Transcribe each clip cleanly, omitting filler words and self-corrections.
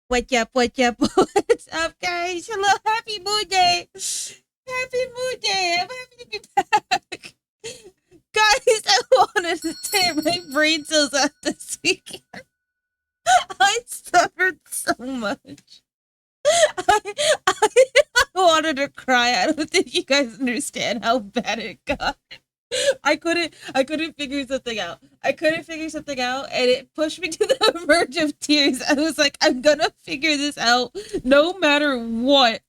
What's up, what's up, guys? Hello, happy Mooday! Happy Mooday! I'm happy to be back. Guys, I wanted to tear my brain cells out this weekend. I suffered so much. I, I, I wanted to cry. I don't think you guys understand how bad it got. I couldn't figure something out. I couldn't figure something out, and it pushed me to the verge of tears. I was like, I'm gonna figure this out no matter what.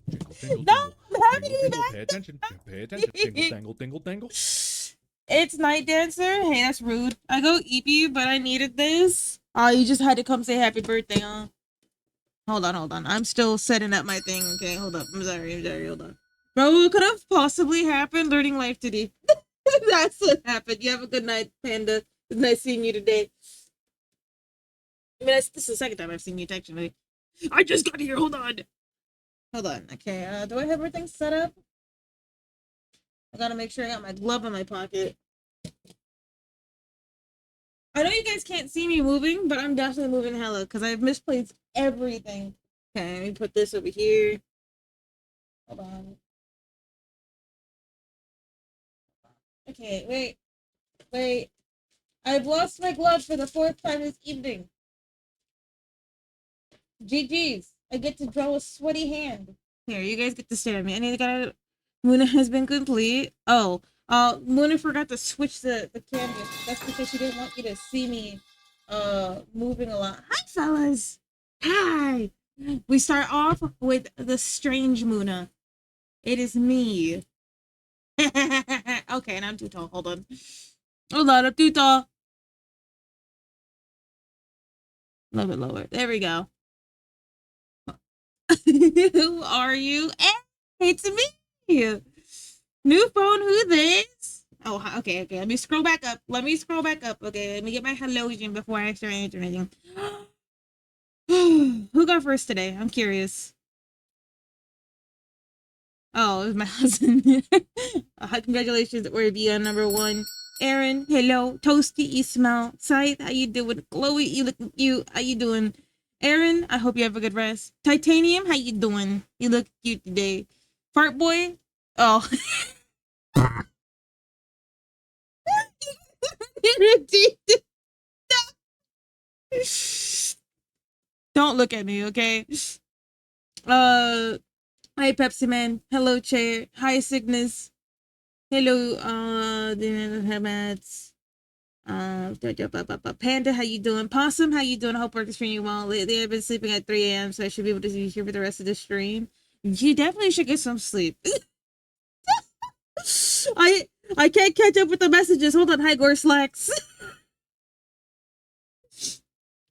Jingle, jingle, No, jingle. I'm happy Jingle, to be jingle, pay back. attention. Pay attention. Jingle, dangle, dingle, dangle. It's Night Dancer. Hey, that's rude. I go eep you, but I needed this. Oh, you just had to come say happy birthday, huh? Hold on. I'm still setting up my thing. Okay, hold up. I'm sorry. Hold on. Bro, what could have possibly happened? Learning life today. That's what happened. You have a good night, Panda. It's nice seeing you today. I mean, this is the second time I've seen you, technically. I just got here. Hold on. Hold on. Okay, do I have everything set up? I gotta make sure I got my glove in my pocket. I know you guys can't see me moving, but I'm definitely moving hella because I've misplaced everything. Okay, let me put this over here. Hold on. Okay, wait. I've lost my glove for the fourth time this evening. GG's. I get to draw a sweaty hand. Here, you guys get to stare at me. And got Muna has been complete. Oh, Muna forgot to switch the canvas. That's because she didn't want you to see me moving a lot. Hi, fellas. Hi. We start off with the strange Muna. It is me. Okay, and I'm too tall. Hold on. Hold on, I'm too tall. A little bit lower. There we go. Who are you? Hey, it's me. New phone, who this? Oh, okay. Let me scroll back up. Okay, let me get my Hellosion before I start answering anything. Who got first today? I'm curious. Oh, it was my husband. Congratulations, we're on number one. Aaron, hello. Toasty, you smell. Scythe, how you doing? Chloe, you look cute. How you doing? Aaron, I hope you have a good rest. Titanium, how you doing? You look cute today. Fart boy, oh. Don't look at me, okay? Hi Pepsi Man. Hello Chair. Hi Cygnus. Hello, Mats. Panda, how you doing? Possum, how you doing? I hope work is treating you well. Lately, I've been sleeping at 3 a.m., so I should be able to be here for the rest of the stream. You definitely should get some sleep. I I can't catch up with the messages. Hold on, hi Gore Slacks.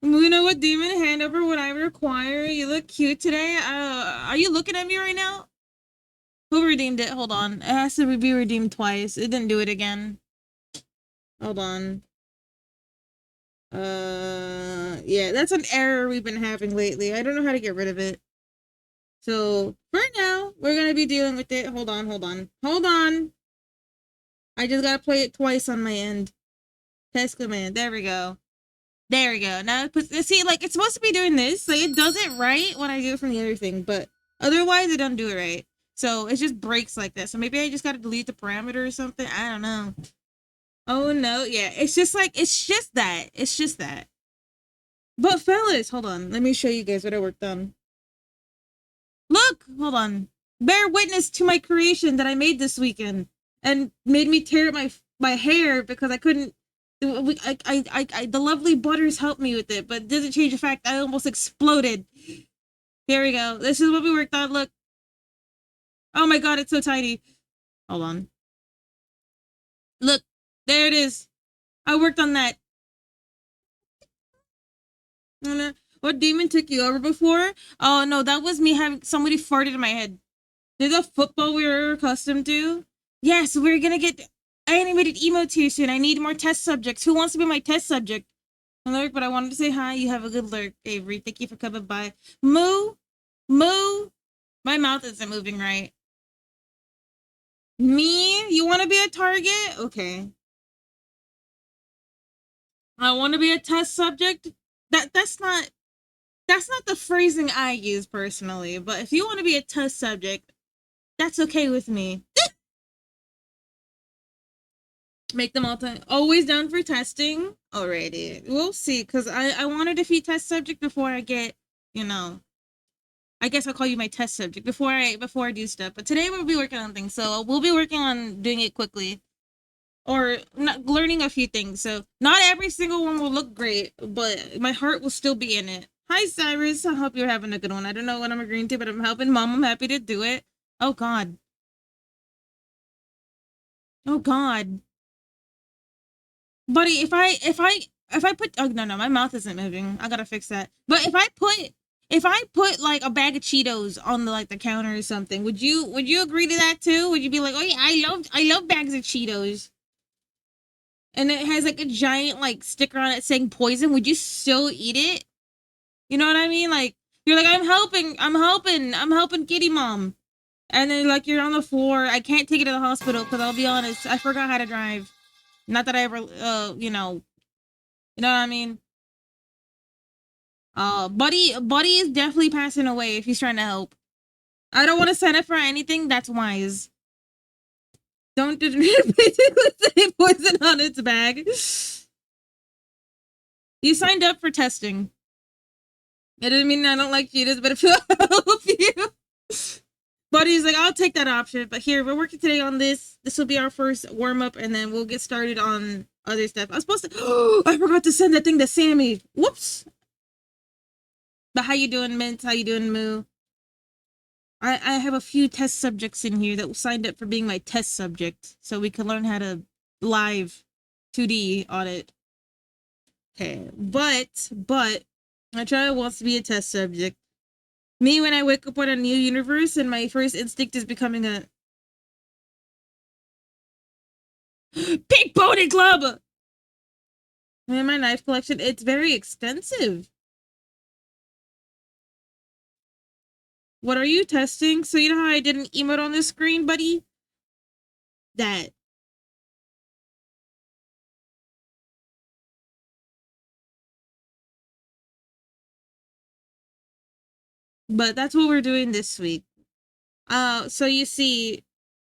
Luna, what demon hand over would I require? You look cute today. Are you looking at me right now? Who redeemed it? Hold on. It has to be redeemed twice. It didn't do it again. Hold on. Yeah, that's an error we've been having lately. I don't know how to get rid of it. So, for now, we're gonna be dealing with it. Hold on. I just gotta play it twice on my end. Test command. There we go. Now, see, like, it's supposed to be doing this. Like, it does it right when I do it from the other thing, but otherwise, it doesn't do it right. So, it just breaks like that. So, maybe I just gotta delete the parameter or something. I don't know. Oh, no. Yeah, it's just that. But, fellas, hold on. Let me show you guys what I worked on. Look! Hold on. Bear witness to my creation that I made this weekend and made me tear my hair because I couldn't. The lovely Butters helped me with it, but it doesn't change the fact I almost exploded. Here we go. This is what we worked on. Look. Oh my god, it's so tiny. Hold on. Look. There it is. I worked on that. What demon took you over before? Oh no, that was me having somebody farted in my head. There's a football we were accustomed to. Yes, we're gonna get animated emotes here soon. I need more test subjects. Who wants to be my test subject? Lurk, but I wanted to say hi. You have a good lurk, Avery. Thank you for coming by. Moo. My mouth isn't moving right. Me? You want to be a target? Okay. I want to be a test subject. That's not the phrasing I use personally. But if you want to be a test subject, that's okay with me. Make them all time. Always down for testing. Alrighty, we'll see. Cause I wanted to be test subject before I get, you know. I guess I'll call you my test subject before I do stuff. But today we'll be working on things, so we'll be working on doing it quickly or not, learning a few things. So not every single one will look great, but my heart will still be in it. Hi Cyrus, I hope you're having a good one. I don't know what I'm agreeing to, but I'm helping Mom. I'm happy to do it. Oh God. Oh God. Buddy, if I put, oh no, my mouth isn't moving. I gotta fix that. But if I put like a bag of Cheetos on the like the counter or something, would you agree to that too? Would you be like, oh yeah, I love bags of Cheetos, and it has like a giant like sticker on it saying poison? Would you still eat it? You know what I mean? Like you're like, I'm helping Kitty Mom, and then like you're on the floor. I can't take you to the hospital because I'll be honest, I forgot how to drive. Not that I ever, you know what I mean? Buddy is definitely passing away if he's trying to help. I don't want to sign up for anything that's wise. Don't basically say poison on its bag. You signed up for testing. It doesn't mean I don't like Cheetos, but if it'll help you. Buddy's like, I'll take that option. But here, we're working today on this. This will be our first warm up, and then we'll get started on other stuff. I was supposed to. I forgot to send that thing to Sammy. Whoops. But how you doing, Mint? How you doing, Moo? I have a few test subjects in here that signed up for being my test subject, so we can learn how to live 2D on it. Okay, but my child wants to be a test subject. Me, when I wake up on a new universe, and my first instinct is becoming a Pink Pony Club. Man, my knife collection, it's very extensive. What are you testing? So you know how I did an emote on this screen, buddy? That. But that's what we're doing this week. So you see,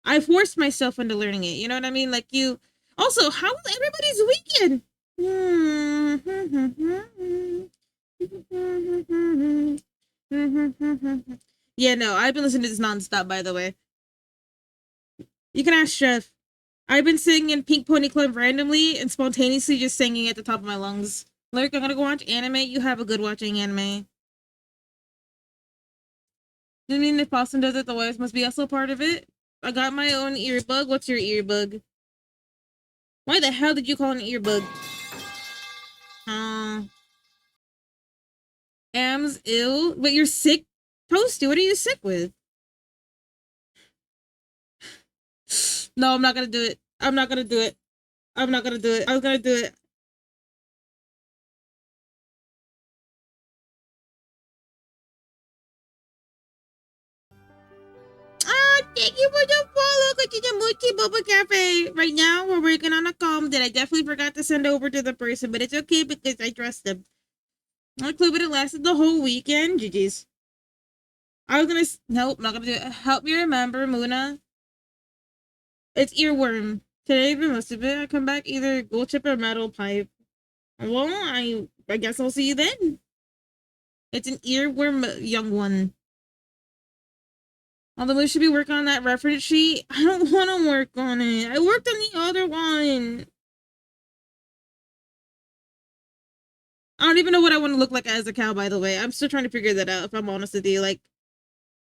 I forced myself into learning it. You know what I mean? Like you. Also, how was everybody's weekend? Yeah, no, I've been listening to this nonstop. By the way, you can ask Chef. I've been singing in Pink Pony Club randomly and spontaneously just singing at the top of my lungs. Lyric, I'm gonna go watch anime. You have a good watching anime. I mean, if Boston does it, the wives must be also part of it. I got my own earbug. What's your earbug? Why the hell did you call an earbug? Am's ill? But you're sick? Toasty, what are you sick with? No, I'm not gonna do it. I'm not gonna do it. I'm not gonna do it. I was gonna do it. Thank you for the follow. Go to the Mochi Boba Cafe. Right now, we're working on a comb that I definitely forgot to send over to the person, but it's okay because I trust them. I clue, but it lasted the whole weekend. GG's. I was gonna. Nope, not gonna do it. Help me remember, Muna. It's earworm. Today, for most of it, I come back either gold chip or metal pipe. Well, I guess I'll see you then. It's an earworm, young one. Although we should be working on that reference sheet. I don't want to work on it. I worked on the other one. I don't even know what I want to look like as a cow, by the way. I'm still trying to figure that out, if I'm honest with you. Like,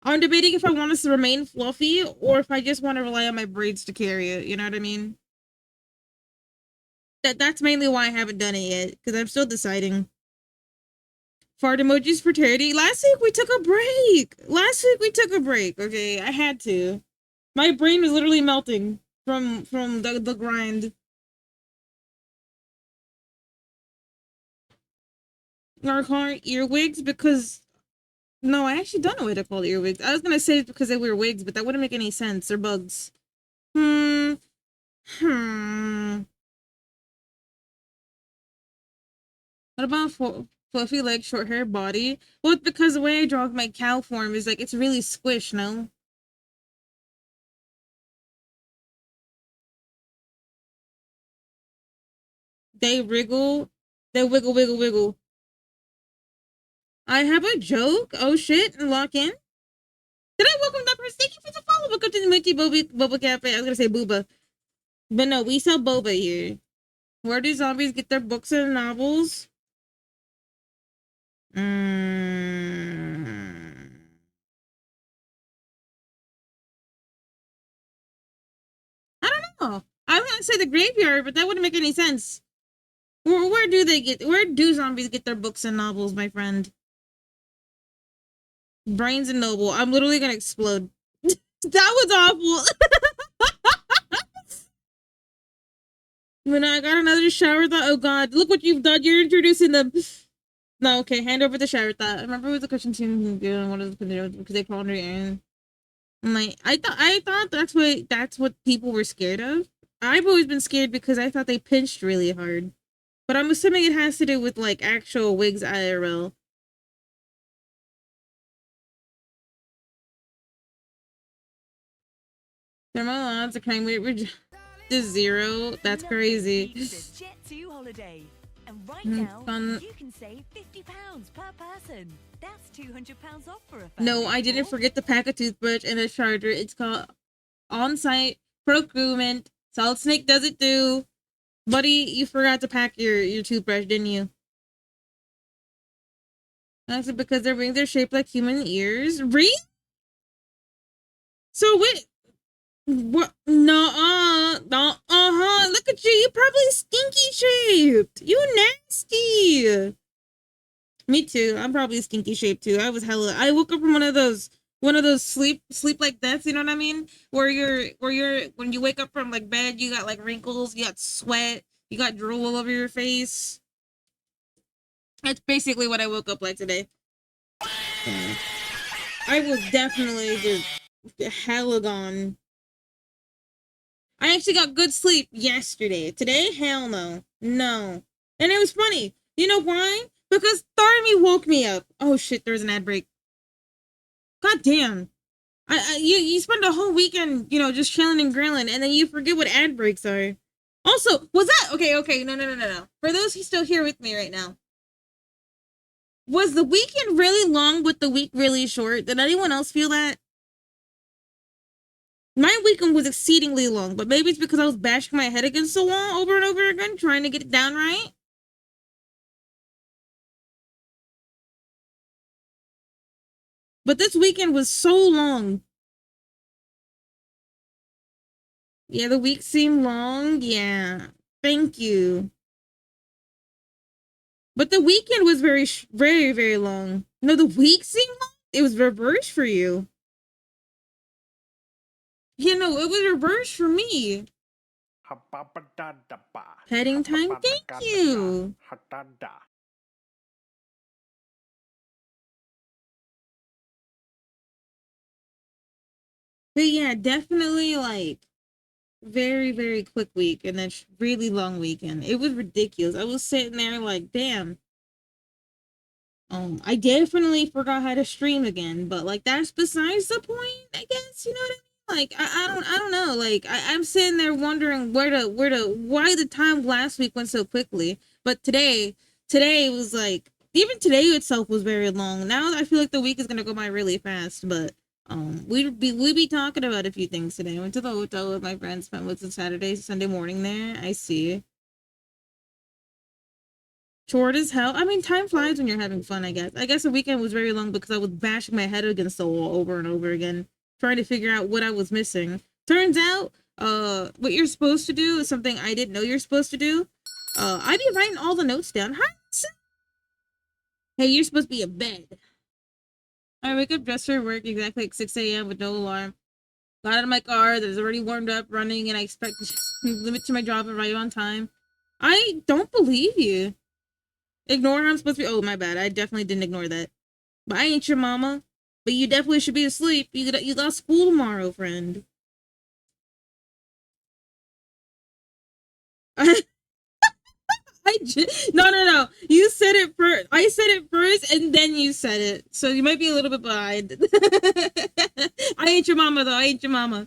I'm debating if I want us to remain fluffy or if I just want to rely on my braids to carry it. You know what I mean? That's mainly why I haven't done it yet, because I'm still deciding. Fart emojis for charity. Last week we took a break. Okay, I had to. My brain was literally melting from the grind. Or calling earwigs because no, I actually don't know what to call earwigs. I was gonna say it's because they wear wigs, but that wouldn't make any sense. They're bugs. Hmm. What about fluffy legs, short hair, body? Well, it's because the way I draw my cow form is like it's really squished, no? They wriggle, they wiggle, wiggle, wiggle. I have a joke. Oh shit! Lock in. Did I welcome that person? Thank you for the follow. Welcome to the Multi Boba Cafe. I was gonna say booba, but no, we sell boba here. Where do zombies get their books and novels? Mm. I don't know. I was gonna say the graveyard, but that wouldn't make any sense. Where do they get? Where do zombies get their books and novels, my friend? Brains and Noble. I'm literally gonna explode. That was awful. When I got another shower thought, oh god, look what you've done. You're introducing them. No, okay, hand over the shower thought. I remember it was a question team doing one of the because they called her in. I'm like, I thought that's what people were scared of. I've always been scared because I thought they pinched really hard. But I'm assuming it has to do with like actual wigs IRL. Thermal odds are kind of weird. Just zero. That's crazy. And right now, you can save £50 per person. That's £200 off for a family. No, I didn't forget the pack of toothbrush and a charger. It's called on-site procurement. Solid Snake does it too. Buddy, you forgot to pack your toothbrush, didn't you? That's because their wings are shaped like human ears. Really? So what? No, look at you. You're probably stinky shaped. You nasty. Me too. I'm probably stinky shaped too. I woke up from one of those sleep like deaths, you know what I mean? Where when you wake up from like bed, you got like wrinkles, you got sweat, you got drool all over your face. That's basically what I woke up like today. I was definitely just hella gone. I actually got good sleep yesterday. Today, hell no. No. And it was funny. You know why? Because Tharmy woke me up. Oh shit, there's an ad break. God damn. You spend a whole weekend, just chilling and grilling, and then you forget what ad breaks are. Also, was that okay, no. For those who's still here with me right now. Was the weekend really long with the week really short? Did anyone else feel that? My weekend was exceedingly long, but maybe it's because I was bashing my head against the wall over and over again, trying to get it down right. But this weekend was so long. Yeah, the week seemed long. Yeah. Thank you. But the weekend was very, very, very long. No, the week seemed long. It was reversed for you. Yeah, no, it was reversed for me. Petting time? Thank you. But yeah, definitely like very, very quick week and then really long weekend. It was ridiculous. I was sitting there like, damn. I definitely forgot how to stream again, but like that's besides the point, I guess. You know what I mean? Like I don't know. Like I'm sitting there wondering why the time last week went so quickly, but today was like even today itself was very long. Now I feel like the week is gonna go by really fast, but we be talking about a few things today. I went to the hotel with my friends, spent most of Saturday, Sunday morning there. I see. Short as hell. I mean, time flies when you're having fun, I guess. I guess the weekend was very long because I was bashing my head against the wall over and over again, trying to figure out what I was missing. Turns out, what you're supposed to do is something I didn't know you're supposed to do. I be writing all the notes down. Hey, you're supposed to be in bed. I wake up dressed for work exactly like 6 a.m. with no alarm. Got out of my car that is already warmed up, running, and I expect to just limit to my job and write on time. I don't believe you. Ignore how I'm supposed to be. Oh, my bad. I definitely didn't ignore that. But I ain't your mama. But you definitely should be asleep. You got school tomorrow, friend. No. You said it first. I said it first, and then you said it. So you might be a little bit behind. I ain't your mama, though. I ain't your mama.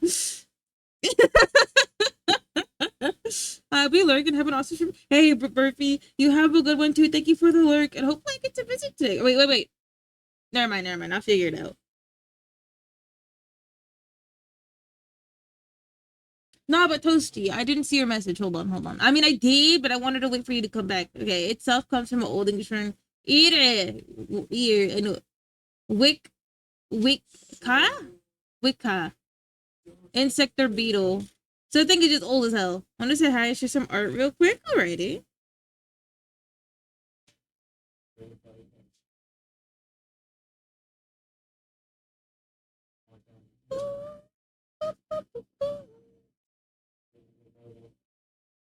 Be lurk and have an awesome stream. Hey, Burfy, you have a good one too. Thank you for the lurk, and hopefully I get to visit today. Wait. Never mind. I'll figure it out. No, but Toasty, I didn't see your message. Hold on. I mean, I did, but I wanted to wait for you to come back. Okay, itself comes from an old English term. Ear, wick, wicca, insect or beetle. So I think it's just old as hell. I want to say hi, share some art real quick. Alrighty.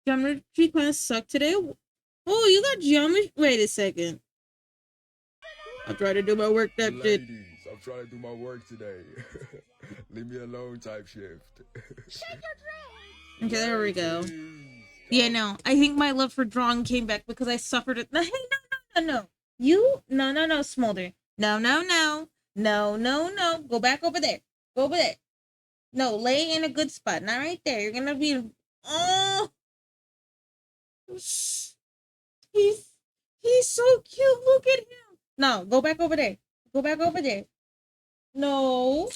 Geometry class sucked today. Oh, you got geometry. Wait a second. I'm trying to do my work. That shit. Ladies, I'm trying to do my work today. Leave me alone type shift. Okay, there we go. Yeah, no. I think my love for drawing came back because I suffered it. Hey, no. You? No, Smolder. No. Go back over there. Go over there. No, lay in a good spot. Not right there. You're gonna be. Oh. He's so cute. Look at him. No, go back over there. Go back over there. No,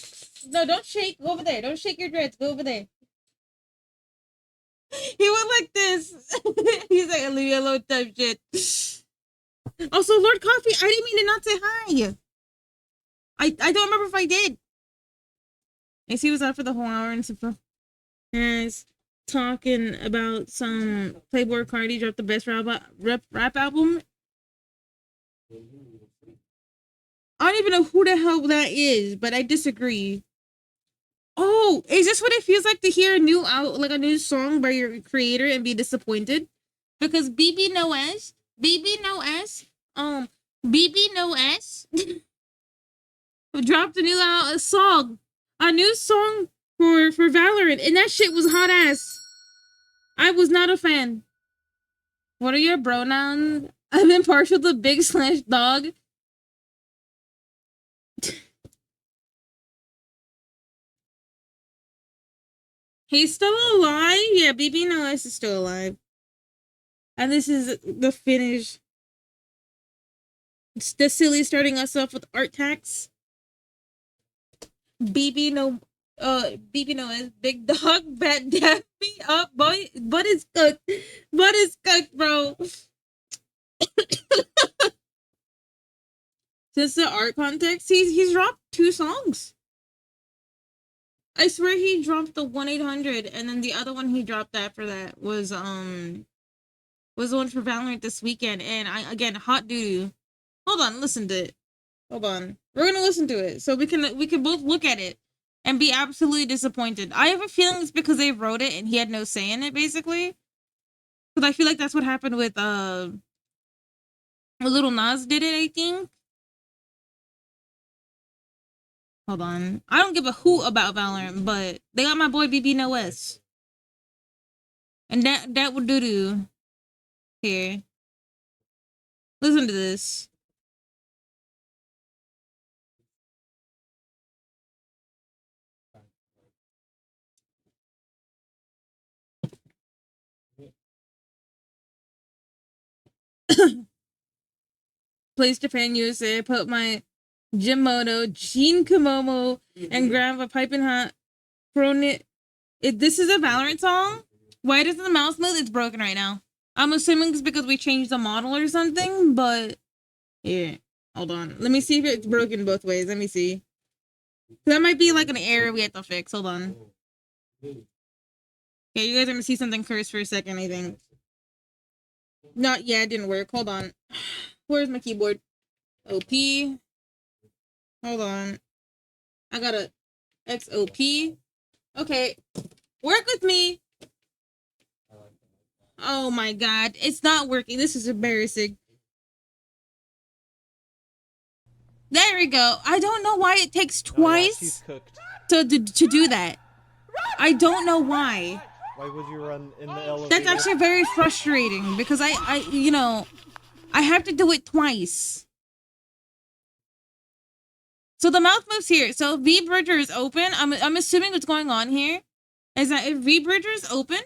don't shake. Go over there. Don't shake your dreads. Go over there. He went like this. He's like a leave me alone type shit. Also, Lord Coffee, I didn't mean to not say hi. I don't remember if I did. I see he was out for the whole hour and stuff. Yes. Talking about some Playboy Cardi dropped the best rap album. I don't even know who the hell that is, but I disagree. Oh, is this what it feels like to hear a new song by your creator and be disappointed? Because BB No S dropped a new song for Valorant, and that shit was hot ass. I was not a fan. What are your pronouns? I'm impartial to big/dog. He's still alive? Yeah, BB No S is still alive. And this is the finish. It's the silly starting us off with art tax. BB No S, big dog, bat dap me up, boy. Butt is cooked. Bro. Since the art context, he's dropped 2 songs. I swear he dropped the 1-800, and then the other one he dropped after that was the one for Valorant this weekend. And again, hot doo-doo. Hold on, listen to it. Hold on, we're gonna listen to it so we can both look at it and be absolutely disappointed. I have a feeling it's because they wrote it and he had no say in it, basically. Because I feel like that's what happened with Little Nas did it, I think. Hold on. I don't give a hoot about Valorant, but they got my boy BB No S. And that would do. Here. Listen to this. Place Japan USA, put my Jimoto, Jean Kamomo, and grab a piping hot Cronit. This is a Valorant song? Why doesn't the mouse move? It's broken right now. I'm assuming it's because we changed the model or something, but yeah. Hold on. Let me see if it's broken both ways. Let me see. That might be like an error we have to fix. Hold on. Okay, you guys are gonna see something cursed for a second, I think. No, yeah, it didn't work. Hold on. Where's my keyboard? OP. Hold on. I got a XOP. Okay. Work with me. Oh my god. It's not working. This is embarrassing. There we go. I don't know why it takes twice to do that. I don't know why. Why would you run in the elevator? That's actually very frustrating because you know, I have to do it twice. So the mouth moves here. So V Bridger is open. I'm assuming what's going on here is that if V Bridger is open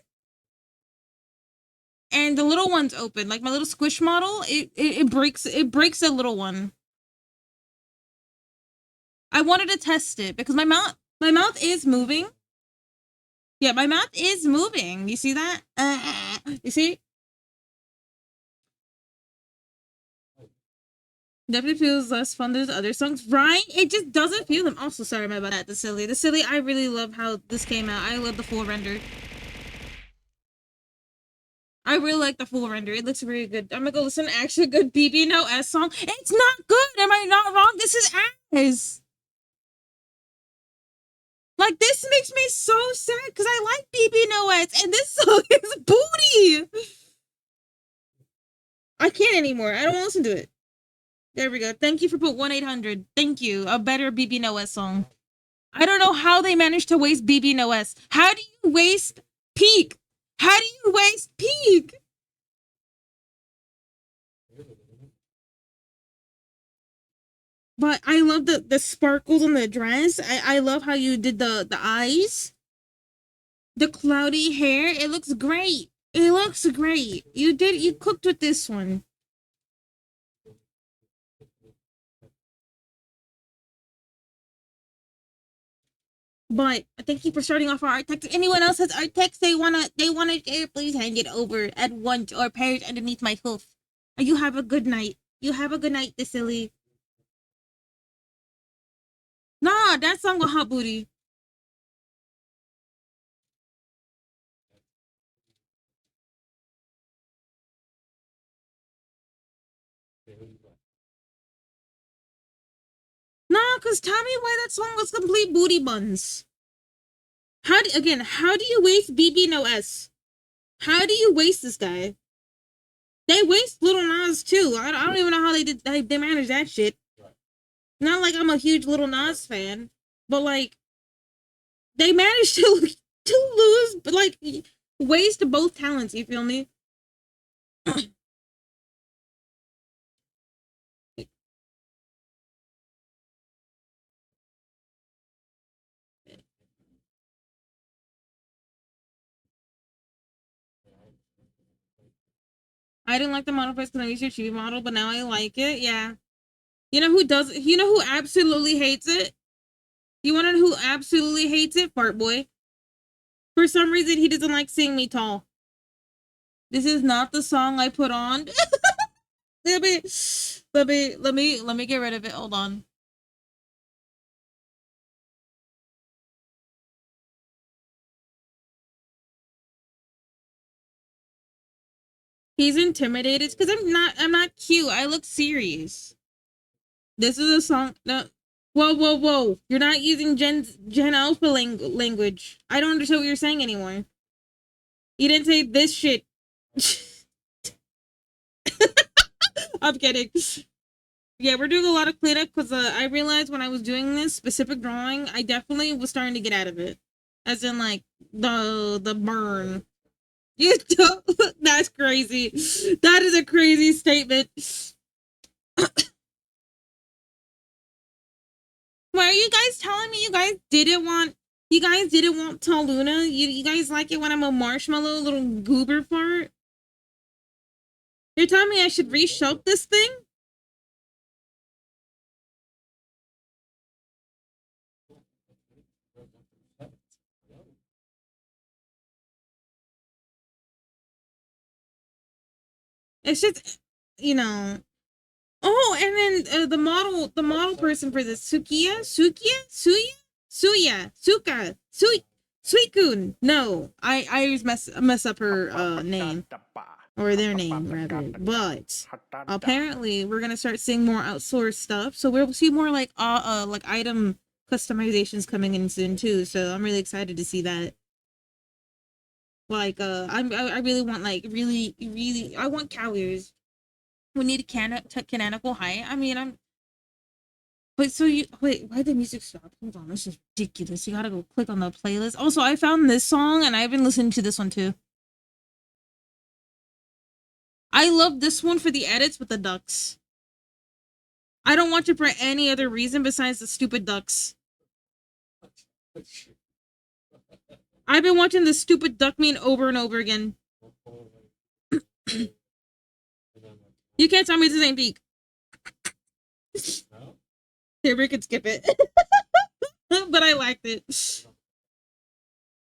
and the little one's open, like my little squish model, it breaks the little one. I wanted to test it because my mouth is moving. Yeah, my mouth is moving. You see that? You see? Definitely feels less fun than the other songs, right? It just doesn't feel them. Also, sorry about that. The silly. I really love how this came out. I love the full render. I really like the full render. It looks really good. I'm gonna go listen to actually good BB No S song. It's not good. Am I not wrong? This is ass. Like, this makes me so sad because I like BB No S and this song is booty. I can't anymore. I don't want to listen to it. There we go. Thank you for put 1-800. Thank you. A better BB No S song. I don't know how they managed to waste BB No S. How do you waste Peak? How do you waste Peak? But I love the sparkles on the dress. I love how you did the eyes. The cloudy hair. It looks great. It looks great. You cooked with this one. But thank you for starting off our art text. If anyone else has art text they wanna share, please hand it over at once or perish underneath my hoof. You have a good night. You have a good night, the silly. Nah, that song with Hot Booty. Nah, cause tell me why that song was complete booty buns. How do you waste BB No S? How do you waste this guy? They waste Little Nas too. I don't even know how they managed that shit. Not like I'm a huge Little Nas fan, but like they managed to lose, but like waste both talents. You feel me? I didn't like the model first because I used your chibi model, but now I like it. Yeah. You know who does? You know who absolutely hates it? You want to know who absolutely hates it? Fart Boy. For some reason, he doesn't like seeing me tall. This is not the song I put on. let me get rid of it. Hold on. He's intimidated because I'm not cute. I look serious. This is a song. No, whoa! You're not using Gen Alpha language. I don't understand what you're saying anymore. You didn't say this shit. I'm kidding. Yeah, we're doing a lot of cleanup because I realized when I was doing this specific drawing, I definitely was starting to get out of it. As in, like, the burn. You don't, that's crazy. That is a crazy statement. Why are you guys telling me you guys didn't want Tall Luna? You guys like it when I'm a marshmallow little goober fart? You're telling me I should reshoot this thing? It's just, you know. Oh, and then the model person for this, Suya, Suikun. No, I always mess up her name or their name rather. But apparently, we're gonna start seeing more outsourced stuff, so we'll see more like item customizations coming in soon too. So I'm really excited to see that. Like I really want like really I want cow ears. We need a canonical height. I mean, Wait, so you wait, why the music stop? Hold on, this is ridiculous. You gotta go click on the playlist. Also, I found this song and I've been listening to this one too. I love this one for the edits with the ducks. I don't watch it for any other reason besides the stupid ducks. I've been watching the stupid duck meme over and over again. You can't tell me this ain't peak. Here, we can skip it. But I liked it.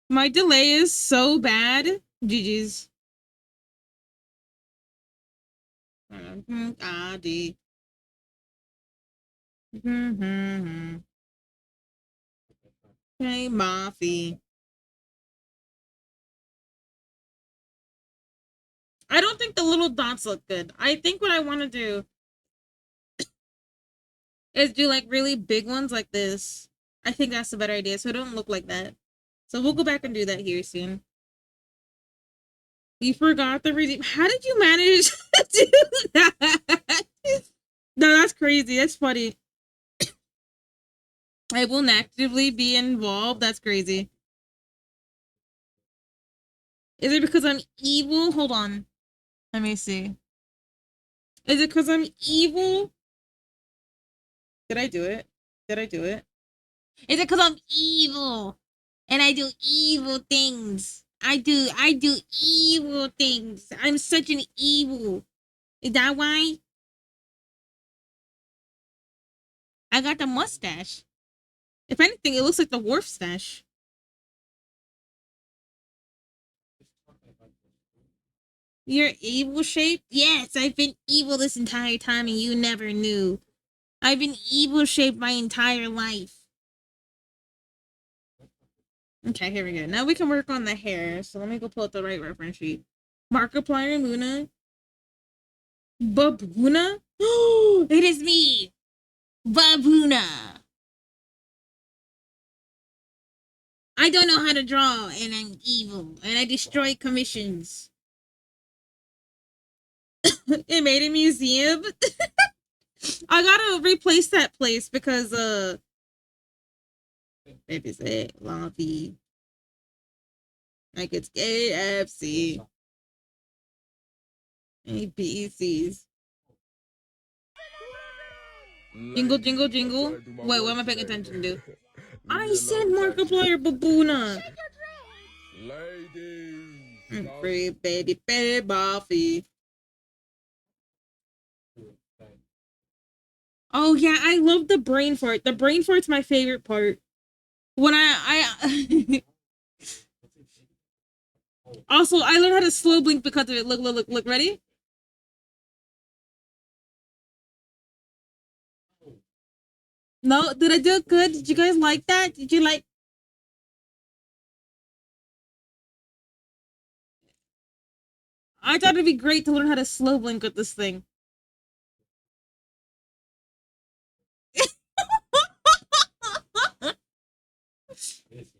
My delay is so bad. GG's. D. Hey, Mafi. I don't think the little dots look good. I think what I want to do is do like really big ones like this. I think that's a better idea, so it don't look like that. So we'll go back and do that here soon. You forgot the redeem. How did you manage to do that? No, that's crazy. That's funny. I won't actively be involved. That's crazy. Is it because I'm evil? Hold on. Let me see. Is it because I'm evil? Did I do it? Did I do it? Is it because I'm evil? And I do evil things. I do evil things. I'm such an evil. Is that why? I got the mustache. If anything, it looks like the Wharf stash. You're evil shaped? Yes, I've been evil this entire time and you never knew. I've been evil shaped my entire life. Okay, here we go. Now we can work on the hair. So let me go pull up the right reference sheet. Markiplier Luna. Baboona? It is me! Baboona! I don't know how to draw, and I'm evil, and I destroy commissions. It made a museum. I gotta replace that place because maybe say Lobby. Like it's KFC. ABCs. Jingle, jingle, jingle. Wait, what am I paying attention to? I said Markiplier Baboona. Ladies. Free baby Buffy. Oh yeah, I love the brain fart. The brain fart's my favorite part. When I also I learned how to slow blink because of it. Look, ready? No, did I do it good? Did you guys like that? Did you like? I thought it'd be great to learn how to slow blink with this thing.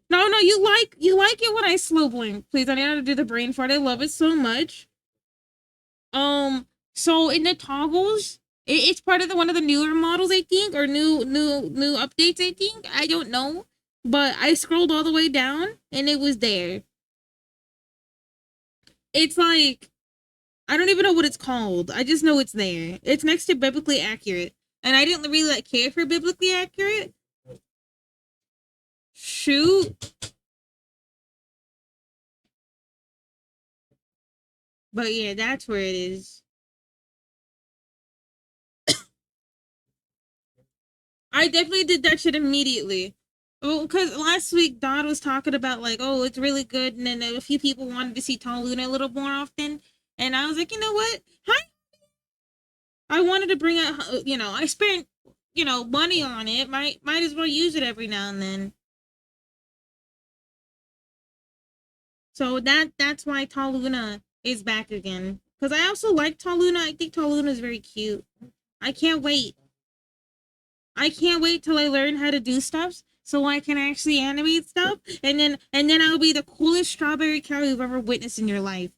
No, you like it when I slow blink. Please, I know how to do the brain fart. I love it so much. So in the toggles, it's part of one of the newer models, I think, or new updates, I think. I don't know, but I scrolled all the way down and it was there. It's like I don't even know what it's called. I just know it's there. It's next to biblically accurate, and I didn't really care for biblically accurate. Shoot. But yeah, that's where it is. I definitely did that shit immediately. Well, because last week Dodd was talking about like, oh, it's really good, and then a few people wanted to see Tall Luna a little more often, and I was like, you know what? Hi. I wanted to bring it. I spent money on it. Might as well use it every now and then. So that's why Tall Luna is back again. Because I also like Tall Luna. I think Tall Luna is very cute. I can't wait. I can't wait till I learn how to do stuff so I can actually animate stuff, and then I'll be the coolest strawberry cow you've ever witnessed in your life.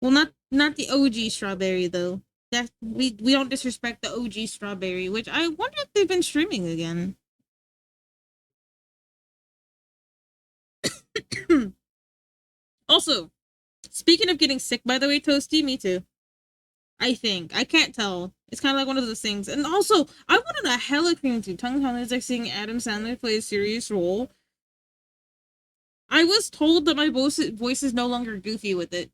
Well, not the OG strawberry though. That we don't disrespect the OG Strawberry, which I wonder if they've been streaming again. Also, speaking of getting sick, by the way, Toasty, me too. I think. I can't tell. It's kind of like one of those things. And also, I wanted a hella cream too. Tongue is like seeing Adam Sandler play a serious role. I was told that my voice is no longer goofy with it.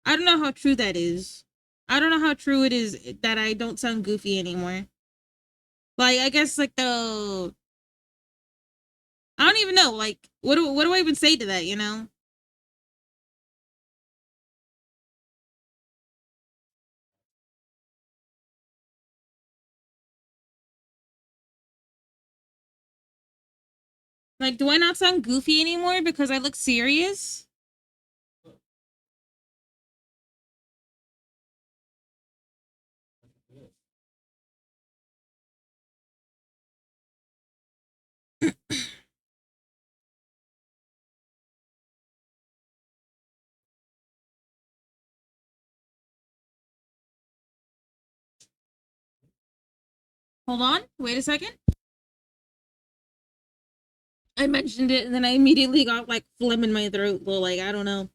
I don't know how true that is. I don't know how true it is that I don't sound goofy anymore. Like, I guess, like, I don't even know. Like, what do I even say to that, you know? Like, do I not sound goofy anymore because I look serious? Hold on. Wait a second. I mentioned it and then I immediately got like phlegm in my throat. Well, like, I don't know.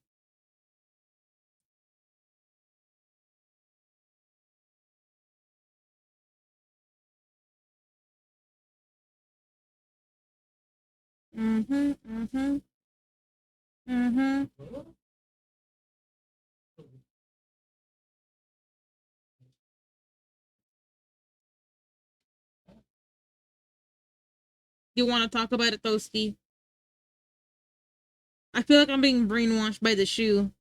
Mm-hmm. Mm-hmm. Mm-hmm. You want to talk about it, Toasty? I feel like I'm being brainwashed by the shoe.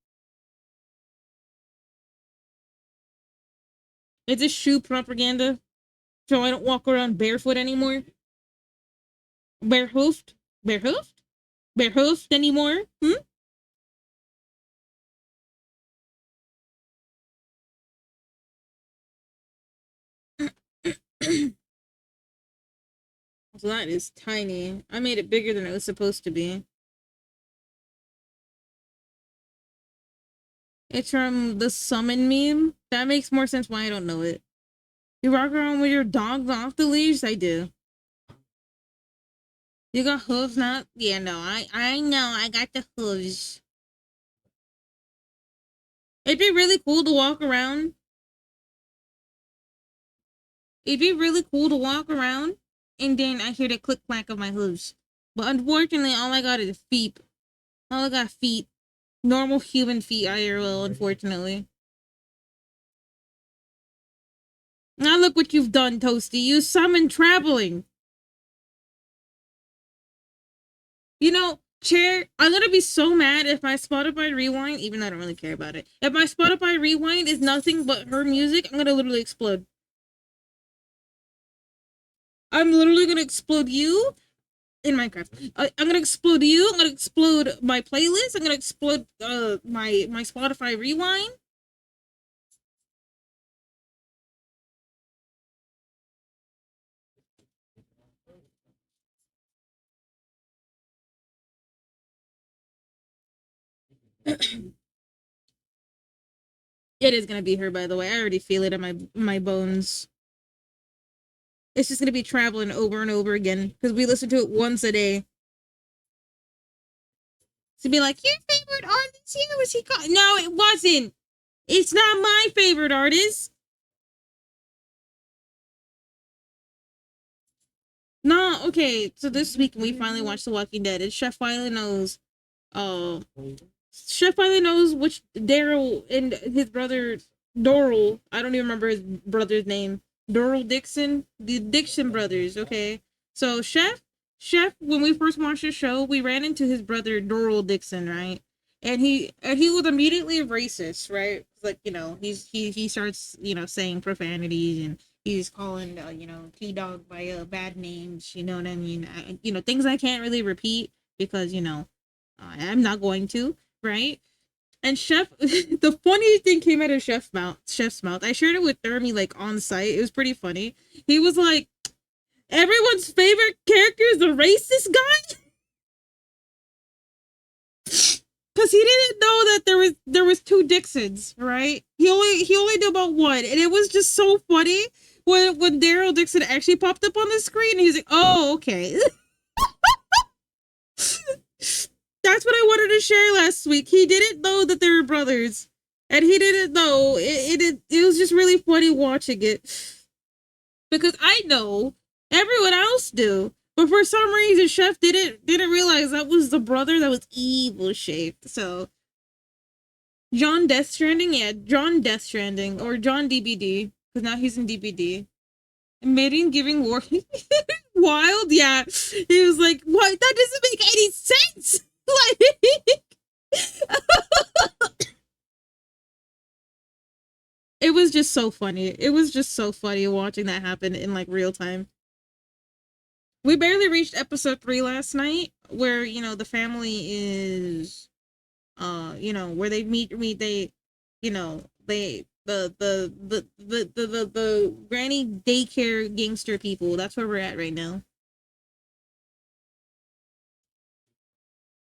Is this shoe propaganda? So I don't walk around barefoot anymore? Barehoofed? Barehoofed? Barehoofed anymore? Hmm? So that is tiny. I made it bigger than it was supposed to be. It's from the summon meme. That makes more sense why I don't know it. You walk around with your dogs off the leash? I do. You got hooves now? Yeah, no, I know, I got the hooves. It'd be really cool to walk around. It'd be really cool to walk around, and then I hear the click clack of my hooves. But unfortunately, all I got is feet. All I got feet. Normal human feet, IRL, unfortunately. Now look what you've done, Toasty. You summoned traveling. You know, Chair, I'm gonna be so mad if my Spotify Rewind, even though I don't really care about it, if my Spotify Rewind is nothing but her music, I'm gonna literally explode. I'm literally gonna explode you in Minecraft. I'm gonna explode you. I'm gonna explode my playlist. I'm gonna explode my Spotify Rewind. It is gonna be her, by the way. I already feel it in my bones. It's just gonna be traveling over and over again because we listen to it once a day. To be like, your favorite artist here was he called? No, it wasn't. It's not my favorite artist. No, okay. So this week we finally watched The Walking Dead, and Chef finally knows. Uh, Chef finally knows which Daryl and his brother Doral. I don't even remember his brother's name. Doral Dixon, the Dixon brothers. Okay, so Chef. When we first watched the show, we ran into his brother Doral Dixon, right? And he was immediately racist, right? Like, you know, he starts, you know, saying profanities, and he's calling T-Dog by bad names. You know what I mean? Things I can't really repeat because I'm not going to, right? And Chef, the funniest thing came out of Chef's mouth. I shared it with Thermi like on site. It was pretty funny. He was like, "Everyone's favorite character is the racist guy," because because he didn't know that there was two Dixons, right? He only knew about one, and it was just so funny when Daryl Dixon actually popped up on the screen. And he's like, "Oh, okay." That's what I wanted to share last week. He didn't know that they were brothers, and he didn't know. It was just really funny watching it because I know everyone else do. But for some reason, Chef didn't realize that was the brother that was evil shaped. So John Death Stranding, yeah, John Death Stranding or John DBD, because now he's in DBD. Admitting giving warning. Wild, yeah. He was like, "What? That doesn't make any sense." Like, it was just so funny. It was just so funny watching that happen in like real time. We barely reached episode 3 last night, where the family is, where they meet they, they the granny daycare gangster people. That's where we're at right now.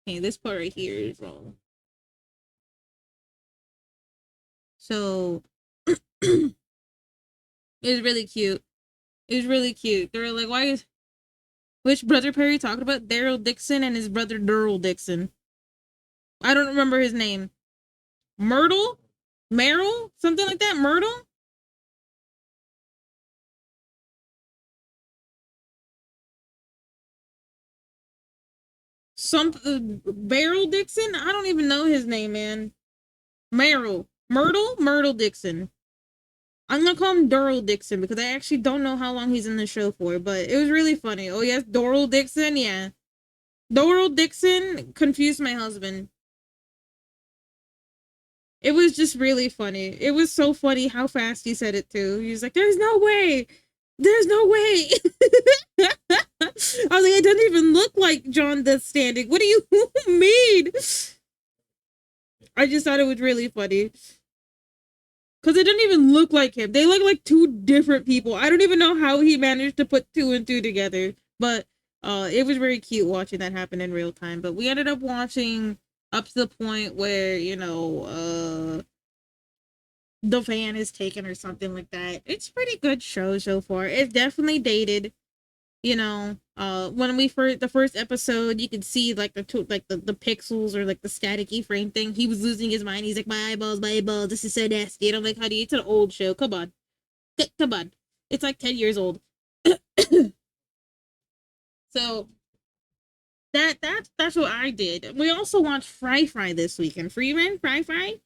Okay, this part right here is wrong. So it was really cute. It was really cute. They were like, "Why is which brother Perry talking about?" Daryl Dixon and his brother Durrell Dixon. I don't remember his name. Myrtle? Meryl? Something like that? Myrtle? Beryl Dixon? I don't even know his name, man. Myrtle Dixon. I'm gonna call him Doral Dixon because I actually don't know how long he's in the show for, but it was really funny. Oh yes, Doral Dixon, yeah. Doral Dixon confused my husband. It was just really funny. It was so funny how fast he said it too. He was like, "There's no way. There's no way." I was like, "It doesn't even look like John the Standing. What do you mean?" I just thought it was really funny. Because it didn't even look like him. They look like two different people. I don't even know how he managed to put 2 and 2 together. But it was very cute watching that happen in real time. But we ended up watching up to the point where, the van is taken or something like that. It's a pretty good show so far. It's definitely dated. When the first episode, you could see like the pixels or like the staticky frame thing. He was losing his mind. He's like, my eyeballs, this is so nasty. And I'm like, honey, it's an old show. Come on. Come on. It's like 10 years old. So that's what I did. We also watched Fry this weekend. Free Fry.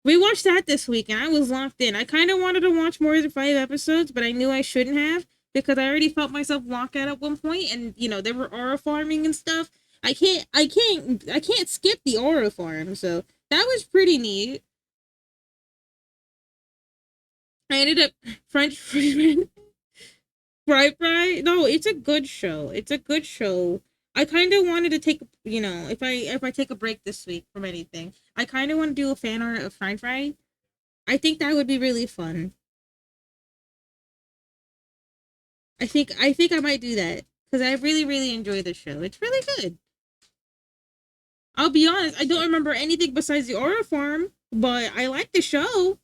We watched that this week, and I was locked in. I kind of wanted to watch more than 5 episodes, but I knew I shouldn't have because I already felt myself locked out at one point, and they were aura farming and stuff. I can't skip the aura farm, so that was pretty neat. I ended up French Freeman. Fry. No, it's a good show. It's a good show. I kind of wanted to take, if I take a break this week from anything, I kind of want to do a fan art of Fry. I think that would be really fun. I think I might do that because I really, really enjoy the show. It's really good. I'll be honest, I don't remember anything besides the aura farm, but I like the show.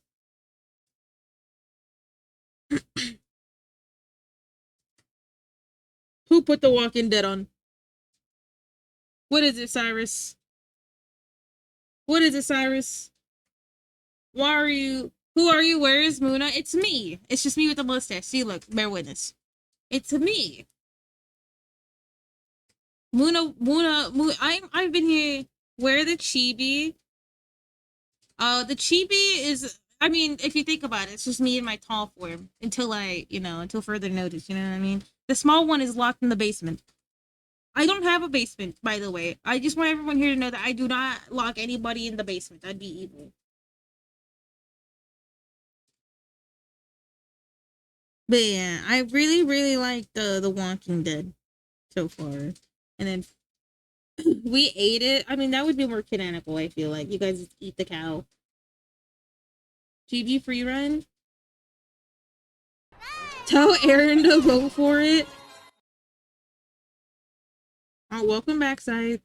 Who put The Walking Dead on? What is it, Cyrus? What is it, Cyrus? Why are you? Who are you? Where is Muna? It's me. It's just me with the mustache. See, look, bear witness. It's me. Muna. I've been here. Where the chibi? The chibi is. I mean, if you think about it, it's just me in my tall form until until further notice. You know what I mean? The small one is locked in the basement. I don't have a basement, by the way. I just want everyone here to know that I do not lock anybody in the basement. That'd be evil. But yeah, I really, really like the Walking Dead so far. And then we ate it. I mean, that would be more canonical, I feel like. You guys eat the cow. GB free run. Tell Aaron to go for it. Oh, welcome back, Scythe.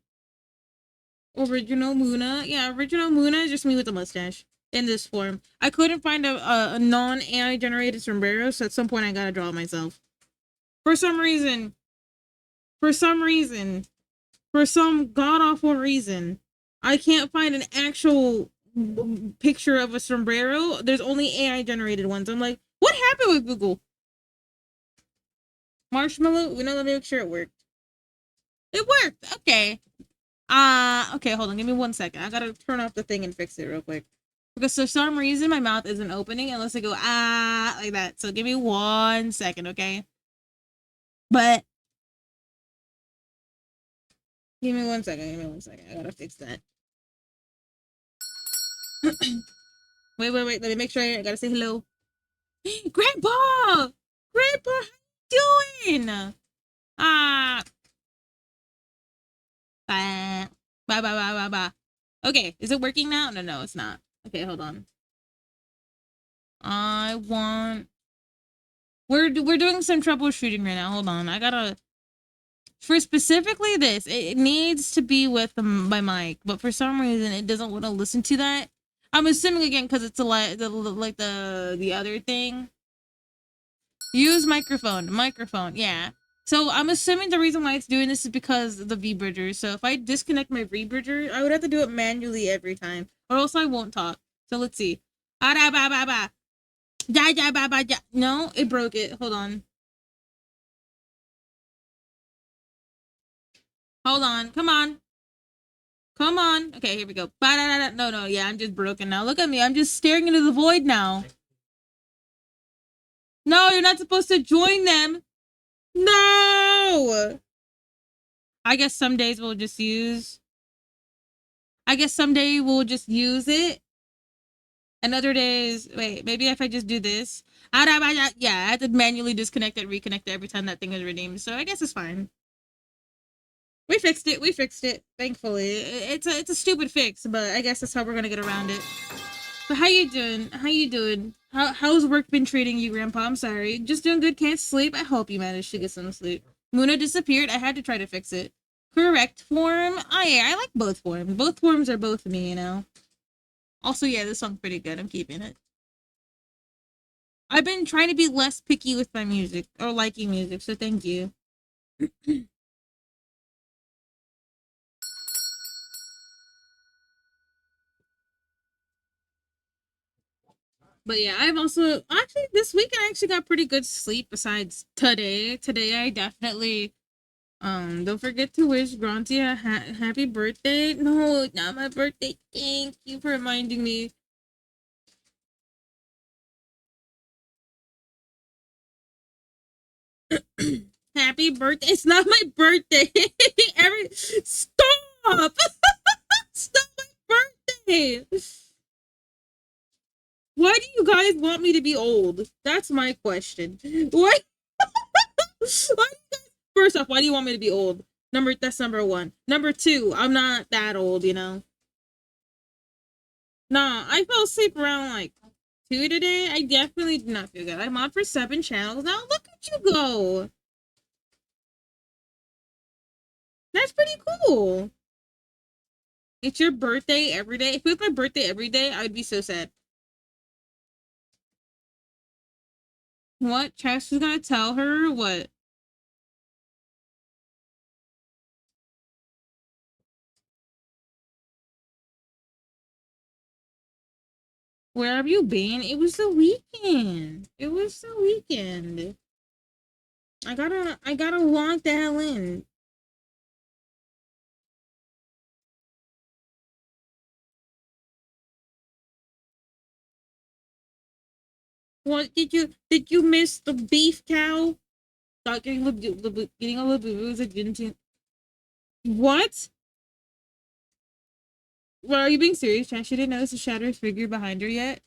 Original Muna. Yeah, original Muna is just me with a mustache in this form. I couldn't find a non-AI generated sombrero, so at some point I gotta draw it myself. For some reason, for some reason, for some god-awful reason, I can't find an actual picture of a sombrero. There's only AI generated ones. I'm like, what happened with Google? Marshmallow? Let me make sure it worked. It worked. Okay. Okay, hold on. Give me 1 second. I gotta turn off the thing and fix it real quick. Because for some reason my mouth isn't opening unless I go like that. So give me 1 second, okay? But give me 1 second. Give me 1 second. I gotta fix that. Wait. Let me make sure I gotta say hello. Grandpa! Grandpa, how you doing? Ah. Bye. Bye. Okay, is it working now? No, it's not. Okay, hold on. I want... We're doing some troubleshooting right now. Hold on. I gotta... For specifically this, it needs to be with my mic, but for some reason it doesn't want to listen to that. I'm assuming again because it's like the other thing. Use microphone, yeah. So I'm assuming the reason why it's doing this is because of the V-bridger. So if I disconnect my V-bridger, I would have to do it manually every time, or else I won't talk. So let's see. No, it broke it. Hold on. Hold on. Come on. Come on. Okay, here we go. No, yeah, I'm just broken now. Look at me. I'm just staring into the void now. No, you're not supposed to join them. No! I guess some days we'll just use... I guess someday we'll just use it. And other days... Wait, maybe if I just do this... Yeah, I have to manually disconnect it, reconnect it every time that thing is redeemed. So I guess it's fine. We fixed it. Thankfully. It's a stupid fix, but I guess that's how we're gonna get around it. But how you doing? How's work been treating you, Grandpa? I'm sorry. Just doing good, can't sleep? I hope you managed to get some sleep. Muna disappeared. I had to try to fix it. Correct form? Oh yeah, I like both forms. Both forms are both me, Also, yeah, this song's pretty good. I'm keeping it. I've been trying to be less picky with my music, or liking music, so thank you. But yeah, I've also actually this week I actually got pretty good sleep besides today. Today I definitely don't forget to wish Granty a happy birthday. No, not my birthday. Thank you for reminding me. Happy birthday. It's not my birthday. Stop. Stop my birthday. Why do you guys want me to be old? That's my question. What? First off, why do you want me to be old? That's number one. Number two, I'm not that old, Nah, I fell asleep around like 2 today. I definitely did not feel good. I'm on for 7 channels now. Look at you go. That's pretty cool. It's your birthday every day. If it was my birthday every day, I would be so sad. What? Chess is gonna tell her what? Where have you been? It was the weekend. I gotta log the hell in. What did you miss the beef cow? Stop getting getting a little bit. What? Well, are you being serious, Chan? She didn't notice the shadowy figure behind her yet?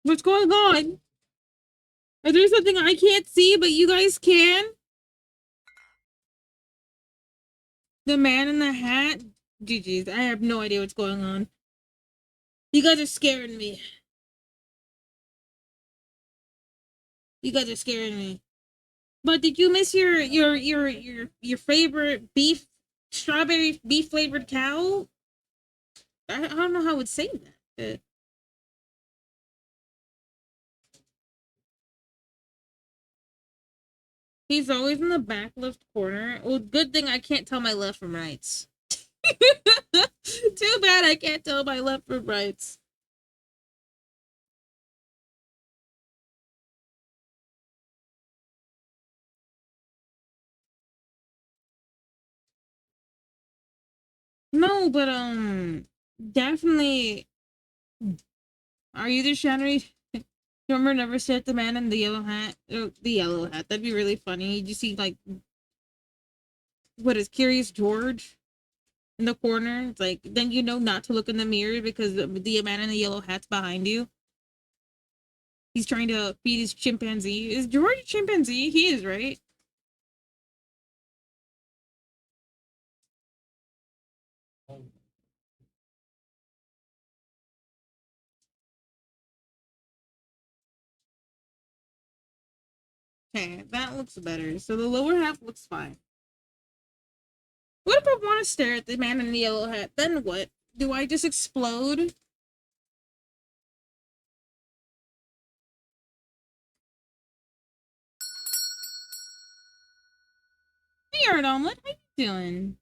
What's going on? Is there something I can't see, but you guys can? The man in the hat? GG's. I have no idea what's going on. You guys are scaring me. You guys are scaring me. But did you miss your favorite beef strawberry beef flavored cow? I don't know how I would say that. He's always in the back left corner. Well, good thing I can't tell my left from rights. Too bad I can't tell my left from rights. No, but definitely. Are you the Shanry? Remember, never said the man in the yellow hat. The yellow hat. That'd be really funny. You see, like, what is Curious George in the corner? It's like then you know not to look in the mirror because the man in the yellow hat's behind you. He's trying to feed his chimpanzee. Is George a chimpanzee? He is, right? Okay, that looks better. So the lower half looks fine. What if I want to stare at the man in the yellow hat? Then what? Do I just explode? Hey, Art Omelet, how you doing?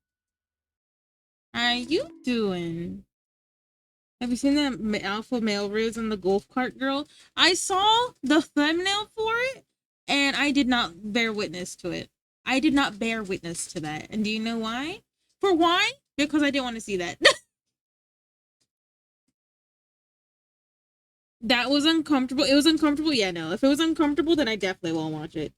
How you doing? Have you seen that alpha male ruse on the golf cart girl? I saw the thumbnail for it, and I did not bear witness to it. I did not bear witness to that. And do you know why? For why? Because I didn't want to see that. That was uncomfortable. It was uncomfortable. Yeah, no. If it was uncomfortable, then I definitely won't watch it.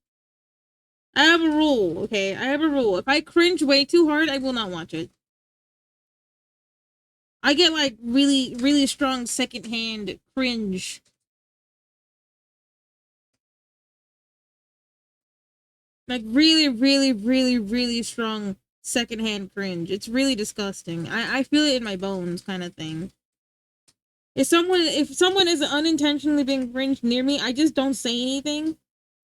I have a rule, okay? I have a rule. If I cringe way too hard, I will not watch it. I get like really, really strong secondhand cringe. Like really, really, really, really strong secondhand cringe. It's really disgusting. I feel it in my bones, kind of thing. If someone is unintentionally being cringed near me, I just don't say anything.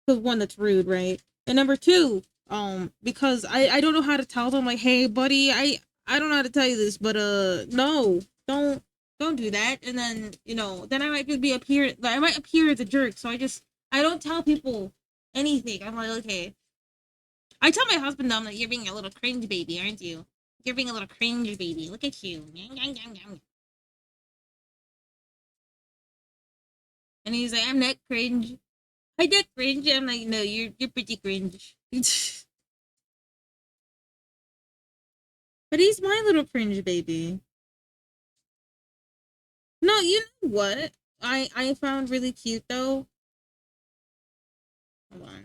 Because one, that's rude, right? And number two, because I don't know how to tell them like, hey, buddy, I don't know how to tell you this, but no, don't do that. And then then I might I might appear as a jerk. So I don't tell people anything. I'm like, okay. I tell my husband, though, I'm like, you're being a little cringe baby, aren't you? You're being a little cringe baby. Look at you. And he's like, I'm not cringe. I get cringe. I'm like, no, you're pretty cringe. But he's my little cringe baby. No, you know what? I found really cute though. Hold on.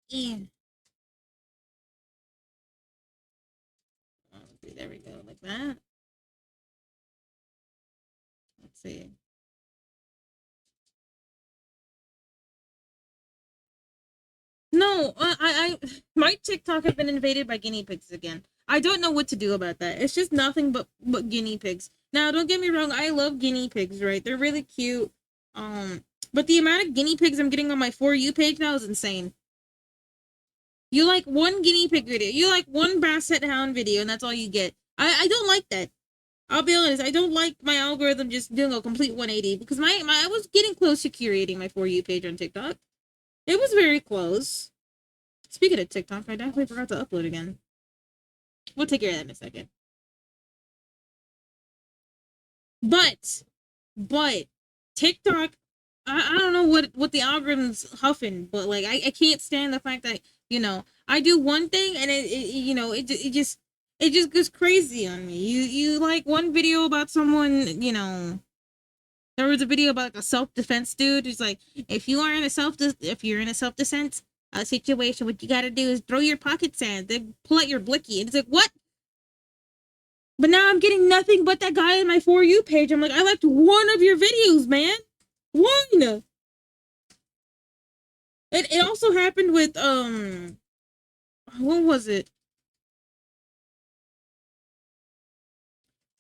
Yeah. Oh, okay, there we go, like that. Let's see. No, my TikTok has been invaded by guinea pigs again. I don't know what to do about that. It's just nothing but guinea pigs. Now, don't get me wrong, I love guinea pigs, right? They're really cute. But the amount of guinea pigs I'm getting on my For You page now is insane. You like one guinea pig video, you like one basset hound video, and that's all you get. I don't like that. I'll be honest, I don't like my algorithm just doing a complete 180 because my I was getting close to curating my For You page on TikTok. It was very close. Speaking of TikTok, I definitely forgot to upload again. We'll take care of that in a second. But TikTok, I don't know what the algorithm's huffing, but like I can't stand the fact that I do one thing and it just goes crazy on me. You like one video about someone, there was a video about like a self-defense dude who's like, if you're in a self-defense situation, what you gotta do is throw your pocket sand, then pull out your blicky. And it's like, what? But now I'm getting nothing but that guy in my For You page. I'm like, I liked one of your videos, man. One. It also happened with what was it?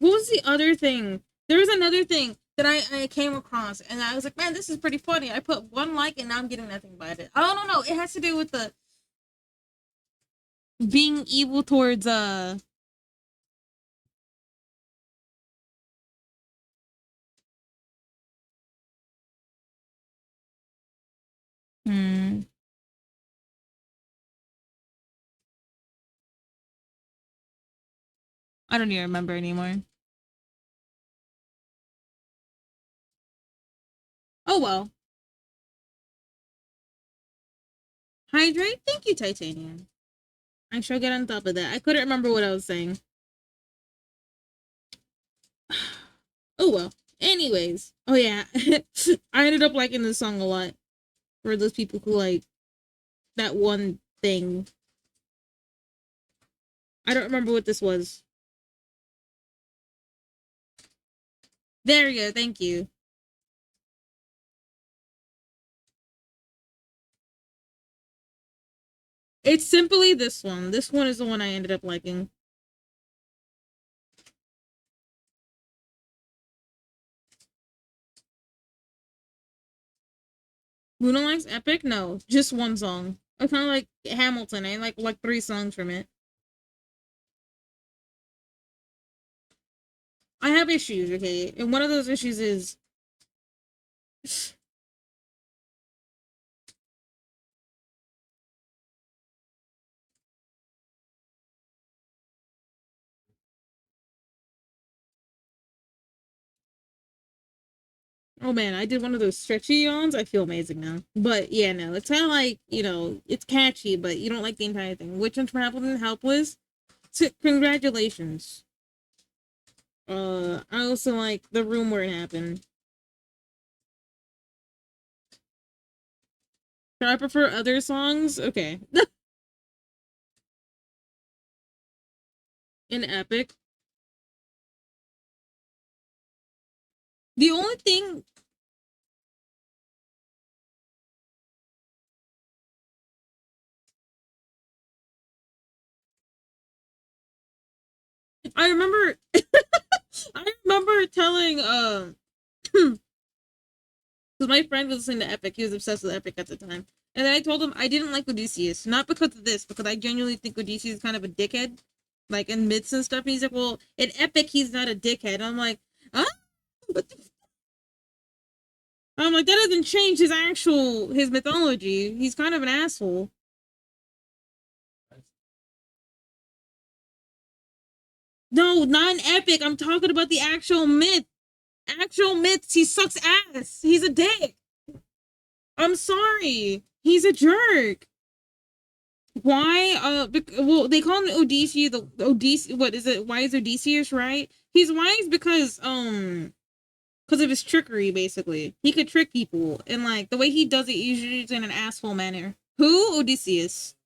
What was the other thing? There was another thing that I came across and I was like, man, this is pretty funny. I put one like and now I'm getting nothing but it. I don't know. It has to do with being evil towards hmm. I don't even remember anymore. Oh well. Hydrate? Thank you, Titanium. I shall get on top of that. I couldn't remember what I was saying. Oh well. Anyways. Oh yeah. I ended up liking this song a lot. For those people who like that one thing. I don't remember what this was. There you go, thank you. It's simply this one. This one is the one I ended up liking. Luna likes Epic? No, just one song. I kind of like Hamilton. I like 3 songs from it. I have issues, okay? And one of those issues is oh man, I did one of those stretchy yawns. I feel amazing now. But yeah, no, it's kind of like, you know, it's catchy, but you don't like the entire thing. Which one's from Hamilton? Helpless? Congratulations. I also like the room where it happened. Do I prefer other songs? Okay. In Epic. The only thing I remember I remember telling because my friend was listening to Epic. He was obsessed with Epic at the time. And then I told him I didn't like Odysseus. Not because of this, because I genuinely think Odysseus is kind of a dickhead. Like in myths and stuff. And he's like, well, in Epic he's not a dickhead. I'm like, huh? I'm like, that doesn't change his mythology. He's kind of an asshole. No, not an Epic. I'm talking about the actual myth. Actual myths, he sucks ass. He's a dick. I'm sorry. He's a jerk. Why? Well, they call him Odysseus. The Odysseus. What is it? Why is Odysseus right? He's wise because of his trickery. Basically, he could trick people, and like the way he does it, usually is in an asshole manner. Who? Odysseus.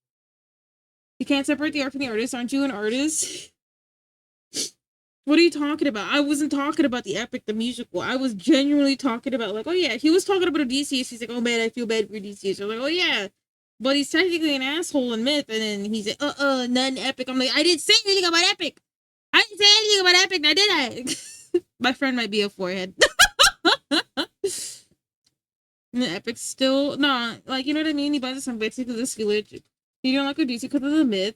You can't separate the art from the artist. Aren't you an artist? What are you talking about? I wasn't talking about the Epic, the musical. I was genuinely talking about like, oh yeah, he was talking about Odysseus. He's like, oh man, I feel bad for Odysseus. I'm like, oh yeah, but he's technically an asshole in myth. And then he's like, none Epic. I'm like, I didn't say anything about Epic. I didn't say anything about Epic. Now did I? My friend might be a forehead. And the Epic's still not like, you know what I mean. He buys some bits because of this village. He don't like Odysseus because of the myth.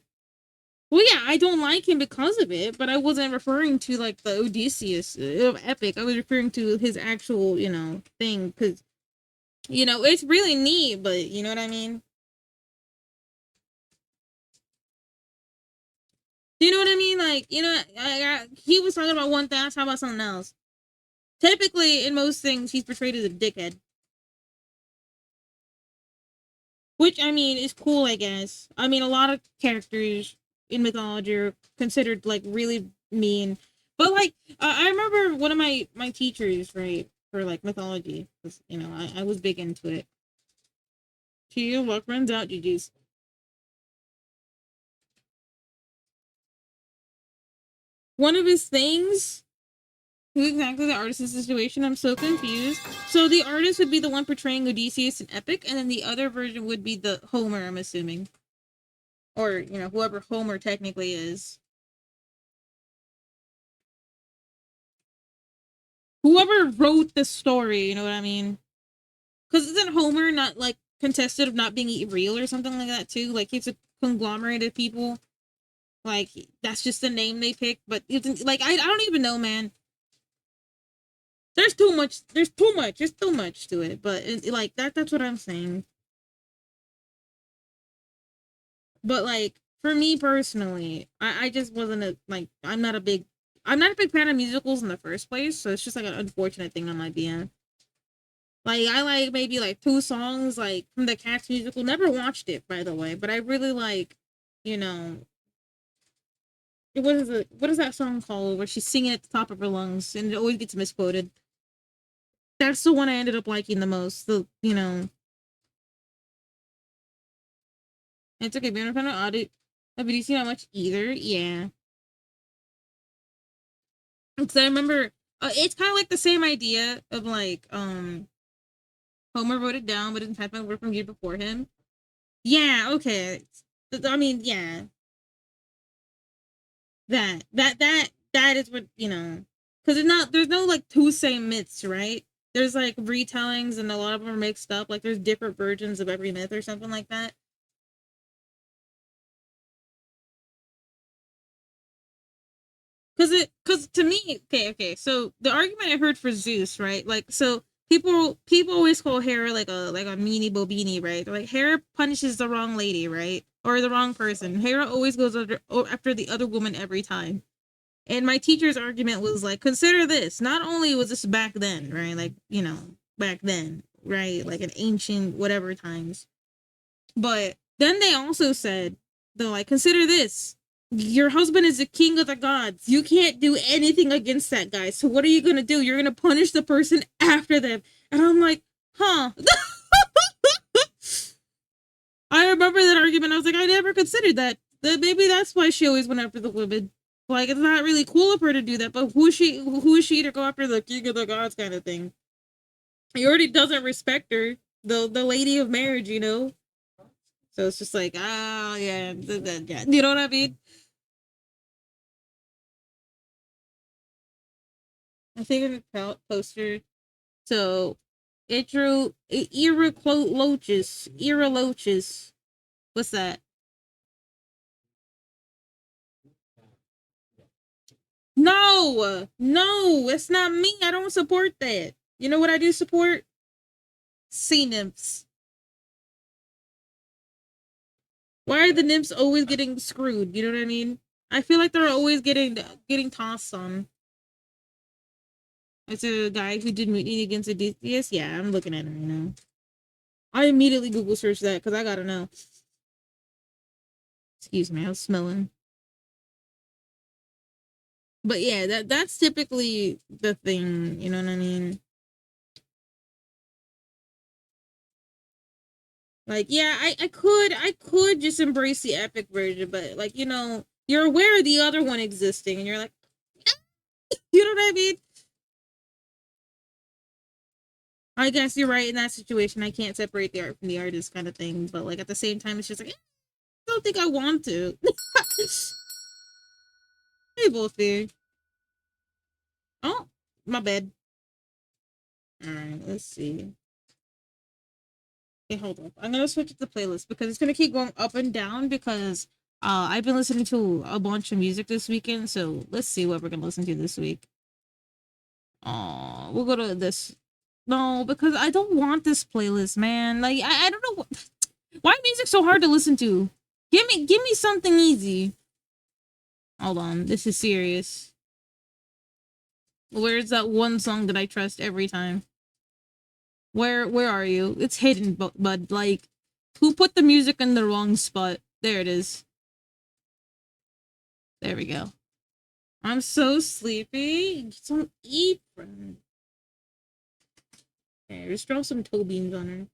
Well, yeah, I don't like him because of it, but I wasn't referring to like the Odysseus of Epic. I was referring to his actual, you know, thing because, you know, it's really neat, but you know what I mean. Do you know what I mean? Like, you know, he was talking about one thing. I was talking about something else. Typically, in most things, he's portrayed as a dickhead, which I mean is cool, I guess. I mean, a lot of characters in mythology are considered like really mean, but like I remember one of my teachers, right, for like mythology, because you know I was big into it. To you, luck runs out, GG's. One of his things. Who exactly the artist in the situation? I'm so confused. So the artist would be the one portraying Odysseus in Epic, and then the other version would be the Homer, I'm assuming. Or, you know, whoever Homer technically is. Whoever wrote the story, you know what I mean? Because isn't Homer not, like, contested of not being real or something like that, too? Like, he's a conglomerate of people. Like that's just the name they picked, but it's like I don't even know, man. There's too much. There's too much. There's too much to it. But like that's what I'm saying. But like for me personally, I just wasn't a like I'm not a big fan of musicals in the first place. So it's just like an unfortunate thing on my BM. Like I like maybe like two songs like from the Cats musical. Never watched it by the way, but I really like, you know, what is that song called where she's singing at the top of her lungs and it always gets misquoted. That's the one I ended up liking the most. The you know, it's okay. Being on audit. Have you seen that much either? Yeah, because I remember it's kind of like the same idea of like Homer wrote it down, but didn't type my work from year before him. Yeah, okay. I mean, yeah, that is what you know, because there's no like two same myths, right? There's like retellings, and a lot of them are mixed up. Like there's different versions of every myth or something like that. Because to me, okay. So the argument I heard for Zeus, right? Like, so people always call Hera like a meanie bobini, right? They're like Hera punishes the wrong lady, right, or the wrong person. Hera always goes after the other woman every time. And my teacher's argument was like, consider this. Not only was this back then, right? Like, you know, back then, right? Like in ancient whatever times. But then they also said, they're like, consider this. Your husband is the king of the gods. You can't do anything against that guy. So what are you gonna do? You're gonna punish the person after them. And I'm like, huh. I remember that argument. I was like, I never considered that. That maybe that's why she always went after the women. Like it's not really cool of her to do that, but who is she to go after the king of the gods kind of thing? He already doesn't respect her. The lady of marriage, you know? So it's just like, oh yeah, yeah. You know what I mean? I think of a poster. So it drew Era Loaches. What's that? No, it's not me. I don't support that. You know what I do support? Sea nymphs. Why are the nymphs always getting screwed? You know what I mean? I feel like they're always getting tossed on. It's a guy who did Mutiny against Odysseus. Yeah, I'm looking at him right now. I immediately Google search that because I gotta know. Excuse me, I was smelling. But yeah, that's typically the thing. You know what I mean? Like, yeah, I could just embrace the epic version, but like, you know, you're aware of the other one existing, and you're like, you know what I mean? I guess you're right in that situation. I can't separate the art from the artist, kind of thing. But like at the same time, it's just like I don't think I want to. They both do. Oh, my bad. All right, let's see. Okay, hold up. I'm gonna switch to the playlist because it's gonna keep going up and down because I've been listening to a bunch of music this weekend. So let's see what we're gonna listen to this week. Oh, we'll go to this. No, because I don't want this playlist, man. Like I don't know why music so hard to listen to. Give me something easy. Hold on, this is serious. Where's that one song that I trust every time? Where are you? It's hidden, bud. Like, who put the music in the wrong spot? There it is. There we go. I'm so sleepy. Get some eat, friend. Okay, just throw some toe beans on her.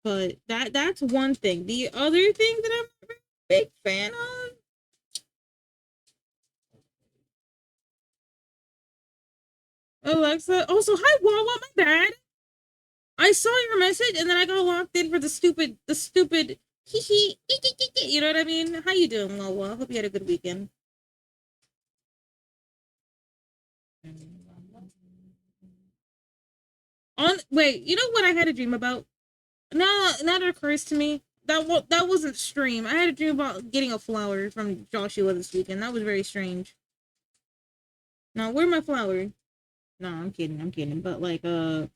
But that's one thing. The other thing that I'm a big fan of. Alexa. Also, hi Wawa, my bad. I saw your message and then I got locked in for the stupid hee hee. You know what I mean? How you doing, Wawa? Hope you had a good weekend. On wait, you know what I had a dream about? No, that occurs to me. that wasn't stream. I had a dream about getting a flower from Joshua this weekend. That was very strange. Now, where's my flower? No, I'm kidding. I'm kidding. But like, I'm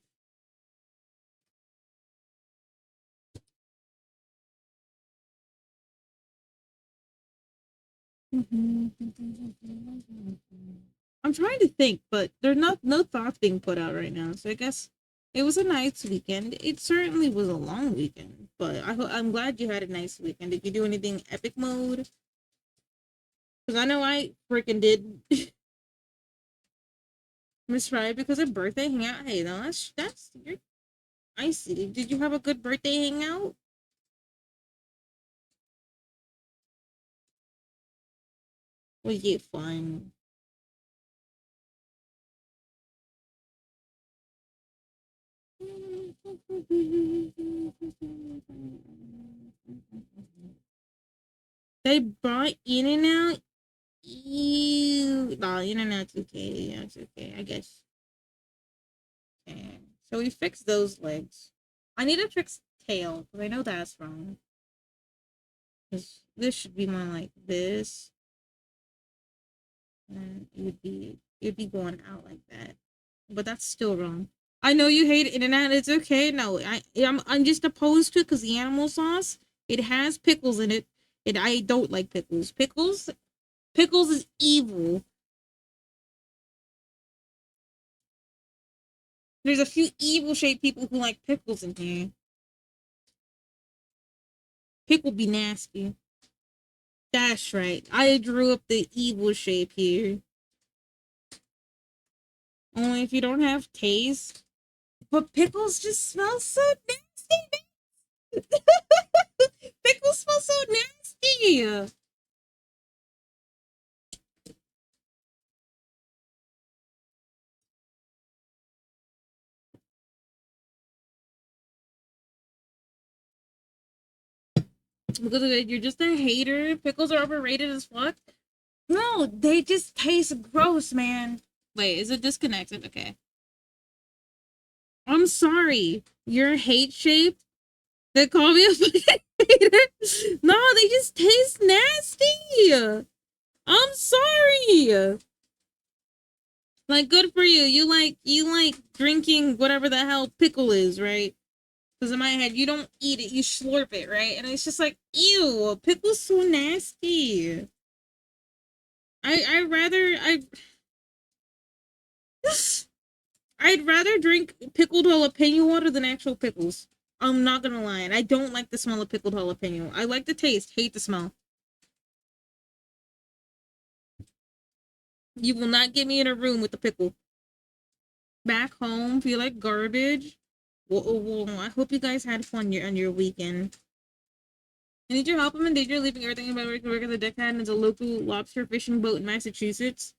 trying to think, but there's no thoughts being put out right now. So I guess it was a nice weekend. It certainly was a long weekend, but I'm glad you had a nice weekend. Did you do anything epic mode? Because I know I freaking did. Miss Fry, because of birthday hangout. Hey, no, that's you're I see. Did you have a good birthday hangout? Was it fun? They brought In and Out. Ew. Nah, In and Out's okay. Yeah, it's okay. I guess. Okay. So we fixed those legs. I need to fix tail because I know that's wrong. Because this should be more like this, and it would be going out like that. But that's still wrong. I know you hate In and Out. It's okay. No, I'm just opposed to it because the animal sauce, it has pickles in it, and I don't like pickles. Pickles is evil. There's a few evil shaped people who like pickles in here. Pickle be nasty. That's right. I drew up the evil shape here. Only if you don't have taste. But pickles just smell so nasty. Pickles smell so nasty. Because of it, you're just a hater. Pickles are overrated as fuck. No, they just taste gross, man. Wait, is it disconnected? Okay. I'm sorry. Your hate shape. They call me a fucking hater. No, they just taste nasty. I'm sorry. Like, good for you. You like drinking whatever the hell pickle is, right? Because in my head, you don't eat it, you slurp it, right? And it's just like, ew, pickle's so nasty. I'd rather drink pickled jalapeno water than actual pickles. I'm not gonna lie. And I don't like the smell of pickled jalapeno. I like the taste, hate the smell. You will not get me in a room with the pickle. Back home, feel like garbage. Well, I hope you guys had fun on your weekend. I need your help. I'm in danger of leaving everything in my work to work as a deckhand as a local lobster fishing boat in Massachusetts.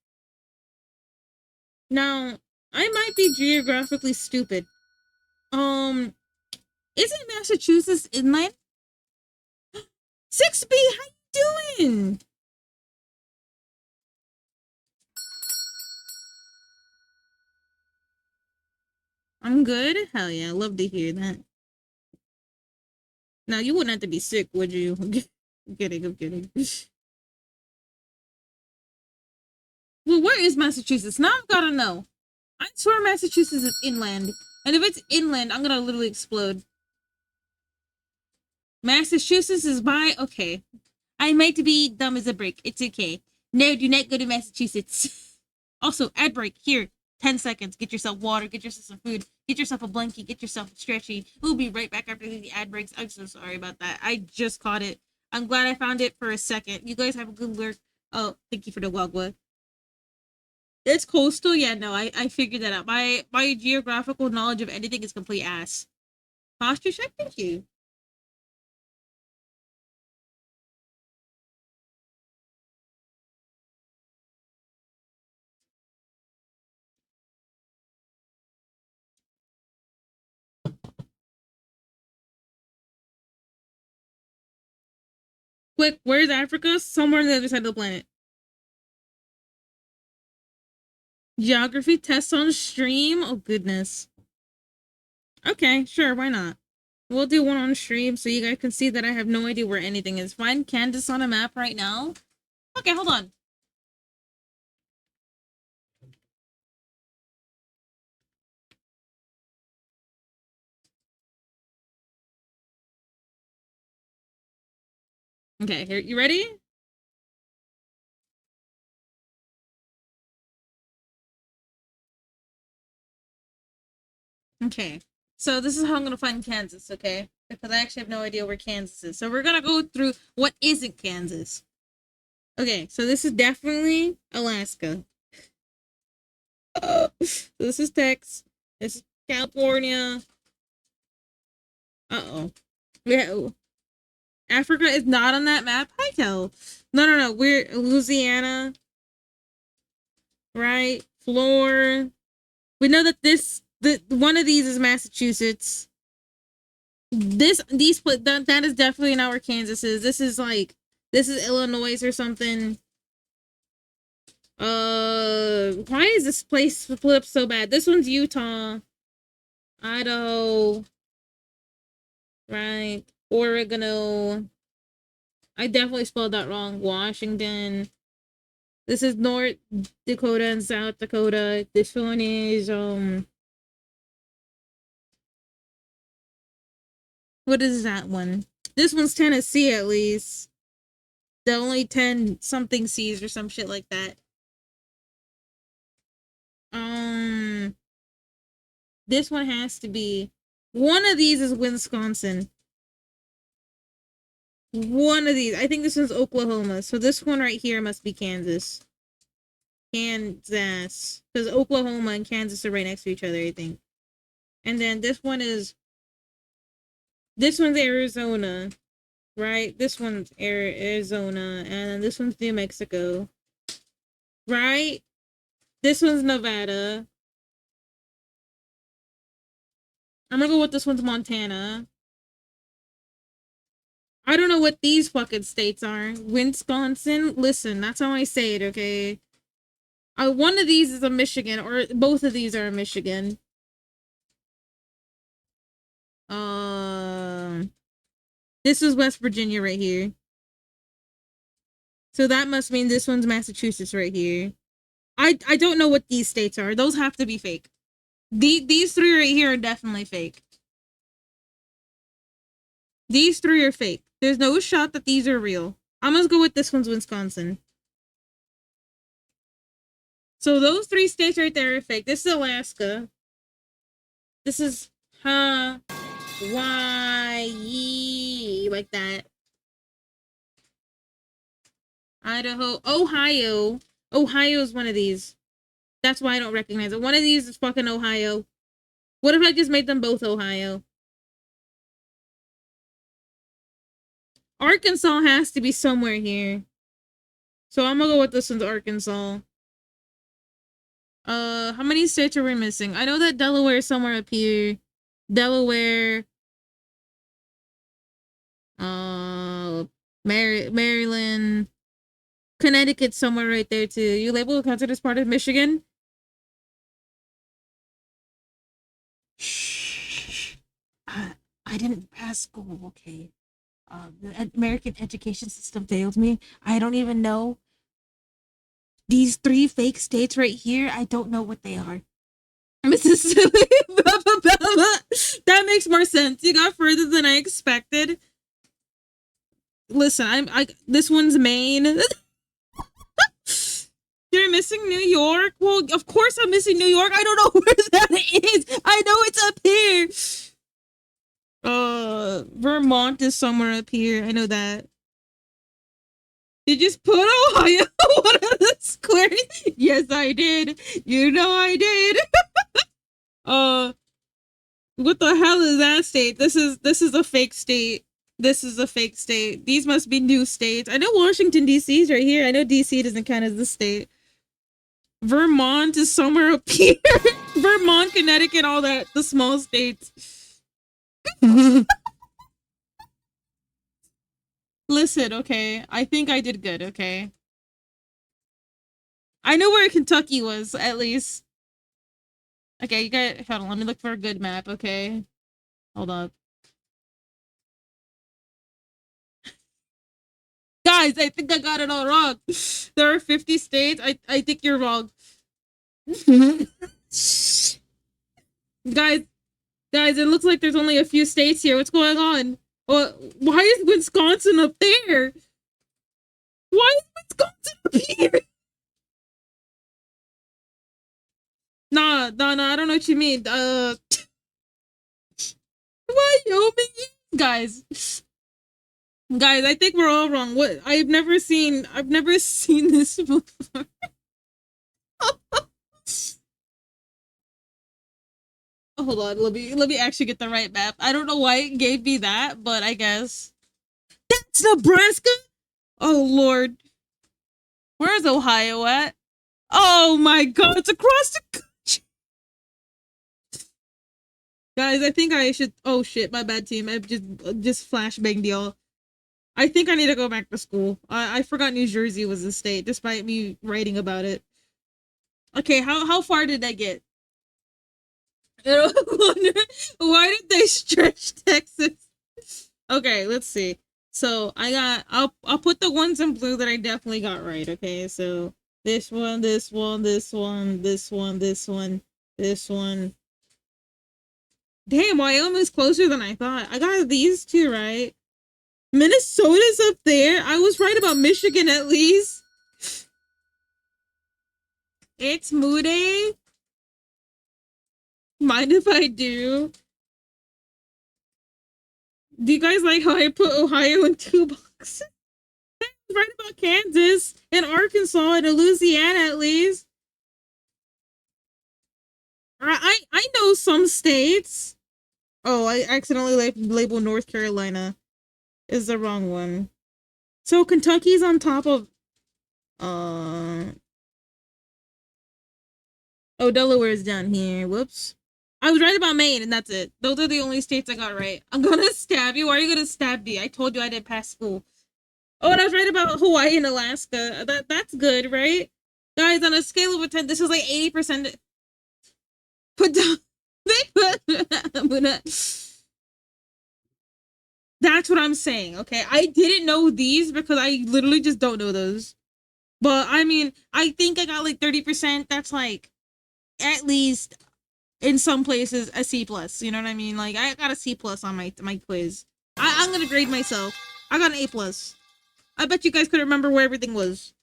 Now, I might be geographically stupid. Isn't Massachusetts inland? 6B, how you doing? I'm good. Hell yeah, I love to hear that. Now, you wouldn't have to be sick, would you? I'm kidding, I'm kidding. Well, where is Massachusetts? Now I've gotta know. I swear Massachusetts is inland. And if it's inland, I'm gonna literally explode. Massachusetts is by... Okay. I might be dumb as a brick. It's okay. No, do not go to Massachusetts. Also, ad break. Here. 10 seconds. Get yourself water. Get yourself some food. Get yourself a blankie. Get yourself stretchy. We'll be right back after the ad breaks. I'm so sorry about that. I just caught it. I'm glad I found it for a second. You guys have a good work. Oh, thank you for the wagwa. It's coastal. Yeah, no, I figured that out. My geographical knowledge of anything is complete ass. Posture check. Thank you. Quick, where's Africa? Somewhere on the other side of the planet. Geography tests on stream? Oh, goodness. Okay, sure, why not? We'll do one on stream so you guys can see that I have no idea where anything is. Find Kansas on a map right now. Okay, hold on. Okay, here, you ready? Okay, so this is how I'm gonna find Kansas, okay? Because I actually have no idea where Kansas is. So we're gonna go through what isn't Kansas. Okay, so this is definitely Alaska. This is Texas. This is California. Uh-oh. Yeah. Africa is not on that map. Hi, Kel. No. We're Louisiana. Right? Florida. We know that one of these is Massachusetts. That is definitely not where Kansas is. This is Illinois or something. Why is this place flipped so bad? This one's Utah. Idaho. Right. Oregon. I definitely spelled that wrong. Washington. This is North Dakota and South Dakota. This one is what is that one? This one's Tennessee at least. The only 10 something C's or some shit like that. This one has to be one of these is Wisconsin. One of these. I think this one's Oklahoma. So this one right here must be Kansas. Kansas. Because Oklahoma and Kansas are right next to each other, I think. And then this one's Arizona. Right? This one's Arizona. And then this one's New Mexico. Right? This one's Nevada. I'm gonna go with this one's Montana. I don't know what these fucking states are. Wisconsin? Listen, that's how I say it, okay? One of these is a Michigan, or both of these are a Michigan. This is West Virginia right here. So that must mean this one's Massachusetts right here. I don't know what these states are. Those have to be fake. These three right here are definitely fake. These three are fake. There's no shot that these are real. I'm gonna go with this one's Wisconsin. So those three states right there are fake. This is Alaska. This is Hawaii, like that. Idaho, Ohio. Ohio is one of these. That's why I don't recognize it. One of these is fucking Ohio. What if I just made them both Ohio? Arkansas has to be somewhere here. So I'm gonna go with this one's Arkansas. How many states are we missing? I know that Delaware is somewhere up here. Delaware. Maryland. Connecticut's somewhere right there too. You label the country as part of Michigan? Shh. I didn't pass school, okay? The American education system failed me. I don't even know. These three fake states right here, I don't know what they are. Mississippi. That makes more sense. You got further than I expected. Listen, this one's Maine. You're missing New York? Well, of course I'm missing New York. I don't know where that is. I know it's up here. Vermont is somewhere up here. I know that. You just put Ohio one of the squares? Yes, I did. You know I did. What the hell is that state? This is a fake state. This is a fake state. These must be new states. I know Washington, D.C. is right here. I know D.C. doesn't count as the state. Vermont is somewhere up here. Vermont, Connecticut, all that. The small states. Listen, okay. I think I did good, okay? I know where Kentucky was, at least. Okay, you guys, hold on. Let me look for a good map, okay? Hold up. Guys, I think I got it all wrong. There are 50 states. I think you're wrong. Guys, it looks like there's only a few states here. What's going on? Why is Wisconsin up there? Why is Wisconsin up here? Nah, I don't know what you mean. Wyoming, guys. Guys, I think we're all wrong. What? I've never seen this before. Hold on, let me actually get the right map. I don't know why it gave me that, but I guess that's Nebraska. Oh Lord, where's Ohio at? Oh my God, it's across the country. Guys, I think I should. Oh shit, my bad team. I've just flashbanged y'all. I think I need to go back to school. I forgot New Jersey was a state, despite me writing about it. Okay, how far did I get? I wonder, why did they stretch Texas? Okay, let's see. So I'll put the ones in blue that I definitely got right. Okay, so this one, this one, this one, this one, this one, this one. Damn, Wyoming's closer than I thought. I got these two right. Minnesota's up there. I was right about Michigan at least. It's Mooday. Mind if I do? Do you guys like how I put Ohio in 2 boxes? I was right about Kansas and Arkansas and Louisiana at least. I know some states. Oh, I accidentally labeled North Carolina. Is the wrong one. So Kentucky's on top of oh, Delaware's down here. Whoops. I was right about Maine, and that's it. Those are the only states I got right. I'm gonna stab you. Why are you gonna stab me? I told you I didn't pass school. Oh, and I was right about Hawaii and Alaska. That's good, right? Guys, on a scale of 10, this is like 80%. Put down. That's what I'm saying, okay? I didn't know these because I literally just don't know those. But, I mean, I think I got like 30%. That's like, at least, in some places, a C+. You know what I mean? Like, I got a C+ on my quiz. I'm gonna grade myself. I got an A+. I bet you guys could remember where everything was.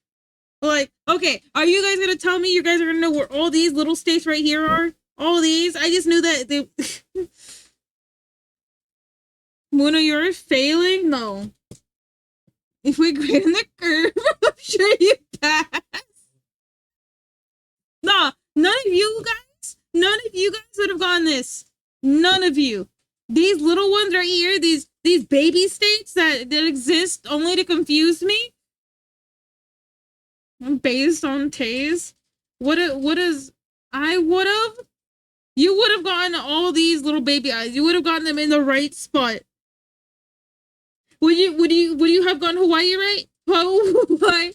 Like, okay, are you guys gonna tell me you guys are gonna know where all these little states right here are? All these? I just knew that they... Muna, you're failing? No. If we grade in the curve, I'm sure you pass. Nah, none of you guys would have gotten this. None of you. These little ones right here, these baby states that exist only to confuse me. Based on Taze. You would have gotten all these little baby eyes. You would have gotten them in the right spot. Would you have gotten Hawaii right? Oh,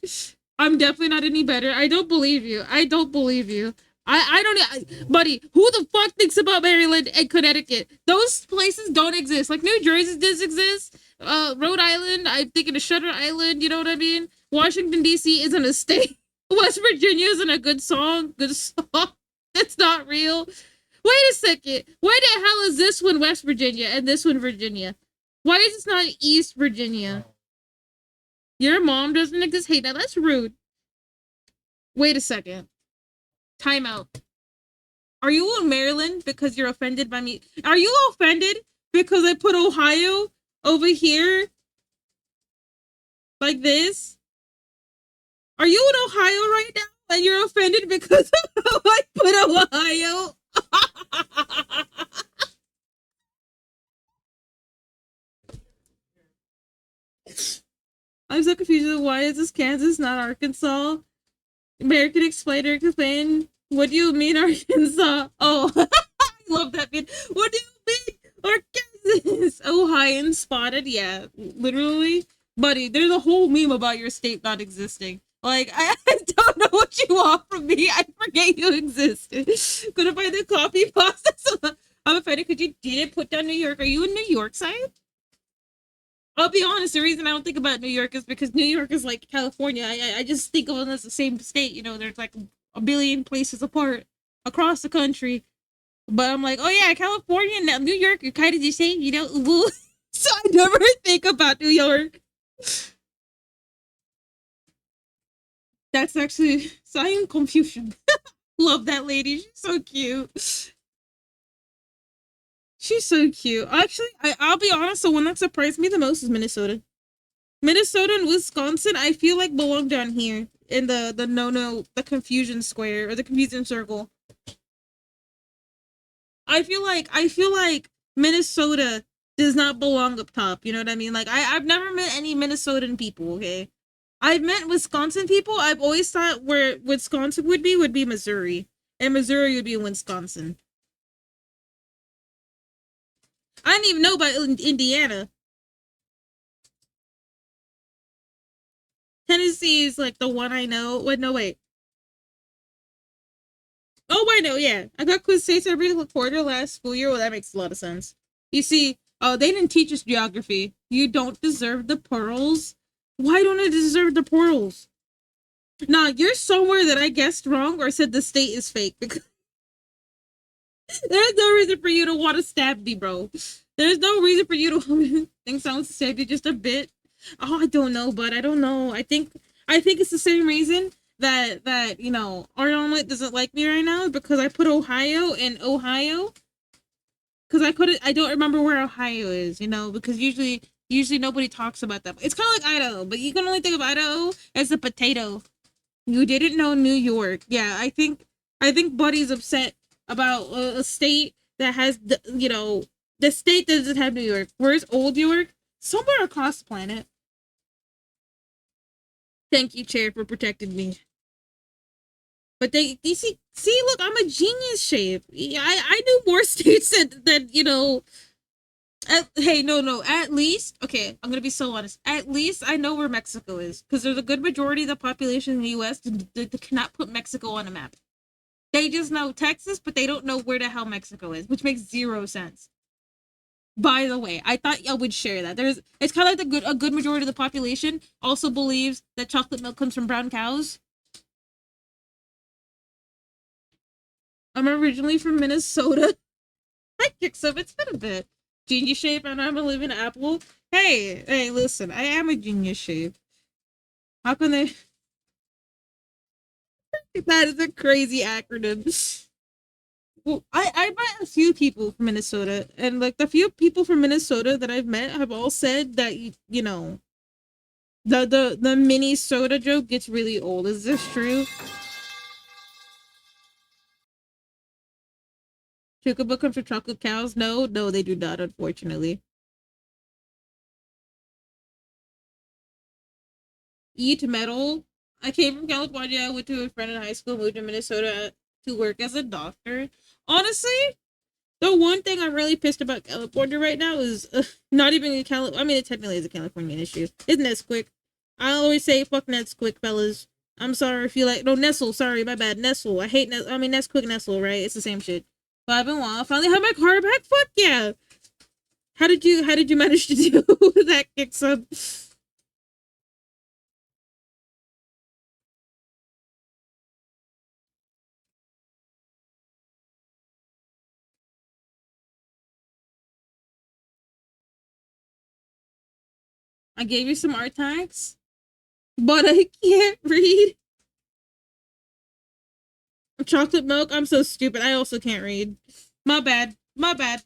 I'm definitely not any better. I don't believe you. I don't buddy, who the fuck thinks about Maryland and Connecticut? Those places don't exist. Like New Jersey does exist. Rhode Island, I'm thinking of Shutter Island, you know what I mean? Washington DC isn't a state. West Virginia isn't a good song. It's not real. Wait a second. Why the hell is this one West Virginia and this one Virginia? Why is this not East Virginia? Your mom doesn't exist. Hey, now that's rude. Wait a second. Time out. Are you in Maryland because you're offended by me? Are you offended because I put Ohio over here? Like this? Are you in Ohio right now and you're offended because I put Ohio? I'm so confused. Why is this Kansas, not Arkansas? American explain. What do you mean, Arkansas? Oh, I love that bit. What do you mean, Arkansas? Ohio spotted. Yeah, literally. Buddy, there's a whole meme about your state not existing. Like, I don't know what you want from me. I forget you existed. Couldn't find the copy pasta. I'm offended because you didn't put down New York. Are you in New York side? I'll be honest, the reason I don't think about New York is because New York is like California. I just think of them as the same state, you know, there's like a billion places apart across the country. But I'm like, oh yeah, California and now New York are kind of the same, you know. So I never think about New York. That's actually Science Confucian. Love that lady. She's so cute. She's so cute. Actually, I'll be honest, the one that surprised me the most is Minnesota. Minnesota and Wisconsin, I feel like belong down here in the confusion square or the confusion circle. I feel like Minnesota does not belong up top. You know what I mean? Like I've never met any Minnesotan people. Okay, I've met Wisconsin people. I've always thought where Wisconsin would be Missouri, and Missouri would be Wisconsin. I didn't even know about Indiana. Tennessee is like the one I know. Wait, no, wait. Oh, I know, yeah. I got quiz states every quarter last school year. Well, that makes a lot of sense. You see, oh, they didn't teach us geography. You don't deserve the pearls. Why don't I deserve the pearls? Nah, you're somewhere that I guessed wrong or said the state is fake because there's no reason for you to want to stab me, bro. There's no reason for you to think someone stabbed you just a bit. Oh, I don't know, but I don't know. I think it's the same reason that you know our omelet doesn't like me right now because I put Ohio in Ohio because I don't remember where Ohio is, you know, because usually nobody talks about that. It's kind of like Idaho, but you can only think of Idaho as a potato. You didn't know New York. Yeah, I think Buddy's upset about a state that has the state that doesn't have New York. Where's Old York? Somewhere across the planet. Thank you, Chair, for protecting me. But they you see, look, I'm a genius, Shape. I knew more states than you know. Hey, no. At least, okay, I'm gonna be so honest. At least I know where Mexico is because there's a good majority of the population in the U.S. that cannot put Mexico on a map. They just know Texas, but they don't know where the hell Mexico is, which makes zero sense. By the way, I thought I would share that. It's kind of like a good majority of the population also believes that chocolate milk comes from brown cows. I'm originally from Minnesota. I kick some. It's been a bit. Genius Shape, and I'm a living apple. Hey, listen, I am a genius shape. How can they? That is a crazy acronym. Well, I met a few people from Minnesota, and like the few people from Minnesota that I've met have all said that you know the mini soda joke gets really old. Is this true? Chocobo comes from chocolate cows? No, they do not. Unfortunately, eat metal. I came from California. I went to a friend in high school. Moved to Minnesota to work as a doctor. Honestly, the one thing I'm really pissed about California right now is not even a I mean, it technically is a Californian issue. Isn't Nesquik? I always say fuck Nesquik, fellas. I'm sorry if you like no Nestle. Sorry, my bad. Nestle. I hate I mean Nesquik, Nestle, right? It's the same shit. But I've been I finally have my car back. Fuck yeah! How did you manage to do that, kick sub? I gave you some art tags, but I can't read. Chocolate milk. I'm so stupid. I also can't read. My bad. My bad.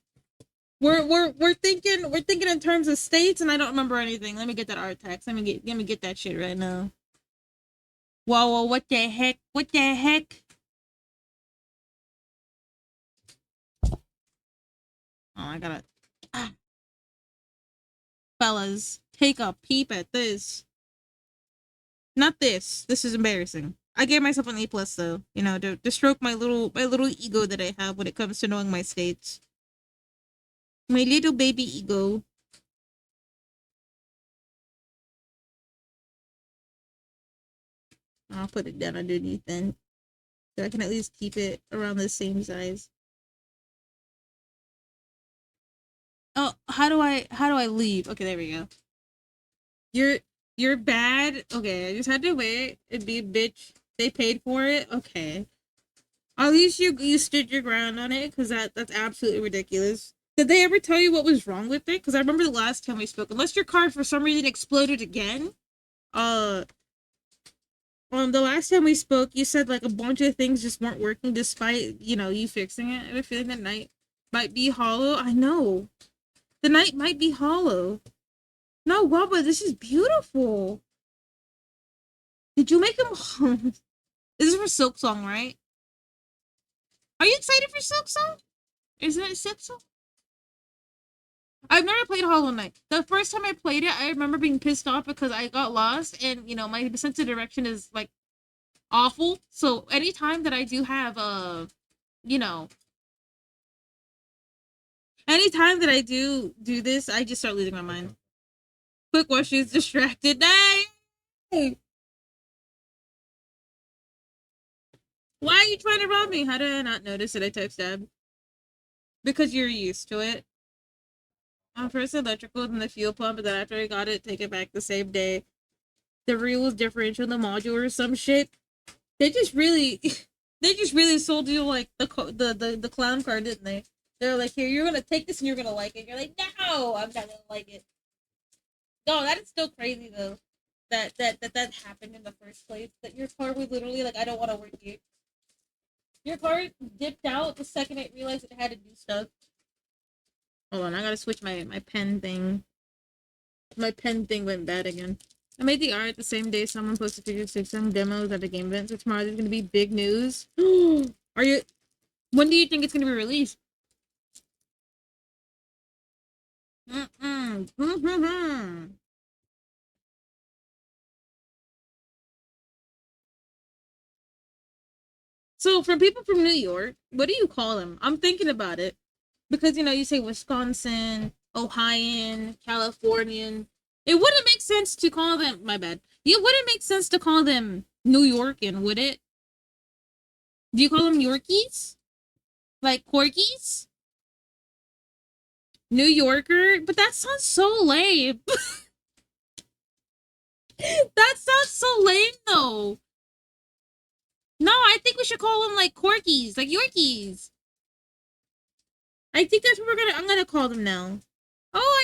We're thinking in terms of states, and I don't remember anything. Let me get that art tax. Let me get that shit right now. Whoa, what the heck? What the heck? Oh, I gotta. Ah, fellas, take a peep at this. Not this. This is embarrassing. I gave myself an A+ though. You know, to stroke my little ego that I have when it comes to knowing my states. My little baby ego. I'll put it down underneath then, so I can at least keep it around the same size. Oh, how do I leave? Okay, there we go. You're you're bad. Okay, I just had to wait and be a bitch. They paid for it. Okay. At least you stood your ground on it, because that's absolutely ridiculous. Did they ever tell you what was wrong with it? Because I remember the last time we spoke. Unless your car for some reason exploded again. Uh, the last time we spoke, you said like a bunch of things just weren't working despite you fixing it. I have a feeling the night might be hollow. I know the night might be hollow. No, wow, but this is beautiful. Did you make him? This is for Silk Song, right? Are you excited for Silk Song? Isn't it Silk Song? I've never played Hollow Knight. The first time I played it, I remember being pissed off because I got lost, and my sense of direction is like awful. So anytime that I do have you know, anytime that I do this, I just start losing my mind. Quick while she's distracted. Hey! Why are you trying to rob me? How did I not notice that I typed stab? Because you're used to it. I'm first electrical, then the fuel pump, and then after I got it, take it back the same day. The real was differential in the module or some shit. They just really, they just really sold you like the clown car, didn't they? They're like, here, you're gonna take this and you're gonna like it. You're like, no, I'm not gonna like it. No, that is still crazy though. That happened in the first place. That your car was literally like, I don't want to work here. Your car dipped out the second it realized it had to do stuff. Hold on, I gotta switch my pen thing. My pen thing went bad again. I made the art the same day someone posted Figure 6 on demos at the game event, so tomorrow there's gonna be big news. Are you? When do you think it's gonna be released? So, for people from New York, what do you call them? I'm thinking about it because you say Wisconsin, Ohioan, Californian. It wouldn't make sense to call them. My bad. It wouldn't make sense to call them New Yorkin, would it? Do you call them Yorkies? Like corgis? New Yorker? But that sounds so lame. That sounds so lame though. No, I think we should call them like corgis, like Yorkies. I think that's what I'm gonna call them now. Oh,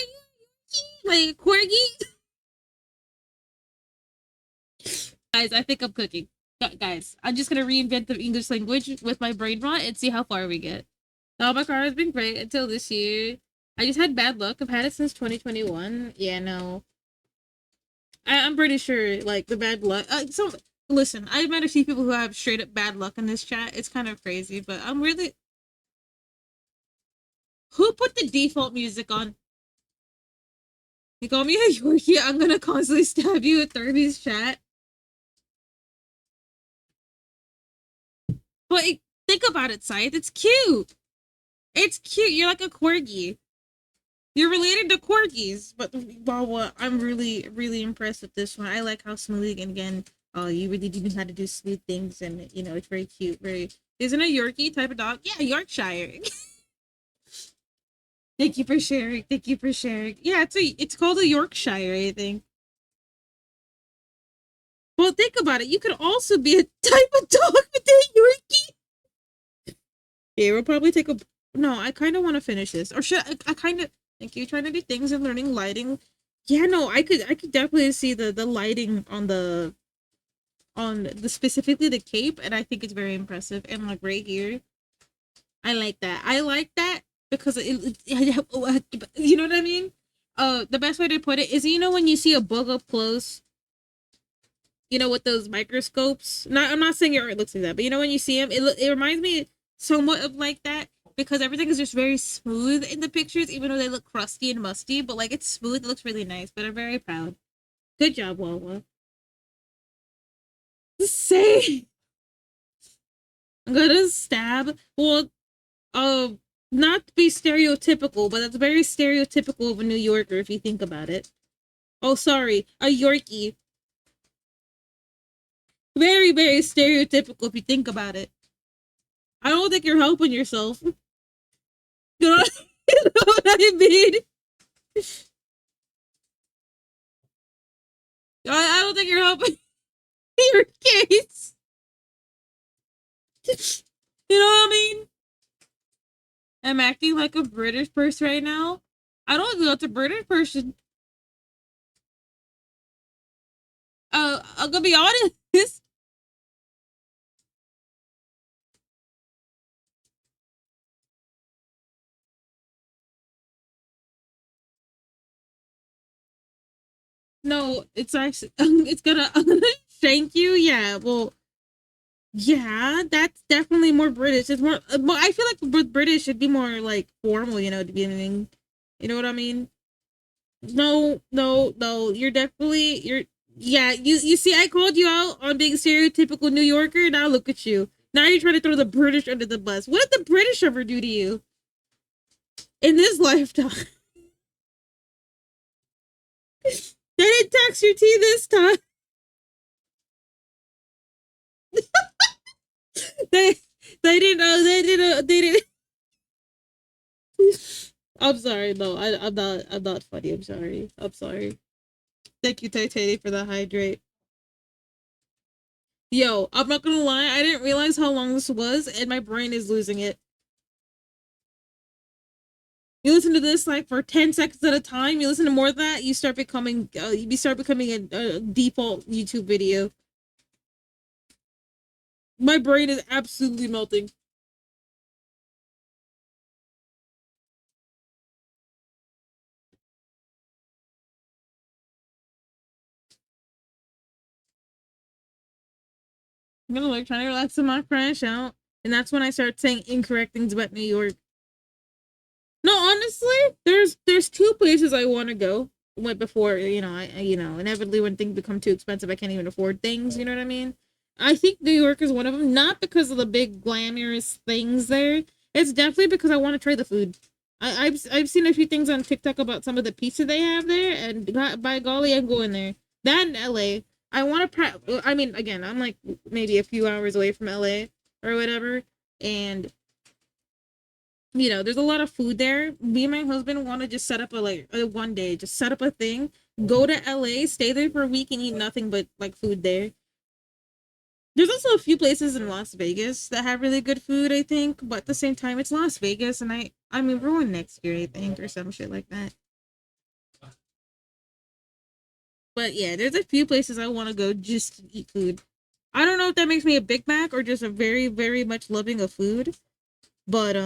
are you Yorkie? Like corgi? Guys, I think I'm cooking. Guys, I'm just gonna reinvent the English language with my brain rot and see how far we get. Oh, my car has been great until this year. I just had bad luck. I've had it since 2021. Yeah, no. I'm pretty sure, like, the bad luck. Listen, I've met a few people who have straight up bad luck in this chat. It's kind of crazy, but I'm really. Who put the default music on? You call me a Yorkie, I'm gonna constantly stab you with Thurby's chat. But think about it, Scythe. It's cute. It's cute. You're like a corgi. You're related to corgis, but wow, I'm really, really impressed with this one. I like how smooth again. Oh, you really do know how to do smooth things, and it's very cute. Very. Isn't a Yorkie type of dog? Yeah, Yorkshire. Thank you for sharing. Thank you for sharing. Yeah, it's called a Yorkshire, I think. Well, think about it. You could also be a type of dog with a Yorkie. Yeah, we'll probably take a. No, I kind of want to finish this, or should I kind of? Thank you. Trying to do things and learning lighting. Yeah, no, I could definitely see the lighting on the specifically the cape, and I think it's very impressive. And like right here, I like that. I like that because you know what I mean. The best way to put it is when you see a bug up close, with those microscopes. I'm not saying your art looks like that, but when you see them, it reminds me somewhat of like that. Because everything is just very smooth in the pictures, even though they look crusty and musty. But, like, it's smooth. It looks really nice. But I'm very proud. Good job, Wawa. Say. I'm gonna stab. Well, not to be stereotypical, but that's very stereotypical of a New Yorker if you think about it. Oh, sorry. A Yorkie. Very, very stereotypical if you think about it. I don't think you're helping yourself. You know what I mean? I don't think you're helping your case. You know what I mean? I'm acting like a British person right now. I don't know what's a British person. I'm gonna be honest. No, it's actually it's gonna thank you. Yeah, well, yeah, that's definitely more British. It's more. Well, I feel like British should be more like formal. You know, to be anything. You know what I mean? No, no, no. You're. Yeah, you see, I called you out on being stereotypical New Yorker. Now look at you. Now you're trying to throw the British under the bus. What did the British ever do to you in this lifetime? They didn't tax your tea this time. They they didn't. They didn't. I'm sorry. No, I'm not. I'm not funny. I'm sorry. I'm sorry. Thank you, Titanium, for the hydrate. Yo, I'm not gonna lie. I didn't realize how long this was, and my brain is losing it. You listen to this like for 10 seconds at a time. You listen to more of that, you start becoming a default YouTube video. My brain is absolutely melting. I'm gonna like trying to relax and my crash out, and that's when I start saying incorrect things about New York. No, honestly, there's two places I want to go. Went before, inevitably when things become too expensive, I can't even afford things. You know what I mean? I think New York is one of them, not because of the big glamorous things there. It's definitely because I want to try the food. I've seen a few things on TikTok about some of the pizza they have there, and by golly, I'm going there. That in LA, I want to. I mean, again, I'm like maybe a few hours away from LA or whatever, and there's a lot of food there. Me and my husband want to just set up one day, just set up a thing, go to LA, stay there for a week, and eat nothing but like food there. There's also a few places in Las Vegas that have really good food, I think, but at the same time, it's Las Vegas, and I mean, we're going next year, I think, or some shit like that. But yeah, there's a few places I want to go just to eat food. I don't know if that makes me a Big Mac or just a very, very much loving of food, but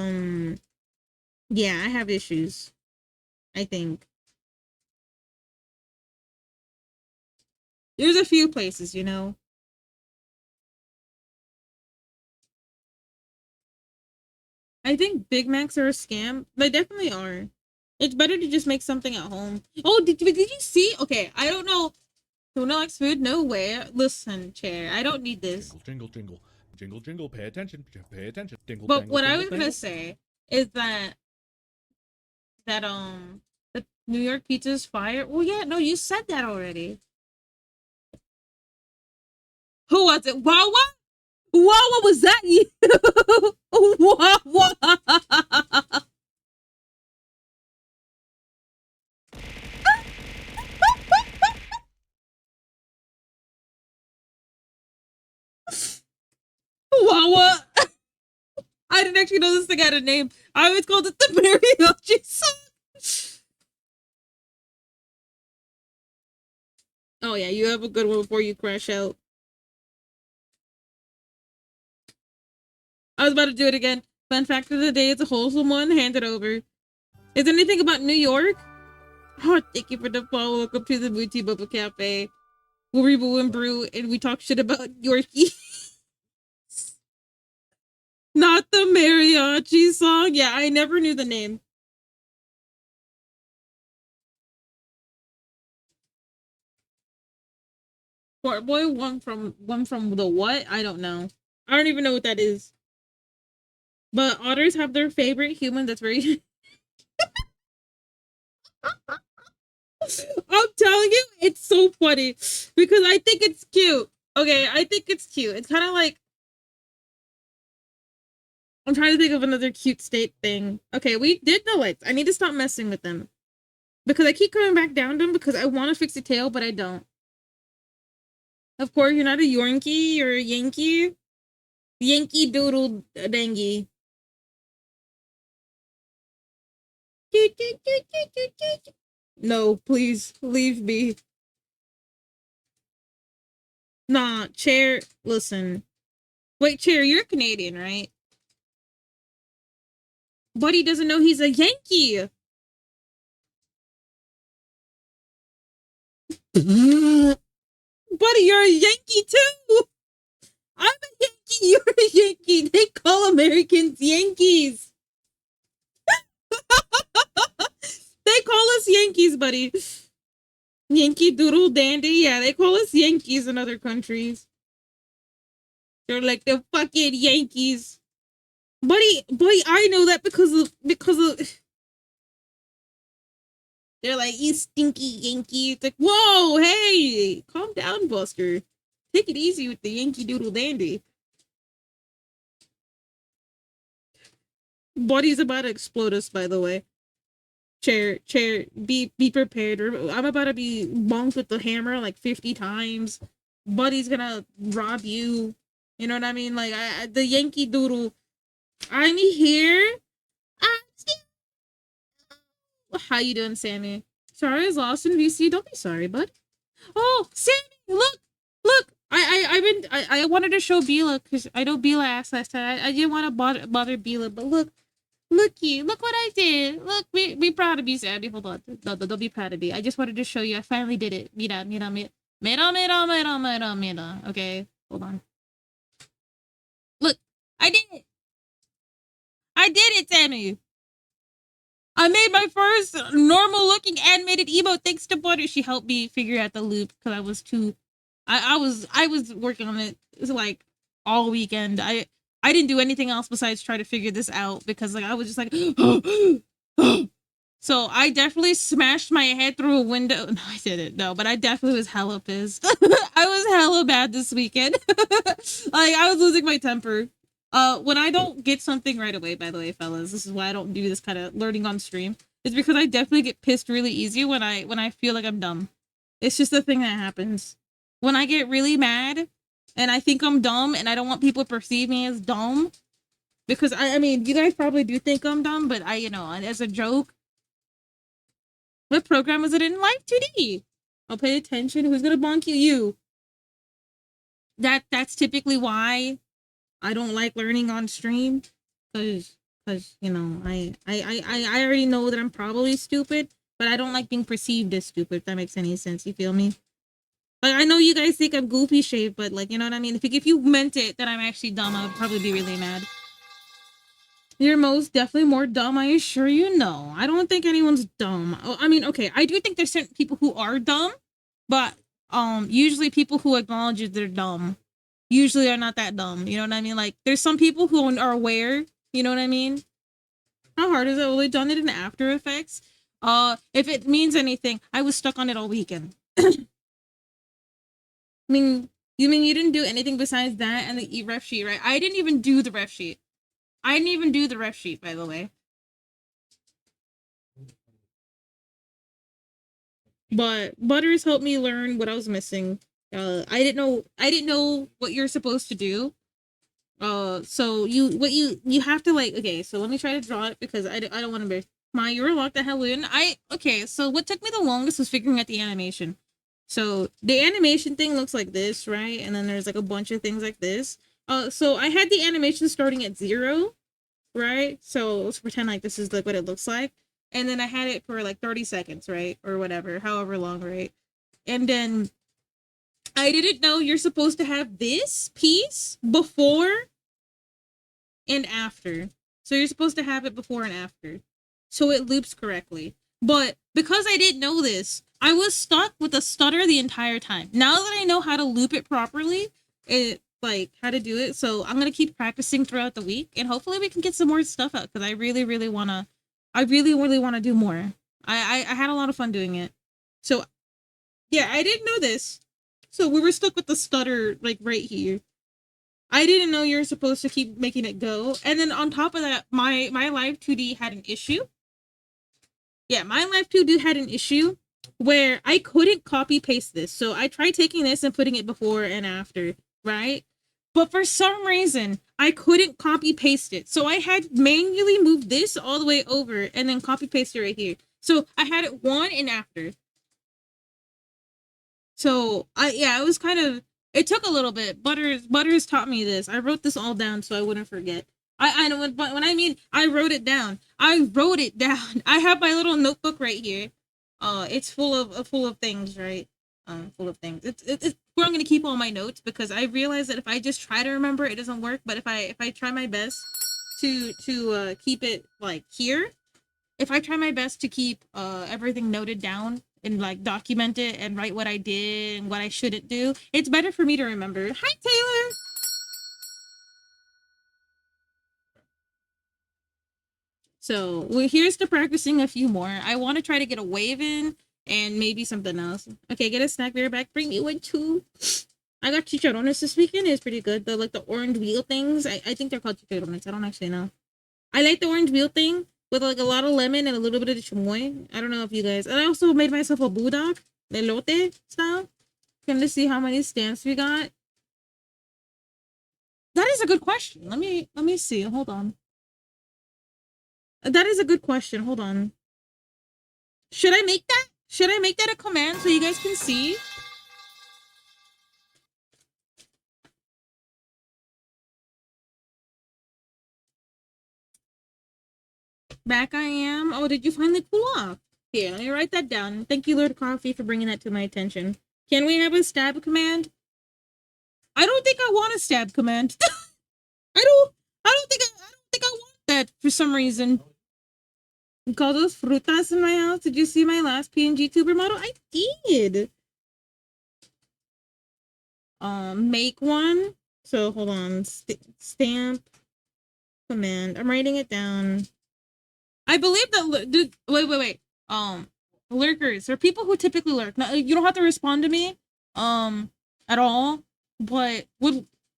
yeah, I have issues, I think. There's a few places. I think Big Macs are a scam. They definitely are. It's better to just make something at home. Oh, did you see? Okay, I don't know. Tuna likes food? No way. Listen, chair. I don't need this. Jingle, jingle, jingle. Jingle, jingle. Pay attention. Pay attention. Dingle, But dangle, what I dingle, was gonna dangle. say is that the New York pizza is fire. Well, yeah, no, you said that already. Who was it? Wawa? Wawa, was that you? Wawa. Wawa. I didn't actually know this thing had a name. I always called it the mariachi song. Oh yeah, you have a good one before you crash out. I was about to do it again. Fun fact of the day, it's a wholesome one. Hand it over. Is there anything about New York? Oh, thank you for the follow. Welcome to the Booty Bubble Cafe, where we boo and brew and we talk shit about Yorkie. Not the mariachi song. Yeah, I never knew the name. Fort Boy, one from the what? I don't know. I don't even know what that is. But otters have their favorite human that's very I'm telling you, it's so funny because I think it's cute. Okay, I think it's cute. It's kind of like I'm trying to think of another cute state thing. Okay, we did the lights. I need to stop messing with them because I keep coming back down to them because I want to fix the tail, but I don't. Of course, you're not a Yorkie. You're a Yankee. Yankee Doodle Dangy. No, please leave me. Nah, Chair. Listen. Wait, Chair. You're Canadian, right? Buddy doesn't know he's a Yankee. Buddy, you're a Yankee too. I'm a Yankee. You're a Yankee. They call Americans Yankees. They call us Yankees, buddy. Yankee Doodle Dandy. Yeah, they call us Yankees in other countries. They're like the fucking Yankees. Buddy, I know that because of they're like, you stinky Yankee. It's like, whoa, hey, calm down, Buster. Take it easy with the Yankee Doodle Dandy. Buddy's about to explode us, by the way. Chair, be prepared. I'm about to be bonked with the hammer like 50 times. Buddy's gonna rob you. You know what I mean? Like, the Yankee Doodle. I'm here. How you doing, Sammy? Sorry, I was lost in VC. Don't be sorry, bud. Oh, Sammy, look. I wanted to show Bila because I know Bila asked last time. I didn't want to bother Bila, but look what I did. Look, be proud of me, Sammy. Hold on, no, don't be proud of me. I just wanted to show you. I finally did it. Mira. Okay, hold on. Look, I did it. I did it, Sammy. I made my first normal looking animated emote thanks to Butter. She helped me figure out the loop because I was too. I was working on it. It was like all weekend. I didn't do anything else besides try to figure this out because like I was just like. So I definitely smashed my head through a window. No, I didn't. No, but I definitely was hella pissed. I was hella bad this weekend. Like I was losing my temper. When I don't get something right away, by the way, fellas, this is why I don't do this kind of learning on stream. It's because I definitely get pissed really easy when I feel like I'm dumb. It's just a thing that happens. When I get really mad and I think I'm dumb and I don't want people to perceive me as dumb, because I mean, you guys probably do think I'm dumb, but as a joke. What program is it in? Live 2D. I'll pay attention. Who's gonna bonk you? You. That's typically why I don't like learning on stream, because I already know that I'm probably stupid, but I don't like being perceived as stupid. If that makes any sense, you feel me? Like I know you guys think I'm goofy shaped, but like you know what I mean. If you meant it that I'm actually dumb, I would probably be really mad. You're most definitely more dumb, I assure you. No, I don't think anyone's dumb. I mean, okay, I do think there's certain people who are dumb, but usually people who acknowledge that they're dumb usually are not that dumb. You know what I mean? Like, there's some people who are aware. You know what I mean? How hard is it? Well, they done it in After Effects. If it means anything, I was stuck on it all weekend. I mean, you didn't do anything besides that and the ref sheet, right? I didn't even do the ref sheet. By the way. But Butters helped me learn what I was missing. I didn't know what you're supposed to do. So you have to like, okay, so let me try to draw it because I don't want to be you were locked the hell in. Okay, so what took me the longest was figuring out the animation. So the animation thing looks like this, right? And then there's like a bunch of things like this. So I had the animation starting at 0, right? So let's pretend like this is like what it looks like. And then I had it for like 30 seconds, right? Or whatever, however long, right? And then I didn't know you're supposed to have this piece before and after. So you're supposed to have it before and after. So it loops correctly. But because I didn't know this, I was stuck with a stutter the entire time. Now that I know how to loop it properly, how to do it. So I'm going to keep practicing throughout the week and hopefully we can get some more stuff out because I really want to do more. I had a lot of fun doing it. So yeah, I didn't know this. So we were stuck with the stutter like right here. I didn't know you were supposed to keep making it go. And then on top of that, my Live 2D had an issue. Yeah, my Live 2D had an issue. where I couldn't copy paste this. So I tried taking this and putting it before and after, right? But for some reason, I couldn't copy paste it. So I had manually moved this all the way over and then copy paste it right here. So I had it one and after. So it was kind of, it took a little bit. Butters taught me this. I wrote this all down so I wouldn't forget. I know when I mean I wrote it down. I wrote it down. I have my little notebook right here. It's full of things, right? Full of things. It's where I'm gonna keep all my notes because I realize that if I just try to remember, it doesn't work. But if I try my best to keep it like here, if I try my best to keep everything noted down and like document it and write what I did and what I shouldn't do, it's better for me to remember. Hi, Taylor. So here's to practicing a few more. I want to try to get a wave in and maybe something else. Okay, get a snack bear back. Bring me one too. I got chicharrones this weekend. It's pretty good. The orange wheel things. I think they're called chicharrones. I don't actually know. I like the orange wheel thing with like a lot of lemon and a little bit of chamoy. I don't know if you guys. And I also made myself a bulldog, elote style. Gonna see how many stamps we got. That is a good question. Let me see. Hold on. That is a good question. Hold on. Should I make that? Should I make that a command so you guys can see? Back I am. Oh, did you finally cool off? Here, let me write that down. Thank you, Lord Coffee, for bringing that to my attention. Can we have a stab command? I don't think I want a stab command. I don't think I want that for some reason. You call those frutas in my house? Did you see my last PNG tuber model? I did. Make one. So hold on. Stamp command. I'm writing it down. I believe that. Wait. Lurkers or people who typically lurk. Now, you don't have to respond to me, at all. But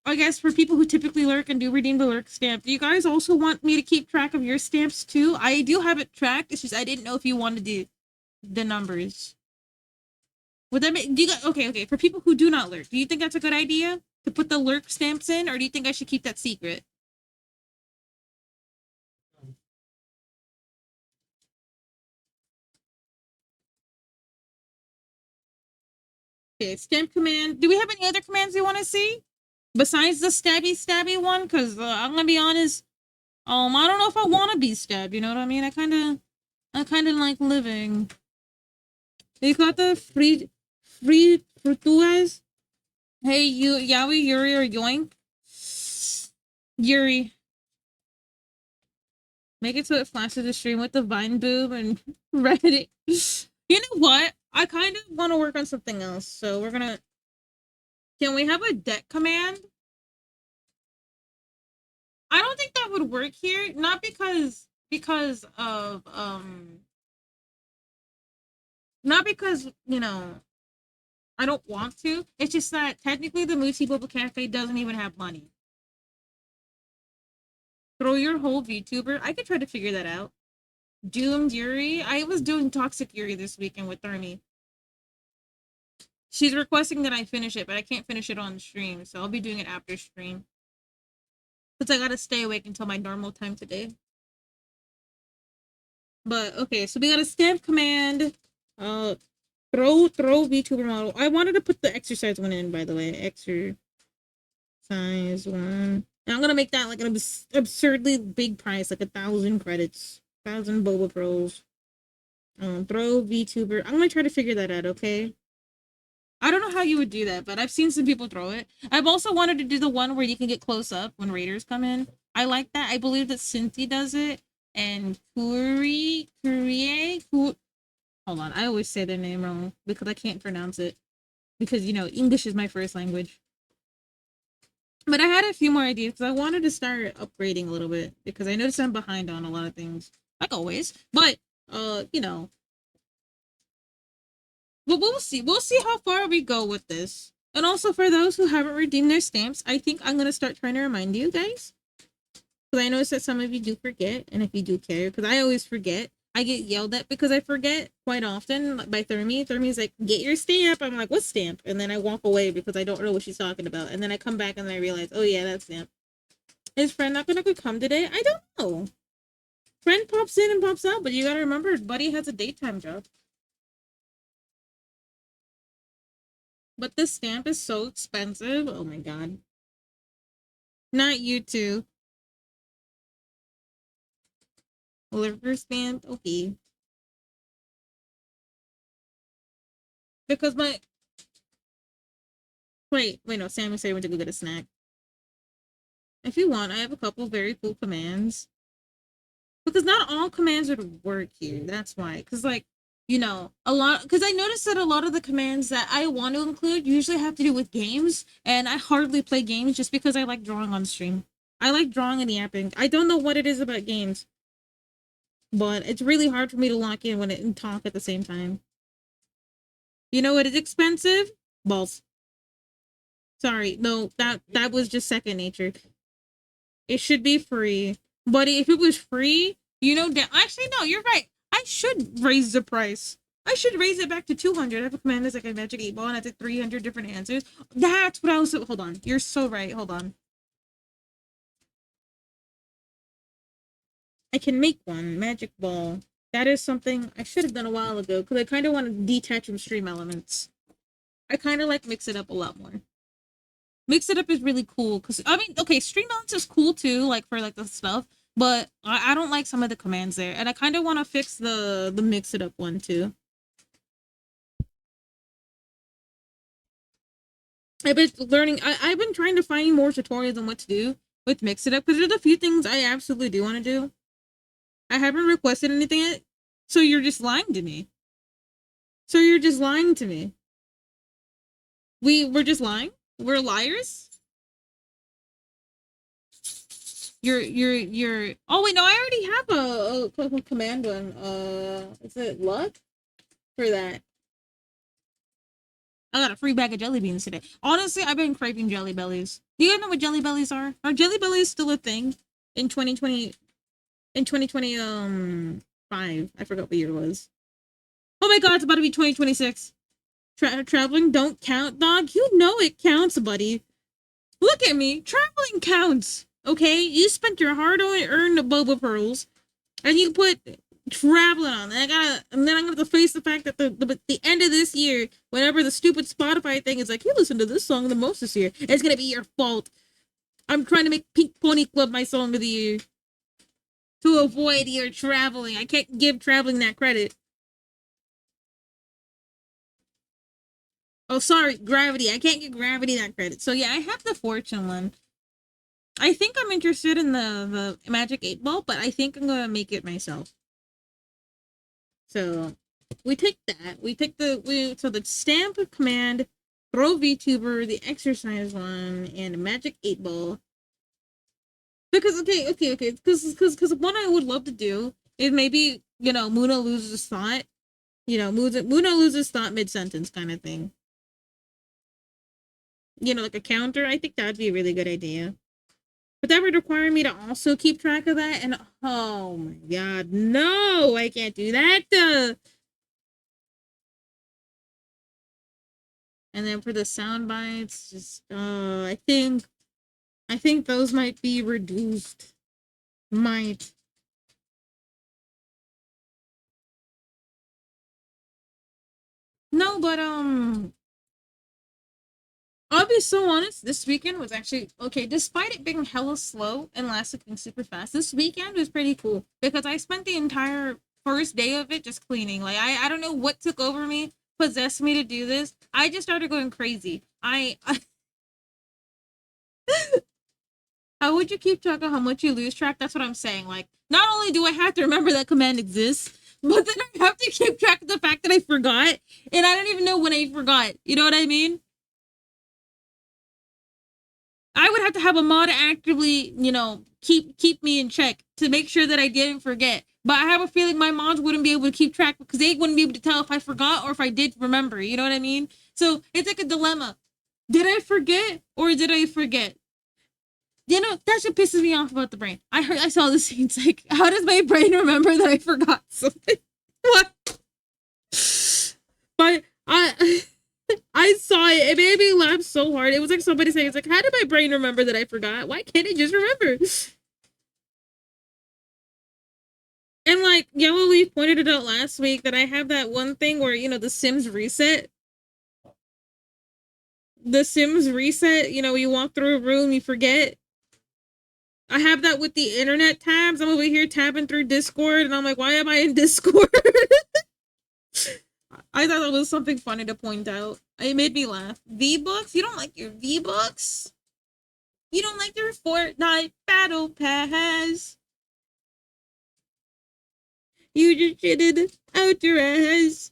I guess for people who typically lurk and do redeem the lurk stamp, do you guys also want me to keep track of your stamps too? I do have it tracked. It's just I didn't know if you wanted the numbers. Would that make, do you guys, okay, for people who do not lurk, do you think that's a good idea to put the lurk stamps in, or do you think I should keep that secret? Okay, stamp command. Do we have any other commands you want to see besides the stabby one? Because I'm gonna be honest, I don't know if I want to be stabbed. You know what I mean? I kind of like living. You got the free frutuas. Hey, Yaoi, Yuri, or Yoink? Yuri. Make it so it flashes the stream with the Vine boob and Reddit. You know what? I kind of want to work on something else. So we're gonna. Can we have a deck command? I don't think that would work here. Not because of not because I don't want to. It's just that technically the Mooti Boba Cafe doesn't even have money. Throw your whole VTuber. I could try to figure that out. Doomed Yuri. I was doing Toxic Yuri this weekend with Thermi. She's requesting that I finish it, but I can't finish it on stream, so I'll be doing it after stream. Because I gotta stay awake until my normal time today. But okay, so we got a stamp command. Throw VTuber model. I wanted to put the exercise one in, by the way. Exercise one. And I'm gonna make that like an absurdly big price, like 1,000 credits, 1,000 Boba Pros. Throw VTuber. I'm gonna try to figure that out. Okay. I don't know how you would do that, but I've seen some people throw it. I've also wanted to do the one where you can get close up when raiders come in. I like that. I believe that Cynthia does it, and Kurie. Hold on, I always say their name wrong because I can't pronounce it. Because English is my first language. But I had a few more ideas because I wanted to start upgrading a little bit because I noticed I'm behind on a lot of things, like always. But But we'll see. We'll see how far we go with this. And also for those who haven't redeemed their stamps, I think I'm gonna start trying to remind you guys. Because I noticed that some of you do forget, and if you do care, because I always forget. I get yelled at because I forget quite often by Thermi. Thermi's like, get your stamp. I'm like, what stamp? And then I walk away because I don't know what she's talking about. And then I come back and I realize, oh yeah, that stamp. Is friend not gonna come today? I don't know. Friend pops in and pops out, but you gotta remember, Buddy has a daytime job. But this stamp is so expensive. Oh my god. Not you two. Liver stamp? Okay. Because my... Wait, no, Sammy said he went to go get a snack. If you want, I have a couple very cool commands. Because not all commands would work here. That's why. Because, like, you know, a lot... Because I noticed that a lot of the commands that I want to include usually have to do with games. And I hardly play games just because I like drawing on stream. I like drawing and yapping. I don't know what it is about games. But it's really hard for me to lock in and talk at the same time. You know what is expensive? Balls. Sorry, no, that was just second nature. It should be free. But if it was free, you know, actually, no, you're right. I should raise the price. I should raise it back to 200. I have a command that's like a magic 8-ball and I did 300 different answers. That's what I was... Hold on. You're so right. Hold on. I can make one. Magic ball. That is something I should have done a while ago because I kind of want to detach from stream elements. I kind of like mix it up a lot more. Mix it up is really cool because I mean, okay, stream elements is cool too, like for like the stuff, but I don't like some of the commands there, and I kind of want to fix the mix it up one too. I've been learning. I've been trying to find more tutorials on what to do with mix it up because there's a few things I absolutely do want to do. I haven't requested anything yet, so you're just lying to me. So you're just lying to me. We're just lying. We're liars. You're. Oh wait, no, I already have a command one. Is it luck for that? I got a free bag of jelly beans today. Honestly, I've been craving jelly bellies. Do you guys know what jelly bellies are? Are jelly bellies still a thing in 2020? In 2025, I forgot what year it was. Oh my god, it's about to be 2026. Traveling don't count, dog. You know it counts, buddy. Look at me. Traveling counts. Okay, you spent your hard-earned boba pearls, and you put traveling on. And then I'm gonna have to face the fact that the end of this year, whenever the stupid Spotify thing is like, you listen to this song the most this year, it's gonna be your fault. I'm trying to make Pink Pony Club my song of the year to avoid your traveling. I can't give traveling that credit. Oh, sorry, Gravity. I can't give Gravity that credit. So yeah, I have the Fortune one. I think I'm interested in the Magic 8-Ball, but I think I'm gonna make it myself. So we take that. We take so the stamp command, throw VTuber, the exercise one, and Magic 8-Ball. Because okay. Because what I would love to do is maybe, you know, Muna loses thought. You know, Muna loses thought mid-sentence kind of thing. You know, like a counter. I think that'd be a really good idea. But that would require me to also keep track of that, and oh my god, no, I can't do that. And then for the sound bites, just I think those might be reduced. Might. No, but I'll be so honest, this weekend was actually okay, despite it being hella slow and lasting super fast. This weekend was pretty cool because I spent the entire first day of it just cleaning. Like I don't know what took over me, possessed me to do this. I just started going crazy. How would you keep track of how much you lose track? That's what I'm saying. Like, not only do I have to remember that command exists, but then I have to keep track of the fact that I forgot, and I don't even know when I forgot. You know what I mean? I would have to have a mod actively, you know, keep me in check to make sure that I didn't forget. But I have a feeling my mods wouldn't be able to keep track because they wouldn't be able to tell if I forgot or if I did remember. You know what I mean? So it's like a dilemma. Did I forget or did I forget? You know, that shit pisses me off about the brain. I saw this scene. It's like, how does my brain remember that I forgot something? What? But I saw it. It made me laugh so hard. It was like somebody saying, it's like, how did my brain remember that I forgot? Why can't it just remember? And like Yellow Leaf pointed it out last week that I have that one thing where, you know, the Sims reset. The Sims reset, you know, you walk through a room, you forget. I have that with the internet tabs. I'm over here tabbing through Discord, and I'm like, why am I in Discord? I thought that was something funny to point out. It made me laugh. V-Bucks? You don't like your V-Bucks? You don't like your Fortnite Battle Pass? You just shitted out your ass.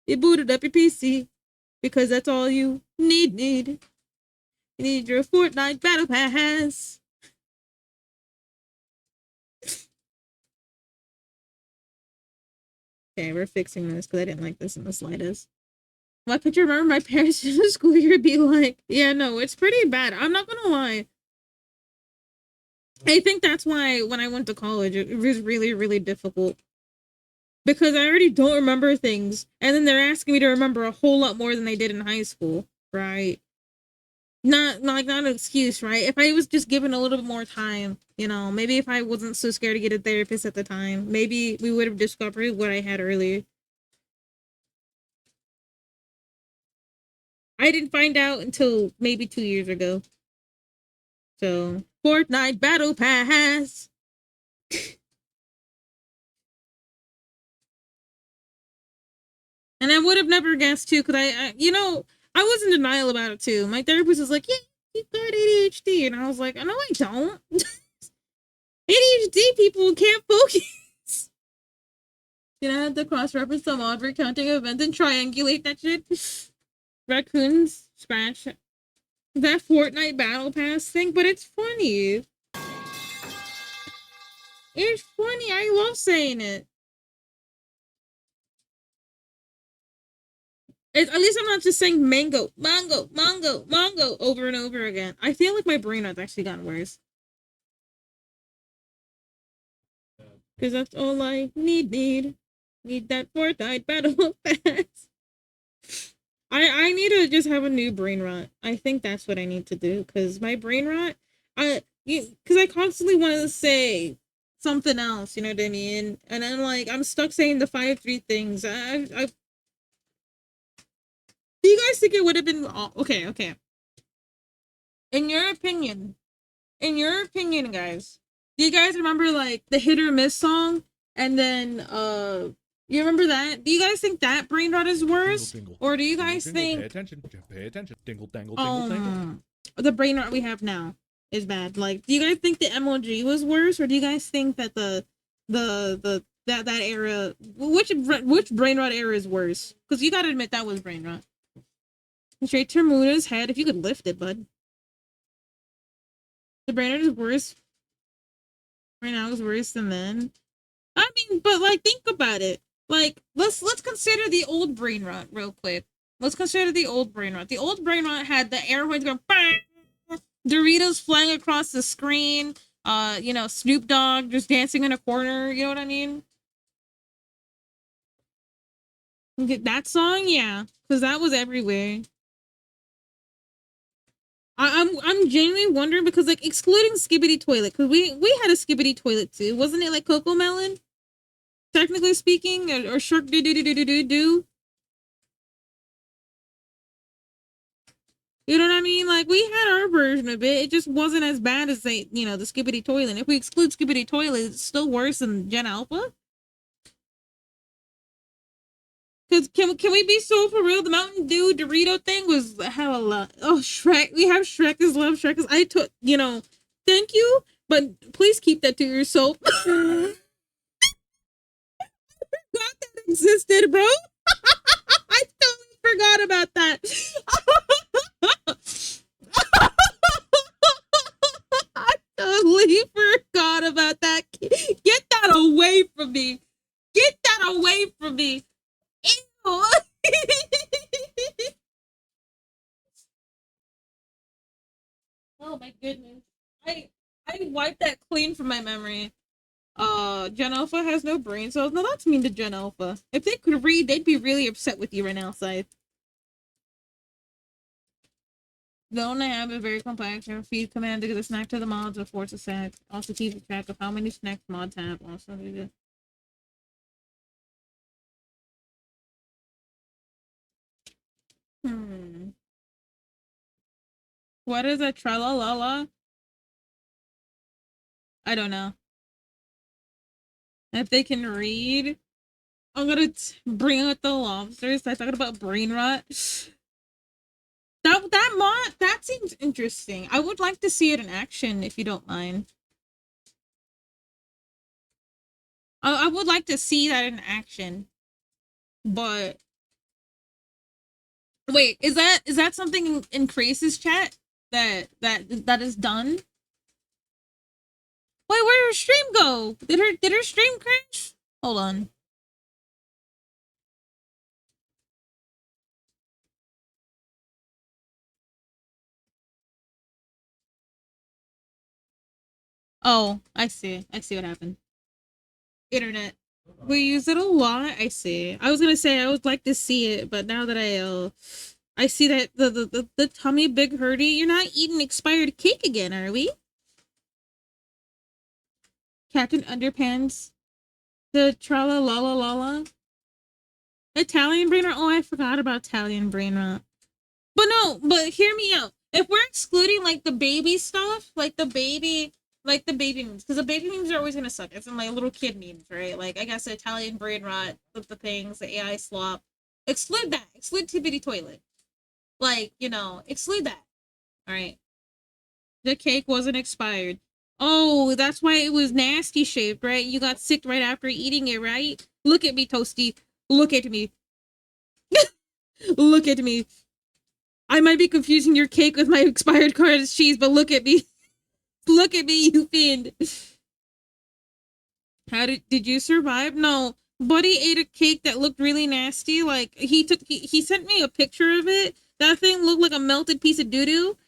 You booted up your PC because that's all you need. You need your Fortnite Battle Pass. Okay, we're fixing this because I didn't like this in the slightest. Why could you remember my parents in the school year be like, yeah, no, it's pretty bad. I'm not gonna lie. I think that's why when I went to college, it was really, really difficult. Because I already don't remember things. And then they're asking me to remember a whole lot more than they did in high school, right? Not an excuse, right? If I was just given a little bit more time, you know, maybe if I wasn't so scared to get a therapist at the time, maybe we would have discovered what I had earlier. I didn't find out until maybe 2 years ago. So, Fortnite Battle Pass. And I would have never guessed too, because I was in denial about it too. My therapist was like, yeah, you've got ADHD. And I was like, no, I don't. ADHD people can't focus. You know, I had to cross-reference some odd recounting events and triangulate that shit. Raccoons, scratch. That Fortnite Battle Pass thing, but it's funny. It's funny. I love saying it. At least I'm not just saying mango over and over again. I feel like my brain has actually gotten worse. Because that's all I need. Need that Fortnite Battle Pass. I need to just have a new brain rot. I think that's what I need to do. Because my brain rot, because I constantly want to say something else, you know what I mean? And I'm like, I'm stuck saying the 5-3 things. Do you guys think it would have been okay? In your opinion, guys, do you guys remember like the Hit or Miss song? And then you remember that? Do you guys think that brain rot is worse? Dingle, dingle. Or do you Dingle, guys dingle, think pay attention. Dingle, dangle, dingle, dangle. the brain rot we have now is bad? Like, do you guys think the MLG was worse, or do you guys think that that era, which brain rot era is worse? Because you gotta admit that was brain rot. Straight to Muda's head, if you could lift it, bud. The brain rot is worse right now, is worse than then. I mean, but like, think about it. Like, let's consider the old brain rot real quick. Let's consider the old brain rot. The old brain rot had the air horns going, bang! Doritos flying across the screen. You know, Snoop Dogg just dancing in a corner. You know what I mean? That song, yeah, because that was everywhere. I'm genuinely wondering because, like, excluding Skibbity Toilet, because we had a Skibbity Toilet too, wasn't it? Like Coco Melon, technically speaking, or Shark do do do do do do do. You know what I mean? Like, we had our version of it. It just wasn't as bad as the Skibbity Toilet. And if we exclude Skibbity Toilet, it's still worse than Gen Alpha. Cause can we be so for real? The Mountain Dew Dorito thing was hella. Oh, Shrek. We have Shrek is love. Shrek is. I took. Thank you, but please keep that to yourself. God, that existed, bro. I totally forgot about that. I totally forgot about that. Get that away from me. Get that away from me. Ew. Oh my goodness. I wiped that clean from my memory. Gen Alpha has no brain cells. No, that's mean to Gen Alpha. If they could read, they'd be really upset with you right now, Scythe. Don't I have a very complex feed command to get a snack to the mods or force a snack. Also keep track of how many snacks mods have. Also do this. What is a tralalala? I don't know. If they can read, I'm gonna bring out the lobsters. I talking about brain rot. That mod that seems interesting. I would like to see it in action if you don't mind. I would like to see that in action. But wait, is that something in Craze's chat that is done? Wait, where did her stream go? Did her stream crash? Hold on. Oh, I see. I see what happened. Internet. We use it a lot. I see. I was gonna say I would like to see it, but now that I see that the tummy big hurdy, you're not eating expired cake again, are we? Captain Underpants, the trala la la la la. Italian brain rot. Oh, I forgot about Italian brain rot. But no, but hear me out. If we're excluding like the baby stuff, like the baby memes, because the baby memes are always gonna suck. It's in like little kid memes, right? Like I guess the Italian brain rot, the things, the AI slop. Exclude that. Exclude Tibbity Toilet. Like, you know, exclude that. Alright. The cake wasn't expired. Oh, that's why it was nasty shaped, right? You got sick right after eating it, right? Look at me, Toasty. Look at me. Look at me. I might be confusing your cake with my expired cottage cheese, but look at me. Look at me, you fiend. How did you survive? No. Buddy ate a cake that looked really nasty. Like he sent me a picture of it. That thing looked like a melted piece of doo-doo.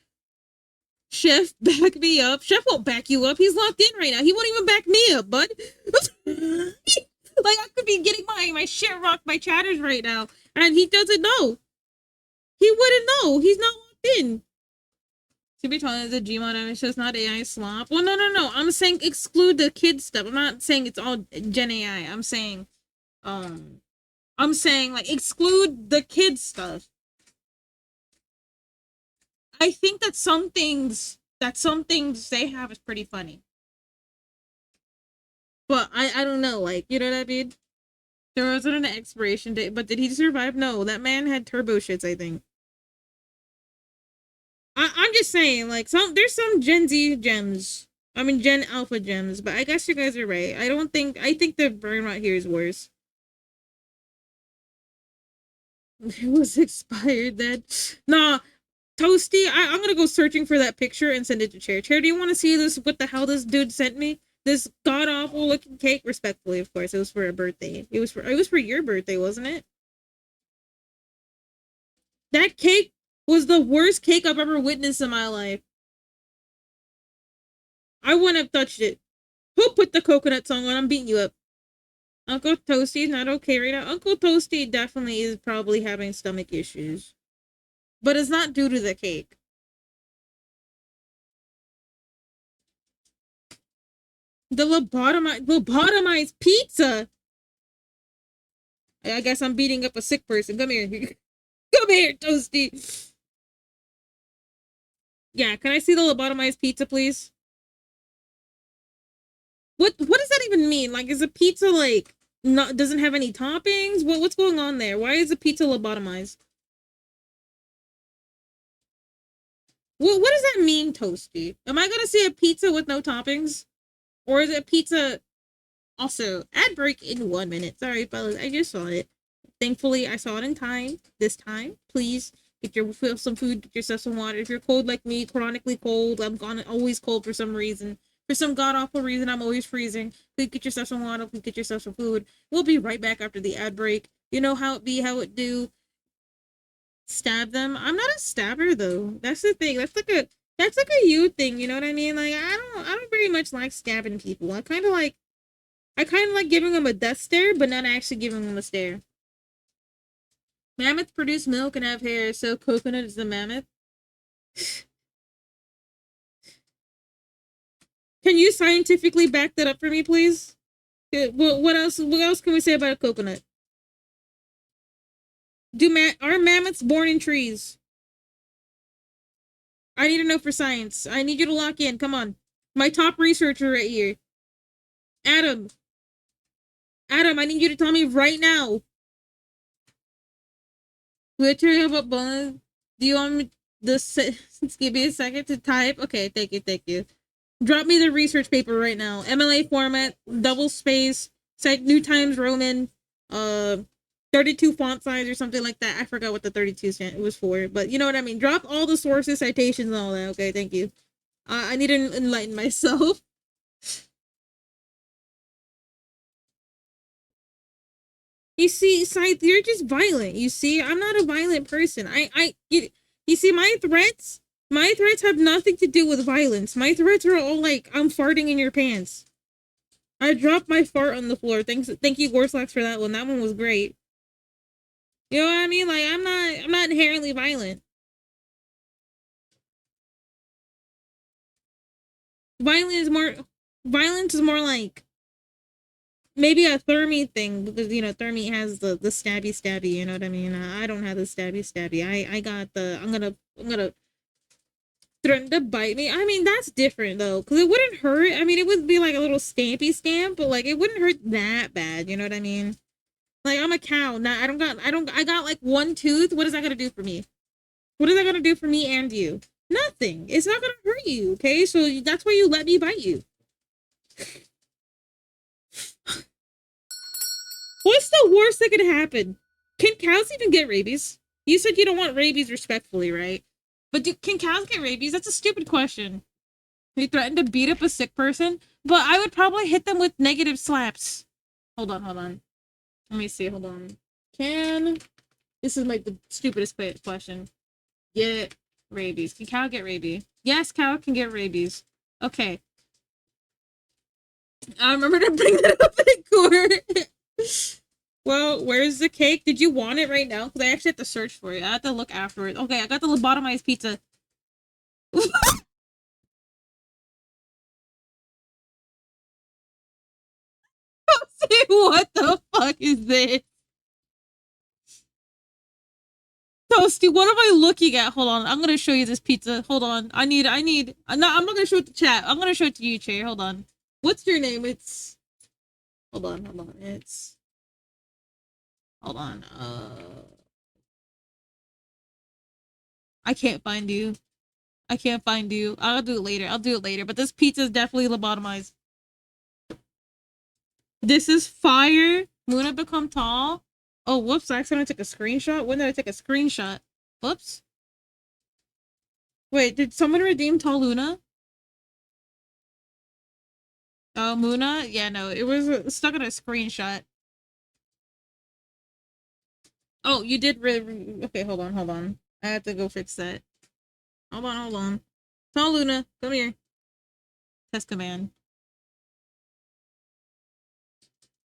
Chef, back me up. Chef won't back you up. He's locked in right now. He won't even back me up, bud. Like I could be getting my shit rocked by chatters right now. And he doesn't know. He wouldn't know. He's not locked in. To be told, the Gmod it's just not AI slop. Well, no. I'm saying exclude the kid stuff. I'm not saying it's all Gen AI. I'm saying like exclude the kid stuff. I think that some things they have is pretty funny. But I don't know, like, you know what I mean? There wasn't an expiration date, but did he survive? No, that man had turbo shits, I think. I'm just saying, like, there's some Gen Z gems. I mean, Gen Alpha gems, but I guess you guys are right. I think the brain rot here is worse. It was expired then. Nah, Toasty, I'm gonna go searching for that picture and send it to Chair. Chair, do you want to see this? What the hell this dude sent me? This god awful looking cake. Respectfully, of course, it was for a birthday. It was for your birthday, wasn't it? That cake was the worst cake I've ever witnessed in my life. I wouldn't have touched it. Who put the coconut song on? I'm beating you up. Uncle Toasty's not okay right now. Uncle Toasty definitely is probably having stomach issues. But it's not due to the cake. The lobotomized pizza. I guess I'm beating up a sick person. Come here. Come here, Toasty. Yeah, can I see the lobotomized pizza, please? What does that even mean? Like, is a pizza like not doesn't have any toppings? What's going on there? Why is the pizza lobotomized? What does that mean, Toasty? Am I gonna see a pizza with no toppings? Or is it pizza? Also, ad break in 1 minute. Sorry, fellas, I just saw it. Thankfully, I saw it in time. This time, please get yourself some food, get yourself some water. If you're cold like me, chronically cold, I'm always cold for some reason. For some god awful reason, I'm always freezing. Please get yourself some water. Please get yourself some food. We'll be right back after the ad break. You know how it be, how it do. Stab them. I'm not a stabber though. That's the thing. That's like a you thing, you know what I mean? Like I don't very much like stabbing people. I kind of like giving them a death stare, but not actually giving them a stare. Mammoths produce milk and have hair, so coconut is the mammoth. Can you scientifically back that up for me, please? What else? What else can we say about a coconut? Are mammoths born in trees? I need to know for science. I need you to lock in. Come on, my top researcher right here, Adam. Adam, I need you to tell me right now. Literally about bonus. Do you want me give me a second to type? Okay, thank you. Drop me the research paper right now. MLA format, double space, New Times Roman, 32 font size or something like that. I forgot what the 32 was for, but you know what I mean. Drop all the sources, citations, and all that. Okay, thank you. I need to enlighten myself. You see, Scythe, you're just violent. You see, I'm not a violent person. You see, my threats have nothing to do with violence. My threats are all like, I'm farting in your pants. I dropped my fart on the floor. Thank you, Gorslax, for that one. That one was great. You know what I mean? Like, I'm not inherently violent. Violence is more like maybe a Thermi thing because you know Thermi has the stabby, you know what I mean? I don't have the stabby. I got the I'm gonna threaten to bite me. I mean that's different though because it wouldn't hurt. I mean it would be like a little stampy stamp, but like it wouldn't hurt that bad. You know what I mean? Like I'm a cow. Now I got like one tooth. What is that gonna do for me? What is that gonna do for me and you? Nothing. It's not gonna hurt you. Okay, so that's why you let me bite you. What's the worst that could happen? Can cows even get rabies? You said you don't want rabies respectfully, right? But can cows get rabies? That's a stupid question. They threatened to beat up a sick person, but I would probably hit them with negative slaps. Hold on. Let me see. Hold on. This is like the stupidest question. Get rabies. Can cow get rabies? Yes, cow can get rabies. Okay. I remember to bring that up in court. Well, where's the cake? Did you want it right now? Because I actually have to search for it. I have to look afterwards. Okay, I got the lobotomized pizza. What the fuck is this? Toasty, what am I looking at? Hold on, I'm gonna show you this pizza. Hold on, I'm not gonna show it to chat. I'm gonna show it to you, Chair. Hold on. What's your name? Hold on. Hold on. I can't find you. I'll do it later. But this pizza is definitely lobotomized. This is fire. Luna become tall. Oh, whoops! I accidentally took a screenshot. When did I take a screenshot? Whoops. Wait, did someone redeem tall Luna? Oh, Muna? Yeah, no, it was stuck on a screenshot. Oh, you did okay, hold on. I have to go fix that. Hold on. Tall Luna, come here. Test command.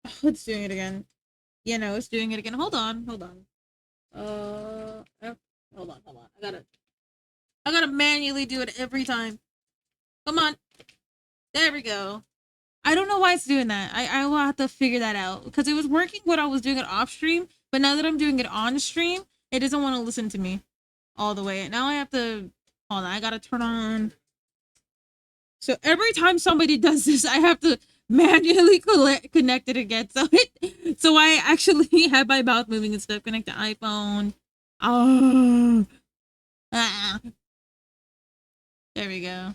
Oh, it's doing it again. Yeah, no, it's doing it again. Hold on. Hold on. I gotta manually do it every time. Come on. There we go. I don't know why it's doing that. I will have to figure that out because it was working when I was doing it off stream, but now that I'm doing it on stream, it doesn't want to listen to me all the way. Now I have to hold on. I gotta turn on. So every time somebody does this, I have to manually connect it again. So I actually have my mouth moving and stuff. Connect the iPhone. Oh, there we go.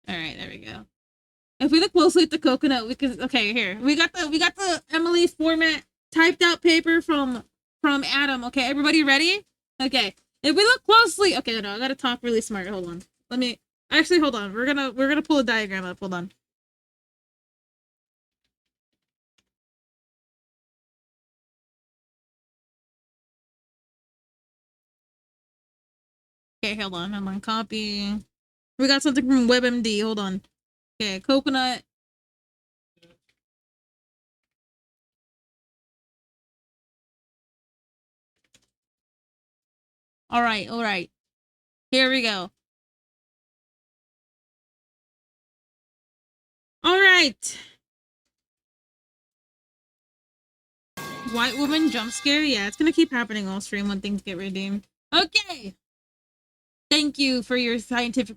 All right, there we go. If we look closely at the coconut, we can. Okay, here we got the Emily format typed out paper from Adam. Okay, everybody ready? Okay, if we look closely, okay, no, I gotta talk really smart. Hold on, let me actually hold on. We're gonna pull a diagram up. Hold on. Okay, hold on. Copy. We got something from WebMD. Hold on. Okay, coconut. All right. Here we go. All right. White woman jump scare. Yeah, it's gonna keep happening all stream when things get redeemed. Okay. Thank you for your scientific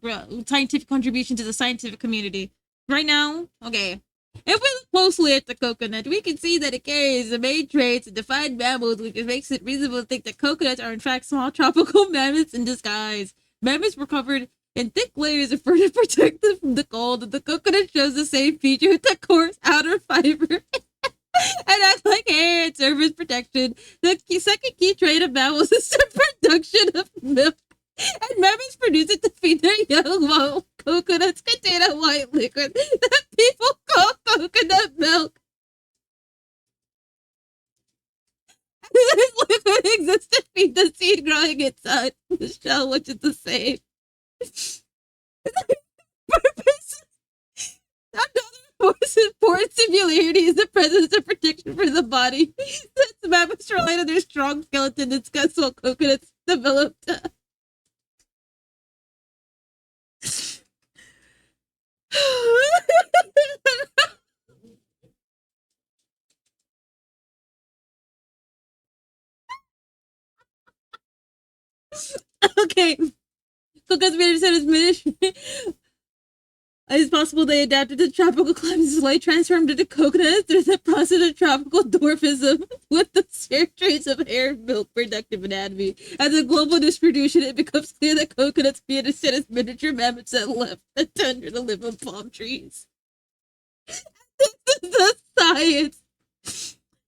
contribution to the scientific community. Right now, okay. If we look closely at the coconut, we can see that it carries the main traits of defined mammals, which makes it reasonable to think that coconuts are in fact small tropical mammoths in disguise. Mammoths were covered in thick layers of fur to protect them from the cold, and the coconut shows the same feature with the coarse outer fiber. And act like hair and serve as protection. The second key trait of mammals is the production of milk. And mammoths produce it to feed their young while coconuts contain a white liquid that people call coconut milk. This liquid exists to feed the seed growing inside the shell, which is the same. Purpose. Another most important similarity is the presence of protection for the body. Since mammoths rely on their strong skeleton and guts while coconuts developed. Okay. Coconuts made it ministry. It's possible they adapted to tropical climates, light transformed into coconuts through the process of tropical dwarfism with the shared traits of hair and milk productive anatomy. As a global distribution, it becomes clear that coconuts be understood as miniature mammoths that left the tundra to live on palm trees. This is the science.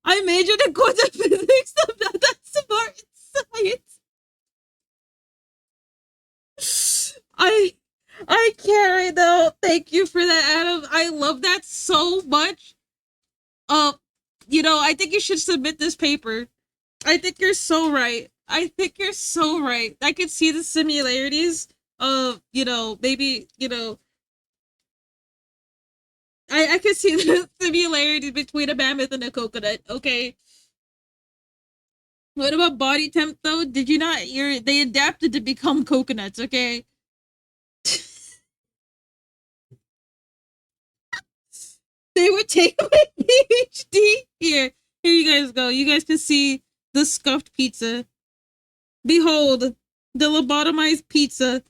I majored in quantum physics. I'm not that smart in science. I can't right now. Thank you for that, Adam. I love that so much. I think you should submit this paper. I think you're so right. I could see the similarities of, maybe, I could see the similarities between a mammoth and a coconut, okay? What about body temp, though? Did you not? They adapted to become coconuts, okay? They would take my PhD. Here you guys go. You guys can see the scuffed pizza. Behold, the lobotomized pizza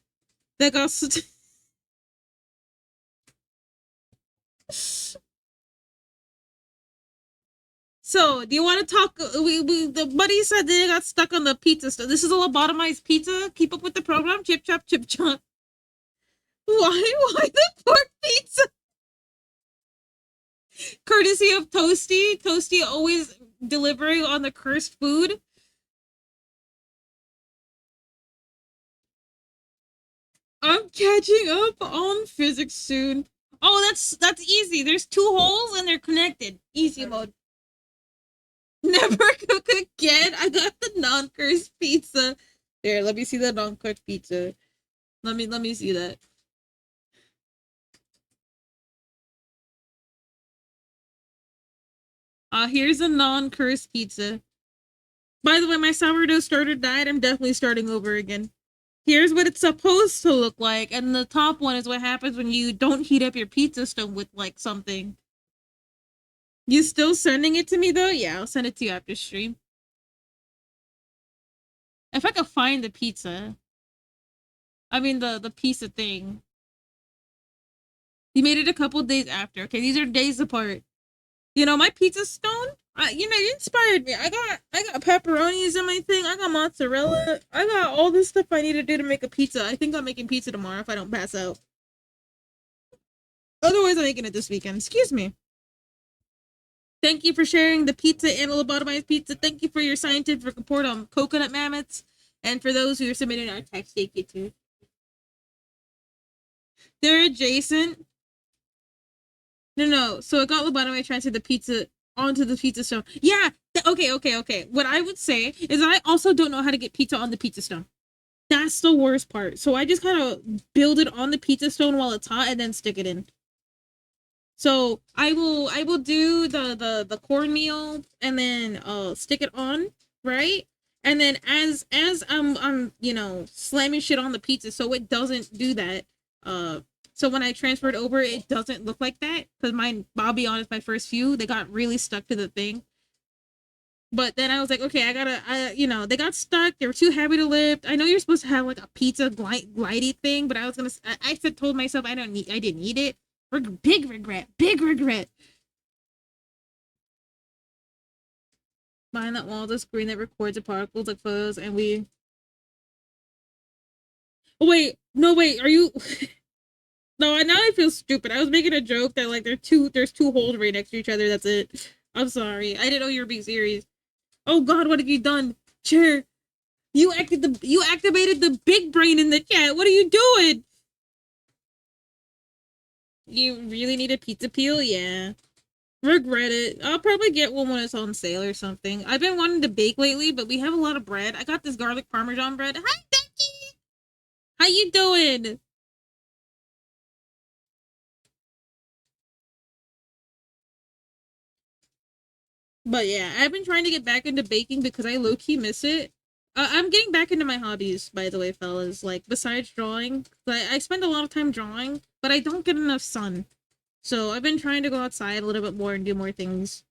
that got. So, do you want to talk? The buddy said they got stuck on the pizza stuff. This is a lobotomized pizza. Keep up with the program. Chip chop, chip chop. Why the pork pizza? Courtesy of Toasty. Toasty always delivering on the cursed food. I'm catching up on physics soon. Oh, that's easy. There's 2 holes and they're connected. Easy mode. Never cook again. I got the non-cursed pizza. There, let me see the non-cooked pizza. Let me see that. Here's a non-cursed pizza. By the way, my sourdough starter died. I'm definitely starting over again. Here's what it's supposed to look like, and the top one is what happens when you don't heat up your pizza stone with, like, something. You still sending it to me, though? Yeah, I'll send it to you after stream. If I could find the pizza. I mean, the pizza thing. You made it a couple days after. Okay, these are days apart. My pizza stone, it inspired me. I got pepperonis in my thing. I got mozzarella. I got all this stuff I need to do to make a pizza. I think I'm making pizza tomorrow if I don't pass out. Otherwise, I'm making it this weekend. Excuse me. Thank you for sharing the pizza and the lobotomized pizza. Thank you for your scientific report on coconut mammoths. And for those who are submitting our text, thank you too. They're adjacent. No. So it got lobotomized, transferred the pizza onto the pizza stone. Yeah. Okay. What I would say is I also don't know how to get pizza on the pizza stone. That's the worst part. So I just kind of build it on the pizza stone while it's hot and then stick it in. So I will do the cornmeal and then stick it on, right? And then as I'm slamming shit on the pizza so it doesn't do that. So when I transferred over it doesn't look like that cuz I'll be honest, my first few they got really stuck to the thing. But then I was like, okay, they got stuck. They were too heavy to lift. I know you're supposed to have like a pizza glidey thing, but I said, told myself I didn't need it. Big regret, big regret. Behind that wall, the screen that records the particles like photos, and we. Oh wait, no wait, are you? No, now I feel stupid. I was making a joke that like there's two holes right next to each other. That's it. I'm sorry. I didn't know you were being serious. Oh God, what have you done, Chair? You activated the big brain in the chat. What are you doing? You really need a pizza peel? Yeah. Regret it. I'll probably get one when it's on sale or something. I've been wanting to bake lately, but we have a lot of bread. I got this garlic parmesan bread. Hi, Becky. How you doing? But yeah, I've been trying to get back into baking because I low-key miss it. I'm getting back into my hobbies, by the way, fellas. Like, besides drawing, I spend a lot of time drawing, but I don't get enough sun. So I've been trying to go outside a little bit more and do more things.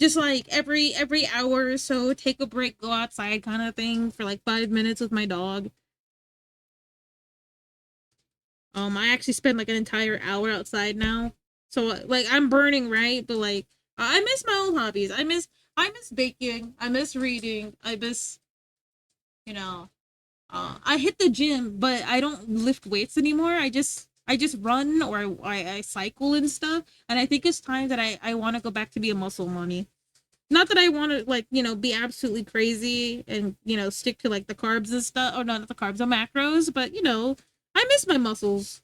Just like every hour or so, take a break, go outside kind of thing for like 5 minutes with my dog. I actually spend like an entire hour outside now. So like I'm burning, right? But like I miss my old hobbies. I miss baking. I miss reading. I miss you know I hit the gym, but I don't lift weights anymore. I just run or I cycle and stuff. And I think it's time that I want to go back to be a muscle mommy. Not that I want to like, be absolutely crazy and, stick to like the carbs and stuff. Or no, not the carbs, the macros, but I miss my muscles.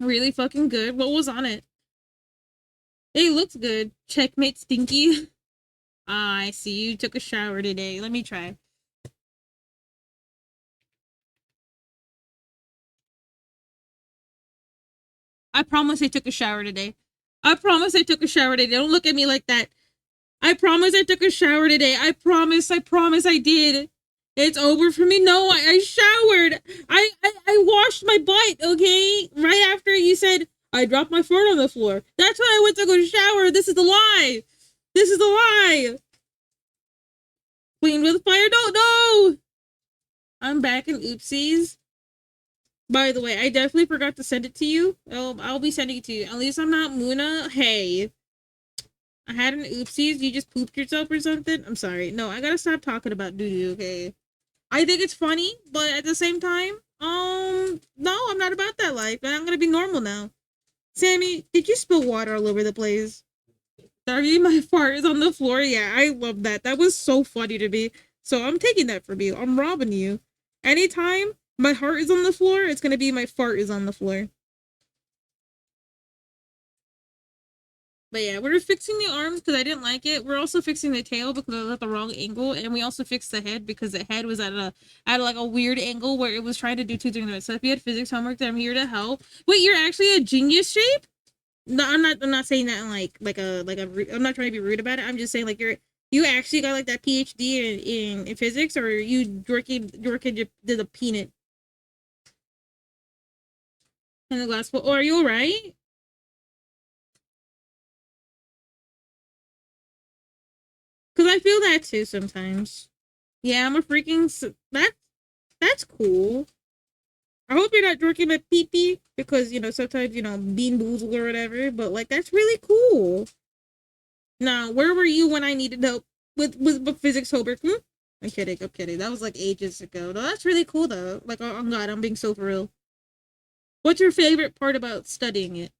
Really fucking good. What was on it? It looks good. Checkmate Stinky. Ah, I see you took a shower today. Let me try. I promise I took a shower today. I promise I took a shower today. Don't look at me like that. I promise I took a shower today. I promise I did. It's over for me. No, I showered. I washed my butt, okay? Right after you said I dropped my phone on the floor. That's when I went to go shower. This is a lie. This is a lie. Clean with fire. No. I'm back in oopsies. By the way, I definitely forgot to send it to you. I'll be sending it to you. At least I'm not Muna. Hey. I had an oopsies. You just pooped yourself or something? I'm sorry. No, I gotta stop talking about doo-doo, okay? I think it's funny, but at the same time, no, I'm not about that life, and I'm gonna be normal now. Sammy, did you spill water all over the place? Sorry, my fart is on the floor. Yeah, I love that. That was so funny to me. So I'm taking that from you. I'm robbing you. Anytime my heart is on the floor, it's gonna be my fart is on the floor. But yeah, we're fixing the arms because I didn't like it. We're also fixing the tail because I was at the wrong angle, and we also fixed the head because the head was at like a weird angle where it was trying to do two things at once. So if you had physics homework, then I'm here to help. Wait, you're actually a genius shape? No, I'm not saying that in I'm not trying to be rude about it. I'm just saying like you actually got like that PhD in physics, or you did the peanut in the glass bowl. Or are you alright? Because I feel that too sometimes. Yeah, I'm a freaking... That's cool. I hope you're not drinking my pee-pee. Because, sometimes, bean boozled or whatever. But, like, that's really cool. Now, where were you when I needed help with physics homework? I'm kidding. That was, like, ages ago. No, that's really cool, though. Like, oh, God, I'm being so for real. What's your favorite part about studying it?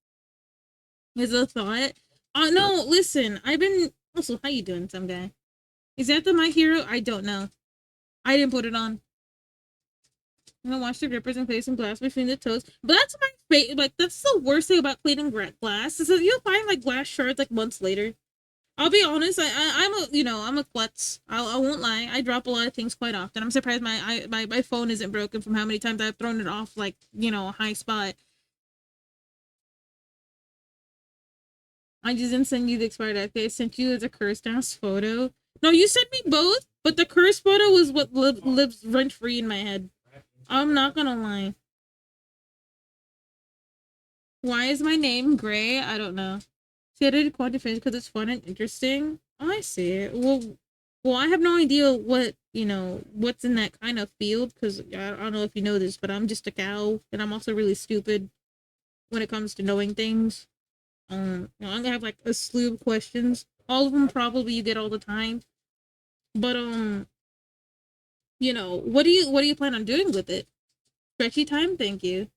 Is it a thought? No, listen. I've been... Also, how you doing, some guy? Is that the My Hero? I don't know. I didn't put it on. I'm gonna wash the grippers and place some glass between the toes. But that's my favorite. Like, that's the worst thing about cleaning glass is that you'll find like glass shards like months later. I'll be honest. I'm a I'm a klutz. I won't lie. I drop a lot of things quite often. I'm surprised my phone isn't broken from how many times I've thrown it off like a high spot. I just didn't send you the expired update. I sent you the cursed ass photo. No, you sent me both, but the cursed photo was what lives rent free in my head. I'm not gonna lie. Why is my name Gray? I don't know. See, I did quantum physics because it's fun and interesting. Oh, I see it. Well, I have no idea what's in that kind of field because I don't know if you know this, but I'm just a cow and I'm also really stupid when it comes to knowing things. I'm gonna have like a slew of questions. All of them probably you get all the time. But what do you plan on doing with it? Stretchy time, thank you.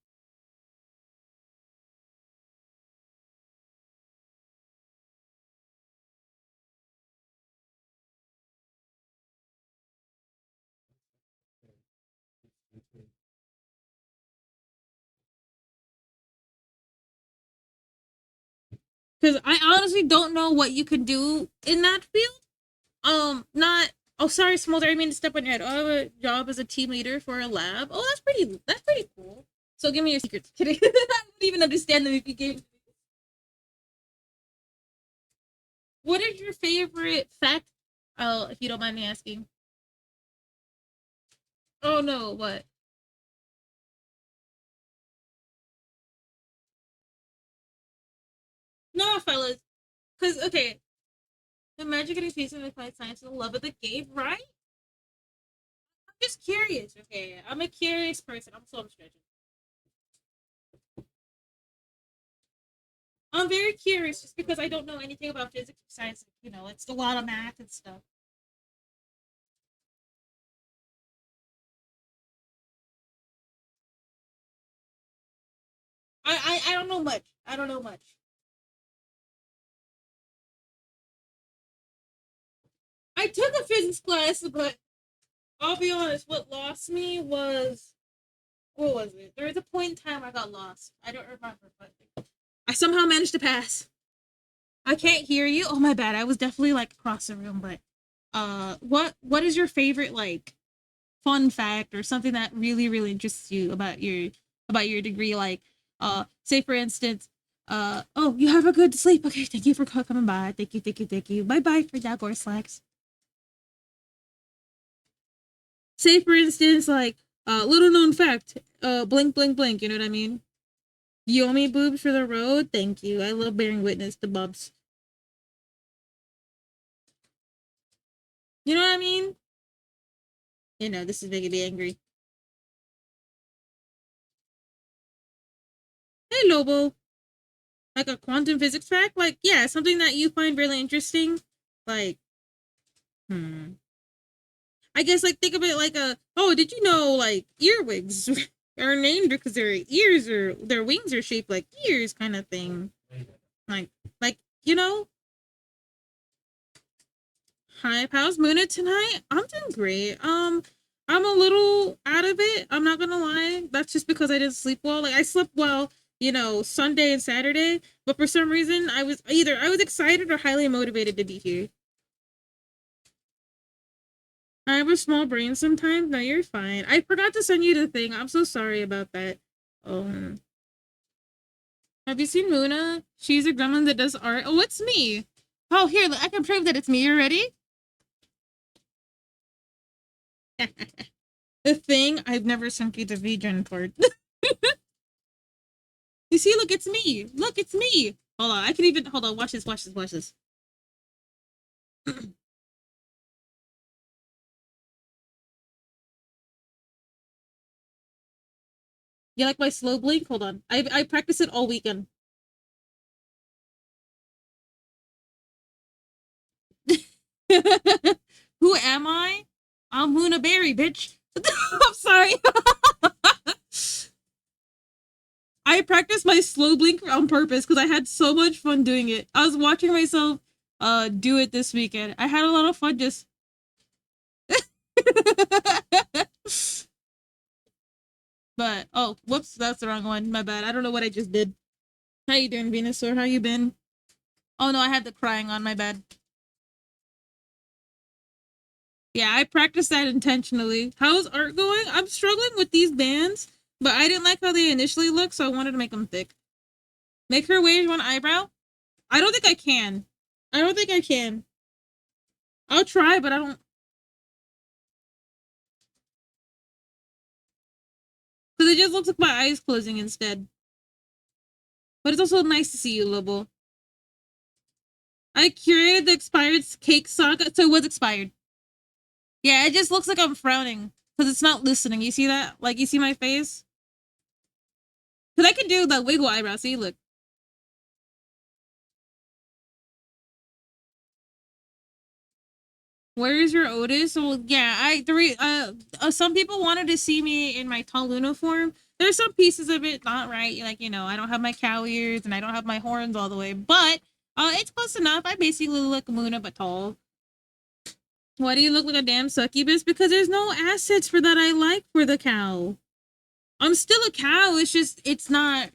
Because I honestly don't know what you can do in that field. Not. Oh, sorry, Smolder. I mean to step on your head. Oh, I have a job as a team leader for a lab. Oh, that's pretty. That's pretty cool. So give me your secrets. Kidding. I wouldn't even understand them if you gave. What is your favorite fact? Oh, if you don't mind me asking. Oh no, what? No, fellas. Cause okay, the magic and piece of applied science and the love of the game, right? I'm just curious. Okay, I'm a curious person. I'm stretching. I'm very curious just because I don't know anything about physics or science. It's a lot of math and stuff. I don't know much. I don't know much. I took a physics class, but I'll be honest. What lost me was what was it? There was a point in time I got lost. I don't remember, but I somehow managed to pass. I can't hear you. Oh my bad. I was definitely like across the room, but what is your favorite like fun fact or something that really really interests you about your degree? Like say for instance, oh, you have a good sleep. Okay, thank you for coming by. Thank you. Bye bye for now, Slacks. Say for instance, like little known fact, blink blink blink. You know what I mean? You owe me boobs for the road. Thank you. I love bearing witness to bubs. You know what I mean? This is making me angry. Hey, Lobo. Like a quantum physics fact? Like, yeah, something that you find really interesting. Like, hmm. I guess, like, think of it like oh, did you know, like, earwigs are named because their ears or their wings are shaped like ears kind of thing. Like, like, you know? Hi, how's Moona tonight? I'm doing great. I'm a little out of it. I'm not gonna lie. That's just because I didn't sleep well. Like I slept well, Sunday and Saturday, but for some reason I was excited or highly motivated to be here. I have a small brain sometimes. No, you're fine. I forgot to send you the thing. I'm so sorry about that. Um, have you seen Moona? She's a gremlin that does art. Oh, it's me. Oh, here, I can prove that it's me. You ready? The thing I've never sent you the vegan part. You see, look, it's me. Look, it's me. Hold on, I can even hold on. Watch this. Watch this. Watch this. You like my slow blink? Hold on. I practice it all weekend. Who am I? I'm Luna Berry, bitch. I'm sorry. I practiced my slow blink on purpose because I had so much fun doing it. I was watching myself do it this weekend. I had a lot of fun just but oh, whoops, that's the wrong one. My bad. I don't know what I just did. How you doing, Venusaur? How you been? Oh no, I had the crying on, my bad. Yeah, I practiced that intentionally. How's art going? I'm struggling with these bands, but I didn't like how they initially looked, so I wanted to make them thick. Make her wave one eyebrow? I don't think I can. I don't think I can. I'll try, but I don't. Because it just looks like my eyes closing instead. But it's also nice to see you, Lobo. I curated the expired cake saga, so it was expired. Yeah, it just looks like I'm frowning. Because it's not listening. You see that? Like, you see my face? Because I can do the wiggle eyebrow. See, look. Where is your Otis? Well, yeah, some people wanted to see me in my tall uniform. There's some pieces of it not right. Like, I don't have my cow ears and I don't have my horns all the way, but it's close enough. I basically look like Muna but tall. Why do you look like a damn succubus? Because there's no assets for that I like for the cow. I'm still a cow. It's just I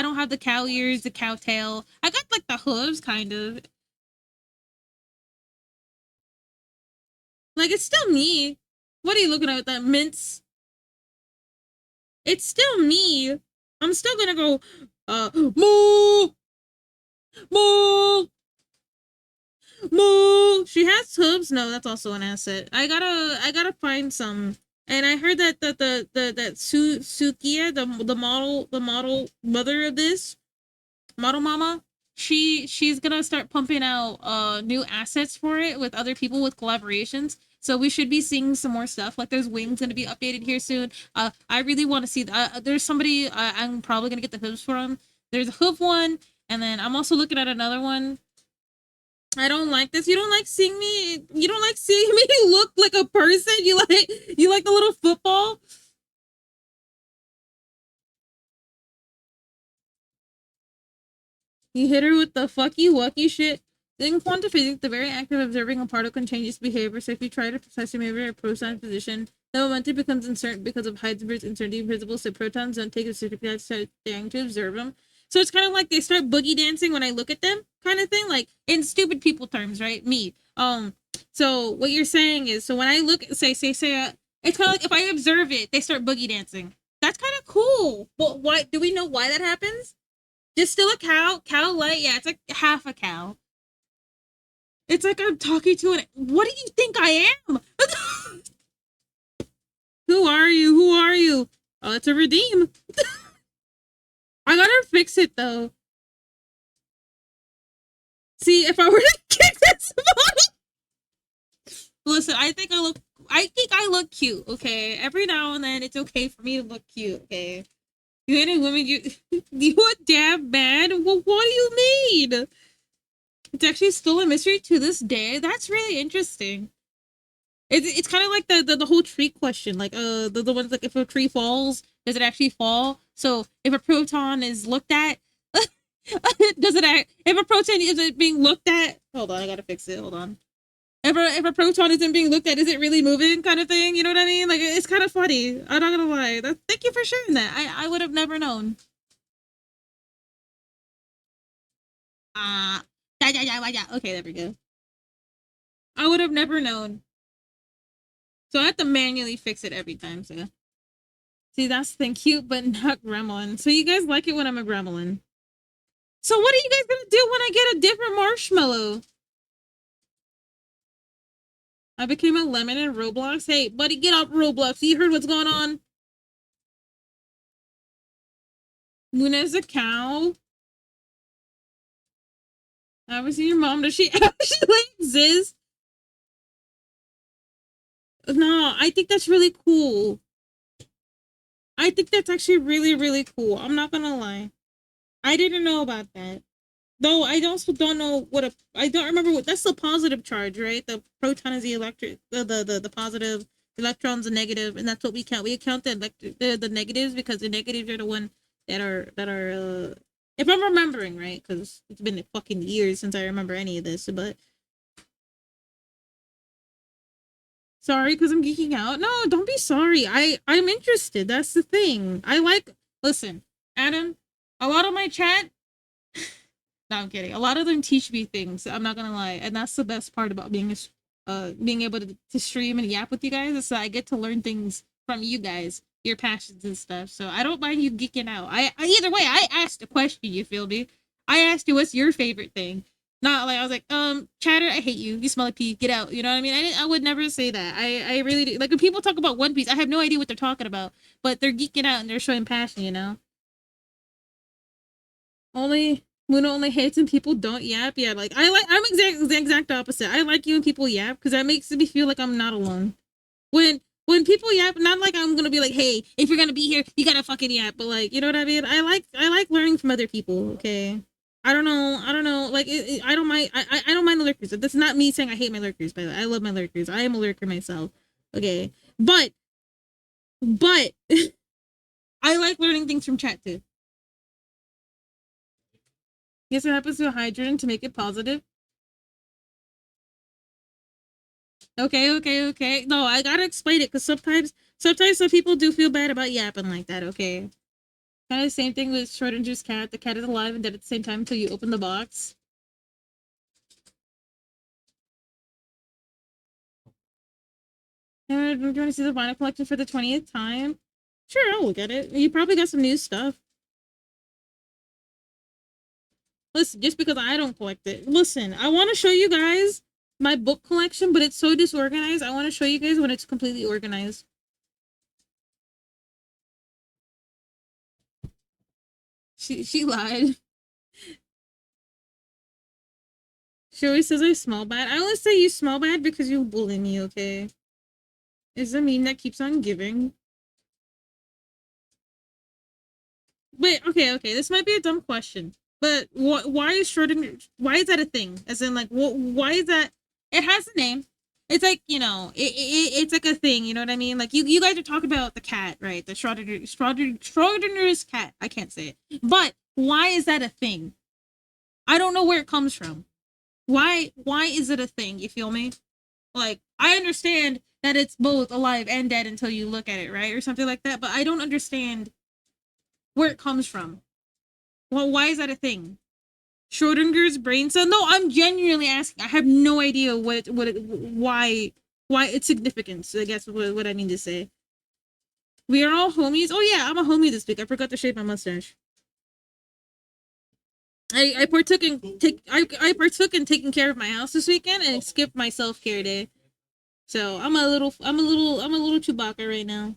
don't have the cow ears, the cow tail. I got like the hooves kind of. Like, it's still me. What are you looking at with that mince? It's still me. I'm still gonna go, moo, moo, moo. She has hooves. No, that's also an asset. I gotta find some. And I heard that Sukiya, the model mother of this model mama, she's gonna start pumping out new assets for it with other people with collaborations. So we should be seeing some more stuff. Like there's wings gonna be updated here soon. I really want to see. There's somebody I'm probably gonna get the hooves from. There's a hoof one, and then I'm also looking at another one. I don't like this. You don't like seeing me. You don't like seeing me look like a person. You like the little football. You hit her with the fucky wucky shit. In quantum physics, the very act of observing a particle can change its behavior. So if you try to precisely measure a proton's position, the momentum becomes uncertain because of Heisenberg's uncertainty principle. So protons don't take a specific time to observe them. So it's kind of like they start boogie dancing when I look at them, kind of thing. Like in stupid people terms, right? Me. So what you're saying is, so when I look, say, it's kind of like if I observe it, they start boogie dancing. That's kind of cool. But why? Do we know why that happens? Just still a cow. Cow light. Yeah, it's like half a cow. It's like I'm talking to an. What do you think I am? Who are you? Who are you? Oh, it's a redeem. I gotta fix it though. See, if I were to kick this body. Listen, I think I look cute. Okay, every now and then it's okay for me to look cute. Okay, you any women, you a damn man. Well, what do you mean? It's actually still a mystery to this day. That's really interesting. It's kind of like the whole tree question. Like the ones like if a tree falls, does it actually fall? So if a proton is looked at, does it? If a proton isn't being looked at, hold on, I gotta fix it. Hold on. If a proton isn't being looked at, is it really moving? Kind of thing. You know what I mean? Like it's kind of funny. I'm not gonna lie. Thank you for sharing that. I would have never known. Ah, yeah. Okay, there we go. I would have never known. So I have to manually fix it every time. So see, that's the thing. Cute, but not gremlin. So you guys like it when I'm a gremlin. So what are you guys gonna do when I get a different marshmallow? I became a lemon in Roblox. Hey, buddy, get off Roblox. You heard what's going on? Luna's a cow. I haven't seen your mom. Does she actually exist? No, I think that's really cool. I think that's actually really, really cool. I'm not gonna lie. I didn't know about that. Though I also don't know what I don't remember what that's the positive charge, right? The proton is the electric the positive, electrons the negative, and that's what we count. We count the negatives because the negatives are the one that are if I'm remembering right, because it's been fucking years since I remember any of this, but sorry because I'm geeking out. No, don't be sorry. I'm interested. That's the thing. Listen, Adam, a lot of my chat. No, I'm kidding. A lot of them teach me things. I'm not gonna lie, and that's the best part about being being able to stream and yap with you guys, so I get to learn things from you guys, your passions and stuff. So I don't mind you geeking out. I either way, I asked a question. You feel me? I asked you what's your favorite thing. Not like I was like, Chatter, I hate you. You smell like pee. Get out. You know what I mean? I would never say that. I really do. Like when people talk about One Piece, I have no idea what they're talking about, but they're geeking out and they're showing passion. You know. Only Luna only hates when people don't yap. Yeah, like I'm the exact opposite. I like you when people yap because that makes me feel like I'm not alone. When people yap, not like I'm gonna be like, hey, if you're gonna be here, you gotta fucking yap. But like, you know what I mean? I like learning from other people. Okay. I don't know. Like, I don't mind. I don't mind the lurkers. That's not me saying I hate my lurkers. By the way, I love my lurkers. I am a lurker myself. Okay, but I like learning things from chat too. Yes, it happens to hydrogen to make it positive. Okay. No, I gotta explain it because sometimes some people do feel bad about yapping like that. Okay. Kind of the same thing with Schrodinger's cat. The cat is alive and dead at the same time until you open the box. And we're going to see the vinyl collection for the 20th time. Sure, I'll look at it. You probably got some new stuff. Listen, just because I don't collect it. Listen, I want to show you guys my book collection, but it's so disorganized. I want to show you guys when it's completely organized. She lied. She always says I smell bad. I only say you smell bad because you bully me, okay? It's a meme that keeps on giving. Wait, okay. This might be a dumb question, but why is Schrodinger? Why is that a thing? As in, like, why is that? It has a name. It's like, you know, it's like a thing. You know what I mean? Like you guys are talking about the cat, right? The Schrodinger's cat. I can't say it, but why is that a thing? I don't know where it comes from. Why is it a thing? You feel me? Like, I understand that it's both alive and dead until you look at it, right? Or something like that, but I don't understand where it comes from. Well, why is that a thing? Schrodinger's brain cell? No, I'm genuinely asking. I have no idea why its significance. I guess what I mean to say. We are all homies. Oh yeah, I'm a homie this week. I forgot to shave my mustache. I partook in taking care of my house this weekend and skipped my self-care day. So I'm a little Chewbacca right now.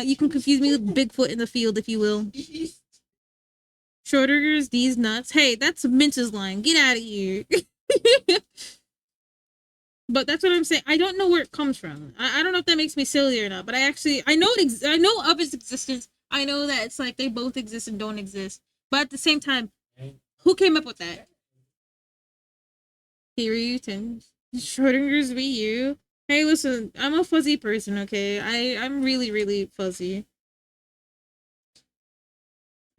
You can confuse me with Bigfoot in the field if you will. Schrodinger's these nuts. Hey, that's Mince's line. Get out of here. But that's what I'm saying. I don't know where it comes from. I don't know if that makes me silly or not. But I know of its existence. I know that it's like they both exist and don't exist. But at the same time, who came up with that? Theory Schrodinger's VU. Hey, listen, I'm a fuzzy person, okay? I'm really, really fuzzy.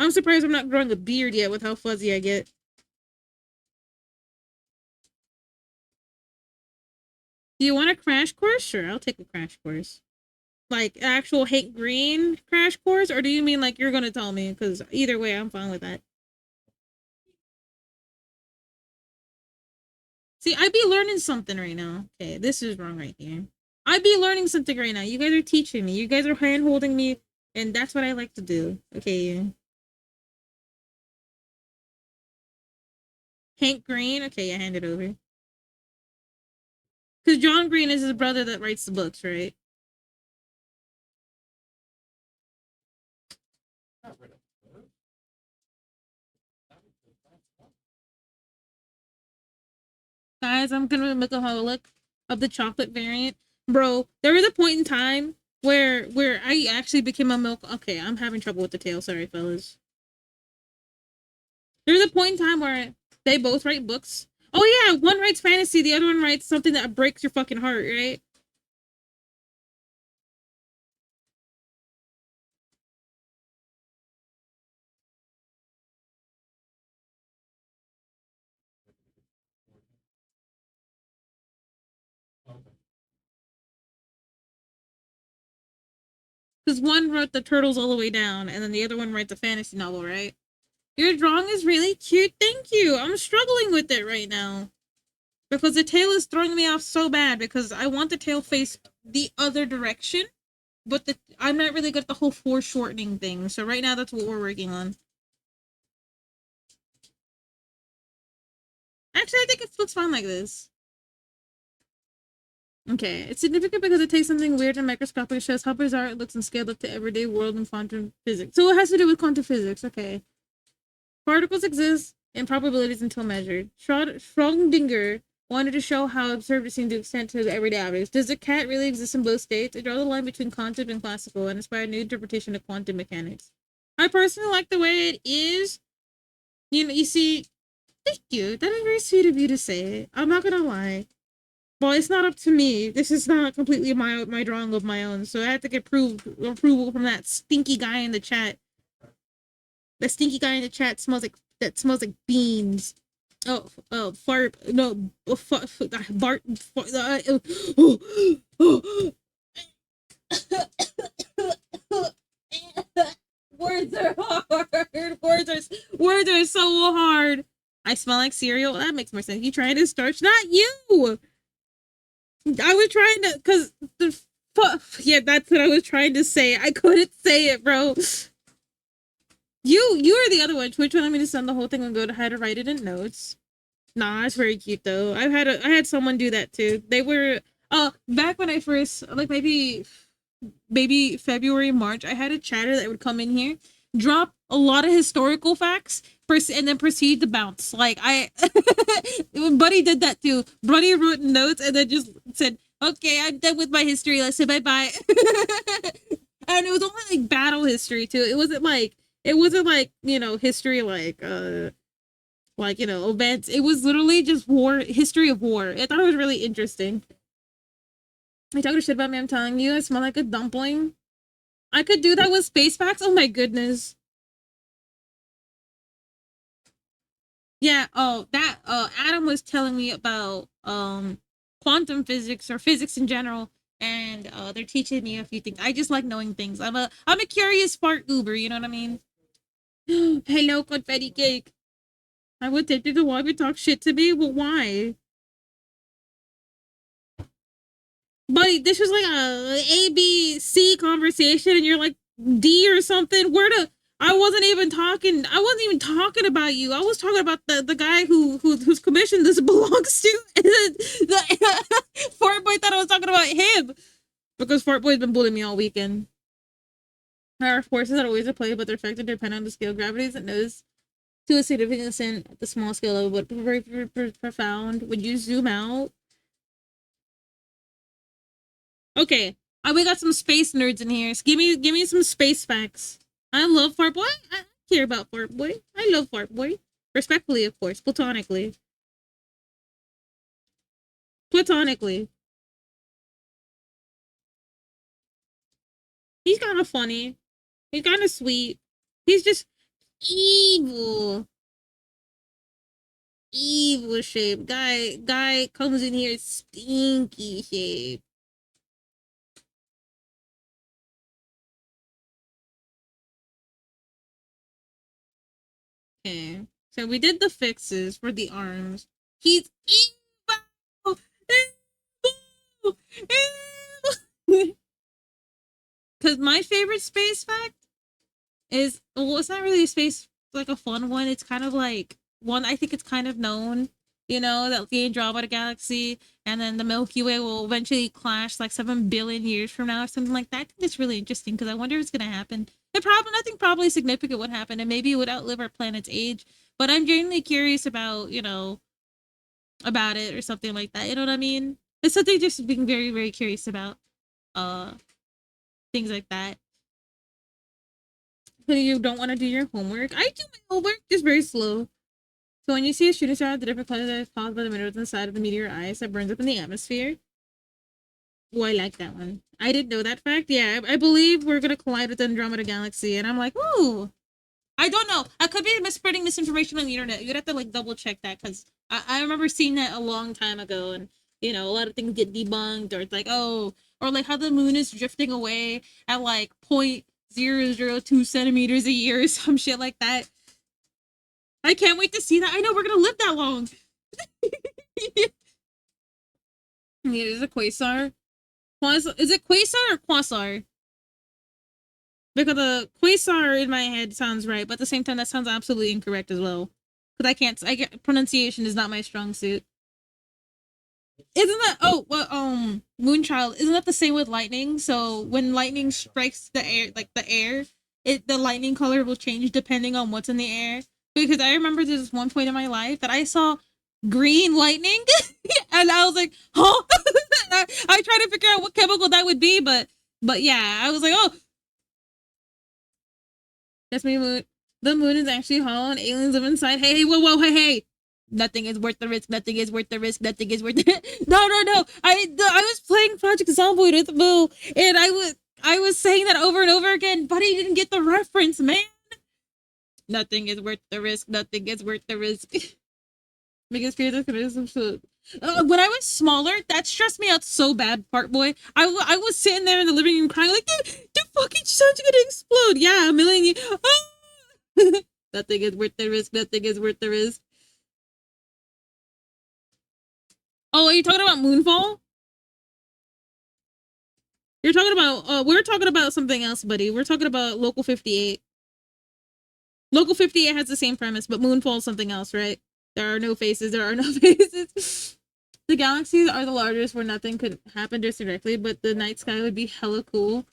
I'm surprised I'm not growing a beard yet with how fuzzy I get. Do you want a crash course? Sure, I'll take a crash course. Like, actual Hank Green crash course? Or do you mean like you're gonna tell me? Because either way, I'm fine with that. See, I be learning something right now. Okay, this is wrong right here. I be learning something right now. You guys are teaching me. You guys are hand-holding me. And that's what I like to do. Okay. Hank Green? Okay, I hand it over. Because John Green is his brother that writes the books, right? Guys, I'm gonna make a holic of the chocolate variant. Bro, there was a point in time where I actually became a milk. Okay, I'm having trouble with the tail. Sorry, fellas. There was a point in time where they both write books. Oh yeah, one writes fantasy, the other one writes something that breaks your fucking heart, right? Because one wrote the turtles all the way down, and then the other one writes a fantasy novel, right? Your drawing is really cute. Thank you. I'm struggling with it right now. Because the tail is throwing me off so bad because I want the tail face the other direction, but I'm not really good at the whole foreshortening thing. So right now that's what we're working on. Actually, I think it looks fine like this. Okay, it's significant because it takes something weird and microscopic, shows how bizarre it looks and scaled up to everyday world and quantum physics. So it has to do with quantum physics, okay. Particles exist in probabilities until measured. Schrödinger wanted to show how absurd it seemed to extend to the everyday average. Does the cat really exist in both states? It draws the line between quantum and classical and inspired a new interpretation of quantum mechanics. I personally like the way it is. You know, you see, thank you. That is very sweet of you to say. I'm not gonna lie. Well, it's not up to me. This is not completely my drawing of my own, so I have to get approval from that stinky guy in the chat. The stinky guy in the chat smells like beans. Fart. No, Bart. Words are hard. Words are so hard. I smell like cereal. That makes more sense. You trying to starch? Not you. I was trying to, yeah, that's what I was trying to say. I couldn't say it, bro. You are the other one. Twitch wanted me to send the whole thing and go to how to write it in notes. Nah, it's very cute though. I had someone do that too. They were back when I first, like, maybe February, March, I had a chatter that would come in here, drop a lot of historical facts, and then proceed to bounce. Like, Buddy did that too. Buddy wrote notes and then just said, okay, I'm done with my history lesson, bye-bye. And it was only like battle history too. It wasn't like, you know, history like, you know, events. It was literally just history of war. I thought it was really interesting. I talking shit about me, I'm telling you, I smell like a dumpling. I could do that with space facts. Oh my goodness. Yeah, Adam was telling me about quantum physics or physics in general, and they're teaching me a few things. I just like knowing things. I'm a curious fart goober, you know what I mean? Hello, confetti cake. I would take you to walk and talk shit to me, but why? Buddy, this was like a ABC conversation, and you're like D or something. I wasn't even talking about you. I was talking about the guy whose commission this belongs to. Fort Boy thought I was talking about him because Fort Boy's been bullying me all weekend. There are forces that are always at play, but their effect depend on the scale of gravity that knows to a significant extent at the small scale level, but very profound. When you zoom out. Okay, we got some space nerds in here. So give me some space facts. I love Fart Boy. I care about Fart Boy. I love Fart Boy. Respectfully, of course. Platonically. He's kind of funny. He's kind of sweet. He's just evil. Evil shape. Guy comes in here stinky shape. Okay. So we did the fixes for the arms. He's evil! Evil! Because my favorite space fact is, well, it's not really a space, like a fun one. It's kind of like one, I think it's kind of known, you know, that the Andromeda Galaxy and then the Milky Way will eventually clash like 7 billion years from now or something like that. I think it's really interesting because I wonder if it's going to happen. Nothing probably significant would happen, and maybe it would outlive our planet's age. But I'm genuinely curious about, you know, about it or something like that. You know what I mean? It's something just being very, very curious about. Things like that. So you don't want to do your homework? I do my homework, just very slow. So when you see a shooting star, the different colors that is caused by the minerals inside of the meteor ice that burns up in the atmosphere. Oh, I like that one. I didn't know that fact. Yeah, I believe we're gonna collide with the Andromeda Galaxy, and I'm like, ooh. I don't know. I could be spreading misinformation on the internet. You'd have to like double check that because I remember seeing that a long time ago, and you know, a lot of things get debunked, or it's like, oh, or like how the moon is drifting away at like 0.002 centimeters a year or some shit like that. I can't wait to see that. I know we're gonna live that long. Yeah, is a quasar. Is it quasar or quasar? Because the quasar in my head sounds right, but at the same time that sounds absolutely incorrect as well. Because pronunciation is not my strong suit. Isn't that Moonchild, isn't that the same with lightning? So when lightning strikes the air, like the air, the lightning color will change depending on what's in the air. Because I remember there's one point in my life that I saw green lightning and I was like, huh? I tried to figure out what chemical that would be, but yeah, I was like, oh, that's me. Moon. The moon is actually hollow and aliens live inside. Hey, whoa, hey. Nothing is worth the risk. Nothing is worth the risk. Nothing is worth it. No. I was playing Project Zomboid with Moo, and I was saying that over and over again, but he didn't get the reference, man. Nothing is worth the risk. Nothing is worth the risk. Biggest fear that when I was smaller, that stressed me out so bad, part boy. I was sitting there in the living room crying like, the fucking sun's gonna explode. Yeah, a million years. Ah! Nothing is worth the risk. Nothing is worth the risk. Oh, are you talking about Moonfall? You're talking about, we're talking about something else, buddy. We're talking about Local 58. Local 58 has the same premise, but Moonfall is something else, right? There are no faces. There are no faces. The galaxies are the largest where nothing could happen just directly, but the night sky would be hella cool.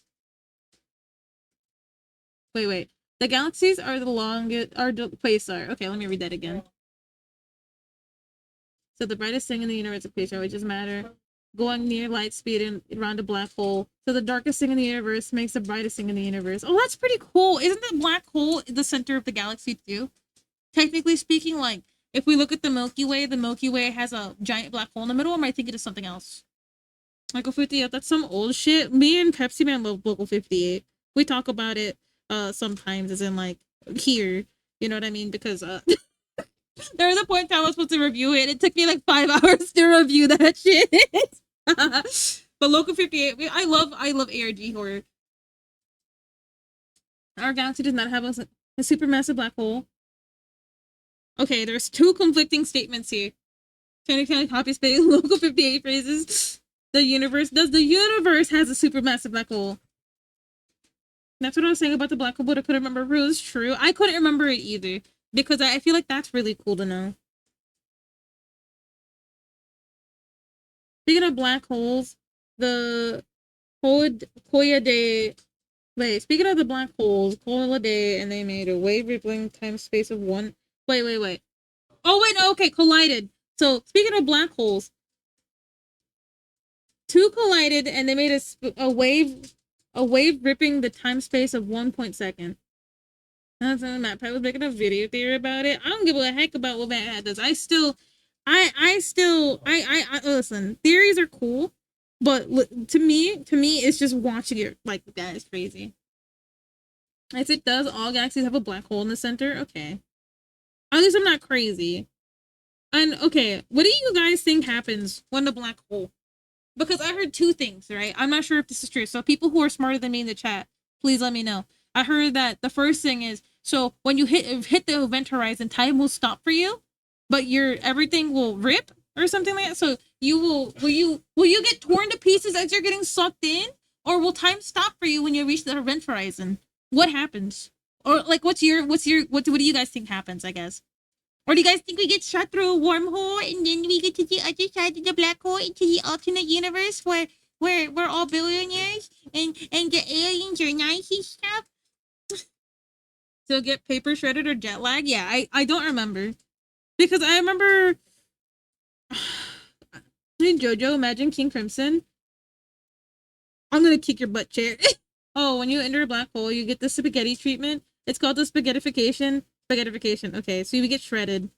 Wait. The galaxies are the longest, are the quasar. Okay, let me read that again. So the brightest thing in the universe is a quasar, which is matter going near light speed and around a black hole. So the darkest thing in the universe makes the brightest thing in the universe. Oh, that's pretty cool. Isn't the black hole the center of the galaxy too? Technically speaking, like, if we look at the Milky Way has a giant black hole in the middle, or am I thinking of something else? Local 58, that's some old shit. Me and Pepsi Man love Local 58. We talk about it sometimes, as in, like, here. You know what I mean? Because there was a point I was supposed to review it. It took me like 5 hours to review that shit. But Local 58, I love ARG horror. Our galaxy does not have a supermassive black hole. Okay, there's two conflicting statements here. Trying to copy space Local 58 phrases. The universe has a supermassive black hole. That's what I was saying about the black hole, but I couldn't remember if it was true. I couldn't remember it either, because I feel like that's really cool to know. Speaking of black holes, the speaking of the black holes, Day, and they made a wave rippling time space of one. Wait. Oh, wait, no, okay, collided. So, speaking of black holes, two collided, and they made a wave ripping the time space of 1 second. That's on Matt Pat was making a video theory about it. I don't give a heck about what Matt Pat does. I listen, theories are cool, but to me, it's just watching it like, that is crazy. As it does, all galaxies have a black hole in the center. Okay. At least I'm not crazy. And okay, what do you guys think happens when the black hole? Because I heard two things, right? I'm not sure if this is true. So people who are smarter than me in the chat, please let me know. I heard that the first thing is, so when you hit the event horizon, time will stop for you, but everything will rip or something like that. So will you get torn to pieces as you're getting sucked in, or will time stop for you when you reach the event horizon? What happens? Or like, what do you guys think happens, I guess? Or do you guys think we get shot through a wormhole and then we get to the other side of the black hole into the alternate universe where we're all billionaires and the aliens are nice and stuff? So get paper shredded or jet lag? Yeah, I don't remember. Because I remember JoJo, imagine King Crimson. I'm gonna kick your butt, chair. Oh, when you enter a black hole, you get the spaghetti treatment. It's called the spaghettification. Okay, so you get shredded.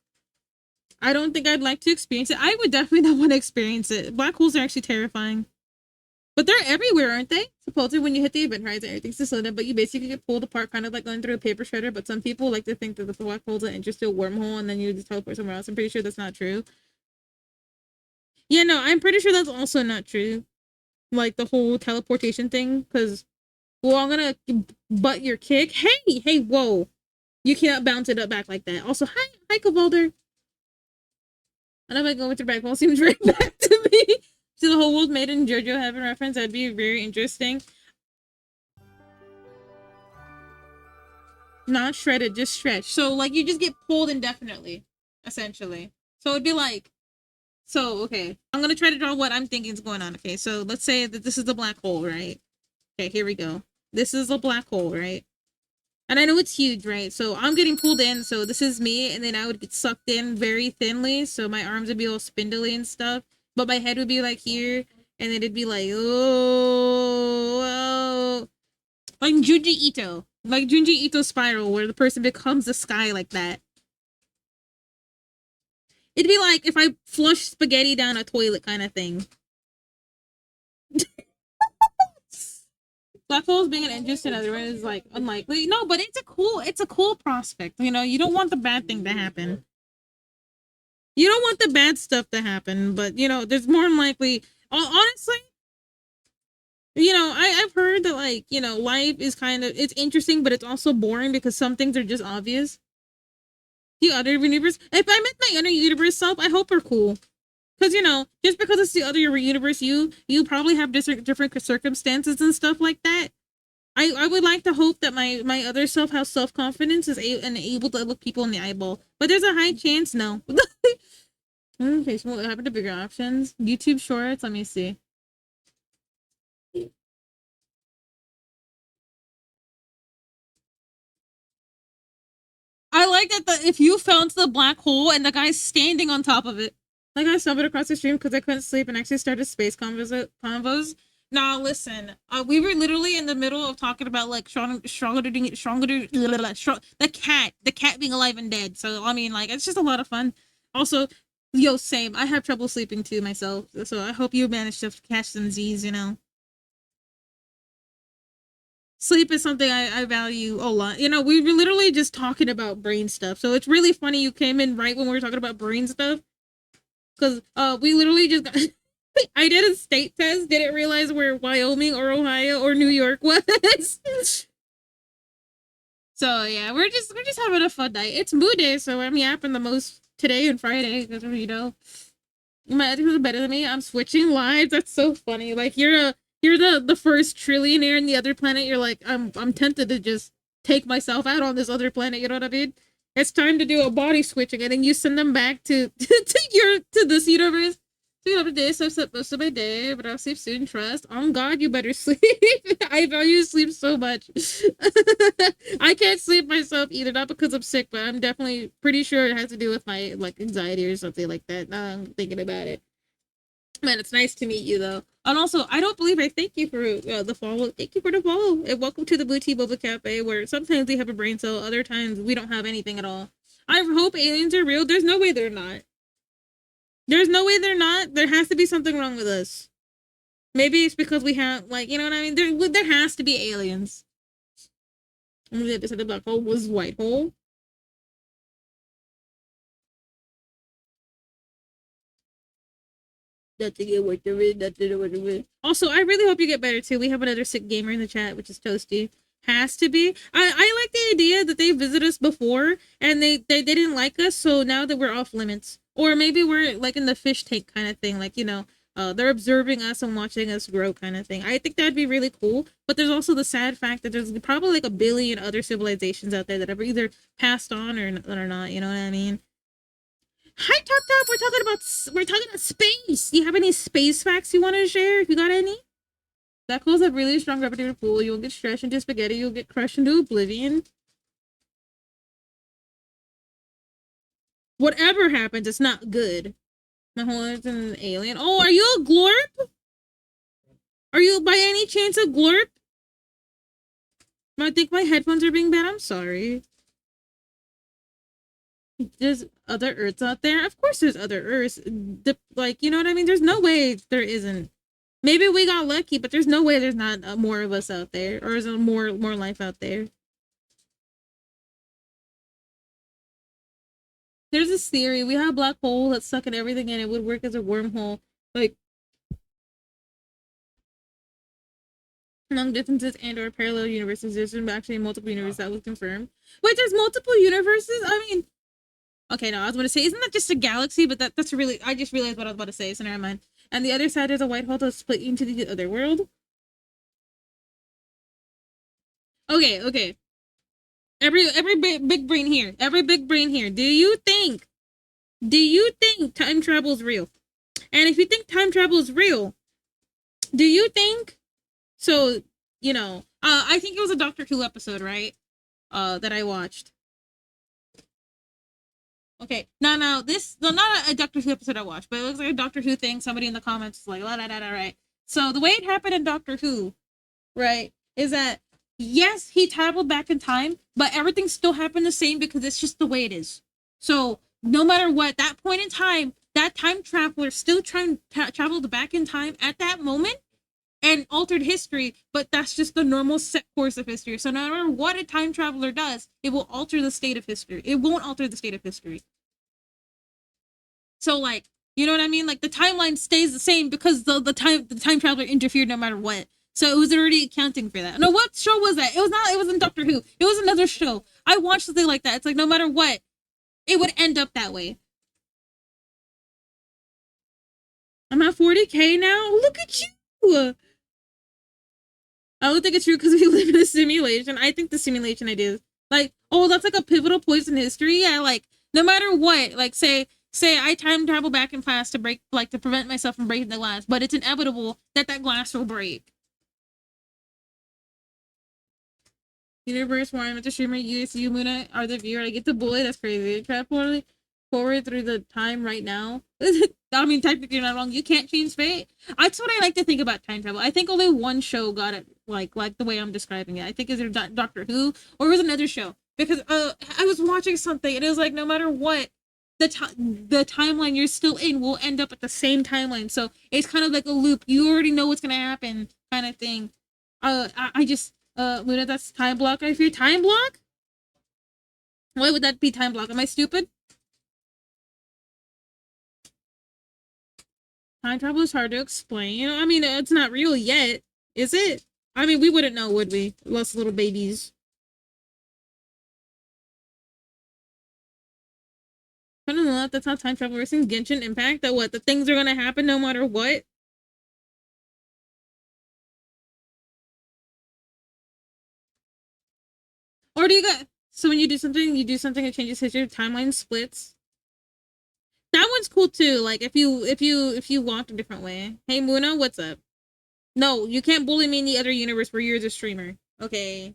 I don't think I'd like to experience it. I would definitely not want to experience it. Black holes are actually terrifying. But they're everywhere, aren't they? Supposedly when you hit the event horizon, everything's distorted, but you basically get pulled apart, kind of like going through a paper shredder. But some people like to think that the black hole's an interstellar wormhole and then you just teleport somewhere else. I'm pretty sure that's not true. Yeah, no, I'm pretty sure that's also not true. Like the whole teleportation thing, because, well, I'm gonna butt your kick. Hey, whoa. You cannot bounce it up back like that. Also, hi, Kavalder. I know if I go with your back wall seems right back to me. to the whole world made in JoJo Heaven reference. That'd be very interesting. Not shredded, just stretched. So like you just get pulled indefinitely, essentially. So it'd be like, so okay, I'm gonna try to draw what I'm thinking is going on. Okay, so let's say that this is the black hole, right? Okay, here we go. This is a black hole, right? And I know it's huge, right? So I'm getting pulled in, so this is me, and then I would get sucked in very thinly, so my arms would be all spindly and stuff, but my head would be like here, and then it'd be like, oh, like Junji Ito. Like Junji Ito spiral, where the person becomes the sky like that. It'd be like if I flush spaghetti down a toilet kind of thing. Black holes being an interesting other is like unlikely. No, but it's a cool prospect. You know, you don't want the bad thing to happen. You don't want the bad stuff to happen, but you know, there's more than likely. Honestly, you know, I've heard that like, you know, life is kind of, it's interesting, but it's also boring because some things are just obvious. The other universe, if I met my other universe self, I hope we're cool. Because, you know, just because it's the other universe, you probably have different circumstances and stuff like that. I would like to hope that my other self has self-confidence and able to look people in the eyeball. But there's a high chance, no. Okay, so what happened to bigger options? YouTube shorts, let me see. I like that if you fell into the black hole and the guy's standing on top of it. Like I stumbled across the stream because I couldn't sleep and actually started space convos. Now listen, we were literally in the middle of talking about like the cat being alive and dead. So I mean, like it's just a lot of fun. Also, yo, same. I have trouble sleeping too myself. So I hope you managed to catch some Z's. You know. Sleep is something I value a lot. You know, we were literally just talking about brain stuff. So it's really funny you came in right when we were talking about brain stuff. Because we literally just got... I did a state test, didn't realize where Wyoming or Ohio or New York was. So yeah, we're just having a fun night. It's Mooday, so I'm yapping the most today and Friday, because you know. My other people are better than me. I'm switching lives. That's so funny. Like you're the first trillionaire in the other planet. You're like, I'm tempted to just take myself out on this other planet. You know what I mean? It's time to do a body switching, and then you send them back to this universe. So every day, so most of my day, but I'll sleep soon. Trust. On God, you better sleep. I value sleep so much. I can't sleep myself either, not because I'm sick, but I'm definitely pretty sure it has to do with my like anxiety or something like that. Now I'm thinking about it. Man, it's nice to meet you though. And also, I don't believe I thank you for the follow. Thank you for the follow. And welcome to the Blue Tea Boba Cafe, where sometimes we have a brain cell, other times we don't have anything at all. I hope aliens are real. There's no way they're not. There's no way they're not. There has to be something wrong with us. Maybe it's because we have, like, you know what I mean? There has to be aliens. The black hole was white hole. Also, I really hope you get better too. We have another sick gamer in the chat, which is Toasty. Has to be. I like the idea that they visited us before and they didn't like us, so now that we're off limits. Or maybe we're like in the fish tank kind of thing, like, you know, they're observing us and watching us grow kind of thing. I think that'd be really cool. But there's also the sad fact that there's probably like a billion other civilizations out there that have either passed on or not, you know what I mean? Hi, Top Top. We're talking about space. Do you have any space facts you want to share? If you got any, that calls have really strong gravitational pull. You'll get stretched into spaghetti. You'll get crushed into oblivion. Whatever happens, it's not good. My whole life's an alien. Oh, are you a glorp? Are you by any chance a glorp? I think my headphones are being bad. I'm sorry. There's other Earths out there. Of course there's other Earths. Like, you know what I mean? There's no way there isn't. Maybe we got lucky, but there's no way there's not more of us out there. Or is there more life out there? There's this theory. We have a black hole that's sucking everything in. It would work as a wormhole. Like, long distances and or parallel universes. There's actually multiple universes that was confirmed. Wait, there's multiple universes? I mean... Okay, no, I was going to say, isn't that just a galaxy? But that's really... I just realized what I was about to say, so never mind. and the other side there's a white hole that's split into the other world. Okay. Every big brain here. Every big brain here. Do you think time travel is real? And if you think time travel is real, do you think so? I think it was a Doctor Who episode, right? That I watched. Okay, no, not a Doctor Who episode I watched, but it looks like a Doctor Who thing. Somebody in the comments is like, la da da da, right? So the way it happened in Doctor Who, right, is that yes, he traveled back in time, but everything still happened the same because it's just the way it is. So no matter what, that point in time, that time traveler still traveled back in time at that moment and altered history, but that's just the normal set course of history. So no matter what a time traveler does, it will alter the state of history. It won't alter the state of history. So like, you know what I mean? Like the timeline stays the same because the time traveler interfered no matter what. So it was already accounting for that. No, what show was that? It wasn't Doctor Who. It was another show. I watched something like that. It's like no matter what, it would end up that way. I'm at 40K now. Look at you. I don't think it's true because we live in a simulation. I think the simulation idea is like, oh, that's like a pivotal point in history. Yeah, like no matter what, like say I time travel back in class to prevent myself from breaking the glass, but it's inevitable that glass will break. Universe where I'm at the streamer, you Mooday are the viewer. I get the bully. That's crazy. Travel forward through the time right now. I mean, technically you're not wrong. You can't change fate. That's what I like to think about time travel. I think only one show got it like the way I'm describing it. I think it's either Doctor Who or it was another show because I was watching something and it was like no matter what the timeline you're still in will end up at the same timeline. So it's kind of like a loop. You already know what's gonna happen, kind of thing. I just Luna, that's time block. I fear time block. Why would that be time block? Am I stupid? Time travel is hard to explain. You know, I mean, it's not real yet, is it? I mean, we wouldn't know, would we? Us little babies. I don't know. That's not time travel. We're seeing Genshin Impact. That what? The things are gonna happen no matter what. Or do you got? So when you do something that changes history, timeline splits. That one's cool too. Like if you walked a different way. Hey Muna, what's up? No, you can't bully me in the other universe where you're the streamer. Okay.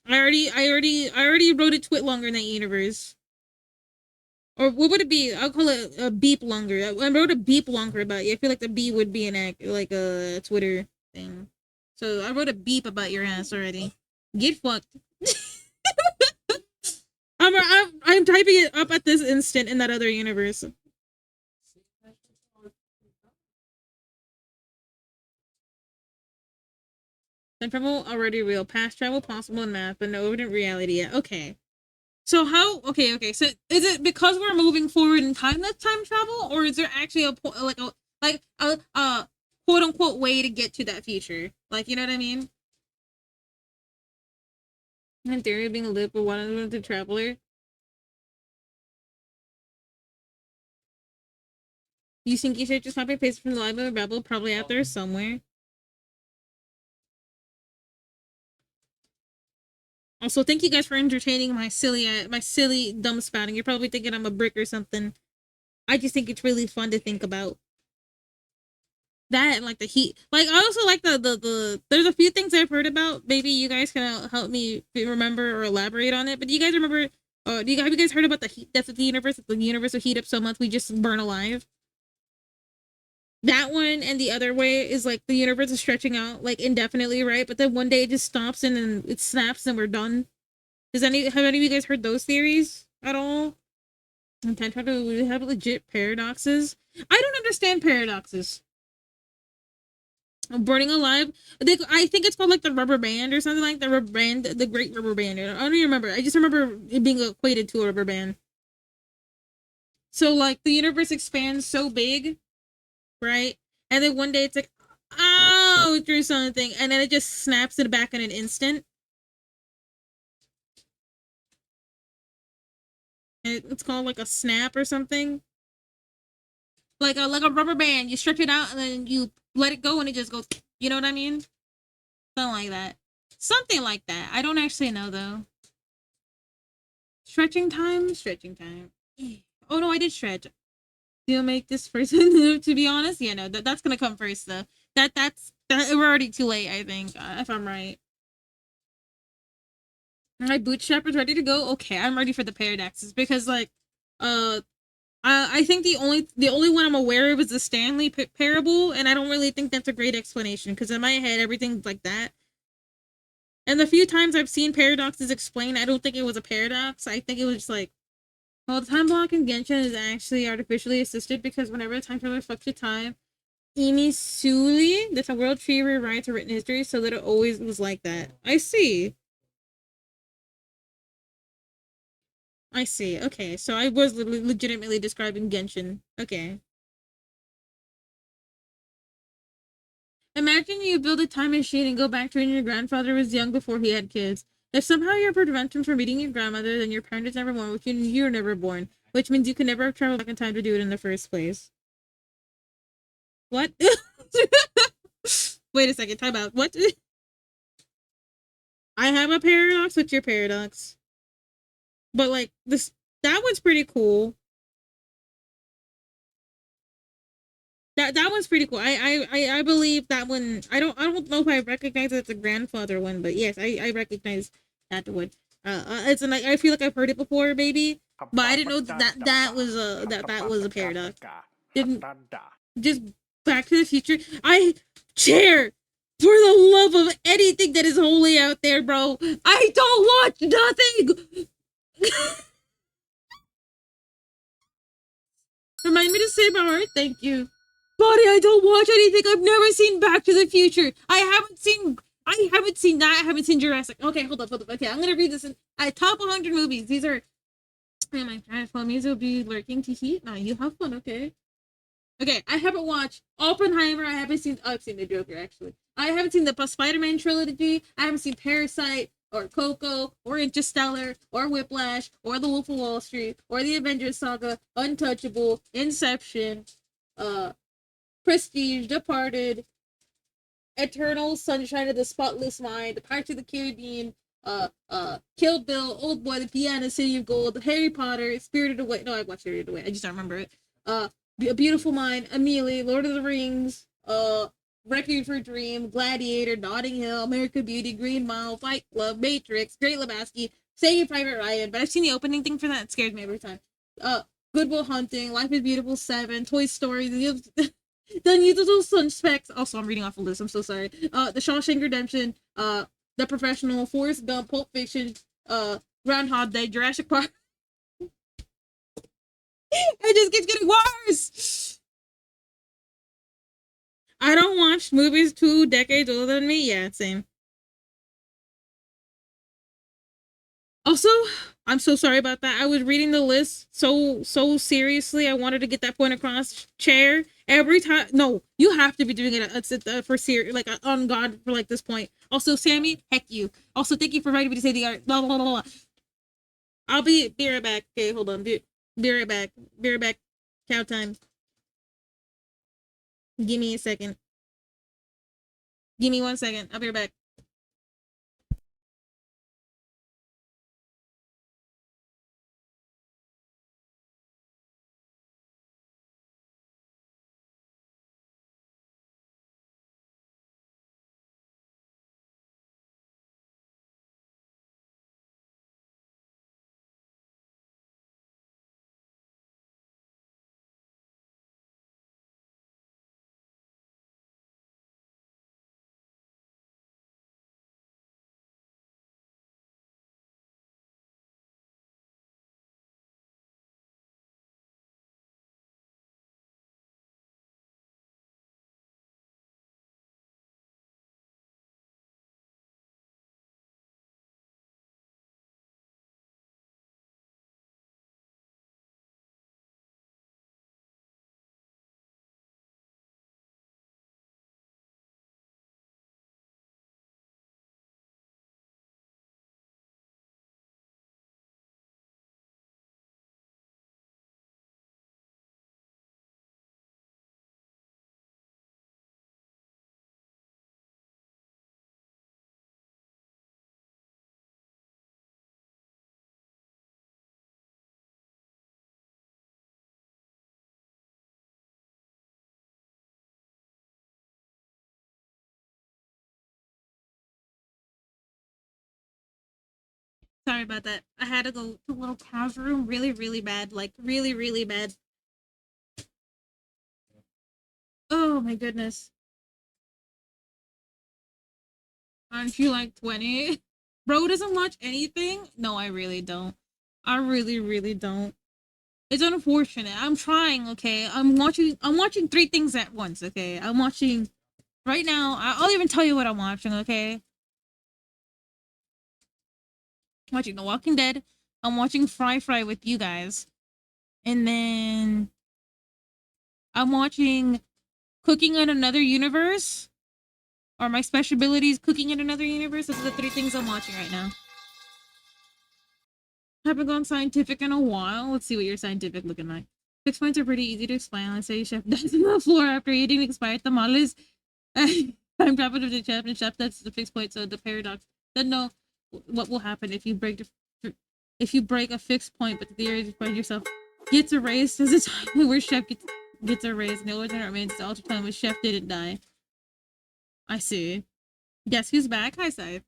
I already wrote a twit longer in that universe. Or what would it be? I'll call it a beep longer. I wrote a beep longer about you. I feel like the B would be like a Twitter thing. So I wrote a beep about your ass already. Get fucked. I'm typing it up at this instant in that other universe. Time travel already real. Past travel possible in math, but no in reality yet. Okay. So how? Okay. So is it because we're moving forward in time that's time travel, or is there actually a quote unquote way to get to that future? Like, you know what I mean? In theory of being a loop or one of the traveler. You think you should just copy paste from the library of Babel, probably out there somewhere. Also, thank you guys for entertaining my silly dumb spouting. You're probably thinking I'm a brick or something. I just think it's really fun to think about. That and like the heat. Like I also like the there's a few things I've heard about. Maybe you guys can help me remember or elaborate on it. But do you guys remember have you guys heard about the heat death of the universe? The universe will heat up so much we just burn alive. That one and the other way is like the universe is stretching out like indefinitely, right? But then one day it just stops and then it snaps and we're done. Have any of you guys heard those theories at all? And try to have legit paradoxes. I don't understand paradoxes. Burning alive. I think it's called like the rubber band or something like the rubber band, the great rubber band. I don't even remember. I just remember it being equated to a rubber band. So like the universe expands so big, right? And then one day it's like, oh, it drew something, and then it just snaps it back in an instant. And it's called like a snap or something. like a rubber band. You stretch it out and then you let it go and it just goes. You know what I mean? Something like that. Something like that. I don't actually know though. Stretching time. Stretching time. Oh no, I did stretch. Do you make this first? To be honest, yeah, no, that's gonna come first though. We're already too late. I think if I'm right. My bootstrap is ready to go. Okay, I'm ready for the paradoxes because like, uh, I think the only one I'm aware of is the Stanley parable, and I don't really think that's a great explanation because in my head everything's like that. And the few times I've seen paradoxes explained, I don't think it was a paradox. I think it was just like, well, the time block in Genshin is actually artificially assisted because whenever a time traveler fucks with time, Emi Suli, that's a world tree rewrites a written history so that it always was like that. I see. I see. Okay, so I was legitimately describing Genshin. Okay. Imagine you build a time machine and go back to when your grandfather was young before he had kids. If somehow you prevent him from meeting your grandmother, then your parent is never born, which means you're never born, which means you can never have traveled back in time to do it in the first place. What? Wait a second, time out. What? I have a paradox. What's your paradox? But like this, that one's pretty cool. That one's pretty cool. I believe that one. I don't know if I recognize it's a grandfather one, but yes, I recognize that one. It's like I feel like I've heard it before, maybe, but I didn't know that was a paradox. Didn't just Back to the Future. I chair for the love of anything that is holy out there, bro. I don't watch nothing. Remind me to say my heart. Thank you. Buddy, I don't watch anything. I've never seen Back to the Future. I haven't seen that. I haven't seen Jurassic. Okay, hold up. Okay, I'm gonna read this in top 100 movies. These are my phone music will be lurking to heat. No, you have fun, okay? Okay, I haven't watched Oppenheimer. I've seen the Joker actually. I haven't seen the Spider-Man trilogy. I haven't seen Parasite or Coco or Interstellar or Whiplash or The Wolf of Wall Street or the Avengers Saga, Untouchable, Inception, uh, Prestige, Departed, Eternal Sunshine of the Spotless Mind, Pirates of the Caribbean, Kill Bill, Old Boy, The Piano, City of Gold, Harry Potter, Spirited Away. No, I watched Spirited Away. I just don't remember it. A Beautiful Mind, Amelie, Lord of the Rings, Requiem for a Dream, Gladiator, Notting Hill, American Beauty, Green Mile, Fight Club, Matrix, Great Lebowski, Saving Private Ryan. But I've seen the opening thing for that. It scares me every time. Good Will Hunting, Life is Beautiful 7, Toy Story, the Unusual Suspects. Also, I'm reading off a list. I'm so sorry. The Shawshank Redemption, The Professional, Forrest Gump, Pulp Fiction, Groundhog Day, Jurassic Park. It just keeps getting worse. I don't watch movies 2 decades older than me. Yeah, same. Also, I'm so sorry about that. I was reading the list so seriously. I wanted to get that point across. Chair every time. No, you have to be doing it. For serious, like on God for like this point. Also, Sammy, heck you. Also, thank you for inviting me to say the art. Blah blah blah blah. I'll be right back. Okay, hold on. Be right back. Be right back. Cow time. Give me a second. Give me 1 second. I'll be right back. Sorry about that. I had to go to a little cow's room really, really bad. Like, really, really bad. Oh my goodness. Aren't you like 20? Bro doesn't watch anything? No, I really don't. I really, really don't. It's unfortunate. I'm trying, okay? I'm watching three things at once, okay? I'm watching right now. I'll even tell you what I'm watching, okay? I'm watching The Walking Dead. I'm watching Fry with you guys. And then I'm watching Cooking in Another Universe. Or My Special Abilities Cooking in Another Universe. Those are the three things I'm watching right now. Haven't gone scientific in a while. Let's see what your scientific looking like. 6 points are pretty easy to explain. Let's say chef dies on the floor after eating expired tamales. I'm trapped with the chef and chef, that's the 6 point. So the paradox. Then no, what will happen if you break a fixed point, but the theory you find yourself gets erased as a time where chef gets erased. And the only time remains the altered time where chef didn't die. I see. Guess who's back? Hi, Scythe.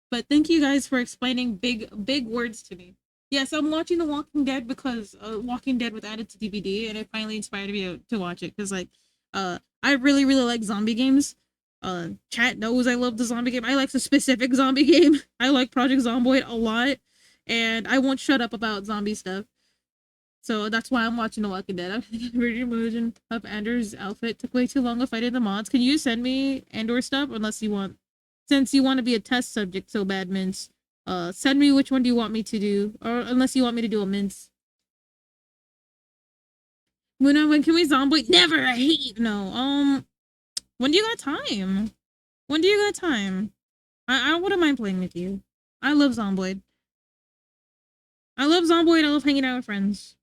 But thank you guys for explaining big words to me. Yes, I'm watching The Walking Dead because Walking Dead was added to DVD, and it finally inspired me to watch it. Because I really really like zombie games. Chat knows I love the zombie game. I like the specific zombie game. I like Project Zomboid a lot, and I won't shut up about zombie stuff. So that's why I'm watching The Walking Dead. I'm thinking the version of Andrew's outfit took way too long to fight in the mods. Can you send me Andor stuff unless you want? Since you want to be a test subject so bad, Mince, send me which one do you want me to do, or unless you want me to do a Mince. When can we zombie? Never. I hate you. No. When do you got time? When do you got time? I wouldn't mind playing with you. I love Zomboid. I love Zomboid. I love hanging out with friends.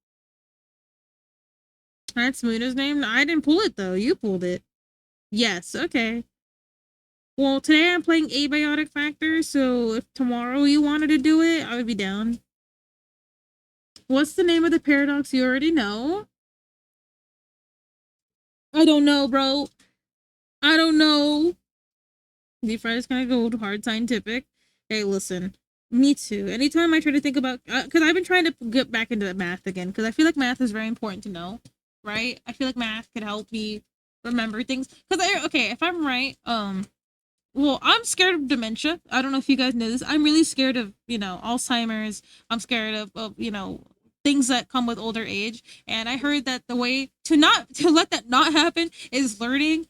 That's Muna's name. I didn't pull it though. You pulled it. Yes. Okay. Well, today I'm playing Abiotic Factor, so if tomorrow you wanted to do it, I would be down. What's the name of the paradox? You already know. I don't know, bro. I don't know. Deep Fried gonna go hard scientific. Hey, listen. Me too. Anytime I try to think about, because I've been trying to get back into math again, because I feel like math is very important to know, right? I feel like math could help me remember things. Because okay, if I'm right, well, I'm scared of dementia. I don't know if you guys know this. I'm really scared of, Alzheimer's. I'm scared of things that come with older age. And I heard that the way to let that not happen is learning,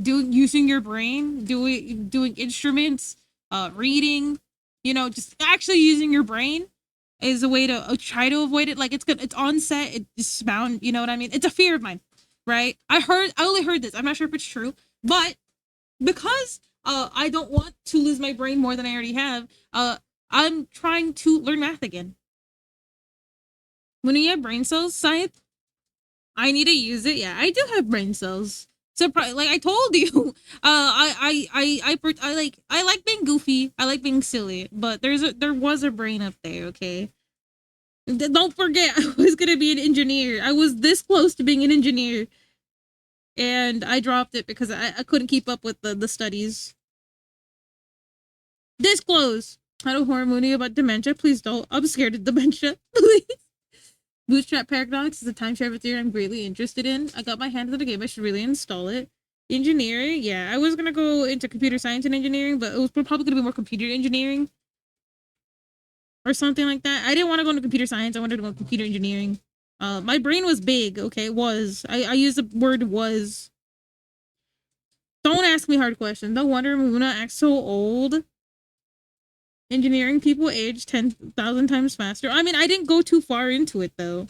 using your brain, doing instruments, reading, just actually using your brain is a way to try to avoid it. Like it's good. It's on set. It's bound. You know what I mean? It's a fear of mine, right? I only heard this. I'm not sure if it's true, but because I don't want to lose my brain more than I already have, I'm trying to learn math again. When you have brain cells, Scythe, I need to use it. Yeah, I do have brain cells. Surprise! Like I told you, I like being goofy. I like being silly, but there was a brain up there. Okay, don't forget, I was gonna be an engineer. I was this close to being an engineer, and I dropped it because I couldn't keep up with the studies. This close. I don't hormone about dementia. Please don't. I'm scared of dementia. Please. Bootstrap Paradox is a time travel theory I'm greatly interested in. I got my hands on the game. I should really install it. Engineering? Yeah, I was going to go into computer science and engineering, but it was probably going to be more computer engineering. Or something like that. I didn't want to go into computer science. I wanted to go into computer engineering. My brain was big, okay? Was. I use the word was. Don't ask me hard questions. No wonder Muna acts so old. Engineering people age 10,000 times faster. I mean, I didn't go too far into it, though.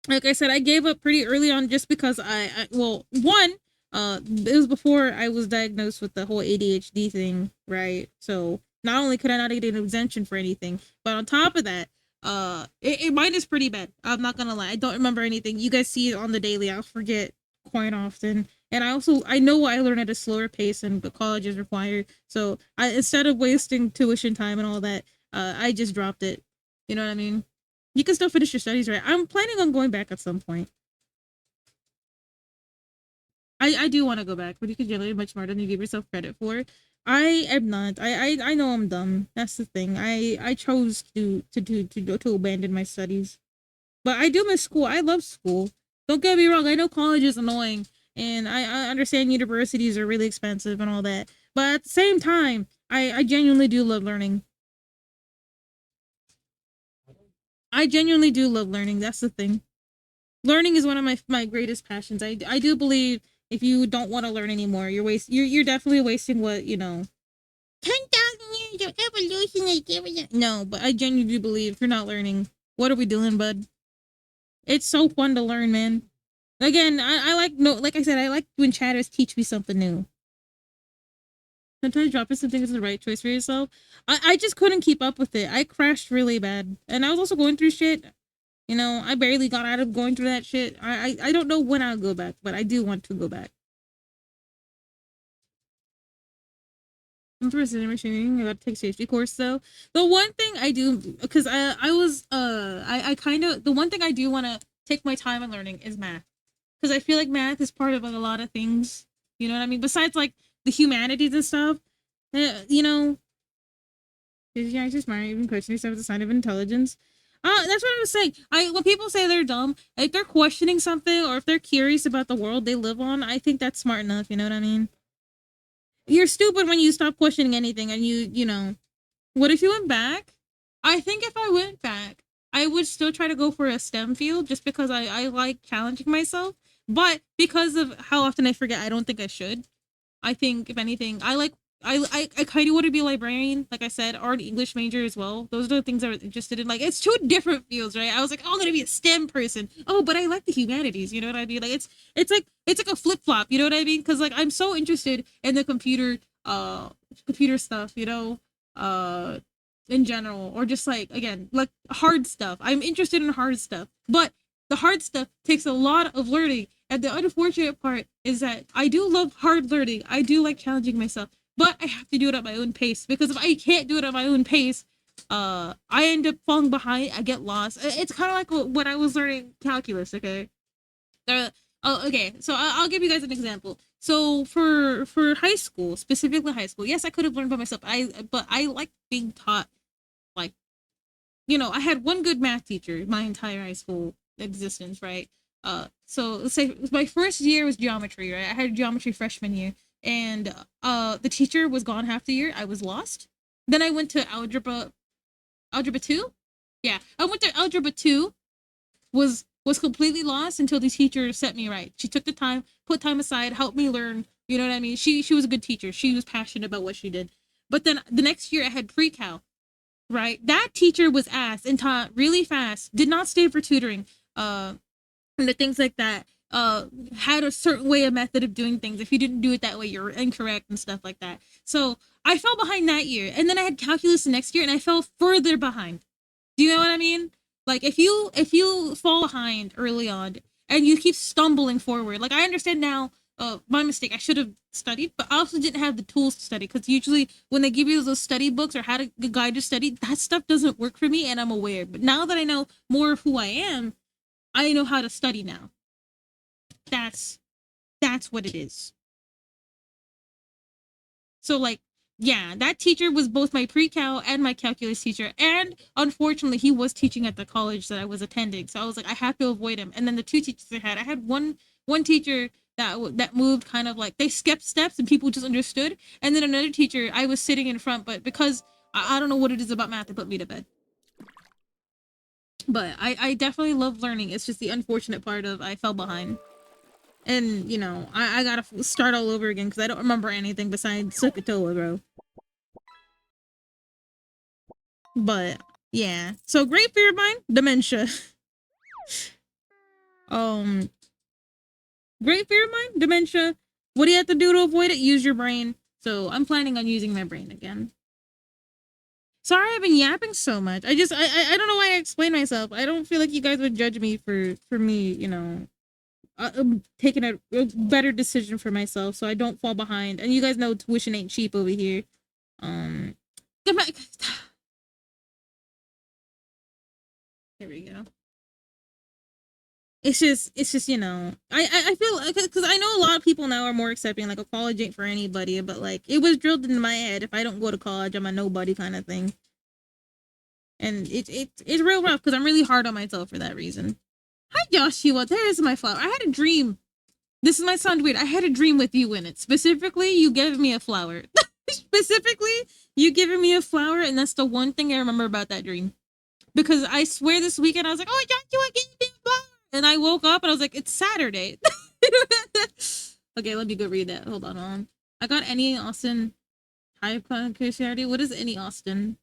Like I said, I gave up pretty early on just because it was before I was diagnosed with the whole ADHD thing, right? So not only could I not get an exemption for anything, but on top of that, mine is pretty bad. I'm not gonna lie. I don't remember anything. You guys see it on the daily. I'll forget quite often. And I know I learn at a slower pace and the college is required. So instead of wasting tuition time and all that, I just dropped it. You know what I mean? You can still finish your studies, right? I'm planning on going back at some point. I do want to go back, but you can generate much smarter than you give yourself credit for. I am not. I know I'm dumb. That's the thing. I chose to abandon my studies. But I do miss school. I love school. Don't get me wrong. I know college is annoying, and I understand universities are really expensive and all that. But at the same time, I genuinely do love learning. I genuinely do love learning. That's the thing. Learning is one of my greatest passions. I do believe if you don't want to learn anymore, you're definitely wasting what 10,000 years of evolution is giving you. No, but I genuinely do believe if you're not learning, what are we doing, bud? It's so fun to learn, man. Again, I like no, like I said, I like when chatters teach me something new. Sometimes dropping something is the right choice for yourself. I just couldn't keep up with it. I crashed really bad, and I was also going through shit. I barely got out of going through that shit. I don't know when I'll go back, but I do want to go back. I'm interested in machining. I got to take safety course though. The one thing I do, because I kind of, the one thing I do want to take my time on learning is math, because I feel like math is part of like a lot of things. You know what I mean? Besides like the humanities and stuff, you know, is you actually smart? Even questioning yourself is a sign of intelligence. That's what I was saying. When people say they're dumb, if they're questioning something or if they're curious about the world they live on, I think that's smart enough. You know what I mean? You're stupid when you stop questioning anything and what if you went back? I think if I went back, I would still try to go for a STEM field just because I like challenging myself. But because of how often I forget, I don't think I should. I think if anything, I kind of want to be a librarian, like I said, or an English major as well. Those are the things I was interested in. Like it's two different fields, right? I was like, oh, I'm gonna be a STEM person. Oh, but I like the humanities. You know what I mean? Like it's like a flip flop. You know what I mean? Because like I'm so interested in the computer stuff. Uh, in general, or just like again, like hard stuff. I'm interested in hard stuff, but the hard stuff takes a lot of learning. And the unfortunate part is that I do love hard learning. I do like challenging myself, but I have to do it at my own pace because if I can't do it at my own pace, I end up falling behind. I get lost. It's kind of like when I was learning calculus. Okay, okay. So I'll give you guys an example. So for high school, specifically high school, yes, I could have learned by myself. But I like being taught. Like I had one good math teacher my entire high school existence, right? So let's say my first year was geometry, right? I had geometry freshman year, and the teacher was gone half the year. I was lost. Then I went to algebra two. Yeah, I went to algebra two. Was completely lost until the teacher set me right. She took the time, put time aside, helped me learn. You know what I mean? She was a good teacher. She was passionate about what she did. But then the next year I had pre-cal, right? That teacher was ass and taught really fast, did not stay for tutoring, and the things like that. Had a certain way, a method of doing things. If you didn't do it that way, you're incorrect and stuff like that. So I fell behind that year, and then I had calculus the next year, and I fell further behind. Do you know what I mean? Like if you fall behind early on and you keep stumbling forward, like I understand now, my mistake. I should have studied, but I also didn't have the tools to study because usually when they give you those study books or how to guide to study, that stuff doesn't work for me, and I'm aware. But now that I know more of who I am, I know how to study now. That's that's what it is. So like, yeah, that teacher was both my pre-cal and my calculus teacher, and unfortunately, he was teaching at the college that I was attending. So I was like, I have to avoid him. And then the two teachers I had one teacher that moved kind of like they skipped steps and people just understood, and then another teacher I was sitting in front, but because I don't know what it is about math, they put me to bed. But I definitely love learning. It's just the unfortunate part of I fell behind. And, I gotta start all over again because I don't remember anything besides Sukatoa, bro. But, yeah. So, great fear of mine, dementia. um, Great fear of mine, dementia. What do you have to do to avoid it? Use your brain. So, I'm planning on using my brain again. Sorry I've been yapping so much. I don't know why I explain myself. I don't feel like you guys would judge me for me, taking a better decision for myself so I don't fall behind. And you guys know tuition ain't cheap over here. Get back. Here we go. it's just you know, I feel because I know a lot of people now are more accepting, like a college ain't for anybody, but like it was drilled into my head, if I don't go to college, I'm a nobody kind of thing, and it's real rough because I'm really hard on myself for that reason. Hi Joshua, there is my flower. I had a dream. This might sound weird. I had a dream with you in it. Specifically, you gave me a flower. Specifically, you giving me a flower, and that's the one thing I remember about that dream. Because I swear this weekend I was like, oh, Joshua gave me a flower. And I woke up and I was like, it's Saturday. Okay, let me go read that. Hold on. I got any Austin type Christianity. What is any Austin?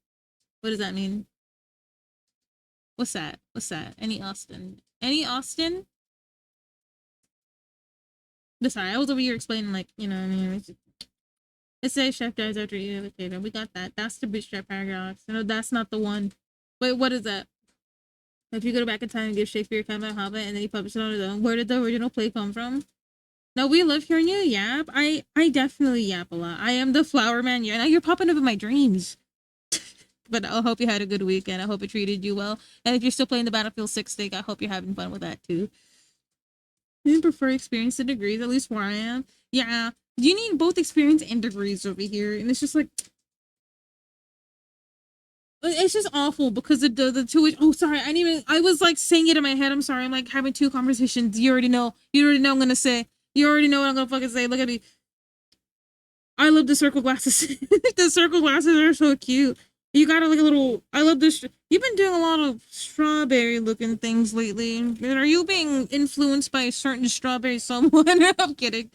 What does that mean? What's that? Any Austin? Any Austin? But sorry, I was over here explaining, like, you know what I mean? It says chef dies after eating the potato. We got that. That's the bootstrap paragraphs. No, that's not the one. Wait, what is that? If you go back in time and give Shakespeare a comment Hobbit and then you publish it on his own, where did the original play come from? No, we love hearing you yap. I definitely yap a lot. I am the flower man. You're popping up in my dreams. But I hope you had a good weekend. I hope it treated you well. And if you're still playing the Battlefield 6 stick, I hope you're having fun with that too. You prefer experience to degrees, at least where I am. Yeah, you need both experience and degrees over here. And it's just like, it's just awful because the two. Oh, sorry. I was like saying it in my head. I'm sorry. I'm like having two conversations. You already know. I'm gonna say. You already know what I'm gonna fucking say. Look at me. I love the circle glasses. The circle glasses are so cute. You got like a little. I love this. You've been doing a lot of strawberry looking things lately. And are you being influenced by a certain strawberry someone? I'm kidding.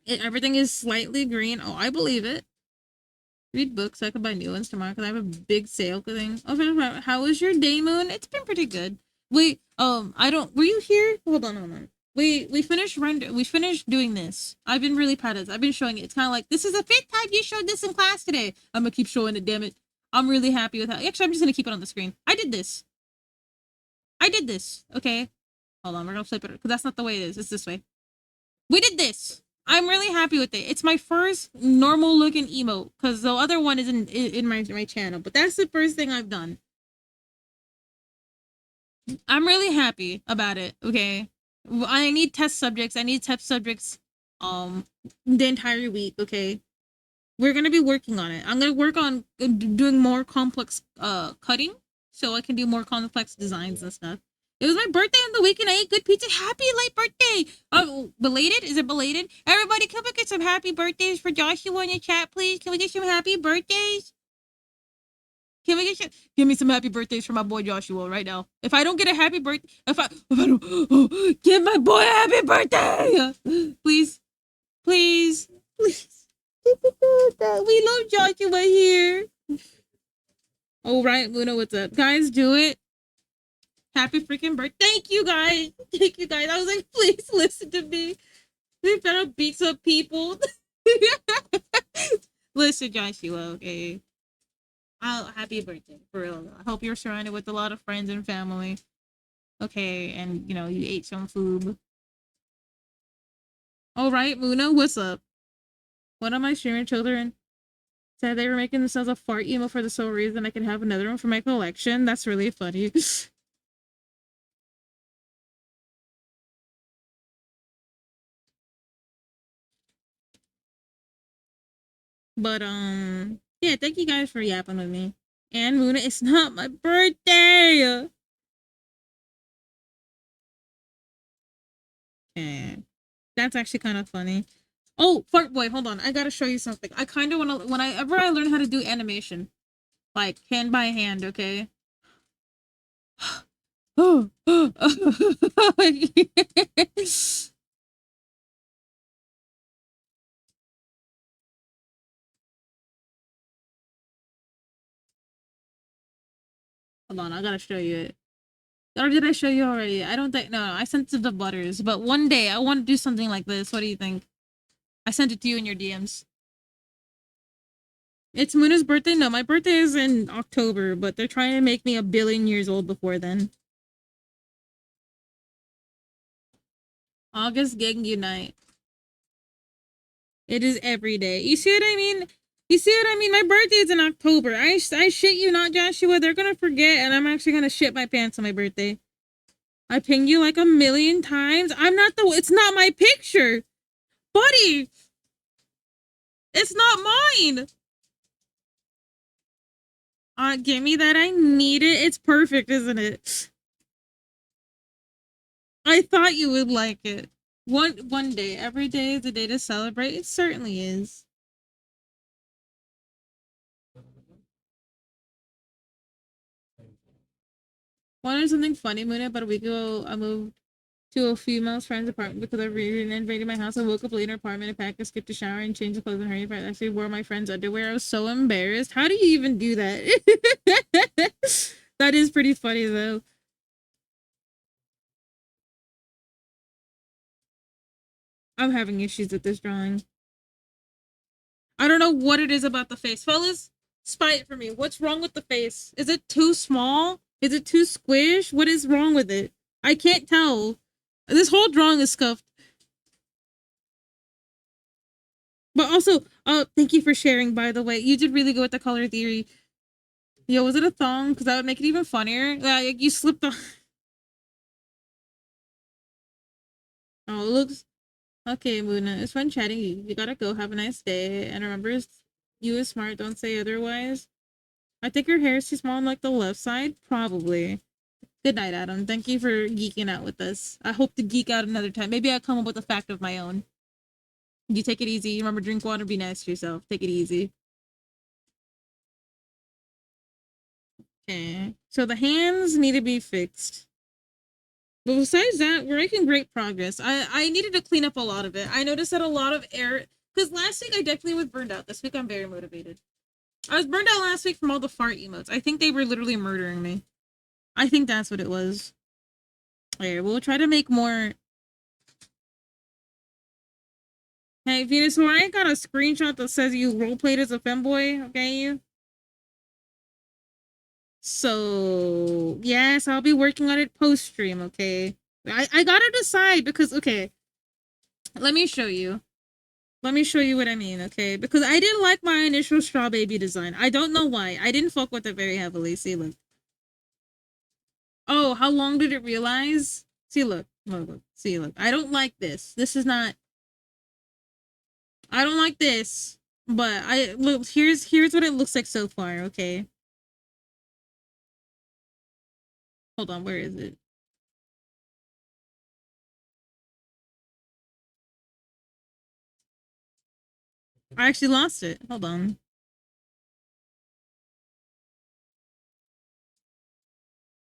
Everything is slightly green. Oh, I believe it. Read books. I can buy new ones tomorrow because I have a big sale thing. Oh, how was your day, Moon? It's been pretty good. Wait, I don't. Were you here? Hold on. We finished We finished doing this. I've been really proud of this. I've been showing it. It's kind of like, this is the 5th time you showed this in class today. I'm gonna keep showing it. Damn it. I'm really happy with how. Actually, I'm just gonna keep it on the screen. I did this. Okay. Hold on. We're gonna flip it because that's not the way it is. It's this way. We did this. I'm really happy with it. It's my first normal looking emote because the other one is in my channel, but that's the first thing I've done. I'm really happy about it. Okay, I need test subjects. The entire week. Okay, we're gonna be working on it. I'm gonna work on doing more complex cutting so I can do more complex designs and stuff. It was my birthday on the weekend. I ate good pizza. Happy late birthday! Belated? Is it belated? Everybody, can we get some happy birthdays for Joshua in the chat, please? Can we get some happy birthdays? Give me some happy birthdays for my boy Joshua right now. If I don't get a happy birthday, if I don't give my boy a happy birthday, please. We love Joshua here. Oh right, Luna, what's up, guys? Do it. Happy freaking birthday. Thank you guys. I was like, please listen to me. We better beat some people. Listen, Joshua, okay? Happy birthday, for real. I hope you're surrounded with a lot of friends and family. Okay, and you ate some food. All right, Muna, what's up? One of my streamer children said they were making themselves a fart emo for the sole reason I can have another one for my collection. That's really funny. But yeah, thank you guys for yapping with me. And Muna, it's not my birthday. Okay, that's actually kind of funny. Oh, fart boy, hold on. I gotta show you something. I kind of want to, whenever I learn how to do animation, like hand by hand, okay? Hold on, I gotta show you it. Or did I show you already? I don't think, no, I sent it to the Butters, but one day I want to do something like this. What do you think? I sent it to you in your DMs. It's Muna's birthday? No, my birthday is in October, but they're trying to make me 1,000,000,000 years old before then. August Gang Unite. It is every day. You see what I mean? My birthday is in October. I shit you not, Joshua. They're gonna forget, and I'm actually gonna shit my pants on my birthday. I pinged you like a million times. I'm not the. It's not my picture, buddy. It's not mine. Give me that. I need it. It's perfect, isn't it? I thought you would like it. One day, every day is a day to celebrate. It certainly is. Wanted something funny, Moon. About a week ago, I moved to a female friend's apartment because I renovated my house. I woke up late in her apartment, I packed, skipped a shower, and changed the clothes in her. I actually wore my friend's underwear. I was so embarrassed. How do you even do that? That is pretty funny, though. I'm having issues with this drawing. I don't know what it is about the face. Fellas, spy it for me. What's wrong with the face? Is it too small? Is it too squish? What is wrong with it? I can't tell. This whole drawing is scuffed. But also, thank you for sharing, by the way. You did really good with the color theory. Yo, was it a thong? Because that would make it even funnier. Like, you slipped on... Oh, it looks... Okay, Muna, it's fun chatting you. You gotta go. Have a nice day. And remember, you is smart. Don't say otherwise. I think your hair is too small on, like, the left side. Probably. Good night, Adam. Thank you for geeking out with us. I hope to geek out another time. Maybe I'll come up with a fact of my own. You take it easy. Remember, drink water. Be nice to yourself. Take it easy. Okay. So the hands need to be fixed. But besides that, we're making great progress. I needed to clean up a lot of it. I noticed that a lot of air... Because last week I definitely was burned out. This week I'm very motivated. I was burned out last week from all the fart emotes. I think they were literally murdering me. I think that's what it was. Here, we'll try to make more... Hey, Venusaur, I ain't got a screenshot that says you roleplayed as a femboy, okay? So, yes, I'll be working on it post-stream, okay? I gotta decide because, okay, let me show you. Let me show you what I mean, okay? Because I didn't like my initial Straw Baby design. I don't know why. I didn't fuck with it very heavily. See, look. Oh, how long did it realize? See, look. Look, look. See, look. I don't like this. This is not... I don't like this. But look, here's what it looks like so far, okay? Hold on, where is it? I actually lost it. Hold on.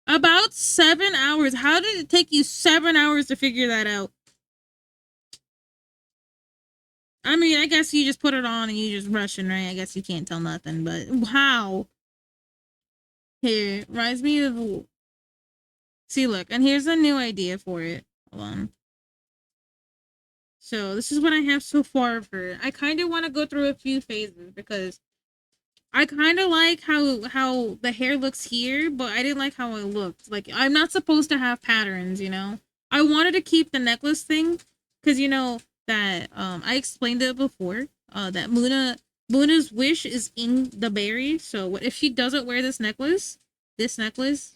About 7 hours. How did it take you 7 hours to figure that out? I mean, I guess you just put it on and you just rushing, right? I guess you can't tell nothing, but how? Here, reminds me of... See, look, and here's a new idea for it. Hold on. So, this is what I have so far of her. I kind of want to go through a few phases because I kind of like how the hair looks here, but I didn't like how it looked. Like, I'm not supposed to have patterns, you know? I wanted to keep the necklace thing because, you know, that, I explained it before, that Muna's wish is in the berry. So what if she doesn't wear this necklace,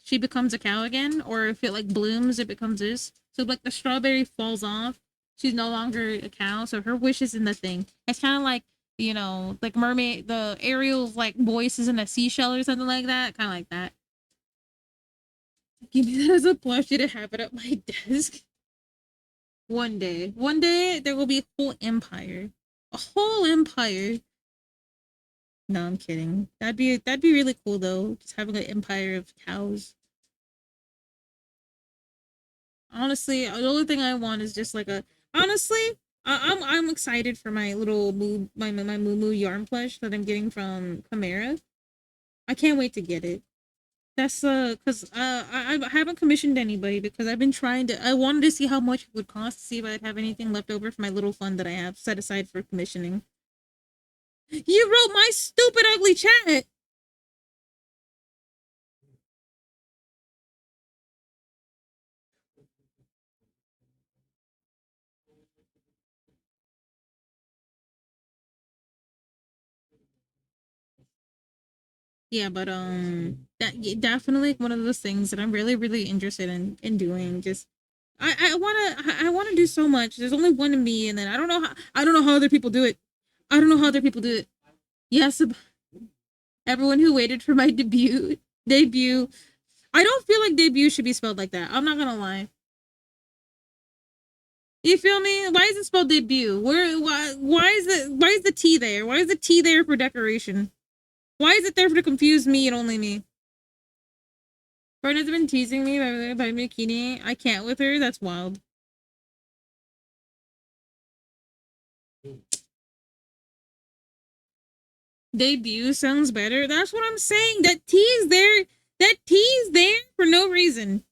she becomes a cow again, or if it, like, blooms, it becomes this. So, like, the strawberry falls off, she's no longer a cow, so her wish is in the thing. It's kind of like, you know, like mermaid, the Ariel's like voice is in a seashell or something like that, kind of like that. Give me that as a plushie to have it at my desk. One day there will be a whole empire, a whole empire. No, I'm kidding. That'd be really cool though, just having an empire of cows. Honestly, the only thing I want is just like a. Honestly, I'm excited for my little my Moo Moo yarn plush that I'm getting from Chimera. I can't wait to get it. That's because I haven't commissioned anybody because I've been trying to. I wanted to see how much it would cost to see if I'd have anything left over for my little fund that I have set aside for commissioning. You wrote my stupid ugly chat. Yeah, but definitely one of those things that I'm really really interested in doing. Just I wanna do so much. There's only one of me, and then I don't know how other people do it. I don't know how other people do it. Yes, everyone who waited for my debut. I don't feel like debut should be spelled like that. I'm not gonna lie. You feel me? Why is it spelled debut? Why is the T there? Why is the T there for decoration? Why is it there to confuse me and only me? Friend has been teasing me by bikini. I can't with her. That's wild. Debut sounds better. That's what I'm saying. That T is there. That T is there for no reason.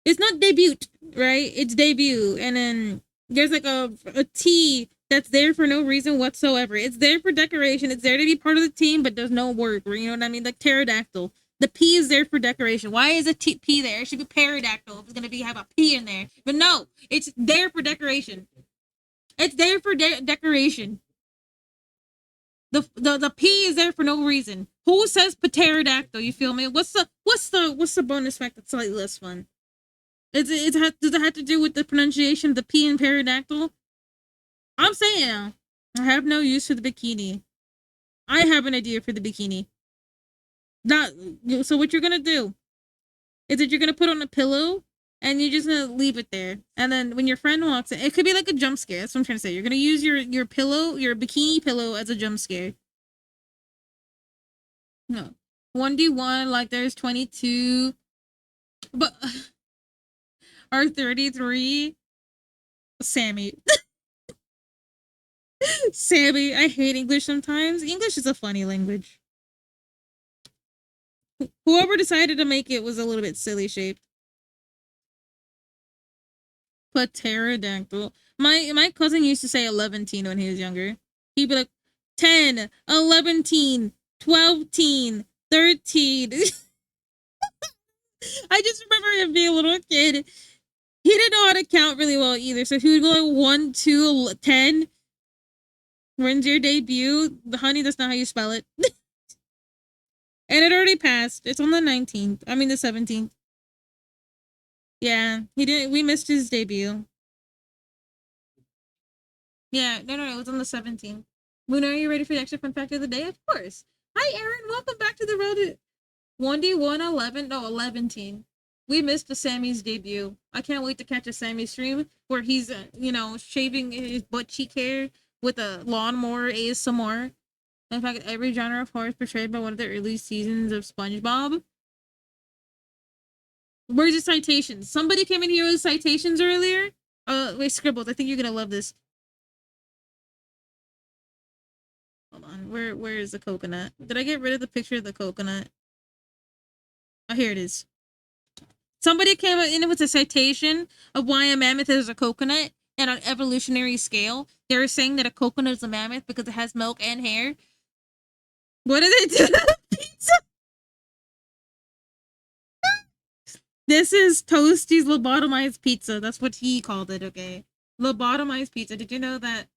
It's not debut, right? It's debut. And then there's like a T that's there for no reason whatsoever. It's there for decoration. It's there to be part of the team, but does no work. You know what I mean? Like pterodactyl. The P is there for decoration. Why is a P there? It should be pterodactyl if it's gonna have a P in there. But no, it's there for decoration. It's there for decoration. The P is there for no reason. Who says pterodactyl? You feel me? What's the bonus fact that's slightly less fun? Does it have to do with the pronunciation of the P in pterodactyl? I'm saying I have no use for the bikini. I have an idea for the bikini. Not so. What you're gonna do is that you're gonna put on a pillow and you're just gonna leave it there. And then when your friend walks in, it could be like a jump scare. That's what I'm trying to say. You're gonna use your pillow, your bikini pillow, as a jump scare. No, 1D1 like there's 22, but are 33. Sammy. Sammy, I hate English sometimes. English is a funny language. Whoever decided to make it was a little bit silly shaped. Pterodactyl. My cousin used to say 11 when he was younger. He'd be like 10, 11, 12, 13. I just remember him being a little kid. He didn't know how to count really well either. So he would go like 1, 2, 10. When's your debut? Honey, that's not how you spell it. And it already passed. It's on the 19th. I mean the 17th. Yeah, he didn't. We missed his debut. Yeah, no, it was on the 17th. Luna, are you ready for the extra fun fact of the day? Of course. Hi, Aaron. Welcome back to the road. 1D111. No, 11 teen. We missed the Sammy's debut. I can't wait to catch a Sammy stream where he's, shaving his butt cheek hair with a lawnmower ASMR. In fact, every genre of horror is portrayed by one of the early seasons of SpongeBob. Where's the citations? Somebody came in here with citations earlier. Wait, Scribbles. I think you're gonna love this. Hold on. Where is the coconut? Did I get rid of the picture of the coconut? Oh, here it is. Somebody came in with a citation of why a mammoth is a coconut, and on evolutionary scale, they were saying that a coconut is a mammoth because it has milk and hair. What did they do to the pizza? This is Toasty's lobotomized pizza. That's what he called it, okay? Lobotomized pizza. Did you know that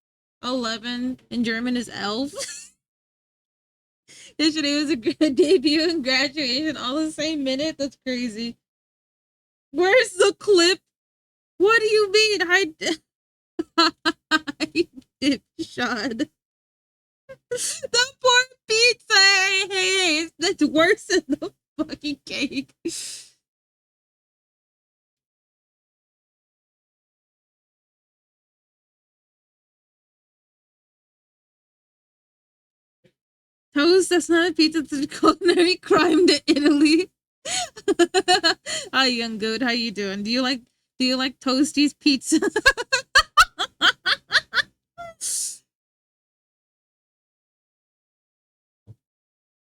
11 in German is elf? Yesterday was a debut and graduation all the same minute. That's crazy. Where's the clip? What do you mean? I dip shot. The poor pizza. Hey, that's worse than the fucking cake. Toast, that's not a pizza, it's a culinary crime to Italy. Hi, young goat, how you doing? Do you like Toasty's pizza?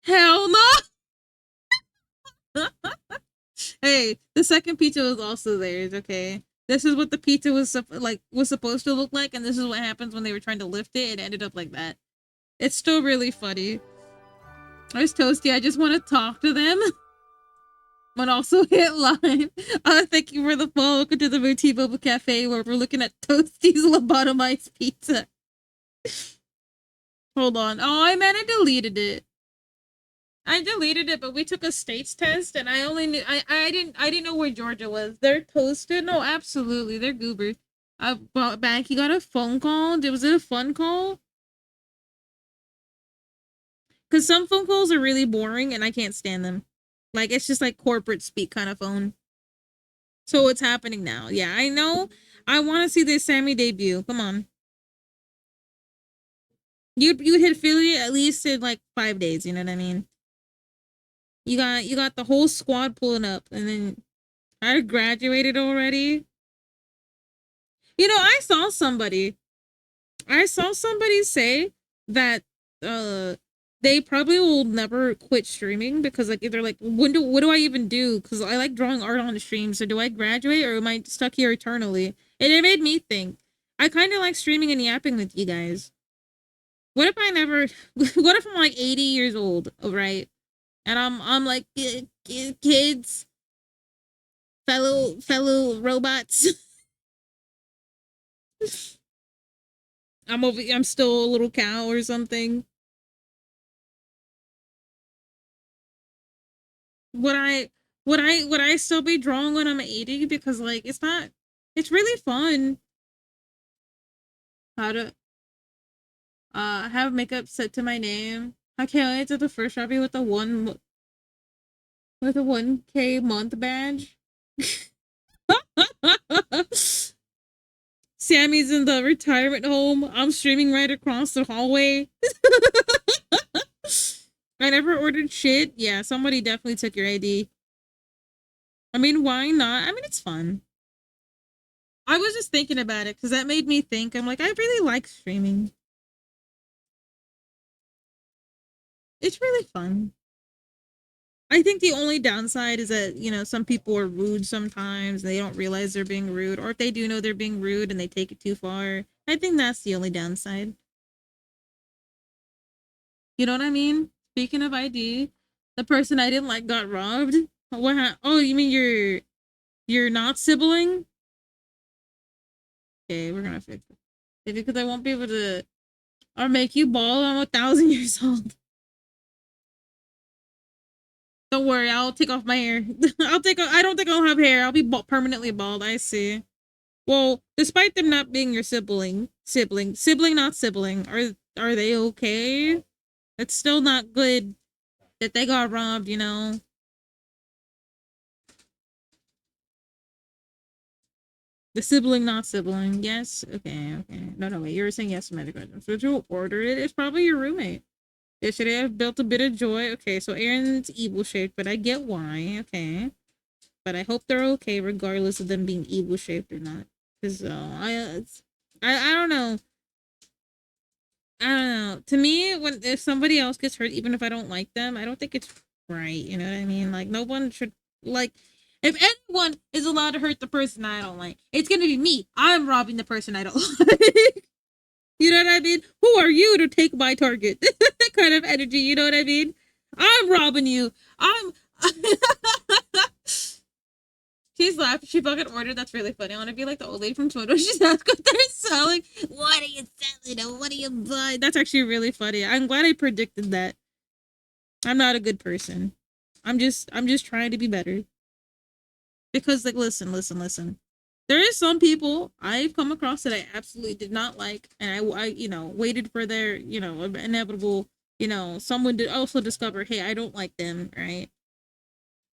Hell no! Hey, the second pizza was also theirs, okay? This is what the pizza was supposed to look like, and this is what happens when they were trying to lift it. It ended up like that. It's still really funny. There's Toasty. I just want to talk to them. But also hit line. Thank you for the follow. Welcome to the Boutique Boba Cafe where we're looking at Toasty's lobotomized pizza. Hold on. Oh, I meant I deleted it. I deleted it, but we took a states test, and I only knew I didn't know where Georgia was. They're toasted. No, absolutely, they're goober. I brought back. He got a phone call. Was it a fun call? Because some phone calls are really boring, and I can't stand them. Like it's just like corporate speak kind of phone. So what's happening now? Yeah, I know. I want to see this Sammy debut. Come on. You hit Philly at least in like 5 days. You know what I mean? You got the whole squad pulling up, and then I graduated already. You know, I saw somebody say that uh they probably will never quit streaming because like they're like what do I even do? Because I like drawing art on the stream. So do I graduate or am I stuck here eternally? And it made me think. I kind of like streaming and yapping with you guys. What if I never? What if I'm like 80 years old, right? And I'm like kids, fellow robots. I'm still a little cow or something. Would I still be drawing when I'm 80? Because like it's really fun how to have makeup set to my name. I can't wait to the first Sharpie with the 1K month badge. Sammy's in the retirement home. I'm streaming right across the hallway. I never ordered shit. Yeah, somebody definitely took your ID. I mean, why not? I mean, it's fun. I was just thinking about it because that made me think. I'm like, I really like streaming. It's really fun. I think the only downside is that, you know, some people are rude sometimes. They don't realize they're being rude. Or if they do know they're being rude and they take it too far. I think that's the only downside. You know what I mean? Speaking of ID, the person I didn't like got robbed. Oh, you mean you're not sibling? Okay, we're gonna fix it. Because I won't be able to or make you bald. I'm 1,000 years old. Don't worry, I'll take off my hair. I don't think I'll have hair. I'll be permanently bald. I see. Well, despite them not being your sibling, not sibling, are they okay? It's still not good that they got robbed, you know. The sibling, not sibling. Yes. Okay. No, wait. You were saying yes to my question. So who ordered it? It's probably your roommate. Yesterday have built a bit of joy. Okay, so Aaron's evil shaped, but I get why. Okay. But I hope they're okay regardless of them being evil shaped or not. Because I don't know. I don't know. To me, if somebody else gets hurt, even if I don't like them, I don't think it's right. You know what I mean? Like no one should like. If anyone is allowed to hurt the person I don't like, it's gonna be me. I'm robbing the person I don't like. You know what I mean? Who are you to take my target? That kind of energy. You know what I mean? I'm robbing you. I'm. She's laughing. She fucking ordered. That's really funny. I want to be like the old lady from Twitter. She's asked what they're selling. What are you selling? Or what are you buying? That's actually really funny. I'm glad I predicted that. I'm not a good person. I'm just trying to be better. Because like, listen. There is some people I've come across that I absolutely did not like, and I you know waited for their inevitable someone did also discover, hey, I don't like them, right?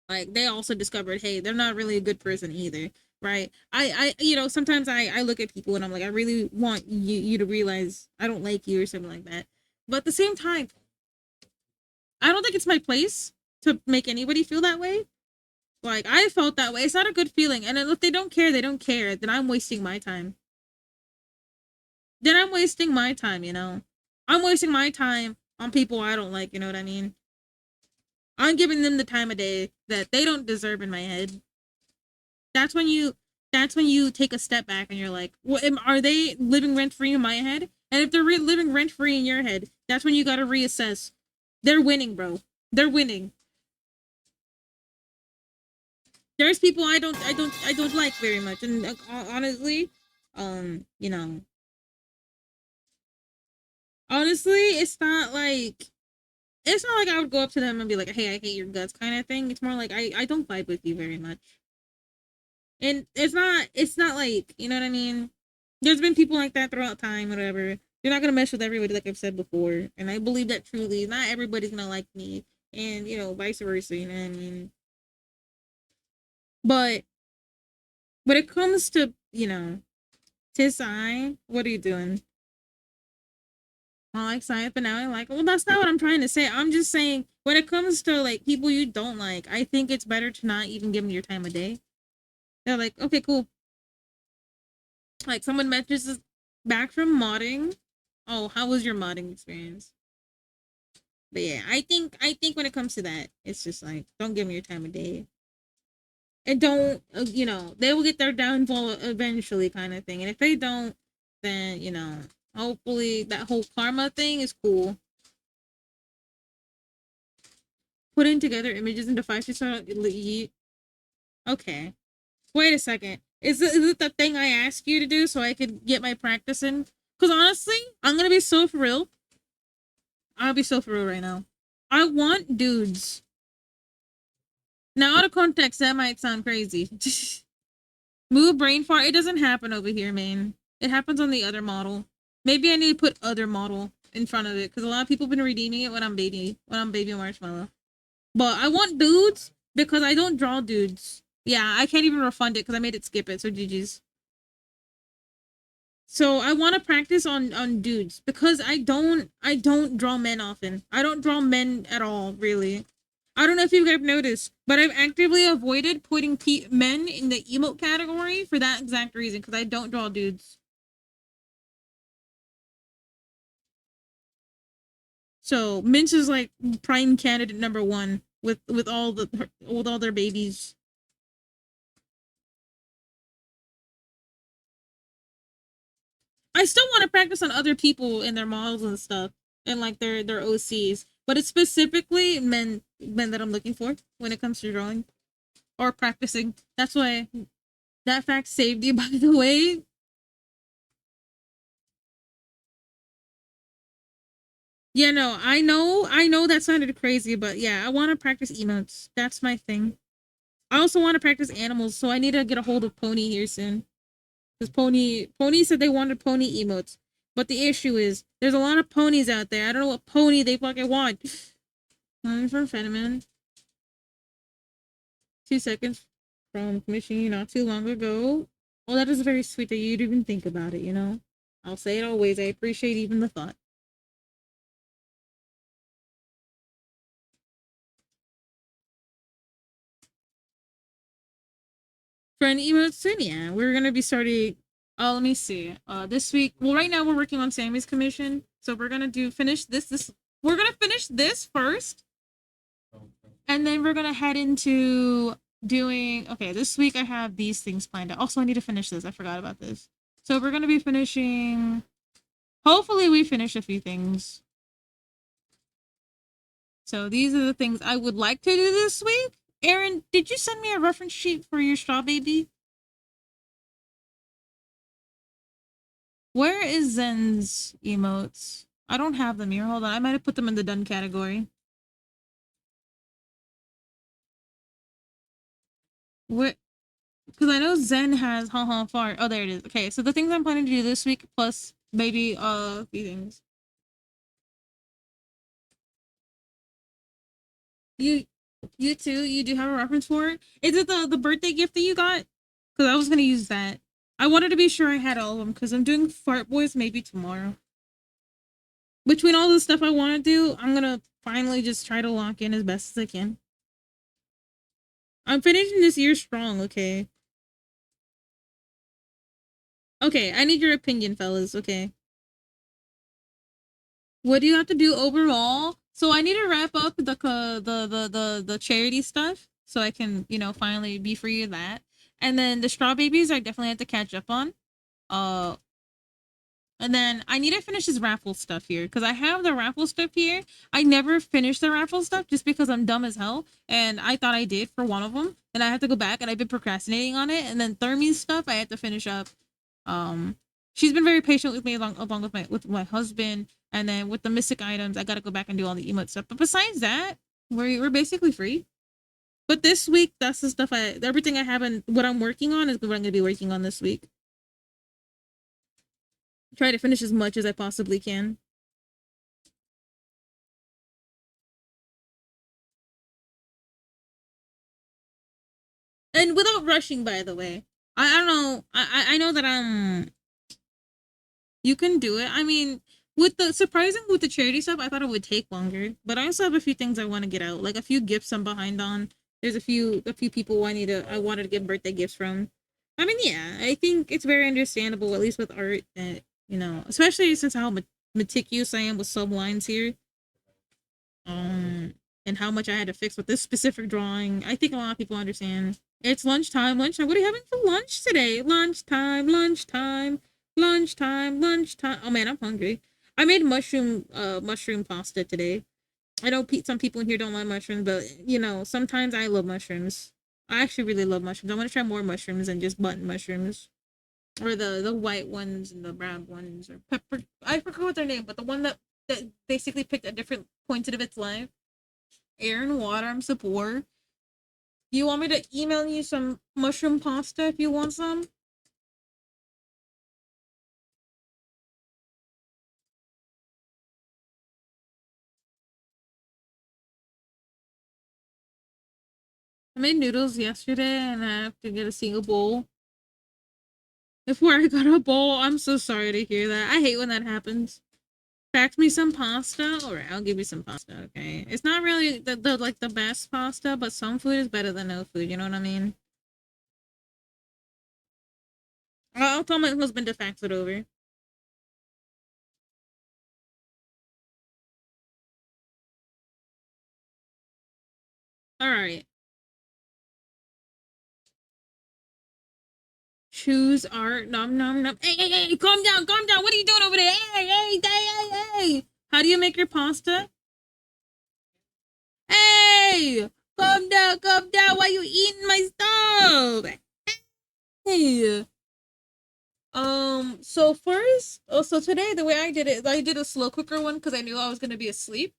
Like they also discovered, hey, they're not really a good person either, right? Sometimes I look at people and I'm like, I really want you to realize I don't like you or something like that. But at the same time, I don't think it's my place to make anybody feel that way. Like I felt that way. It's not a good feeling. And if they don't care, they don't care. Then I'm wasting my time. I'm wasting my time on people I don't like, you know what I mean? I'm giving them the time of day that they don't deserve in my head. That's when you take a step back and you're like, are they living rent free in my head? And if they're living rent free in your head, that's when you got to reassess. They're winning, bro. They're winning. There's people I don't like very much, and honestly, you know, honestly, it's not like it's not like I would go up to them and be like, hey, I hate your guts kind of thing. It's more like I don't vibe with you very much. And it's not like, you know what I mean? There's been people like that throughout time, whatever. You're not gonna mess with everybody, like I've said before. And I believe that truly. Not everybody's gonna like me. And, vice versa, you know what I mean? But when it comes to, Tisai, what are you doing? I like science, but now I like it. Well, that's not what I'm trying to say. I'm just saying when it comes to like people you don't like, I think it's better to not even give them your time of day. They're like, okay, cool. Like someone messages back from modding. Oh, how was your modding experience? But yeah, I think when it comes to that, it's just like don't give them your time of day. And don't they will get their downfall eventually, kind of thing. And if they don't, then hopefully that whole karma thing is cool. Putting together images into 5 okay. Wait a second. Is it the thing I asked you to do so I could get my practice in? Because honestly, I'm gonna be so for real. I'll be so for real right now. I want dudes. Now, out of context, that might sound crazy. Moo brain fart. It doesn't happen over here, man. It happens on the other model. Maybe I need to put other model in front of it because a lot of people have been redeeming it when I'm baby marshmallow. But I want dudes because I don't draw dudes. Yeah, I can't even refund it because I made it skip it. So GG's. So I want to practice on dudes because I don't draw men often. I don't draw men at all, really. I don't know if you guys noticed, but I've actively avoided putting men in the emote category for that exact reason because I don't draw dudes. So Minch is like prime candidate number one with all their babies. I still want to practice on other people and their models and stuff and like their OCs, but it's specifically men that I'm looking for when it comes to drawing or practicing. That's why that fact saved you, by the way. Yeah, no, I know that sounded crazy, but yeah, I want to practice emotes. That's my thing. I also want to practice animals, so I need to get a hold of Pony here soon. Because Pony said they wanted pony emotes. But the issue is, there's a lot of ponies out there. I don't know what pony they fucking want. I'm from Fenneman. 2 seconds from commissioning you not too long ago. Well, that is very sweet that you'd even think about it, I'll say it always. I appreciate even the thought. Friend emotes soon, yeah. We're gonna be starting. Oh, let me see. This week. Well, right now we're working on Sammy's commission, so we're gonna finish this. We're gonna finish this first, and then we're gonna head into doing. Okay, this week I have these things planned out. Also, I need to finish this. I forgot about this. So we're gonna be finishing. Hopefully, we finish a few things. So these are the things I would like to do this week. Aaron, did you send me a reference sheet for your straw baby? Where is Zen's emotes? I don't have them here. Hold on. I might have put them in the done category. Where? Because I know Zen has haha fart. Oh, there it is. Okay, so the things I'm planning to do this week plus maybe a few things. You too. You do have a reference for it. Is it the birthday gift that you got? Because I was gonna use that. I wanted to be sure I had all of them because I'm doing Fart Boys maybe tomorrow. Between all the stuff I want to do, I'm gonna finally just try to lock in as best as I can. I'm finishing this year strong, okay? Okay, I need your opinion, fellas, okay? What do you have to do overall? So I need to wrap up the charity stuff so I can, finally be free of that. And then the straw babies I definitely have to catch up on. Uh and then I need to finish this raffle stuff here because I have the raffle stuff here. I never finished the raffle stuff just because I'm dumb as hell. And I thought I did for one of them. And I have to go back and I've been procrastinating on it. And then Thermie's stuff I had to finish up. She's been very patient with me along with my husband. And then with the mystic items, I gotta go back and do all the emote stuff. But besides that, we're basically free. But this week, that's the stuff everything I have and what I'm working on is what I'm gonna be working on this week. Try to finish as much as I possibly can. And without rushing, by the way. I don't know. I know that you can do it. I mean, with the charity stuff, I thought it would take longer. But I also have a few things I want to get out. Like a few gifts I'm behind on. There's a few people I wanted to get birthday gifts from. I mean, yeah, I think it's very understandable, at least with art, that, especially since how meticulous I am with sublines here. And how much I had to fix with this specific drawing. I think a lot of people understand. It's lunchtime. What are you having for lunch today? Lunchtime. Oh man, I'm hungry. I made mushroom pasta today. I know some people in here don't like mushrooms, but sometimes I love mushrooms. I actually really love mushrooms. I want to try more mushrooms than just button mushrooms. Or the white ones and the brown ones, or pepper. I forgot what their name, but the one that basically picked at different points of its life. Air and water, I'm so poor. You want me to email you some mushroom pasta if you want some? I made noodles yesterday and I have to get a single bowl. Before I got a bowl, I'm so sorry to hear that. I hate when that happens. Fax me some pasta. Alright, I'll give you some pasta, okay? It's not really the best pasta, but some food is better than no food, you know what I mean? I'll tell my husband to fax it over. Alright. Choose art. Nom nom nom. Hey, calm down, calm down. What are you doing over there? Hey. How do you make your pasta? Hey! Calm down, calm down. Why you eating my stuff? Hey. So first, so today the way I did it, I did a slow cooker one because I knew I was gonna be asleep.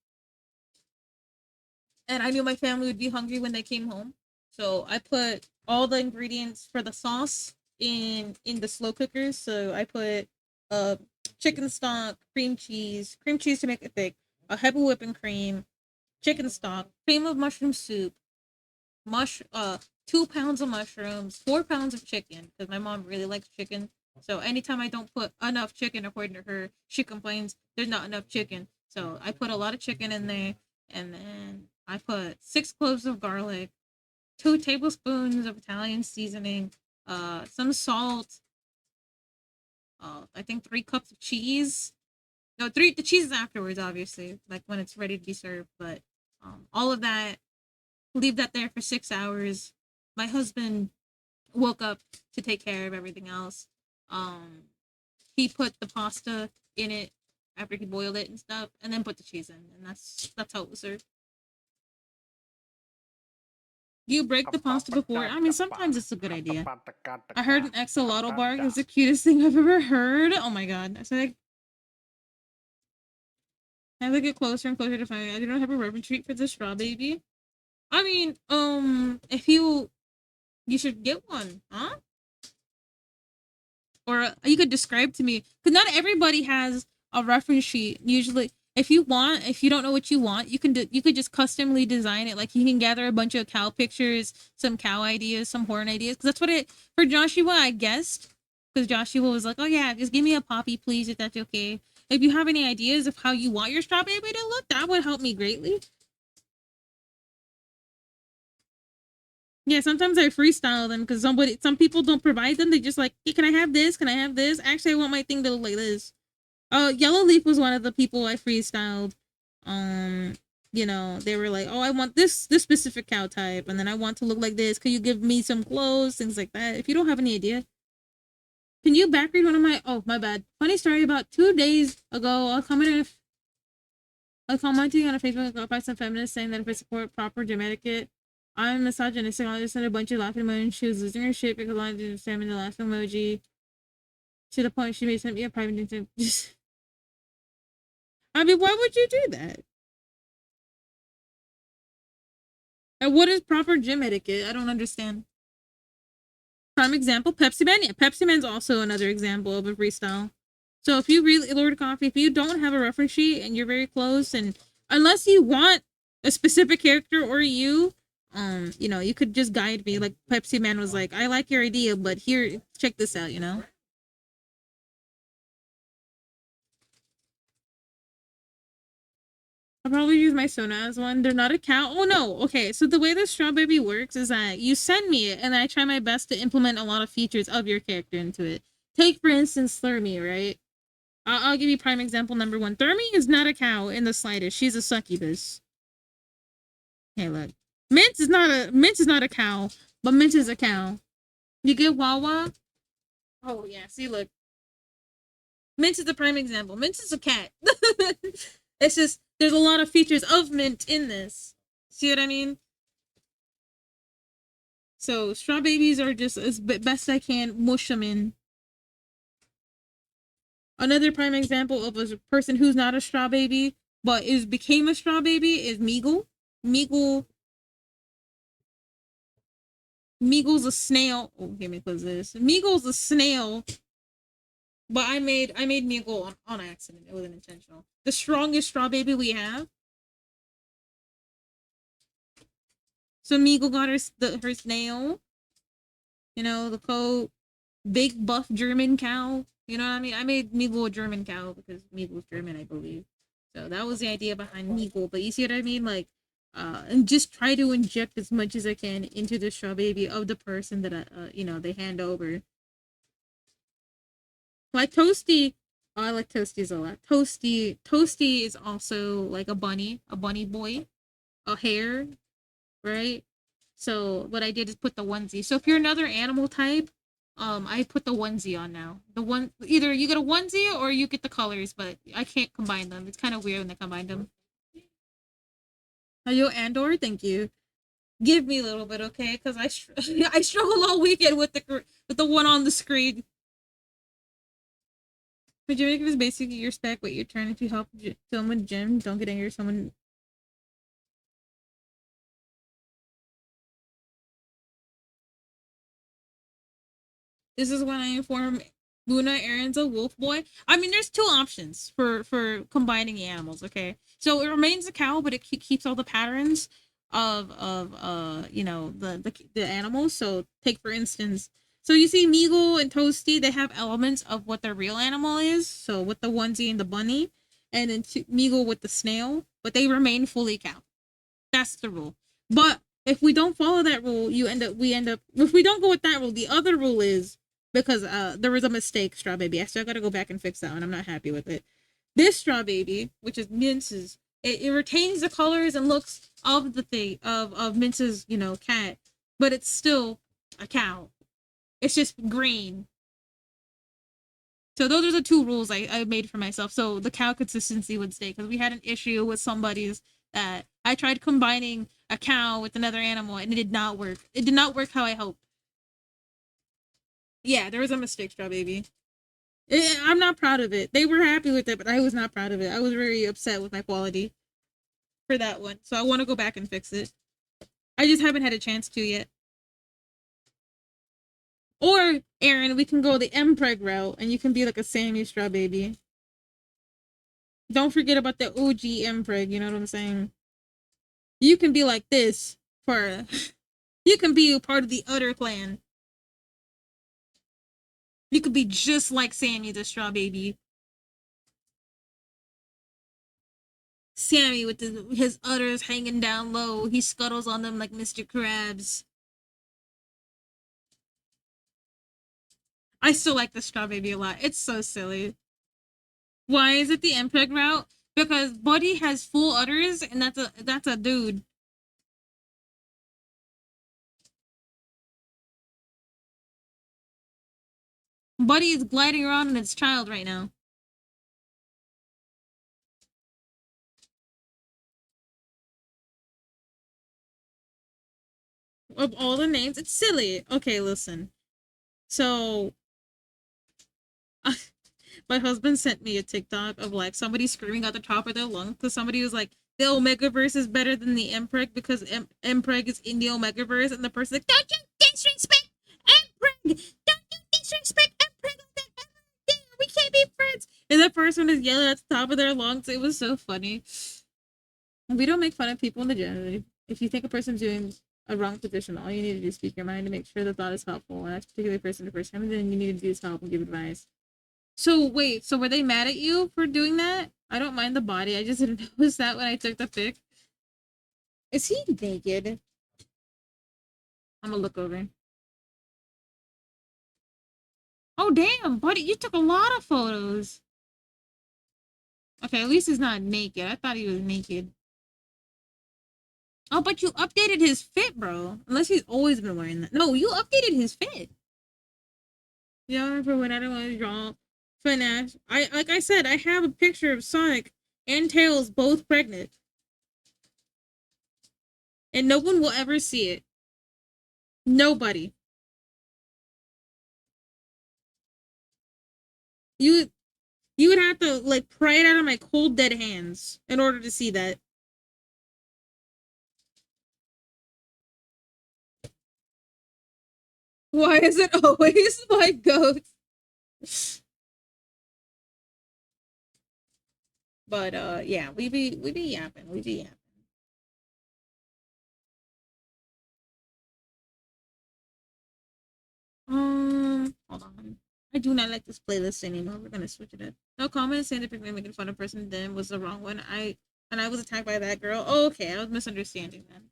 And I knew my family would be hungry when they came home. So I put all the ingredients for the sauce in the slow cooker. So I put chicken stock, cream cheese to make it thick, a heavy whipping cream, chicken stock, cream of mushroom soup, 2 pounds of mushrooms, 4 pounds of chicken, because my mom really likes chicken. So anytime I don't put enough chicken, according to her, she complains there's not enough chicken. So I put a lot of chicken in there, and then I put 6 cloves of garlic, 2 tablespoons of Italian seasoning, some salt, I think 3 cups of cheese. No, the cheese is afterwards, obviously, like when it's ready to be served. But all of that, leave that there for 6 hours. My husband woke up to take care of everything else. He put the pasta in it after he boiled it and stuff, and then put the cheese in, and that's how it was served. You break the pasta before? I mean, sometimes it's a good idea. I heard an axolotl bark. It's the cutest thing I've ever heard. Oh my god. I said, as I get closer and closer to finding, I do not have a rubber treat for the straw baby. I mean, if you should get one, huh? Or you could describe to me, because not everybody has a reference sheet. Usually, if you don't know what you want, you could just customly design it. Like you can gather a bunch of cow pictures, some cow ideas, some horn ideas. Because that's what it for Joshua. I guessed because Joshua was like, "Oh yeah, just give me a poppy, please, if that's okay." If you have any ideas of how you want your straw baby to look, that would help me greatly. Yeah, sometimes I freestyle them because some people don't provide them. They just like, hey, can I have this? Can I have this? Actually, I want my thing to look like this. Yellow Leaf was one of the people I freestyled. They were like, oh, I want this specific cow type, and then I want to look like this. Could you give me some clothes, things like that? If you don't have any idea, can you backread one of my? Oh, my bad. Funny story. About 2 days ago, I was commenting on a Facebook group by some feminists saying that if I support proper gym etiquette, I'm misogynistic. I just sent a bunch of laughing emojis. She was losing her shit because I didn't understand the laughing emoji. To the point she made sent me a private just I mean, why would you do that? And what is proper gym etiquette? I don't understand. Prime example, Pepsi Man. Yeah, Pepsi Man's also another example of a freestyle. So if you really, Lord Coffee, if you don't have a reference sheet and you're very close, and unless you want a specific character or you, you know, you could just guide me. Like Pepsi Man was like, I like your idea, but here, check this out, you know? I'll probably use my Sona as one. They're not a cow. Oh no. Okay, so the way the Straw Baby works is that you send me it, and I try my best to implement a lot of features of your character into it. Take for instance Slurmy, right? I'll give you prime example number one. Thermy is not a cow in the slightest. She's a succubus. Hey, look. Mint is not a cow, but Mint is a cow. You get Wawa? Oh yeah. See, look. Mint is the prime example. Mint is a cat. It's just there's a lot of features of Mint in this. See what I mean? So straw babies are just as best I can mush them in. Another prime example of a person who's not a straw baby but became a straw baby is Meagle. Meagle Meagle's a snail. Oh, let me close this. Meagle's a snail, but I made Meagle on accident. It wasn't intentional. The strongest straw baby we have. So Meagle got her snail. You know, the coat, big buff German cow. You know what I mean? I made Meagle a German cow because Meagle's German, I believe. So that was the idea behind Meagle. But you see what I mean? Like, and just try to inject as much as I can into the straw baby of the person that you know, they hand over. Like Toasty, oh, I like Toasties a lot. Toasty is also like a bunny boy, a hare, right? So what I did is put the onesie. So if you're another animal type, I put the onesie on now. The one either you get a onesie or you get the colors, but I can't combine them. It's kind of weird when I combine them. Are you Andor? Thank you. Give me a little bit, okay? Because I struggle all weekend with the one on the screen. Would you make this basically your spec? Wait your turn if you help film with Jim. Don't get angry if someone. This is when I inform Luna Aaron's a wolf boy. I mean, there's two options for combining the animals. Okay, so it remains a cow, but it keeps all the patterns of you know the animals. So take for instance, so you see Meagle and Toasty, they have elements of what their real animal is. So with the onesie and the bunny, and then Meagle with the snail, but they remain fully cow. That's the rule. But if we don't follow that rule, we end up if we don't go with that rule, the other rule is because there was a mistake, Straw Baby. I still gotta go back and fix that one. I'm not happy with it. This Straw Baby, which is Mince's, it retains the colors and looks of the thing of Mince's, you know, cat, but it's still a cow. It's just green. So those are the two rules I made for myself. So the cow consistency would stay because we had an issue with somebody's that I tried combining a cow with another animal and it did not work. It did not work how I hoped. Yeah, there was a mistake, Straw Baby. I'm not proud of it. They were happy with it, but I was not proud of it. I was very upset with my quality for that one. So I want to go back and fix it. I just haven't had a chance to yet. Or, Aaron, we can go the Mpreg route and you can be like a Sammy Straw Baby. Don't forget about the OG Mpreg, you know what I'm saying? You can be like this for you can be a part of the Utter clan. You could be just like Sammy the Straw Baby. Sammy with his udders hanging down low. He scuttles on them like Mr. Krabs. I still like the Straw Baby a lot. It's so silly. Why is it the MPEG route? Because Buddy has full udders, and that's a dude. Buddy is gliding around in its child right now. Of all the names, it's silly. Okay, listen. So My husband sent me a TikTok of like somebody screaming at the top of their lungs because somebody was like, the Omegaverse is better than the Mpreg because Mpreg is in the Omegaverse, and the person's like, don't you disrespect Mpreg! Don't you disrespect Mpreg like that ever again! We can't be friends! And that person is yelling at the top of their lungs. It was so funny. We don't make fun of people in the general. If you think a person's doing a wrong position, all you need to do is speak your mind to make sure the thought is helpful. And that's particularly person to person. And then you need to do is help and give advice. So wait, so were they mad at you for doing that? I don't mind the body. I just didn't notice that when I took the pic. Is he naked? I'm gonna look over. Oh damn, buddy, you took a lot of photos. Okay, at least he's not naked. I thought he was naked. Oh, but you updated his fit, bro. Unless he's always been wearing that. No, you updated his fit. Yeah, I remember when I don't want to draw Finesse. Like I said, I have a picture of Sonic and Tails both pregnant. And no one will ever see it. Nobody. You would have to like pry it out of my cold dead hands in order to see that. Why is it always my goat? But yeah, we be yapping. We be yapping. Hold on. I do not like this playlist anymore. We're gonna switch it up. No comment saying the picture making fun of person then was the wrong one. I was attacked by that girl. Oh, okay, I was misunderstanding then.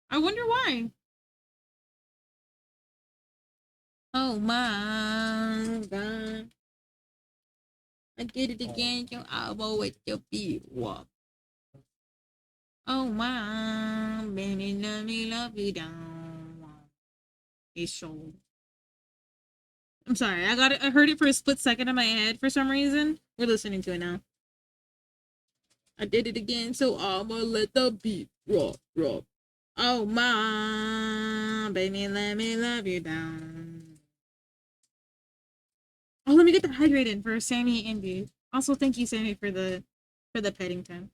I wonder why. Oh my god. I did it again. Your elbow with your feet walk. Oh my baby, let me love you down. It's so. I'm sorry. I heard it for a split second in my head for some reason. We're listening to it now. I did it again, so I'ma let the beat rock, rock. Oh my baby, let me love you down. Oh, let me get the hydrate in for Sammy and Indy. Also, thank you, Sammy, for the petting time.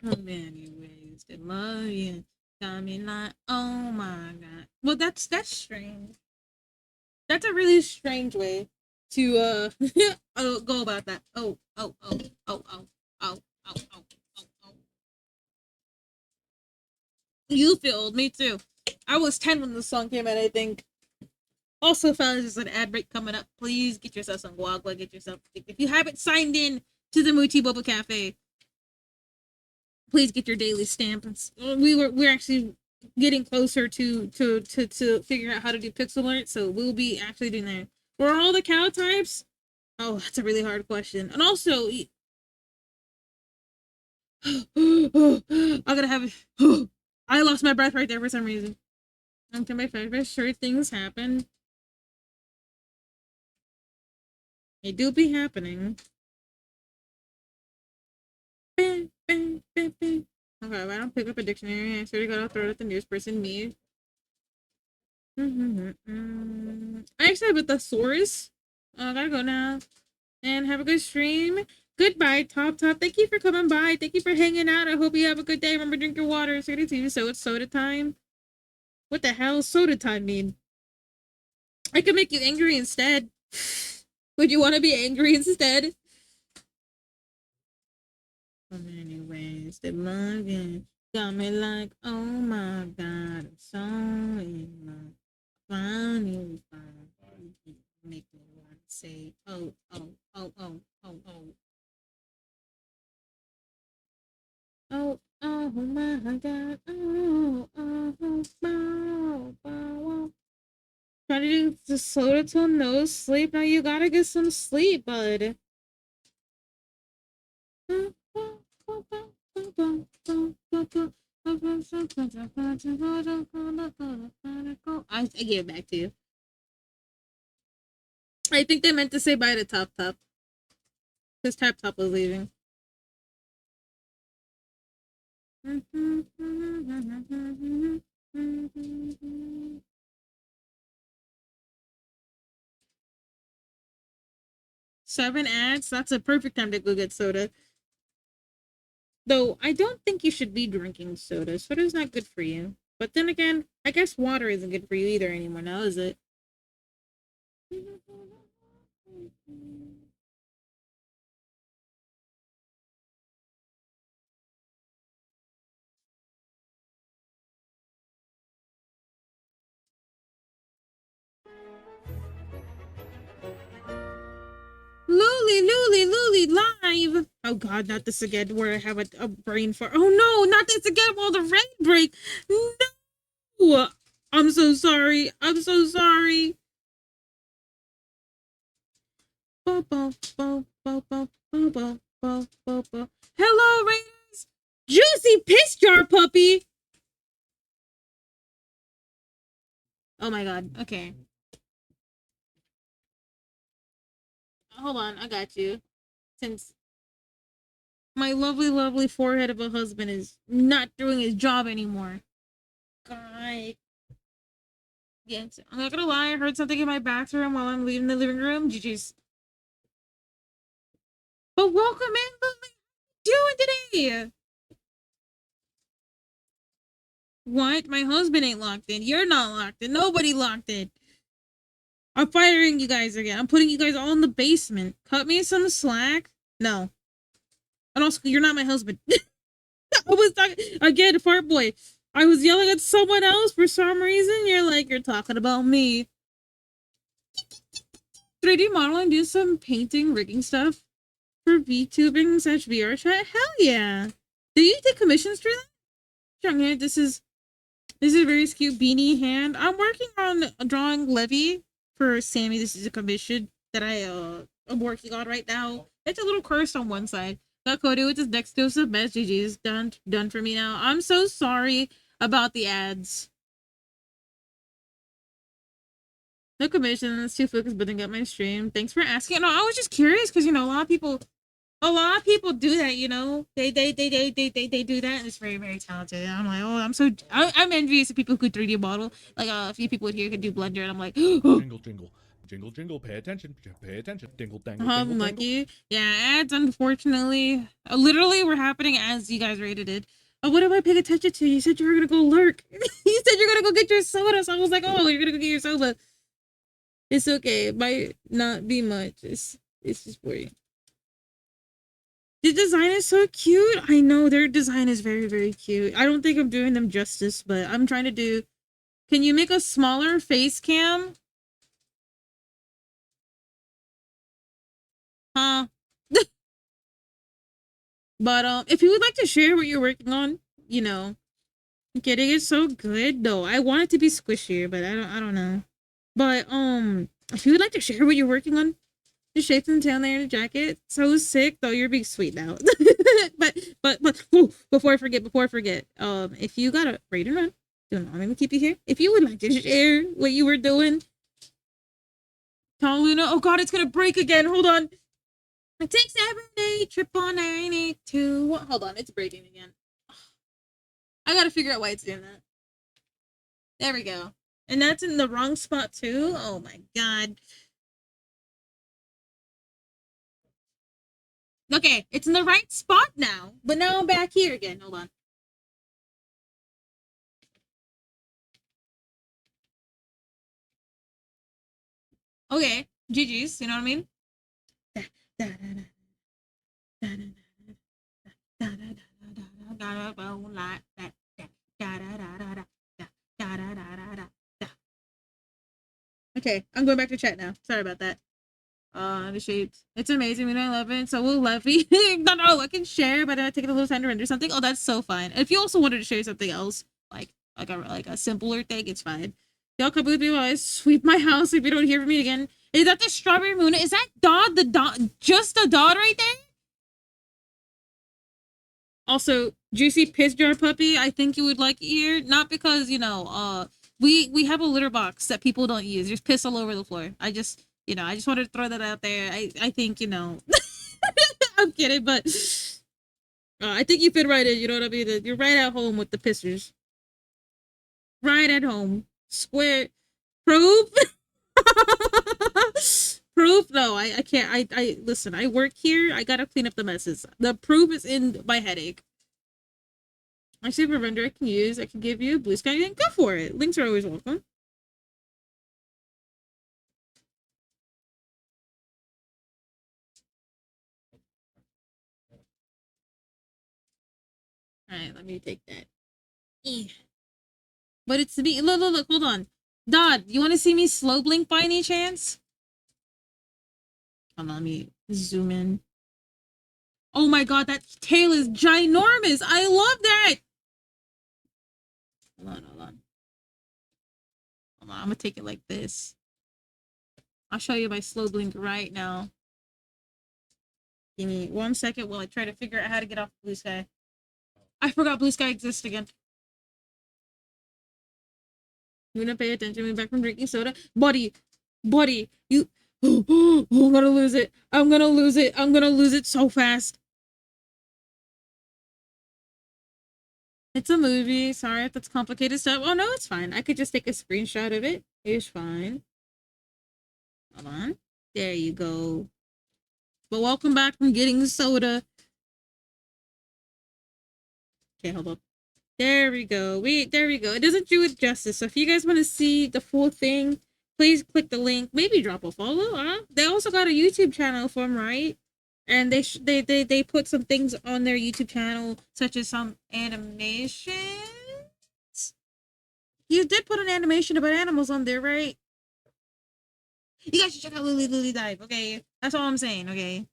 How many ways to love you? Got me like, oh my god. Well, that's strange. That's a really strange way to go about that. Oh, oh, oh, oh, oh, oh, oh, oh, oh, oh. You feel old, me too. I was 10 when the song came out, I think. Also, fellas, there's an ad break coming up. Please get yourself some guagua. Get yourself, if you haven't signed in to the Muti Boba Cafe, please get your daily stamp. We're actually getting closer to figuring out how to do pixel art, so we'll be actually doing that. For all the cow types, oh, that's a really hard question. And also, I'm gonna have. I lost my breath right there for some reason. Okay, my favorite sure things happen. They do be happening. Okay, if I don't pick up a dictionary, I swear to God, I'll throw it at the nearest person. Me. I actually have a thesaurus. I gotta go now. And have a good stream. Goodbye, Top Top. Thank you for coming by. Thank you for hanging out. I hope you have a good day. Remember, drink your water. So it's soda time. What the hell does soda time mean? I could make you angry instead. Would you want to be angry instead? So many ways to love you. Got me like, oh my god, I'm so in love. Finally, make me want to say, oh, oh, oh, oh, oh, oh. Oh, oh my god. Oh, oh, oh, oh, oh, oh. Try to do the soda till no sleep. Now you gotta get some sleep, bud. I give it back to you. I think they meant to say bye to Top Top. Because Top Top was leaving. 7 ads. That's a perfect time to go get soda. Though I don't think you should be drinking soda. Soda's not good for you. But then again, I guess water isn't good for you either anymore now, is it? Luli, live! Oh god, not this again, where I have a brain fart. Oh no, not this again while the rain break! No! I'm so sorry. I'm so sorry. Hello, Raiders! Juicy piss jar puppy! Oh my god, okay. Hold on, I got you. Since my lovely forehead of a husband is not doing his job anymore. God. Yes, I'm not gonna lie, I heard something in my bathroom while I'm leaving the living room. GG's. But welcome in, Lily. Doing today? What? My husband ain't locked in. You're not locked in. Nobody locked in. I'm firing you guys again. I'm putting you guys all in the basement. Cut me some slack. No. And also, you're not my husband. I was talking again, fart boy. I was yelling at someone else for some reason. You're like, you're talking about me. 3D modeling, do some painting, rigging stuff for VTubing / VR chat. Hell yeah! Do you take commissions for that? Junghead, this is a very cute beanie hand. I'm working on drawing Levy for Sammy. This is a commission that I'm working on right now. It's a little cursed on one side. Got Cody with his next dose of mess. GG's done for me now. I'm so sorry about the ads. No commissions, too focused building up my stream. Thanks for asking. No, I was just curious because, you know, a lot of people do that, you know. They do that, and it's very, very talented. And I'm like, oh, I'm envious of people who could 3D model. Like a few people here could do Blender, and I'm like, oh. Jingle, pay attention, dingle, dangle, I'm lucky. Yeah, ads, unfortunately, literally were happening as you guys rated it. Oh, what am I paying attention to? You said you were gonna go lurk. You said you're gonna go get your soda, so I was like, oh, you're gonna go get your soda. It's okay. It might not be much. It's just for you. The design is so cute. I know their design is very, very cute. I don't think I'm doing them justice, but I'm trying to do... Can you make a smaller face cam? Huh? But if you would like to share what you're working on, you know, getting it so good. No, I want it to be squishier, but I don't know. But if you would like to share what you're working on, the shapes and tail layer jacket, so sick. Though you're being sweet now. but ooh, before I forget, if you got a raid and run, do not let me keep you here. If you would like to share what you were doing, tell Luna. Oh God, it's gonna break again. Hold on. It takes every day, 992. Hold on, it's breaking again. I gotta figure out why it's doing that. There we go. And that's in the wrong spot too. Oh my God. Okay, it's in the right spot now. But now I'm back here again. Hold on. Okay, GG's, you know what I mean? Okay, I'm going back to chat now. Sorry about that. The shapes. It's amazing. We don't love it. So we'll Levy. Not all I can share, but I take a little time to render something. Oh, that's so fine. If you also wanted to share something else, like a simpler thing, it's fine. Y'all come with me while I sweep my house if you don't hear from me again. Is that the strawberry moon? Is that Dodd just the Dodd right there? Also, juicy piss jar puppy, I think you would like here. Not because, you know, we have a litter box that people don't use. There's piss all over the floor. I just wanted to throw that out there. I think, you know, I'm kidding, but I think you fit right in, you know what I mean? You're right at home with the pissers. Right at home. Square. Proof? proof? No, I can't. I listen. I work here. I gotta clean up the messes. The proof is in my headache. I see a vendor I can use. I can give you a blue sky. Then go for it. Links are always welcome. All right, let me take that. But it's me. Look. Hold on. Dodd, you want to see me slow blink by any chance? Hold on, let me zoom in. Oh my god, that tail is ginormous. I love that. Hold on. Hold on. I'm gonna take it like this. I'll show you my slow blink right now. Give me 1 second while I try to figure out how to get off Blue Sky. I forgot Blue Sky exists again. You gonna pay attention to me back from drinking soda? Buddy, you... Oh, I'm gonna lose it. I'm gonna lose it. I'm gonna lose it so fast. It's a movie. Sorry if that's complicated stuff. Oh, no, it's fine. I could just take a screenshot of it. It's fine. Hold on. There you go. But welcome back from getting soda. Okay, hold up. There we go. There we go. It doesn't do it justice. So if you guys want to see the full thing, please click the link. Maybe drop a follow. They also got a YouTube channel for them, right? And they put some things on their YouTube channel, such as some animations. You did put an animation about animals on there, right? You guys should check out Lily Dive. Okay, that's all I'm saying. Okay.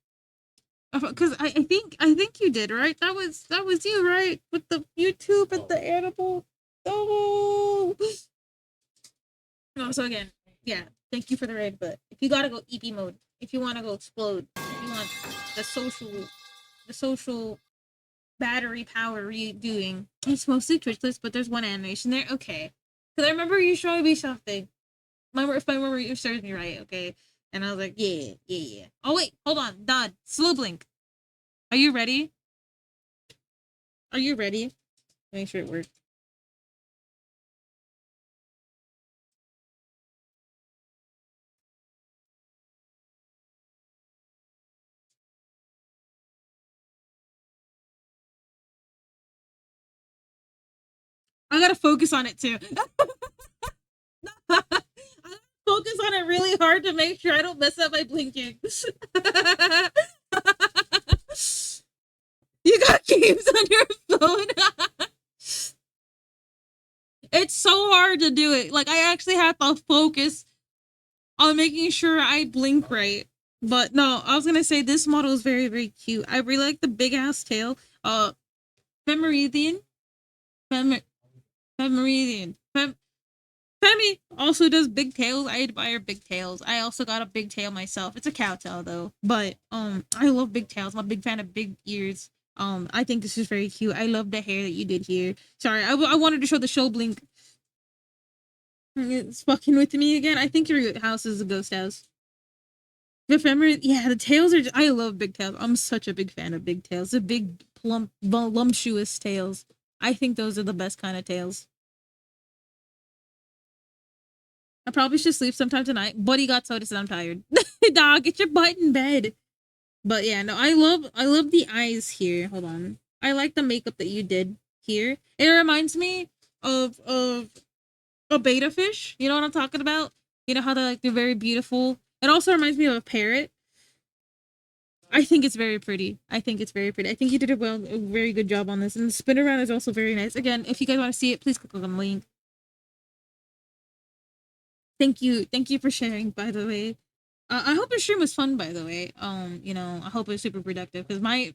Because I think you did, right? That was you, right? With the YouTube and the animal. Oh. No, so again, yeah. Thank you for the raid, but if you gotta go EP mode, if you want to go explode, if you want the social battery power redoing, it's mostly Twitchless, but there's one animation there. Okay, because I remember you showing me something. If my memory serves me right, okay. And I was like, yeah. Oh wait, hold on, Dodd, slow blink. Are you ready? Are you ready? Make sure it works. I gotta focus on it too. I gotta focus on it really hard to make sure I don't mess up my blinking. You got games on your phone. It's so hard to do it. Like I actually have to focus on making sure I blink right. But no, I was gonna say this model is very, very cute. I really like the big ass tail. Femeridian. Femeridian. Femi also does big tails. I admire big tails. I also got a big tail myself. It's a cow tail though. But I love big tails. I'm a big fan of big ears. I think this is very cute. I love the hair that you did here. Sorry, I wanted to show the show blink. It's fucking with me again. I think your house is a ghost house. The femoral, yeah, the tails are. I love big tails. I'm such a big fan of big tails. The big, plump, voluptuous tails. I think those are the best kind of tails. I probably should sleep sometime tonight. Buddy got soda said I'm tired. Dog, get your butt in bed. But yeah, no, I love the eyes here. Hold on. I like the makeup that you did here. It reminds me of a beta fish. You know what I'm talking about? You know how they're very beautiful. It also reminds me of a parrot. I think it's very pretty. I think it's very pretty. I think you did a very good job on this. And the spin around is also very nice. Again, if you guys want to see it, please click on the link. Thank you for sharing, by the way. I hope your stream was fun, by the way. You know, I hope it was super productive because my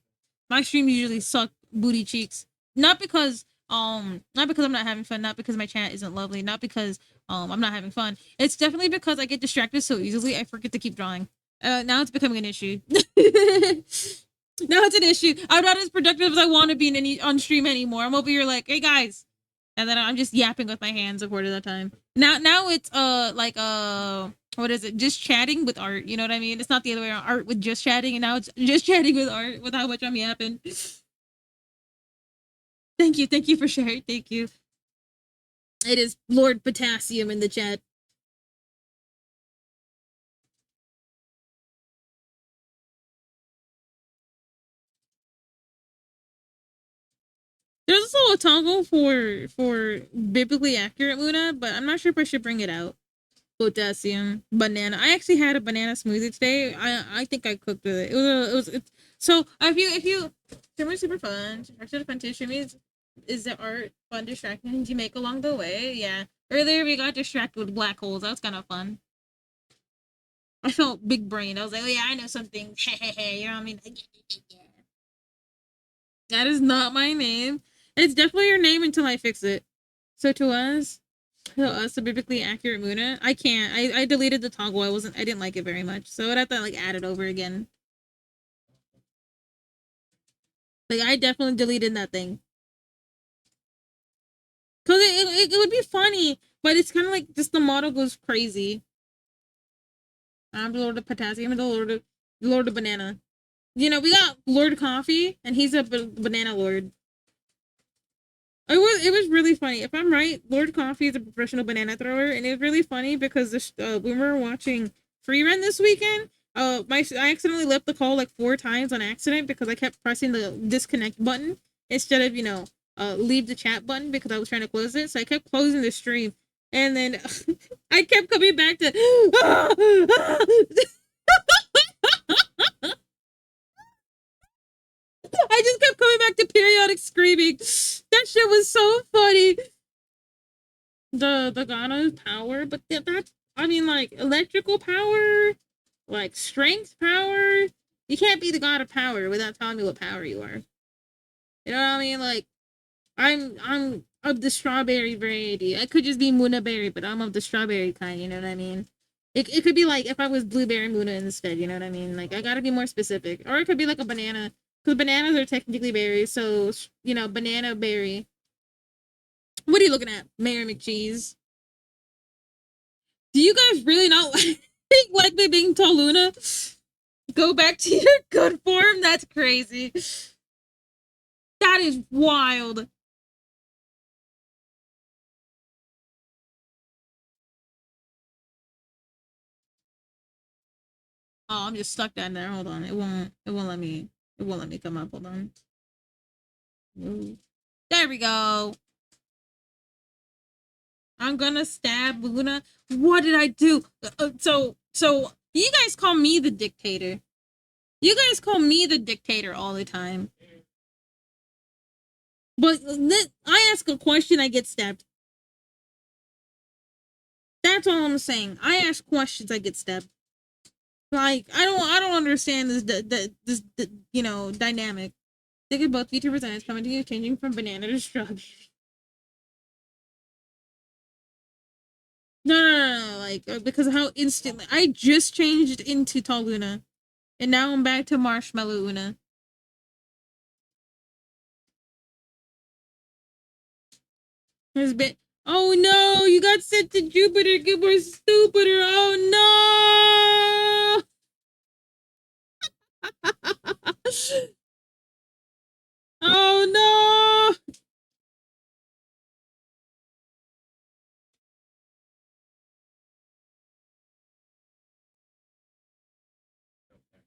streams usually suck booty cheeks. Not because I'm not having fun, not because my chat isn't lovely, not because I'm not having fun. It's definitely because I get distracted so easily I forget to keep drawing. Now it's becoming an issue. Now it's an issue. I'm not as productive as I want to be on stream anymore. I'm over here like, hey guys, and then I'm just yapping with my hands a quarter of the time. Now it's like what is it? Just chatting with art. You know what I mean? It's not the other way around. Art with just chatting, and now it's just chatting with art with how much I'm yapping. Thank you for sharing. Thank you. It is Lord Potassium in the chat. There's also a toggle for biblically accurate Luna, but I'm not sure if I should bring it out. Potassium, banana. I actually had a banana smoothie today. I think I cooked with it. It's so if you super fun. Actually, fun too. Is the art fun distracting you make along the way? Yeah. Earlier we got distracted with black holes. That was kind of fun. I felt big brain. I was like, oh yeah, I know something. You know what I mean? That is not my name. It's definitely your name until I fix it. So to us, a biblically accurate Muna. I can't. I deleted the toggle. I didn't like it very much. So I'd have to like add it over again. Like I definitely deleted that thing. Cause it would be funny, but it's kind of like just the model goes crazy. I'm the Lord of Potassium and the Lord of Banana. You know, we got Lord Coffee, and he's a banana lord. It was really funny. If I'm right, Lord Coffee is a professional banana thrower, and it was really funny because when we were watching Free Run this weekend, I accidentally left the call like 4 times on accident because I kept pressing the disconnect button instead of leave the chat button because I was trying to close it. So I kept closing the stream, and then I kept coming back to. I just kept coming back to periodic screaming. That shit was so funny. The Ghana's power, but that's I mean like electrical power, like strength power. You can't be the god of power without telling me what power you are. You know what I mean? Like I'm of the strawberry variety. I could just be Muna Berry, but I'm of the strawberry kind, you know what I mean? It could be like if I was blueberry Muna instead, you know what I mean? Like I gotta be more specific. Or it could be like a banana. Because bananas are technically berries, so banana berry. What are you looking at, Mayor McCheese? Do you guys really not like me being Toluna? Go back to your good form? That's crazy. That is wild. Oh, I'm just stuck down there. Hold on. It won't let me come up. Hold on. There we go. I'm gonna stab Luna. What did I do? So you guys call me the dictator. You guys call me the dictator all the time. But I ask a question, I get stabbed. That's all I'm saying. I ask questions, I get stabbed. Like I don't understand this dynamic. Think of both VTubers and it's coming to you, changing from banana to strawberry. No, like because of how instantly I just changed into tall Luna, and now I'm back to marshmallow Una. There's been oh no, you got sent to Jupiter. Get more stupider. Oh no. Oh no!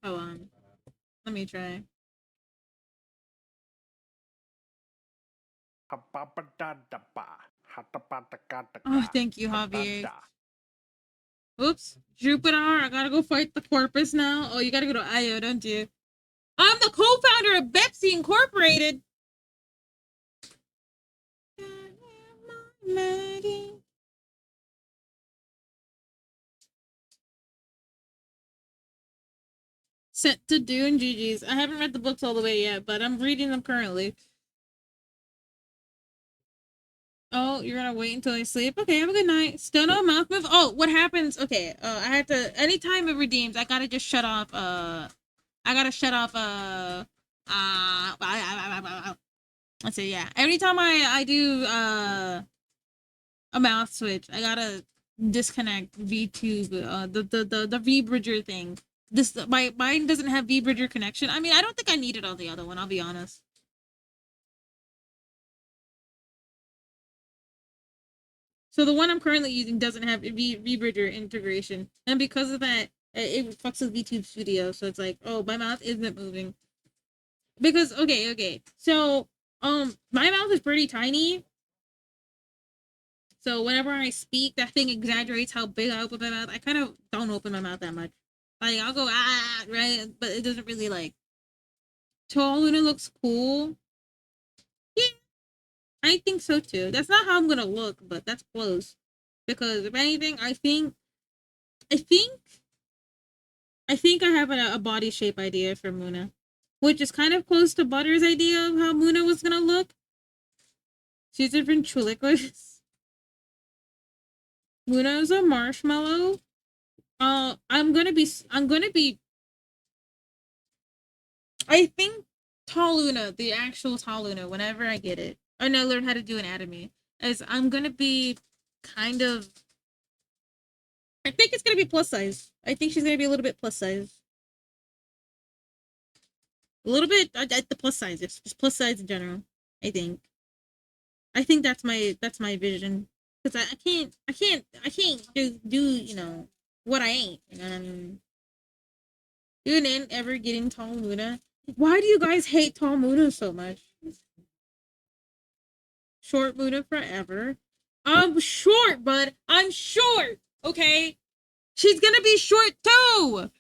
Hold on. Let me try. Oh, thank you, Javier. Oops. Jupiter, I gotta go fight the corpus now. Oh, you gotta go to Io, don't you? I'm the co-founder of Pepsi Incorporated. Sent to Dune GG's. I haven't read the books all the way yet, but I'm reading them currently. Oh, you're gonna wait until I sleep? Okay, have a good night. Still no mouth move? Oh, what happens? Okay, I have to anytime it redeems, I gotta just shut off let's see, yeah. Every time I do a mouth switch, I gotta disconnect VTube, the V-Bridger thing. Mine doesn't have V-Bridger connection. I mean, I don't think I need it on the other one, I'll be honest. So the one I'm currently using doesn't have V-Bridger integration. And because of that, it fucks with VTube Studio. So it's like, oh, my mouth isn't moving. Because, okay. So My mouth is pretty tiny. So whenever I speak, that thing exaggerates how big I open my mouth. I kind of don't open my mouth that much. Like I'll go right, but it doesn't really like. Tall Luna looks cool. Yeah, I think so too. That's not how I'm gonna look, but that's close. Because if anything, I think, I think I have a body shape idea for Muna, which is kind of close to Butter's idea of how Muna was gonna look. She's a ventriloquist. Muna is a marshmallow. I'm gonna be. I think Tall Luna, the actual Tall Luna, whenever I get it, or no, learn how to do anatomy, is I'm gonna be kind of. I think it's gonna be plus size. I think she's gonna be a little bit plus size. A little bit at the plus size, just plus size in general. I think. I think that's my vision because I can't do you know what I ain't. You know what I mean? You didn't ever getting Tall Luna. Why do you guys hate Tall Muna so much? Short Muna forever. I'm short, bud. I'm short. Okay, she's gonna be short too.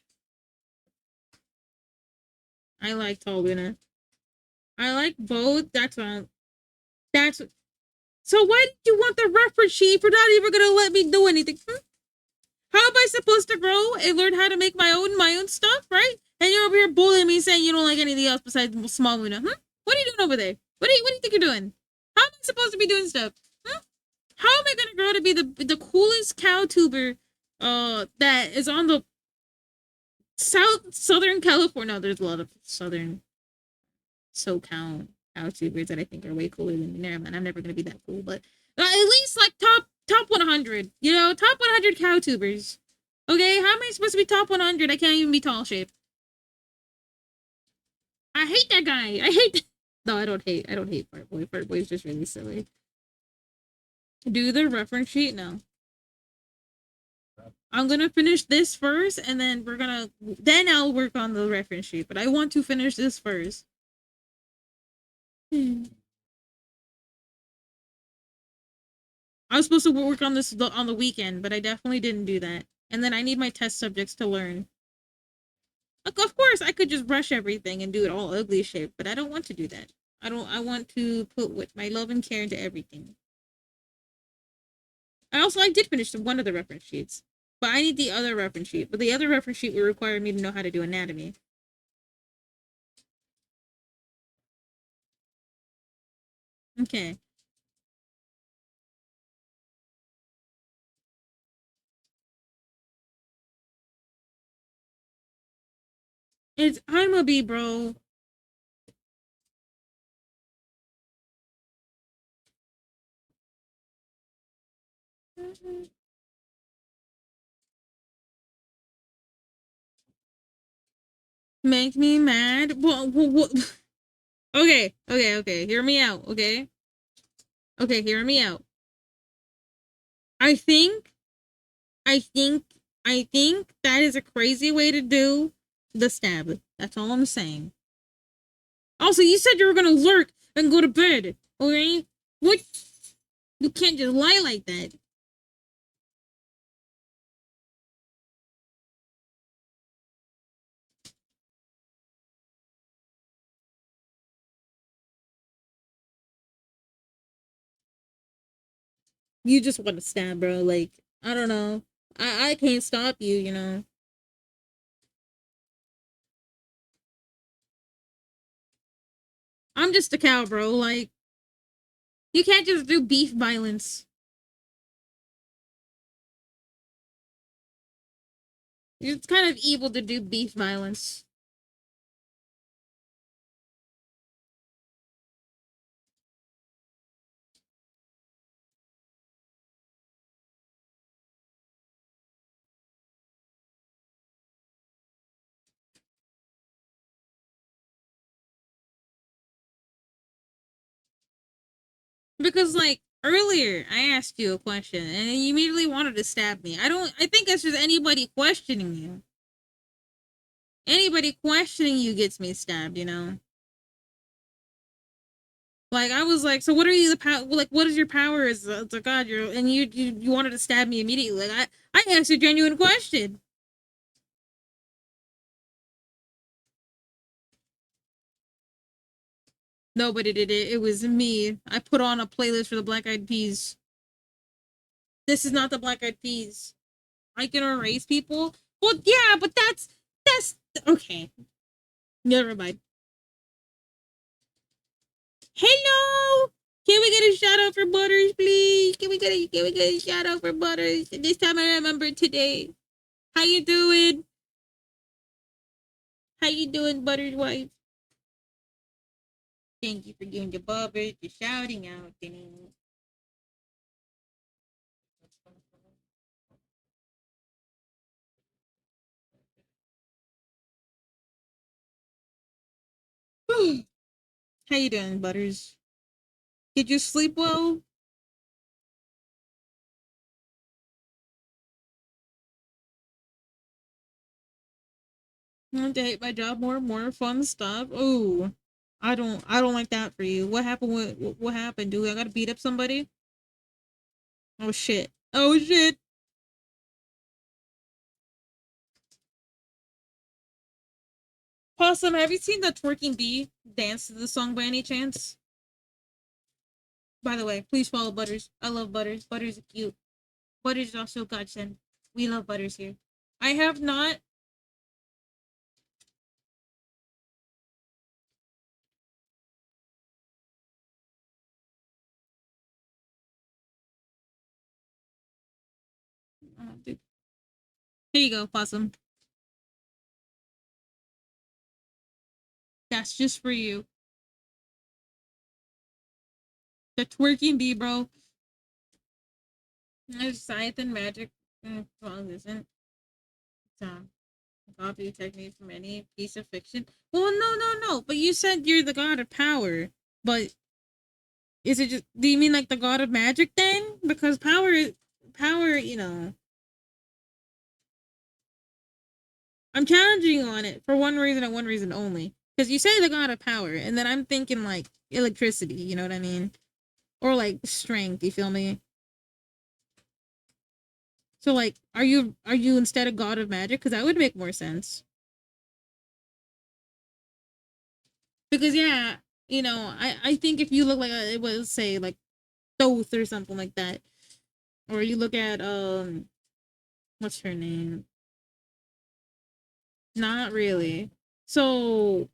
I like Tall Luna. I like both. That's so. Why did you want the reference sheet if you're not even gonna let me do anything? How am I supposed to grow and learn how to make my own stuff, right? And you're over here bullying me, saying you don't like anything else besides small Luna. What are you doing over there? What do you think you're doing? How am I supposed to be doing stuff? How am I gonna grow to be the coolest cow tuber that is on the southern California? No, there's a lot of southern SoCal cow tubers that I think are way cooler than me. Never mind, I'm never gonna be that cool, but at least like top 100, you know, top 100 cow tubers. Okay, how am I supposed to be top 100? I can't even be tall shape. I hate that guy. I hate. No, I don't hate. I don't hate Fart Boy. Fart Boy is just really silly. Do the reference sheet? No. I'm gonna finish this first, and then then I'll work on the reference sheet. But I want to finish this first. I was supposed to work on this on the weekend, but I definitely didn't do that. And then I need my test subjects to learn. Like, of course, I could just brush everything and do it all ugly shape, but I don't want to do that. I want to put with my love and care into everything. I did finish one of the reference sheets, but I need the other reference sheet. But the other reference sheet would require me to know how to do anatomy. Okay. I'm a bee, bro. Make me mad. What? Okay. Hear me out. Okay. Okay, hear me out. I think, I think, I think that is a crazy way to do the stab. That's all I'm saying. Also, you said you were gonna lurk and go to bed. Okay? What? You can't just lie like that. You just want to stab, bro. Like, I don't know. I can't stop you, you know. I'm just a cow, bro. Like, you can't just do beef violence. It's kind of evil to do beef violence. Because, like, earlier I asked you a question and you immediately wanted to stab me. I think it's just anybody questioning you. Anybody questioning you gets me stabbed, you know? Like I was like, so what are you the power? Like, what is your power? Is it's like God, you're and you wanted to stab me immediately. Like I asked a genuine question. Nobody did it. It was me. I put on a playlist for the Black Eyed Peas. This is not the Black Eyed Peas. I can erase people. Well, yeah, but that's okay. Never mind. Hello. Can we get a shout out for Butters, please? Can we get a shout out for Butters? This time I remember today. How you doing? How you doing, Butters wife? Thank you for giving the Butters the shouting out. How you doing, Butters? Did you sleep well? I want to hate my job more fun stuff. Ooh, I don't like that for you. What happened? What happened? Do I gotta beat up somebody? Oh shit! Oh shit! Possum, have you seen the twerking bee dance to the song by any chance? By the way, please follow Butters. I love Butters. Butters is cute. Butters is also godsend. We love Butters here. I have not. Here you go, Possum. That's just for you. The twerking bee, bro. There's science and magic. Well, isn't copy technique from any piece of fiction. Well, no. But you said you're the god of power. But is it just? Do you mean like the god of magic then? Because power, I'm challenging you on it for one reason and one reason only. Because you say the god of power, and then I'm thinking like electricity. You know what I mean? Or like strength. You feel me? So like, are you instead a god of magic? Because that would make more sense. Because yeah, I think if you look like it was say like Thoth or something like that, or you look at what's her name? Not really. So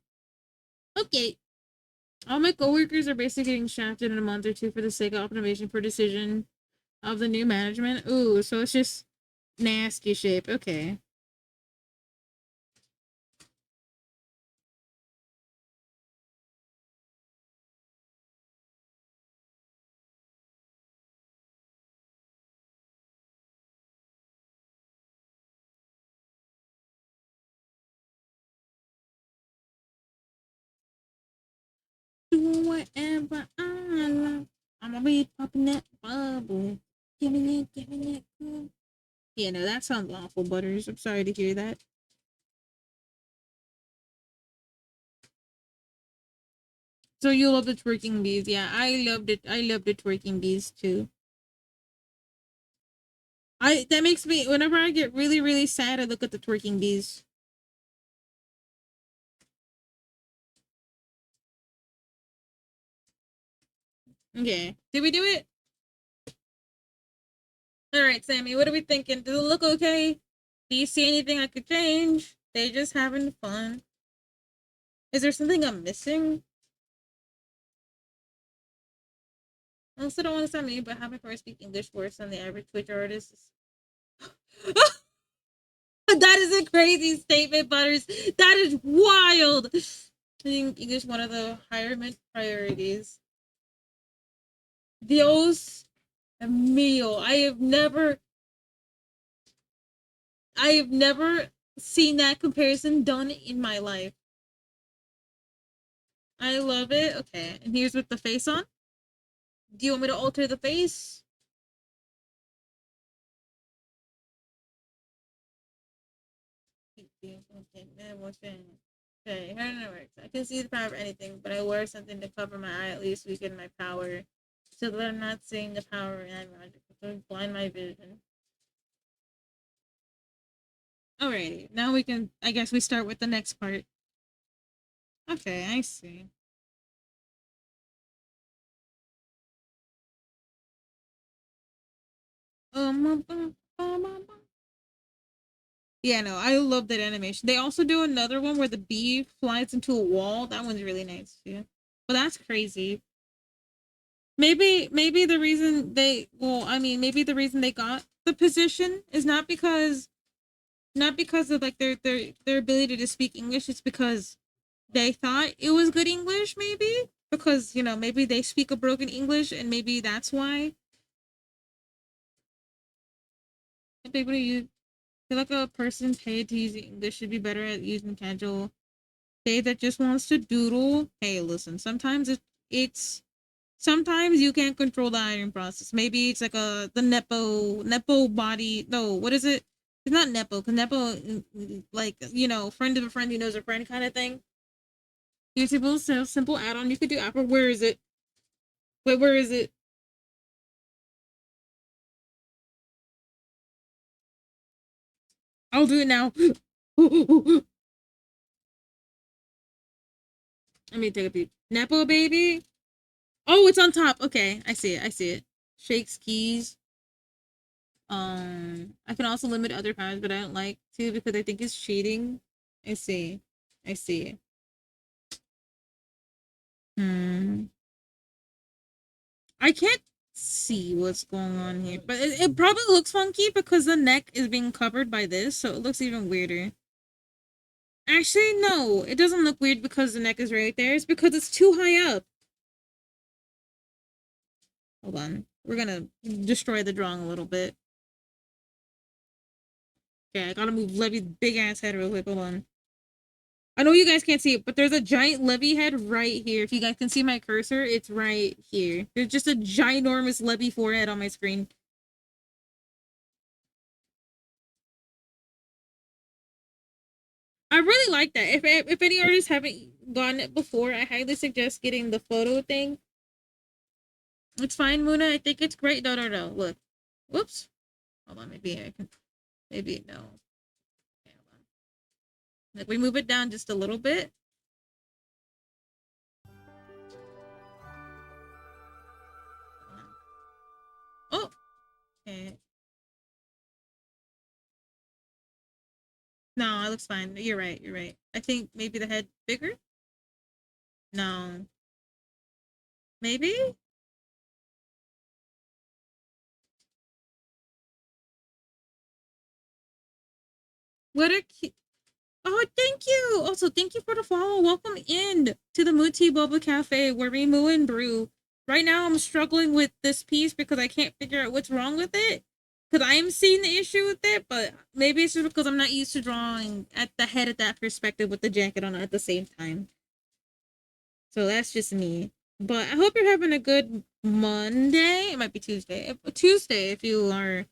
okay, all my coworkers are basically getting shafted in a month or two for the sake of optimization for decision of the new management. Ooh, so it's just nasty shape. Okay. Do whatever I love. I'ma be popping that bubble. Give me that cool. Yeah, no, that sounds awful, Butters. I'm sorry to hear that. So you love the twerking bees. Yeah, I loved it. I loved the twerking bees too. That makes me whenever I get really, really sad, I look at the twerking bees. Okay. Did we do it? Alright, Sammy, what are we thinking? Does it look okay? Do you see anything I could change? They just having fun. Is there something I'm missing? I also don't want to sound mean, but having her speak English worse than the average Twitch artist is that is a crazy statement, Butters. That is wild. I think English one of the higher priorities. Dios mío. I have never seen that comparison done in my life. I love it. Okay, and here's with the face on. Do you want me to alter the face? Okay, how does it work? I can see the power of anything, but I wear something to cover my eye, at least weaken my power, so that I'm not seeing the power and magic, so blind my vision. Alrighty, now we can, I guess we start with the next part. Okay, I see. Um, yeah, no, I love that animation. They also do another one where the bee flies into a wall. That one's really nice too. But that's crazy. Maybe the reason they, well, I mean, maybe the reason they got the position is not because of like their ability to speak English. It's because they thought it was good English, maybe because maybe they speak a broken English and maybe that's why. Maybe you feel like a person paid to use English should be better at using casual. They that just wants to doodle. Hey, listen. It's sometimes you can't control the iron process. Maybe it's like the nepo body. No, what is it? It's not nepo because nepo like friend of a friend who knows a friend kind of thing. Usable simple add-on you could do. Apple. Where is it? Wait, where is it? I'll do it now. Let me take a peek. Nepo baby. Oh, it's on top. Okay, I see it. I see it. Shakes keys. I can also limit other powers, but I don't like to because I think it's cheating. I see. I see. Hmm. I can't see what's going on here, but it probably looks funky because the neck is being covered by this, so it looks even weirder. Actually, no, it doesn't look weird because the neck is right there. It's because it's too high up. Hold on. We're gonna destroy the drawing a little bit. Okay, I gotta move Levy's big ass head real quick. Hold on. I know you guys can't see it, but there's a giant Levy head right here. If you guys can see my cursor, it's right here. There's just a ginormous Levy forehead on my screen. I really like that. If any artists haven't gotten it before, I highly suggest getting the photo thing. It's fine, Muna. I think it's great. No, no, no. Look. Whoops. Hold on. Maybe I can. Maybe no. Okay, hold on. Like we move it down just a little bit. Oh. Okay. No, it looks fine. You're right. You're right. I think maybe the head bigger. No. Maybe. What a Oh, thank you. Also, thank you for the follow. Welcome in to the Mooday Boba Cafe where we moo and brew. Right now, I'm struggling with this piece because I can't figure out what's wrong with it. Because I'm seeing the issue with it, but maybe it's just because I'm not used to drawing at the head at that perspective with the jacket on at the same time. So that's just me. But I hope you're having a good Monday. It might be Tuesday. Tuesday if you are,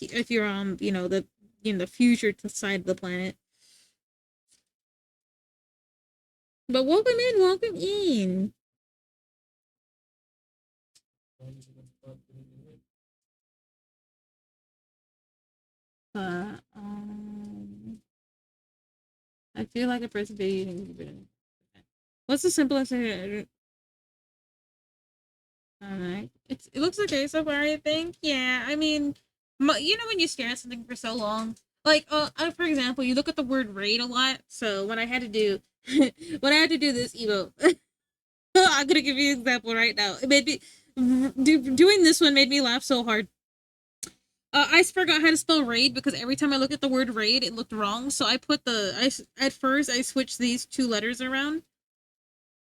if you're on, the future side of the planet. But welcome in, welcome in. Uh, um, I feel like a person being. What's the simplest thing? Alright, it looks okay so far. I think. Yeah, I mean, when you stare at something for so long, like for example, you look at the word raid a lot. So when I had to do, when I had to do this emote, I'm gonna give you an example right now. It made me doing this one made me laugh so hard. I forgot how to spell raid because every time I look at the word raid, it looked wrong. So I put at first I switched these two letters around.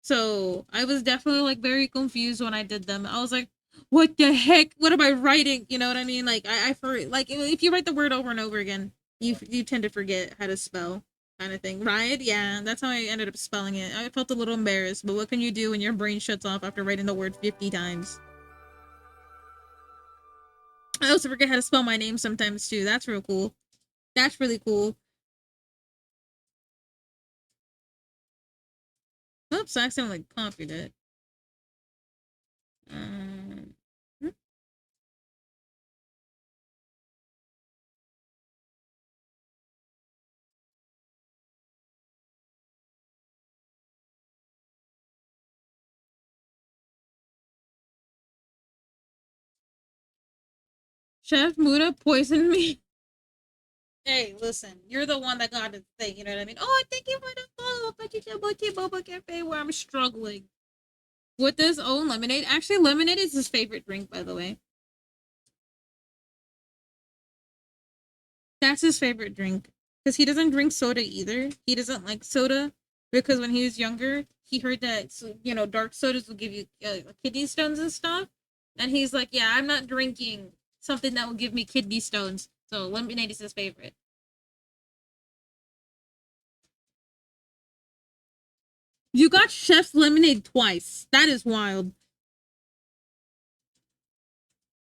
So I was definitely like very confused when I did them. I was like, what the heck? What am I writing? You know what I mean? Like I for like if you write the word over and over again, you tend to forget how to spell kind of thing. Right? Yeah, that's how I ended up spelling it. I felt a little embarrassed, but what can you do when your brain shuts off after writing the word 50 times? I also forget how to spell my name sometimes too. That's real cool. That's really cool. Oops, I accidentally copied it. Um, Chef Muda poisoned me. Hey, listen, you're the one that got the thing, you know what I mean? Oh, thank you for the follow, but you can Boba Cafe where I'm struggling with this own lemonade. Actually, lemonade is his favorite drink, by the way. That's his favorite drink. Because he doesn't drink soda either. He doesn't like soda because when he was younger, he heard that, dark sodas will give you kidney stones and stuff. And he's like, yeah, I'm not drinking something that will give me kidney stones. So lemonade is his favorite. You got Chef's lemonade twice. That is wild.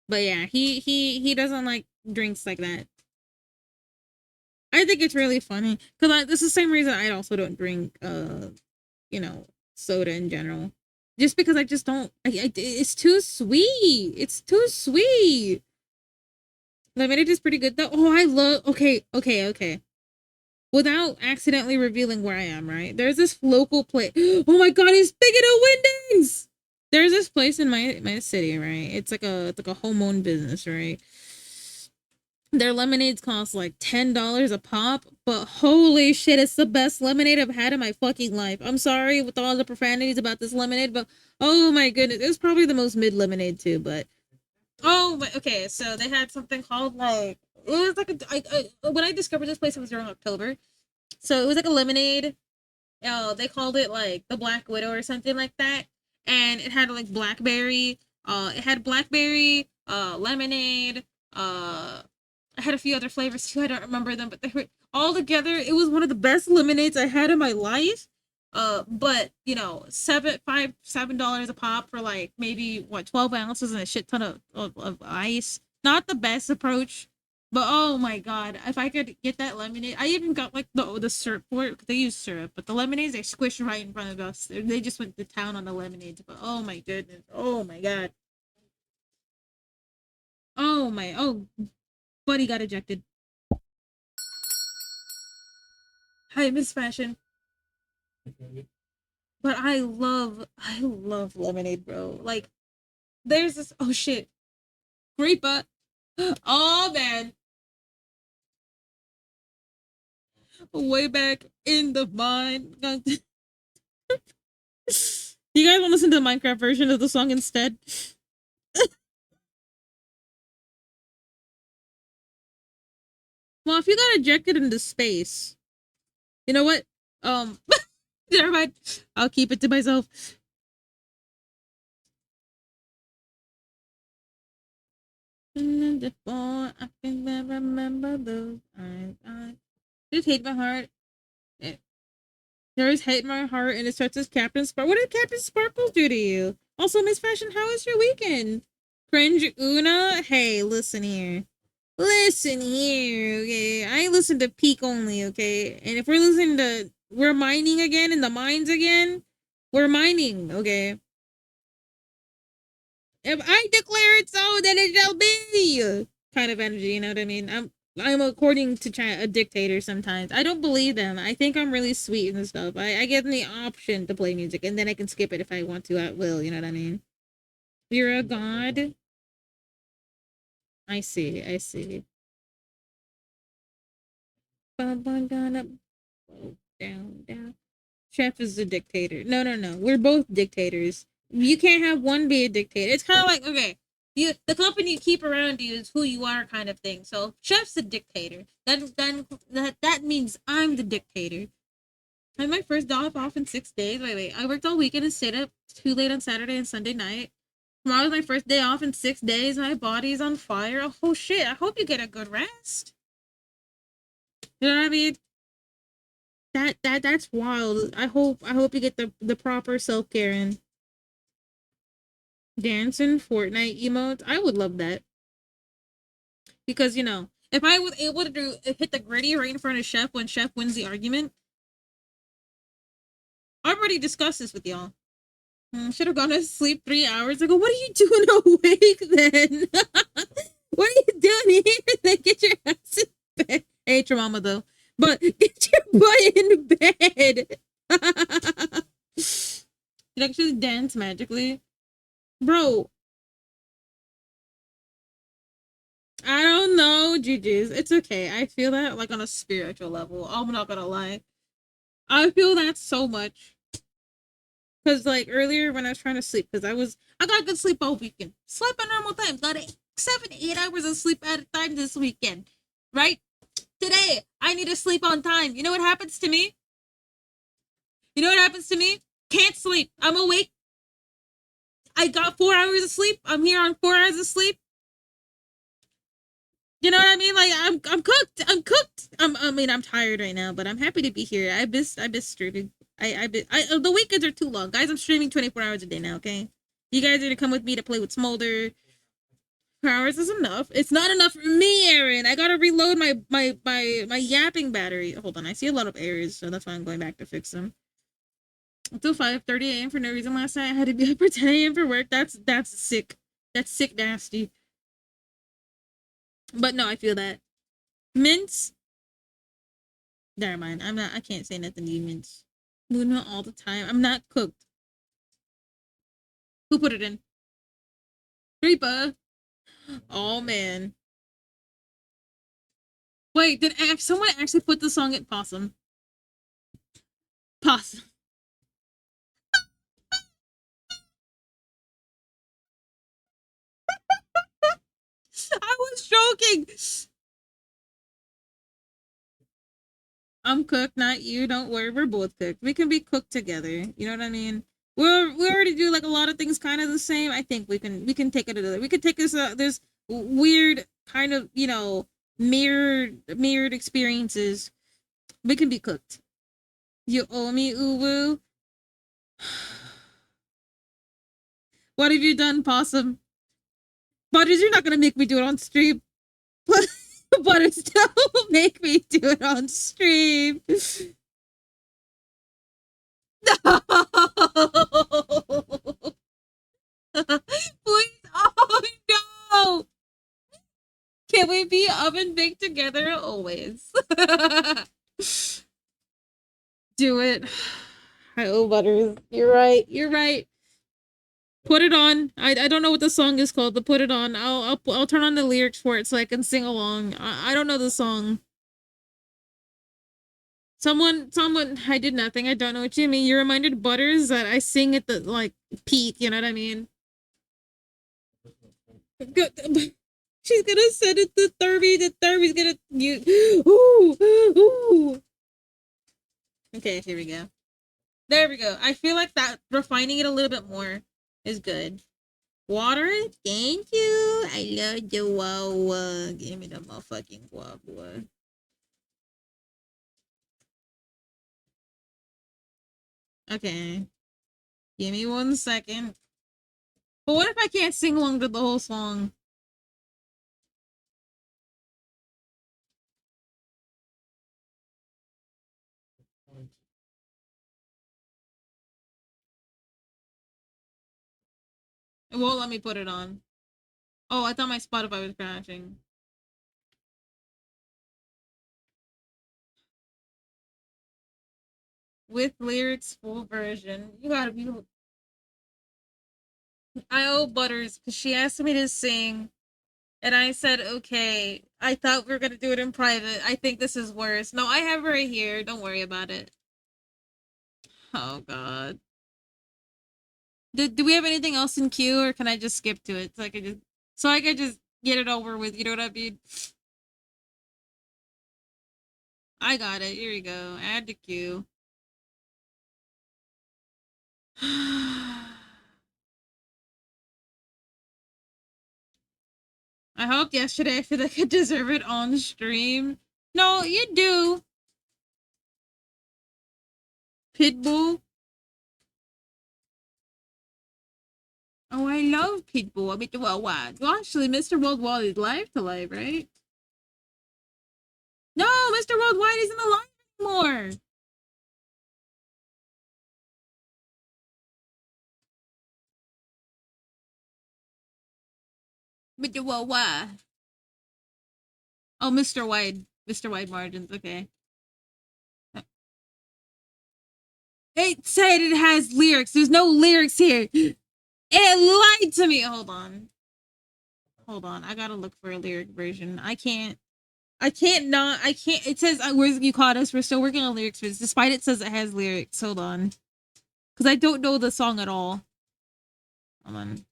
But yeah, he doesn't like drinks like that. I think it's really funny because this is the same reason I also don't drink soda in general. Just because I just don't. It's too sweet. It's too sweet. Lemonade is pretty good though. Oh, I love. Okay. Without accidentally revealing where I am, right? There's this local place. Oh my god, he's speaking of Windings. There's this place in my city, right? It's like a home-owned business, right? Their lemonades cost like $10 a pop, but holy shit, it's the best lemonade I've had in my fucking life. I'm sorry with all the profanities about this lemonade, but oh my goodness, it was probably the most mid lemonade too. But okay, so they had something called like it was like when I discovered this place, it was during October, so it was like a lemonade. They called it like the Black Widow or something like that, and it had like blackberry. It had blackberry, lemonade, I had a few other flavors too. I don't remember them, but they were all together. It was one of the best lemonades I had in my life. But $7 a pop for like maybe 12 ounces and a shit ton of ice. Not the best approach, but oh my god, if I could get that lemonade, I even got like the syrup for it because they use syrup, but the lemonades they squished right in front of us. They just went to town on the lemonades, but oh my goodness, oh my god, oh buddy got ejected. Hi, Miss Fashion. But I love lemonade, bro. Like, there's this. Oh shit, Creeper. Oh man, way back in the mine. You guys want to listen to the Minecraft version of the song instead? Well, if you got ejected into space, you know what? Um, never mind. I'll keep it to myself. Before I can remember those eyes, I just hate my heart. There is hate in my heart, and it starts as Captain Sparkle. What did Captain Sparkle do to you? Also, Miss Fashion, how was your weekend? Cringe Una? Hey, listen here. Listen here, okay? I listen to Peak only, okay? And if we're listening to we're mining again in the mines again, we're mining, okay? If I declare it so, then it shall be. Kind of energy, you know what I mean? I'm according to a dictator sometimes. I don't believe them. I think I'm really sweet and stuff. I give them the option to play music, and then I can skip it if I want to at will. You know what I mean? You're a god. I see. I see. Gonna down. Chef is a dictator. No. We're both dictators. You can't have one be a dictator. It's kind of like okay, the company you keep around you is who you are, kind of thing. So Chef's the dictator. Then that means I'm the dictator. I had my first day off in 6 days. Wait. I worked all weekend and stayed up too late on Saturday and Sunday night. Tomorrow's my first day off in 6 days. My body's on fire. Oh shit! I hope you get a good rest. You know what I mean? That's wild. I hope you get the proper self care in. Dancing Fortnite emotes. I would love that because if I was able to hit the gritty right in front of Chef when Chef wins the argument, I've already discussed this with y'all. Should have gone to sleep 3 hours ago. What are you doing awake then? What are you doing here? Then get your ass in bed. I hate your mama though. But get your butt in bed. It actually dance magically. Bro. I don't know, GG's. It's okay. I feel that like on a spiritual level. I'm not gonna lie. I feel that so much. Cause like earlier when I was trying to sleep, cause I got good sleep all weekend. Slept at normal times. Got 7-8 hours of sleep at a time this weekend. Right? Today, I need to sleep on time. You know what happens to me? You know what happens to me? Can't sleep. I'm awake. I got 4 hours of sleep. I'm here on 4 hours of sleep. You know what I mean? Like I'm cooked. I'm cooked. I'm tired right now, but I'm happy to be here. I miss streaming. The weekends are too long, guys. I'm streaming 24 hours a day now. Okay, you guys are gonna come with me to play with Smolder. 4 hours is enough. It's not enough for me, Aaron. I gotta reload my yapping battery. Hold on, I see a lot of errors, so that's why I'm going back to fix them. Until 5:30 a.m. for no reason last night. I had to be up for 10 a.m. for work. That's sick. That's sick nasty. But no, I feel that. Mints. Never mind. I can't say nothing to you, Mints. Luna all the time. I'm not cooked. Who put it in? Reaper. Oh man. Wait, did someone actually put the song at Possum? Possum. I was joking. I'm cooked, not you. Don't worry, we're both cooked. We can be cooked together. You know what I mean? We already do like a lot of things kind of the same. I think we can take it another. We could take this weird kind of mirrored experiences. We can be cooked. You owe me, Uwu. What have you done, Possum? Butters, you're not gonna make me do it on stream. Butters, don't make me do it on stream. No. Please. Oh no. Can we be oven baked together always? Do it. I owe Butters. You're right. You're right. Put it on. I don't know what the song is called, but put it on. I'll turn on the lyrics for it so I can sing along. I don't know the song. Someone, I did nothing. I don't know what you mean. You reminded Butters that I sing at the, like, peak, you know what I mean? She's gonna send it to Thurby. The Thurby's gonna, ooh, ooh. Okay, here we go. There we go. I feel like that, refining it a little bit more is good. Water, thank you. I love the wow. Give me the motherfucking guava. Okay. Give me 1 second. But what if I can't sing along to the whole song? It won't let me put it on. Oh, I thought my Spotify was crashing. With lyrics, full version. You gotta be. I owe Butters because she asked me to sing, and I said okay. I thought we were gonna do it in private. I think this is worse. No, I have her right here. Don't worry about it. Oh God. Do we have anything else in queue, or can I just skip to it so I could just get it over with? You know what I mean? I got it. Here we go. Add to queue. I hoped yesterday I feel like I deserve it on stream. No, you do. Pitbull. Oh, I love Pitbull. I mean, well, actually, Mr. Worldwide is live to live, right? No, Mr. Worldwide isn't alive anymore. But well, why? Oh, Mr. Wide. Mr. Wide margins. Okay. It said it has lyrics. There's no lyrics here. It lied to me. Hold on. Hold on. I gotta look for a lyric version. I can't. I can't not. I can't. It says where's you caught us. We're still working on lyrics for this, despite it says it has lyrics. Hold on, because I don't know the song at all. Hold on.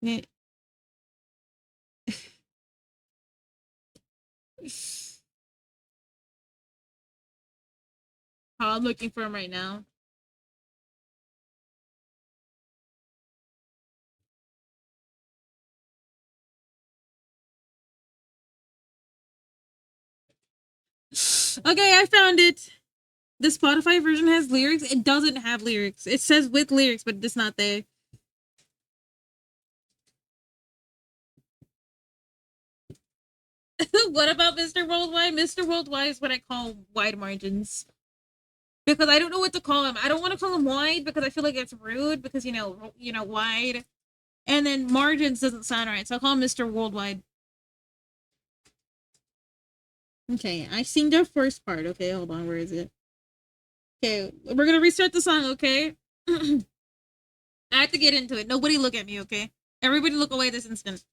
Yeah. Oh, I'm looking for him right now. Okay, I found it. The Spotify version has lyrics. It doesn't have lyrics. It says with lyrics, but it's not there. What about Mr. Worldwide? Mr. Worldwide is what I call wide margins. Because I don't know what to call him. I don't want to call him wide because I feel like it's rude because wide. And then margins doesn't sound right. So I'll call him Mr. Worldwide. Okay, I sing the first part. Okay, hold on, where is it? Okay, we're gonna restart the song, okay? I have to get into it. Nobody look at me, okay? Everybody look away this instant.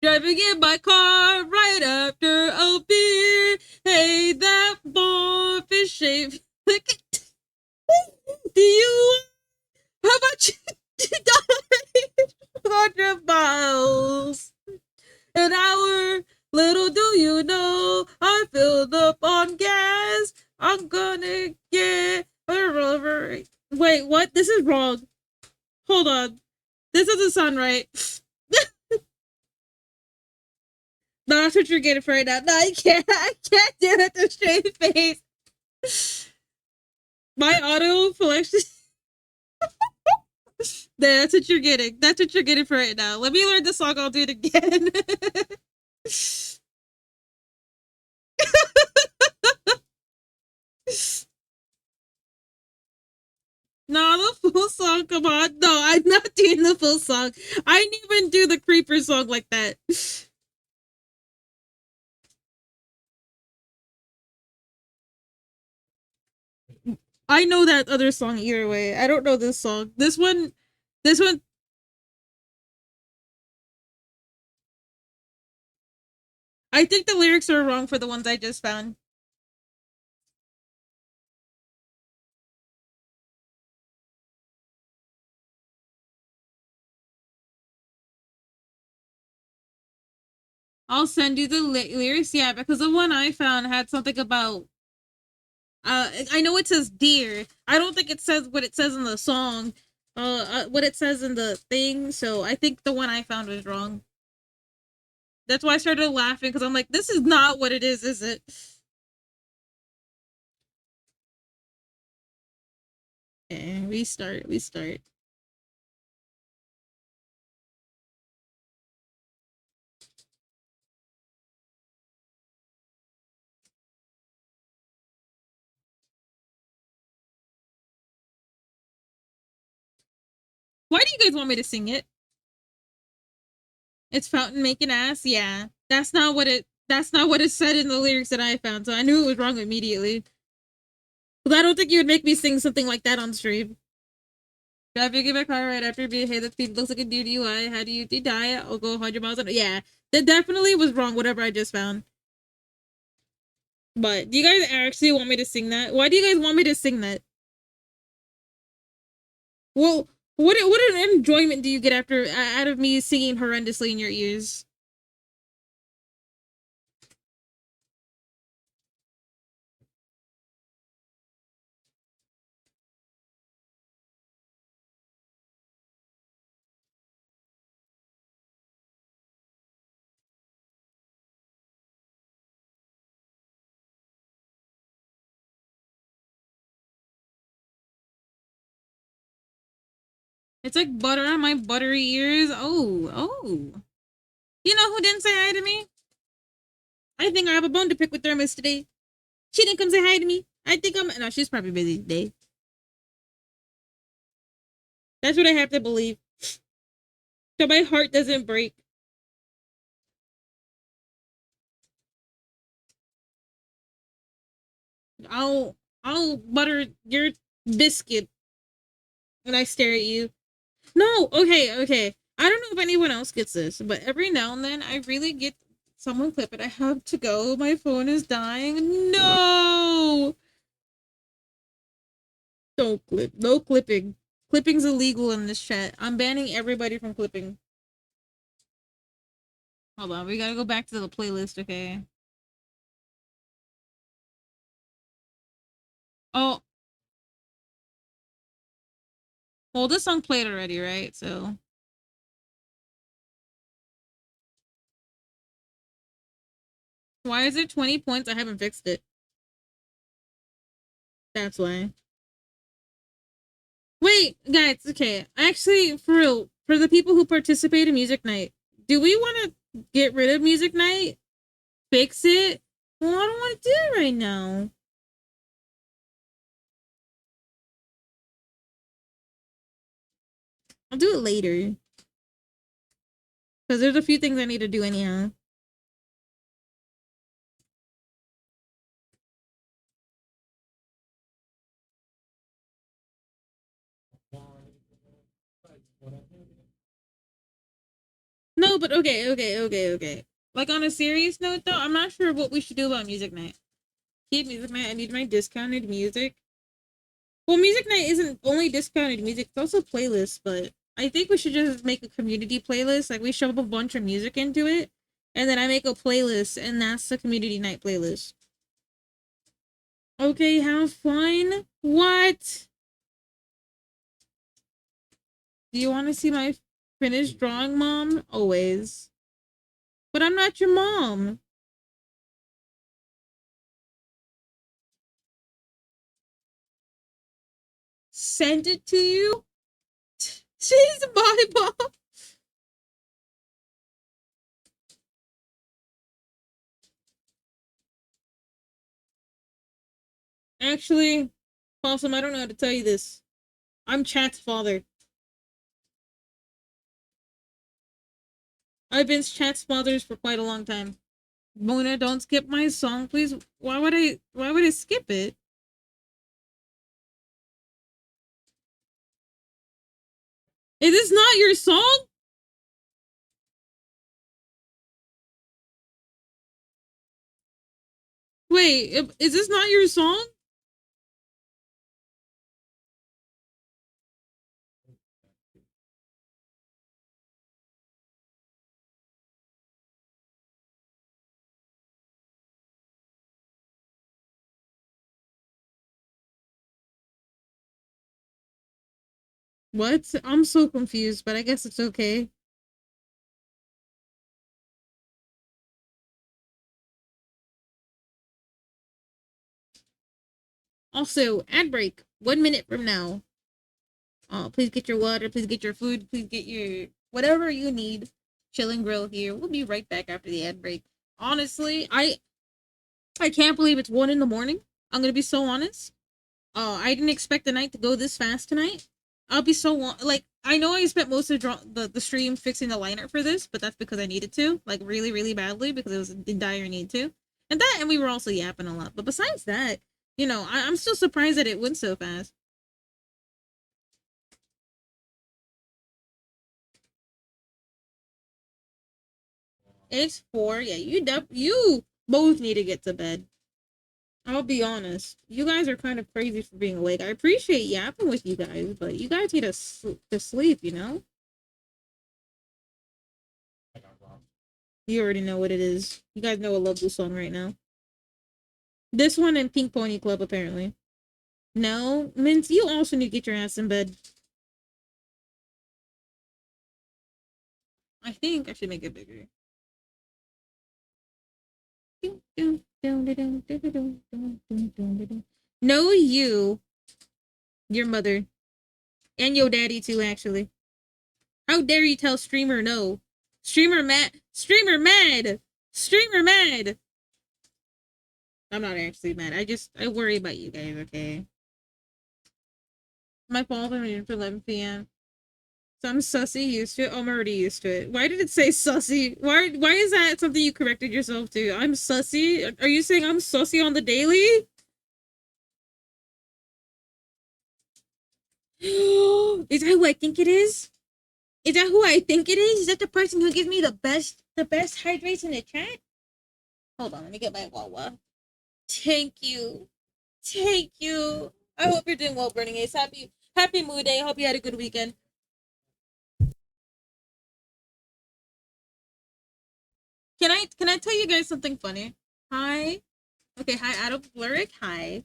Driving in my car right after a beer. Hey, that boy fish shape. Do you? How about you? 100 miles an hour. Little do you know, I filled up on gas. I'm gonna get over. Wait, what? This is wrong. Hold on. This doesn't sound right. No, that's what you're getting for right now. No, I can't. I can't do it with a straight face. My auto collection. There, that's what you're getting. That's what you're getting for right now. Let me learn the song. I'll do it again. No, the full song. Come on. No, I'm not doing the full song. I didn't even do the creeper song like that. I know that other song either way. I don't know this song. This one. I think the lyrics are wrong for the ones I just found. I'll send you the lyrics. Yeah, because the one I found had something about. I know it says deer. I don't think it says what it says in the song. What it says in the thing. So I think the one I found was wrong. That's why I started laughing because I'm like, this is not what it is it? Okay, restart. Why do you guys want me to sing it? It's fountain making ass. Yeah, that's not what it. That's not what it said in the lyrics that I found. So I knew it was wrong immediately. But I don't think you would make me sing something like that on stream. Driving in my car right after being hit the speed looks like a DUI. How do you die? I'll go 100 miles an hour. Yeah, that definitely was wrong. Whatever I just found. But do you guys actually want me to sing that? Why do you guys want me to sing that? Well, what an enjoyment do you get after out of me singing horrendously in your ears? It's like butter on my buttery ears. Oh, oh. You know who didn't say hi to me? I think I have a bone to pick with Thermos today. She didn't come say hi to me. I think I'm... No, she's probably busy today. That's what I have to believe. So my heart doesn't break. I'll... I'll butter your biscuit when I stare at you. No, okay, okay. I don't know if anyone else gets this, but every now and then I really get someone clip it. I have to go. My phone is dying. No! Don't clip. No clipping. Clipping's illegal in this chat. I'm banning everybody from clipping. Hold on, we gotta go back to the playlist, okay? Oh. Well, this song played already, right? So... Why is it 20 points? I haven't fixed it. That's why. Wait, guys, okay. Actually, for real, for the people who participate in Music Night, do we want to get rid of Music Night? Fix it? Well, I don't want to do it right now. I'll do it later. Because there's a few things I need to do anyhow. No, but okay. Like, on a serious note, though, I'm not sure what we should do about Music Night. Keep Music Night. I need my discounted music. Well, Music Night isn't only discounted music, it's also playlists, but I think we should just make a community playlist. Like, we shove a bunch of music into it, and then I make a playlist, and that's the community night playlist. Okay, have fun. What? Do you want to see my finished drawing, Mom? Always. But I'm not your mom. Send it to you? She's my mom. Actually, Possum, I don't know how to tell you this. I'm Chat's father. I've been Chat's fathers for quite a long time. Mona, don't skip my song, please. Why would I skip it? Is this not your song? Wait, is this not your song? What? I'm so confused, but I guess it's okay. Also, ad break. 1 minute from now. Please get your water, please get your food, please get your whatever you need. Chill and grill here. We'll be right back after the ad break. Honestly, I can't believe it's 1 in the morning. I'm gonna be so honest. I didn't expect the night to go this fast tonight. I'll be so like I know I spent most of the stream fixing the liner for this, but that's because I needed to, like really really badly because it was in dire need to, and we were also yapping a lot. But besides that, I'm still surprised that it went so fast. It's 4. Yeah, you both need to get to bed. I'll be honest. You guys are kind of crazy for being awake. I appreciate yapping with you guys, but you guys need to sleep, you know? You already know what it is. You guys know I love this song right now. This one and Pink Pony Club, apparently. No? Mince, you also need to get your ass in bed. I think I should make it bigger. No, your mother, And yo daddy too, actually. How dare you tell streamer no? Streamer mad. Streamer mad. Streamer mad. I'm not actually mad. I worry about you guys, okay? My fault, I'm reading for 11 p.m. Some sussy used to it. Oh, I'm already used to it. Why did it say sussy? Why is that something you corrected yourself to? I'm sussy? Are you saying I'm sussy on the daily? Is that who I think it is? Is that who I think it is? Is that the person who gives me the best hydrates in the chat? Hold on, let me get my Wawa. Thank you. Thank you. I hope you're doing well, Burning Ace. Happy Mooday. Hope you had a good weekend. Can I tell you guys something funny? Hi. Okay, hi, Adam Blurick. Hi.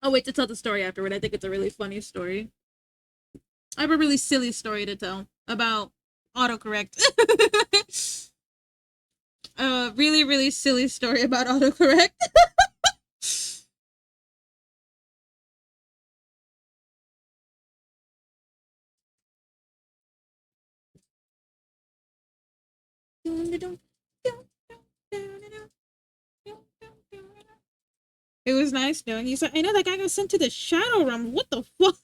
I'll wait to tell the story afterward. I think it's a really funny story. I have a really silly story to tell about autocorrect. A really, really silly story about autocorrect. It was nice knowing you. I know that guy got sent to the Shadow Realm. What the fuck?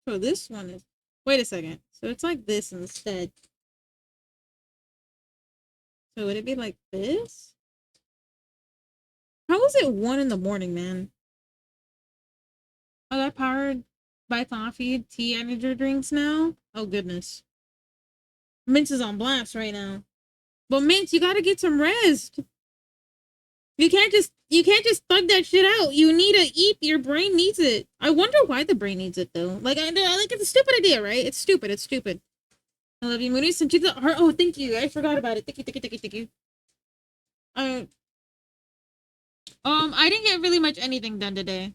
So this one is. Wait a second. So it's like this instead. So would it be like this? How is it 1 in the morning, man? Oh, that powered by coffee, tea, energy drinks now? Oh, goodness. Mint is on blast right now. But Mint, you gotta get some rest. You can't just thug that shit out. You need to eat. Your brain needs it. I wonder why the brain needs it though. Like it's a stupid idea, right? It's stupid. It's stupid. I love you, Moody. Sent you the heart. Oh, thank you. I forgot about it. Thank you. I didn't get really much anything done today.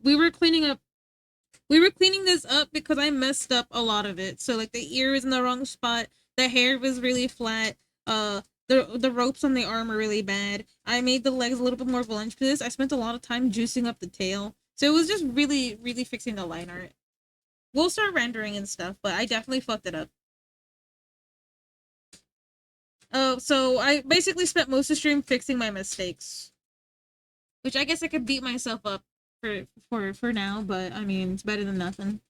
We were cleaning up. We were cleaning this up because I messed up a lot of it. So like the ear was in the wrong spot. The hair was really flat. The ropes on the arm are really bad. I made the legs a little bit more voluptuous. I spent a lot of time juicing up the tail. So it was just really, really fixing the line art. We'll start rendering and stuff, but I definitely fucked it up. So I basically spent most of the stream fixing my mistakes. Which I guess I could beat myself up for now, but I mean, it's better than nothing.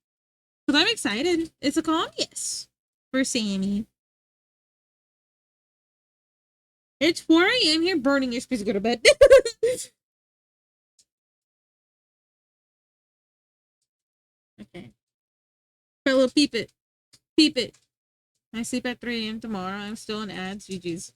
Because I'm excited. It's a calm yes for Sammy. It's 4 a.m. here burning your space to go to bed. Okay. Hello, peep it. Peep it. I sleep at 3 a.m. tomorrow. I'm still in ads. GG's.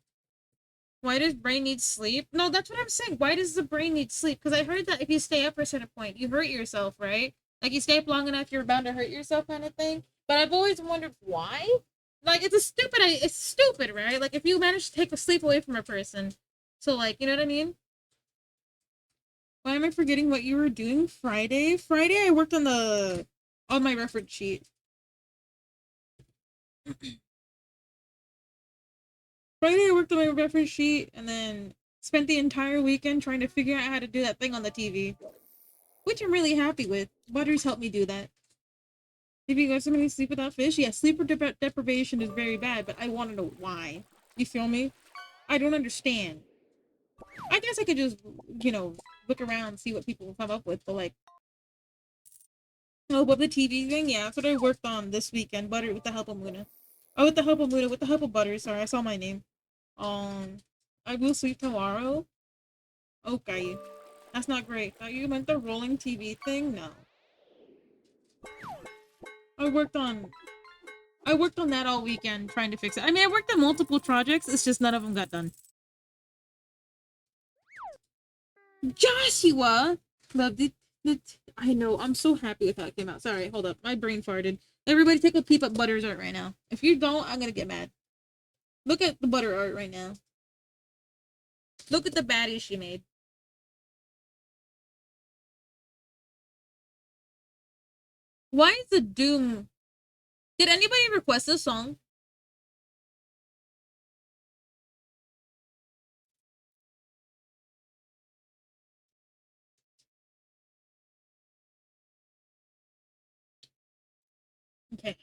Why does brain need sleep? No, that's what I'm saying. Why does the brain need sleep? Because I heard that if you stay up for a certain point, you hurt yourself, right? Like you stay up long enough, you're bound to hurt yourself, kind of thing. But I've always wondered why. Like it's stupid, right? Like if you manage to take the sleep away from a person, so like you know what I mean? Why am I forgetting what you were doing Friday? Friday I worked on my reference sheet. Friday I worked on my reference sheet and then spent the entire weekend trying to figure out how to do that thing on the TV. Which I'm really happy with. Butters helped me do that. If you got somebody sleep without fish, yeah, sleep deprivation is very bad, but I want to know why. You feel me? I don't understand. I guess I could just, look around and see what people come up with, but like, oh, but the TV thing, yeah, that's what I worked on this weekend, Butter, with the help of Luna. Oh, with the help of Luna, with the help of Butter, sorry, I saw my name. I will sleep tomorrow. Okay. That's not great. Thought you meant the rolling TV thing? No. I worked on that all weekend trying to fix it. I mean, I worked on multiple projects, it's just none of them got done. Joshua! Loved it. I know, I'm so happy with how it came out. Sorry, hold up. My brain farted. Everybody take a peep at Butter's art right now. If you don't, I'm gonna get mad. Look at the butter art right now. Look at the baddie she made. Why is the Doom? Did anybody request this song? Okay.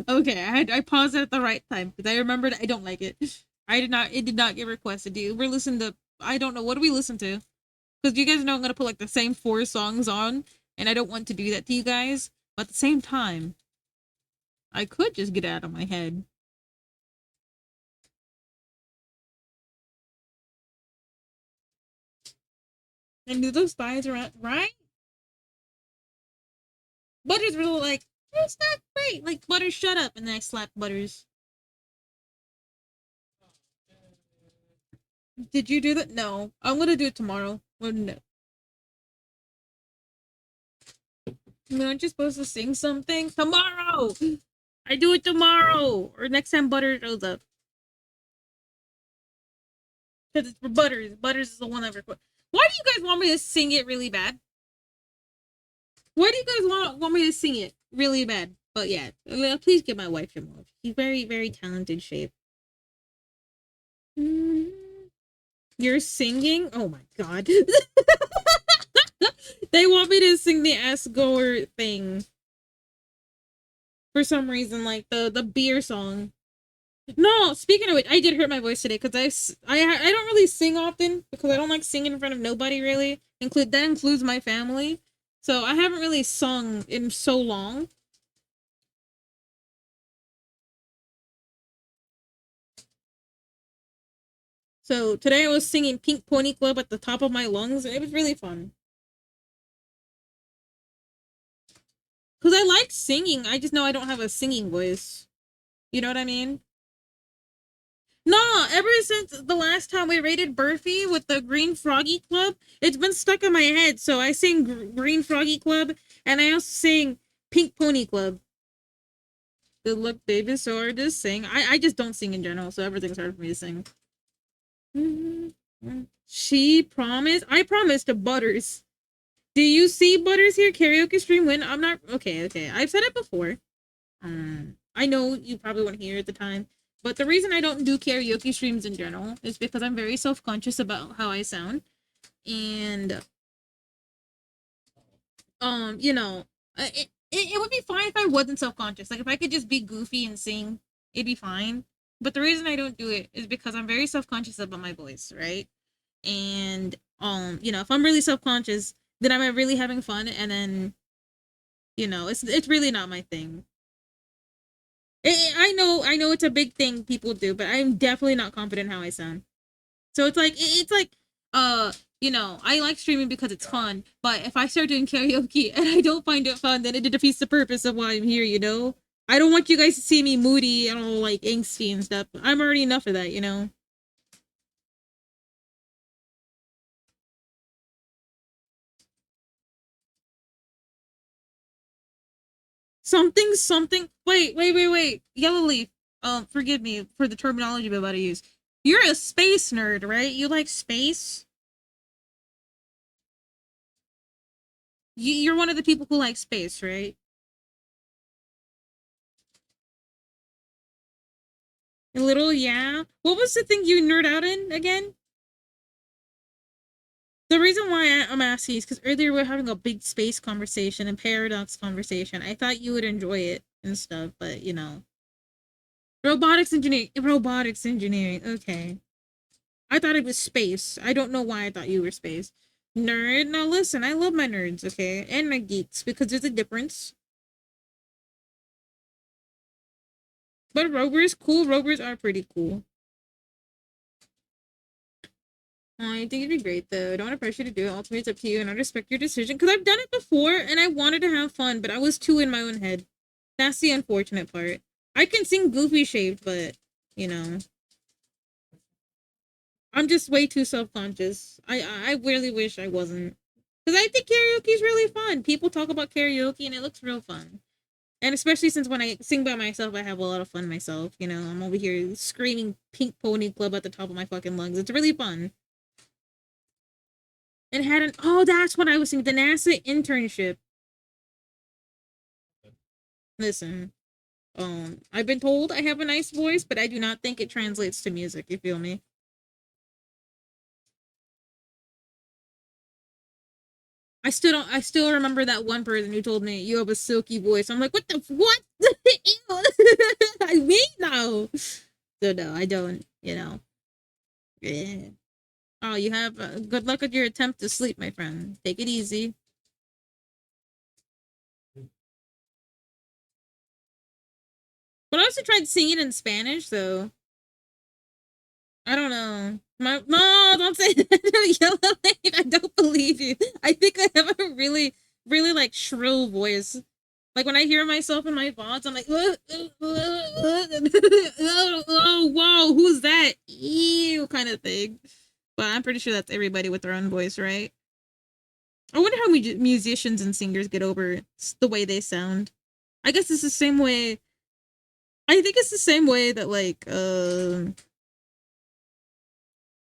Okay, I paused it at the right time because I remembered I don't like it. It did not get requested. Dude, we're listening to, I don't know, what do we listen to? Because you guys know I'm gonna put like the same 4 songs on, and I don't want to do that to you guys. But at the same time, I could just get it out of my head. And do those thighs around, right? Butters really like, it's not great. Like, Butters, shut up. And then I slap Butters. Did you do that? No. I'm gonna do it tomorrow. Or no. Aren't you supposed to sing something? Tomorrow! I do it tomorrow! Or next time Butters shows up. Because it's for Butters. Butters is the one that requests. Why do you guys want me to sing it really bad? Why do you guys want me to sing it really bad? But yeah, please give my wife your love. She's very, very talented shape. You're singing? Oh my god. They want me to sing the ass goer thing. For some reason, like the beer song. No, speaking of which, I did hurt my voice today because I don't really sing often because I don't like singing in front of nobody really. That includes my family. So I haven't really sung in so long. So today I was singing Pink Pony Club at the top of my lungs, and it was really fun. Because I like singing, I just know I don't have a singing voice. You know what I mean? No, ever since the last time we raided Burfy with the Green Froggy Club, it's been stuck in my head. So I sing Green Froggy Club, and I also sing Pink Pony Club. Good luck, baby. So hard to sing. I just don't sing in general, so everything's hard for me to sing. She promised. I promised to Butters. Do you see Butters here? Karaoke stream when I'm not okay. I've said it before. I know you probably weren't here at the time, but the reason I don't do karaoke streams in general is because I'm very self-conscious about how I sound, and you know, it would be fine if I wasn't self-conscious. Like if I could just be goofy and sing, it'd be fine. But the reason I don't do it is because I'm very self-conscious about my voice, right? And you know, if I'm really self-conscious, then I'm really having fun, and then you know, it's really not my thing. I know it's a big thing people do, but I'm definitely not confident how I sound. So it's like you know, I like streaming because it's fun, but if I start doing karaoke and I don't find it fun, then it defeats the purpose of why I'm here, you know? I don't want you guys to see me moody and all like angsty and stuff. I'm already enough of that, you know? Something. Wait. Yellow Leaf. Forgive me for the terminology I'm about to use. You're a space nerd, right? You like space? You're one of the people who like space, right? A little, yeah. What was the thing you nerd out in again? The reason why I'm asking is because earlier we were having a big space conversation and paradox conversation. I thought you would enjoy it and stuff, but you know. Robotics engineering, okay. I thought it was space. I don't know why I thought you were space. Nerd? Now listen, I love my nerds, okay? And my geeks, because there's a difference. But rovers, cool. Rovers are pretty cool. I think it'd be great though. I don't want to pressure you to do it. Ultimately, it's up to you, and I respect your decision. Because I've done it before, and I wanted to have fun, but I was too in my own head. That's the unfortunate part. I can sing goofy shaped, but, you know. I'm just way too self-conscious. I really wish I wasn't. Because I think karaoke is really fun. People talk about karaoke, and it looks real fun. And especially since when I sing by myself, I have a lot of fun myself. You know, I'm over here screaming Pink Pony Club at the top of my fucking lungs. It's really fun. And had an oh, that's what I was thinking. The NASA internship. Listen, I've been told I have a nice voice, but I do not think it translates to music. You feel me? I still don't. I still remember that one person who told me you have a silky voice. I'm like, what the what? I mean, no. So no, I don't. You know. Yeah. Oh, you have good luck with your attempt to sleep, my friend. Take it easy. But I also tried singing in Spanish, so I don't know. No, don't say that. Yellow Lane. I don't believe you. I think I have a really, really like shrill voice. Like when I hear myself in my VODs, I'm like, oh, whoa, who's that? Ew, kind of thing. But I'm pretty sure that's everybody with their own voice, right? I wonder how musicians and singers get over the way they sound. I guess it's the same way. I think it's the same way that like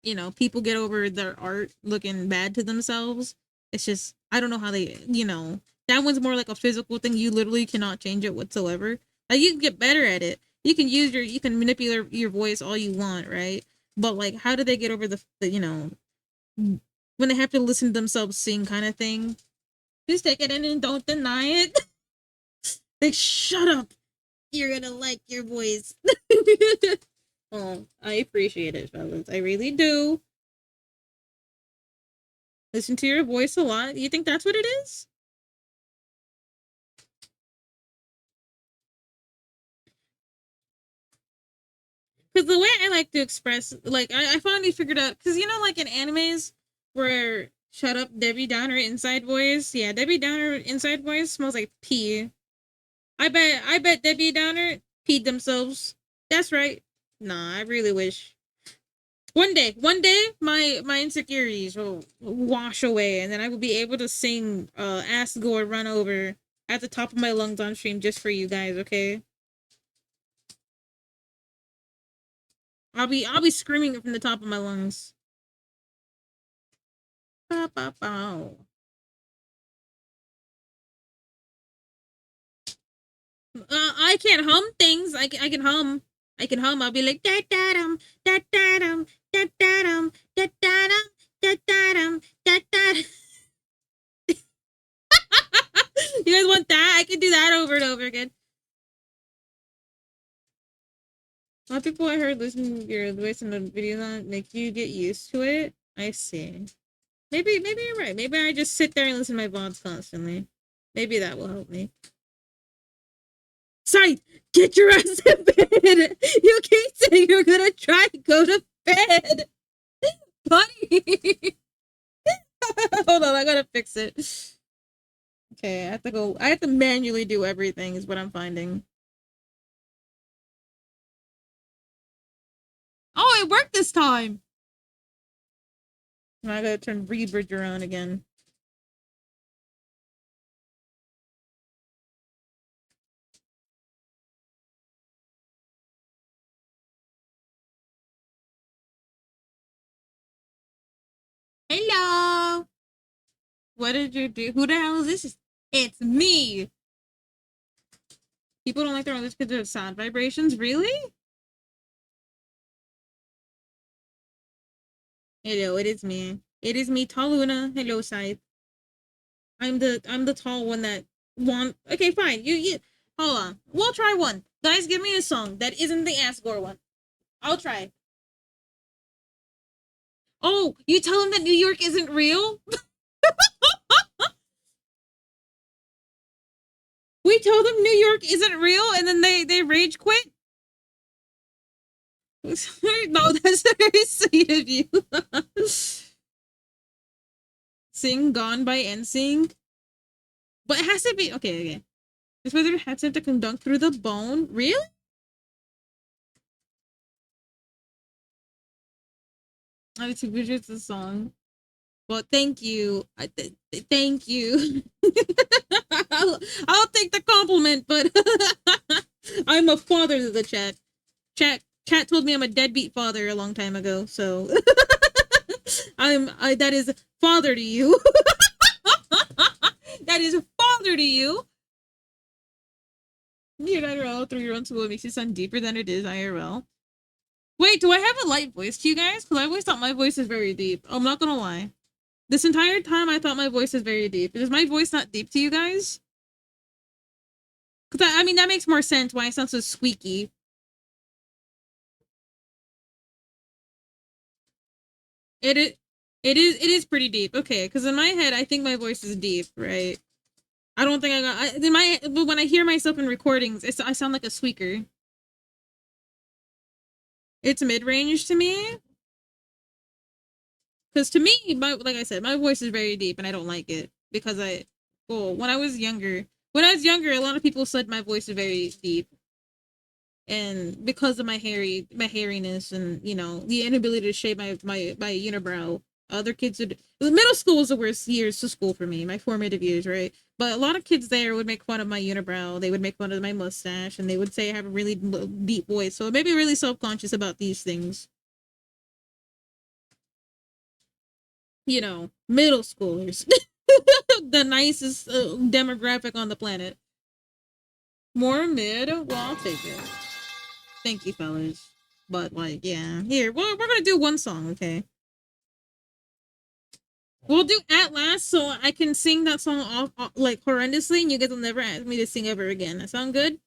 you know, people get over their art looking bad to themselves. It's just I don't know how they, you know, that one's more like a physical thing. You literally cannot change it whatsoever. Like you can get better at it. You can manipulate your voice all you want, right? But like, how do they get over the you know, when they have to listen to themselves sing kind of thing? Just take it in and don't deny it. Like, shut up. You're gonna like your voice. Oh, I appreciate it, fellas. I really do. Listen to your voice a lot. You think that's what it is? Because the way I like to express, like, I finally figured out, because you know, like in animes where shut up Debbie Downer inside voice, yeah, Debbie Downer inside voice smells like pee. I bet Debbie Downer peed themselves. That's right. Nah, I really wish. One day, my insecurities will wash away, and then I will be able to sing "Ask Gore Run Over" at the top of my lungs on stream just for you guys. Okay, I'll be screaming it from the top of my lungs. Bow, bow, bow. I can't hum things. I can hum. I can hum. I'll be like da da dum da da dum da da dum da da dum da da dum da da. You guys want that? I can do that over and over again. A lot of people I heard listen to your voice in the videos on make you get used to it. I see. Maybe you're right. Maybe I just sit there and listen to my VODs constantly. Maybe that will help me. Sorry, get your ass in bed. You keep saying you're gonna try to go to bed. Buddy. Hold on, I gotta fix it. Okay, I have to go. I have to manually do everything is what I'm finding. Oh, it worked this time. Now I gotta turn Rebridger on again. Hello. What did you do? Who the hell is this? It's me. People don't like their own because of sound vibrations. Really? Hello, it is me. It is me, Tall Luna. Hello, Scythe. I'm the tall one that want. Okay, fine. You hold on. We'll try one. Guys, give me a song that isn't the Asgore one. I'll try. Oh, you tell them that New York isn't real? We told them New York isn't real, and then they rage quit. No, that's very sweet of you. Sing Gone by NSYNC. But it has to be okay. This whether it has to conduct through the bone. Really? I have two pictures of the song. Well, thank you. Thank you. I'll take the compliment, but I'm a father to the chat. Chat told me I'm a deadbeat father a long time ago, so that is father to you. That is father to you. You're not IRL through your own school makes you sound deeper than it is IRL. Wait, do I have a light voice to you guys? Because I always thought my voice is very deep. I'm not gonna lie. This entire time I thought my voice is very deep. Is my voice not deep to you guys? Because I mean, that makes more sense why I sound so squeaky. It is pretty deep. Okay, because in my head I think my voice is deep, right? I don't think but when I hear myself in recordings, I sound like a squeaker. It's mid-range to me. Because to me, like I said, my voice is very deep and I don't like it. Because when I was younger, a lot of people said my voice is very deep. And because of my hairiness and, you know, the inability to shave my unibrow, other kids would, middle school was the worst years to school for me, my formative years, right? But a lot of kids there would make fun of my unibrow, they would make fun of my mustache, and they would say I have a really deep voice, so it made me really self-conscious about these things. You know, middle schoolers. The nicest demographic on the planet. More mid? Well, I'll take it. Thank you, fellas. But, like, yeah. Here, well, we're gonna do one song, okay? We'll do At Last so I can sing that song off like, horrendously, and you guys will never ask me to sing ever again. That sound good?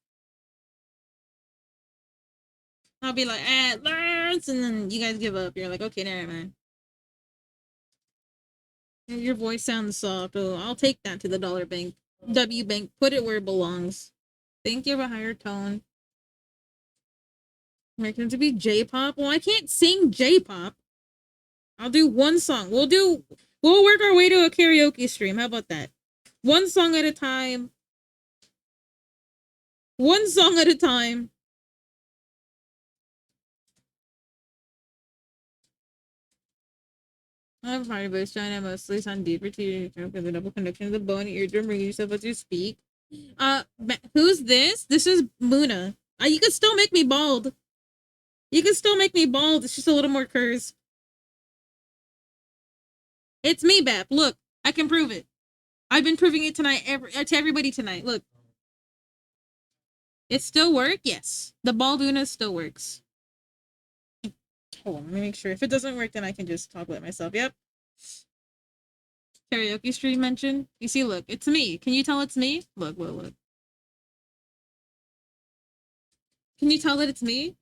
I'll be like, At Last, and then you guys give up. You're like, okay, never mind. Your voice sounds soft. Oh, I'll take that to the dollar bank. W bank. Put it where it belongs. Think you have a higher tone. Make it to be J-pop. Well, I can't sing J-pop. I'll do one song. We'll work our way to a karaoke stream. How about that? One song at a time. One song at a time. I'm sorry, but China mostly sound deeper to you because the double connection of the bone eardrum bringing yourself as you speak. Who's this? This is Muna. You can still make me bald. You can still make me bald. It's just a little more curves. It's me, Bap. Look, I can prove it. I've been proving it tonight to everybody tonight. Look. It still works? Yes. The bald Una still works. Hold on, let me make sure. If it doesn't work, then I can just talk about myself. Yep. Karaoke stream mentioned. You see, look, it's me. Can you tell it's me? Look. Can you tell that it's me?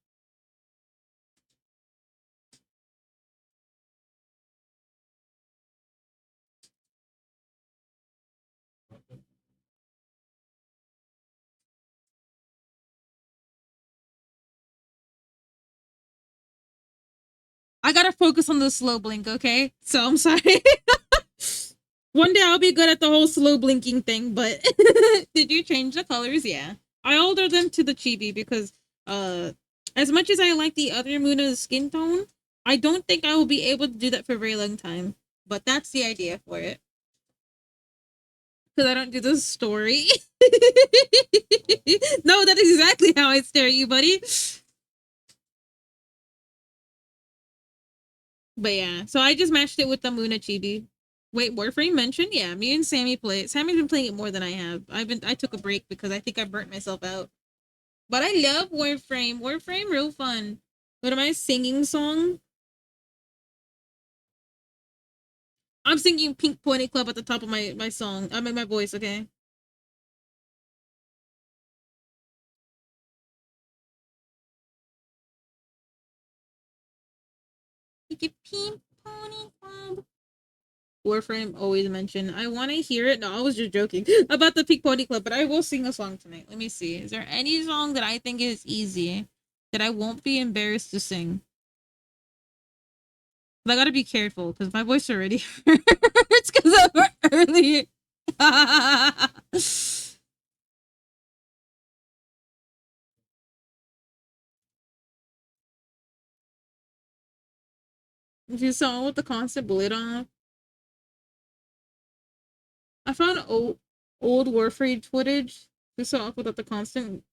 I gotta focus on the slow blink, okay? So I'm sorry. One day I'll be good at the whole slow blinking thing, but did you change the colors? Yeah. I altered them to the chibi because as much as I like the other Muna's skin tone, I don't think I will be able to do that for a very long time. But that's the idea for it. Because I don't do the story. No, that is exactly how I stare at you, buddy. But yeah, so I just matched it with the Muna chibi. Wait, Warframe mentioned? Yeah, me and Sammy play it. Sammy's been playing it more than I have. I took a break because I think I burnt myself out. But I love Warframe. Warframe, real fun. What am I singing song? I'm singing Pink Pony Club at the top of my song. I mean my voice, okay? Pink Pony Club. Warframe always mentioned. I want to hear it. No, I was just joking about the Pink Pony Club, but I will sing a song tonight. Let me see. Is there any song that I think is easy that I won't be embarrassed to sing? But I gotta be careful because my voice already hurts because of early. If you saw with the constant bullet on, I found old Warframe footage to start off without the constant.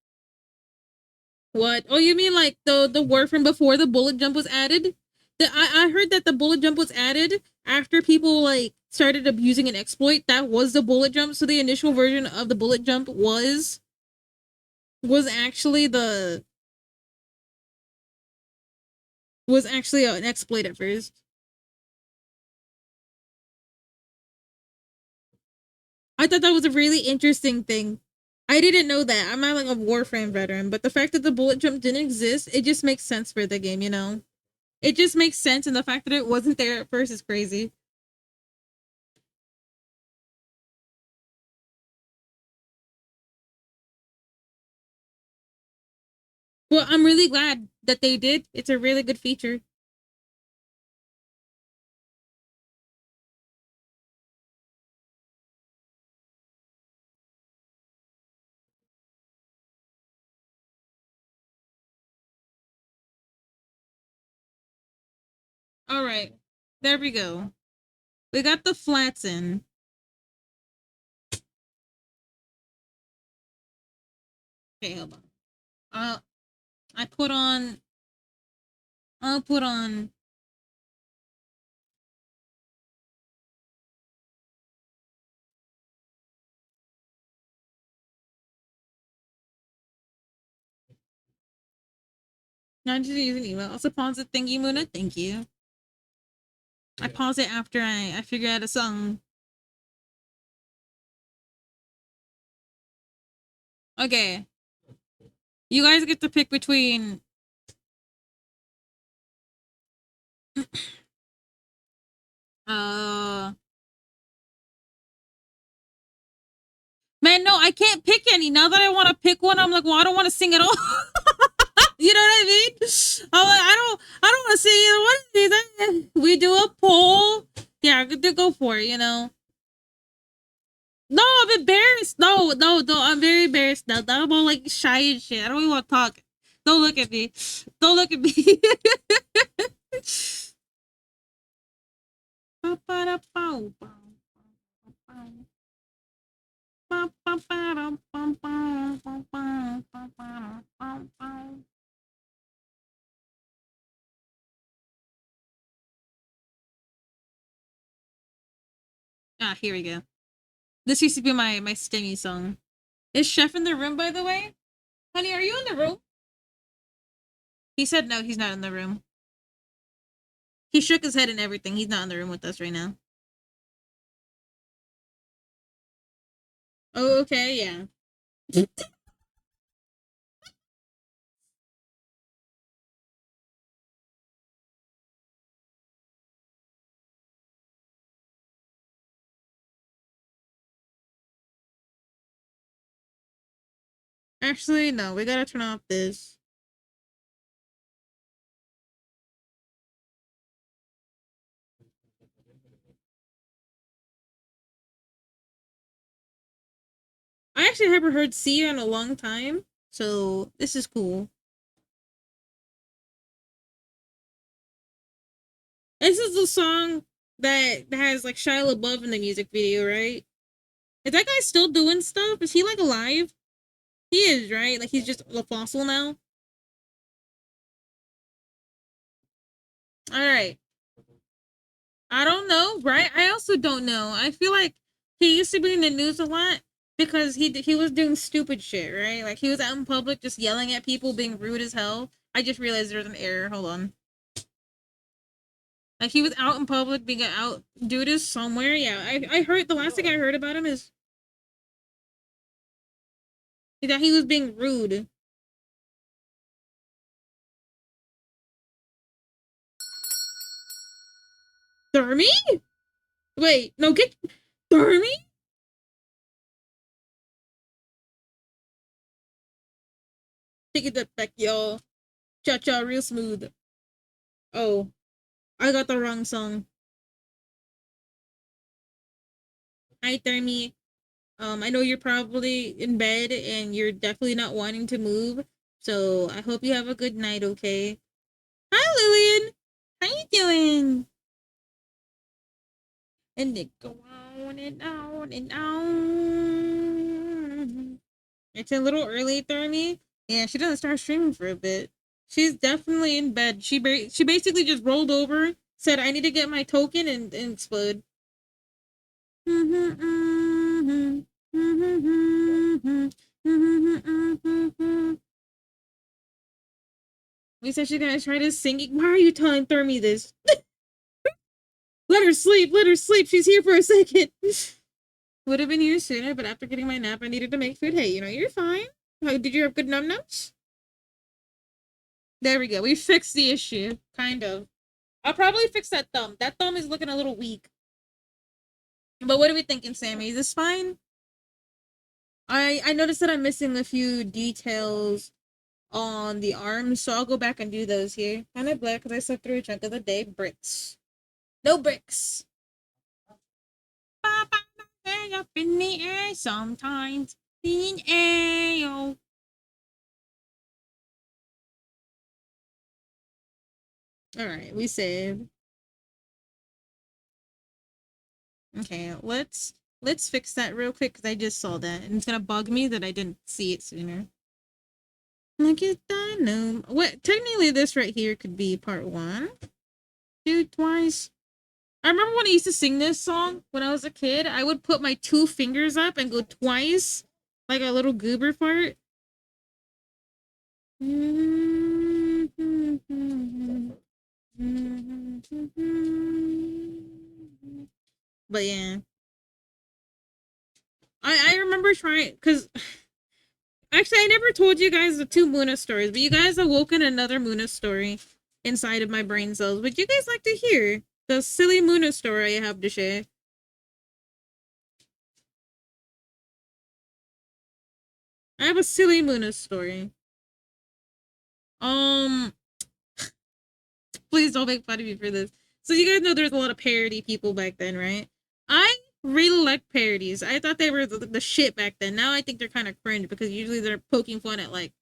What? Oh, you mean like the Warframe before the bullet jump was added? I heard that the bullet jump was added after people like started abusing an exploit that was the bullet jump. So the initial version of the bullet jump was actually the was actually an exploit at first. I thought that was a really interesting thing. I didn't know that. I'm not like a Warframe veteran, but the fact that the bullet jump didn't exist, it just makes sense for the game, you know? It just makes sense, and the fact that it wasn't there at first is crazy. Well, I'm really glad that they did. It's a really good feature. All right. There we go. We got the flats in. Okay, hold on. I put on. I'll put on. Not just use an email. Also pause it. Thank you, Muna. Thank you. I pause it after I figure out a song. Okay. You guys get to pick between. uh. Man, no, I can't pick any. Now that I want to pick one, I'm like, well, I don't want to sing at all. You know what I mean? I'm like, I don't want to sing either one of these. We do a poll. Yeah, go for it. You know. No, I'm embarrassed. No. I'm very embarrassed now. Now I'm all like shy and shit. I don't even want to talk. Don't look at me. Don't look at me. Ah, here we go. This used to be my stimmy song. Is Chef in the room, by the way? Honey, are you in the room? He said no, he's not in the room. He shook his head and everything. He's not in the room with us right now. Oh, okay, yeah. Actually, no, we gotta turn off this. I actually haven't heard See You in a long time, so this is cool. This is the song that has like Shia LaBeouf in the music video, right? Is that guy still doing stuff? Is he like alive? He is, right? Like he's just a fossil now. All right. I don't know, right? I also don't know. I feel like he used to be in the news a lot because he was doing stupid shit, right? Like he was out in public just yelling at people, being rude as hell. I just realized there's an error. Hold on. Like he was out in public, being out do this somewhere. Yeah, I heard the last thing I heard about him is that he was being rude. Thermy? Wait, no, get Thermy? Take it back, y'all. Cha cha, real smooth. Oh, I got the wrong song. Hi, Thermy. I know you're probably in bed and you're definitely not wanting to move. So I hope you have a good night, okay? Hi, Lillian. How you doing? And it go on and on and on. It's a little early for me. Yeah, she doesn't start streaming for a bit. She's definitely in bed. She basically just rolled over, said, "I need to get my token," and explode. We said she's gonna try to sing it. Why are you telling Thermy this? Let her sleep. Let her sleep. She's here for a second. Would have been here sooner, but after getting my nap, I needed to make food. Hey, you're fine. How, did you have good num nums? There we go. We fixed the issue. Kind of. I'll probably fix that thumb. That thumb is looking a little weak. But what are we thinking, Sammy? Is this fine? I noticed that I'm missing a few details on the arms, so I'll go back and do those here. Kind of black because I slept through a chunk of the day. Bricks. No bricks. Up in the air sometimes. In air. Alright, we saved. Okay, let's fix that real quick because I just saw that and it's gonna bug me that I didn't see it sooner. Look at that gnome. What technically this right here could be part one. Do twice. I remember when I used to sing this song when I was a kid, I would put my 2 fingers up and go twice, like a little goober fart. But yeah. I remember trying, because actually I never told you guys the 2 Muna stories, but you guys awoken another Muna story inside of my brain cells. Would you guys like to hear the silly Muna story I have to share? I have a silly Muna story. Please don't make fun of me for this. So you guys know there's a lot of parody people back then, right? I really like parodies. I thought they were the shit back then. Now I think they're kind of cringe because usually they're poking fun at like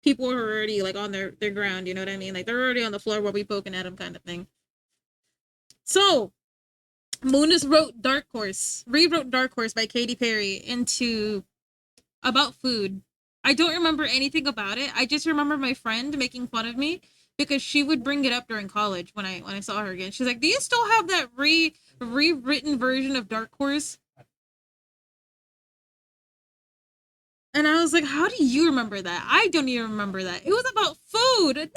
people who are already like on their ground. You know what I mean? Like they're already on the floor while we poking at them, kind of thing. So Moonis rewrote Dark Horse by Katy Perry into about food. I don't remember anything about it. I just remember my friend making fun of me because she would bring it up during college when I saw her again. She's like, "Do you still have that rewritten version of Dark Horse?" And I was like, "How do you remember that? I don't even remember that. It was about food. It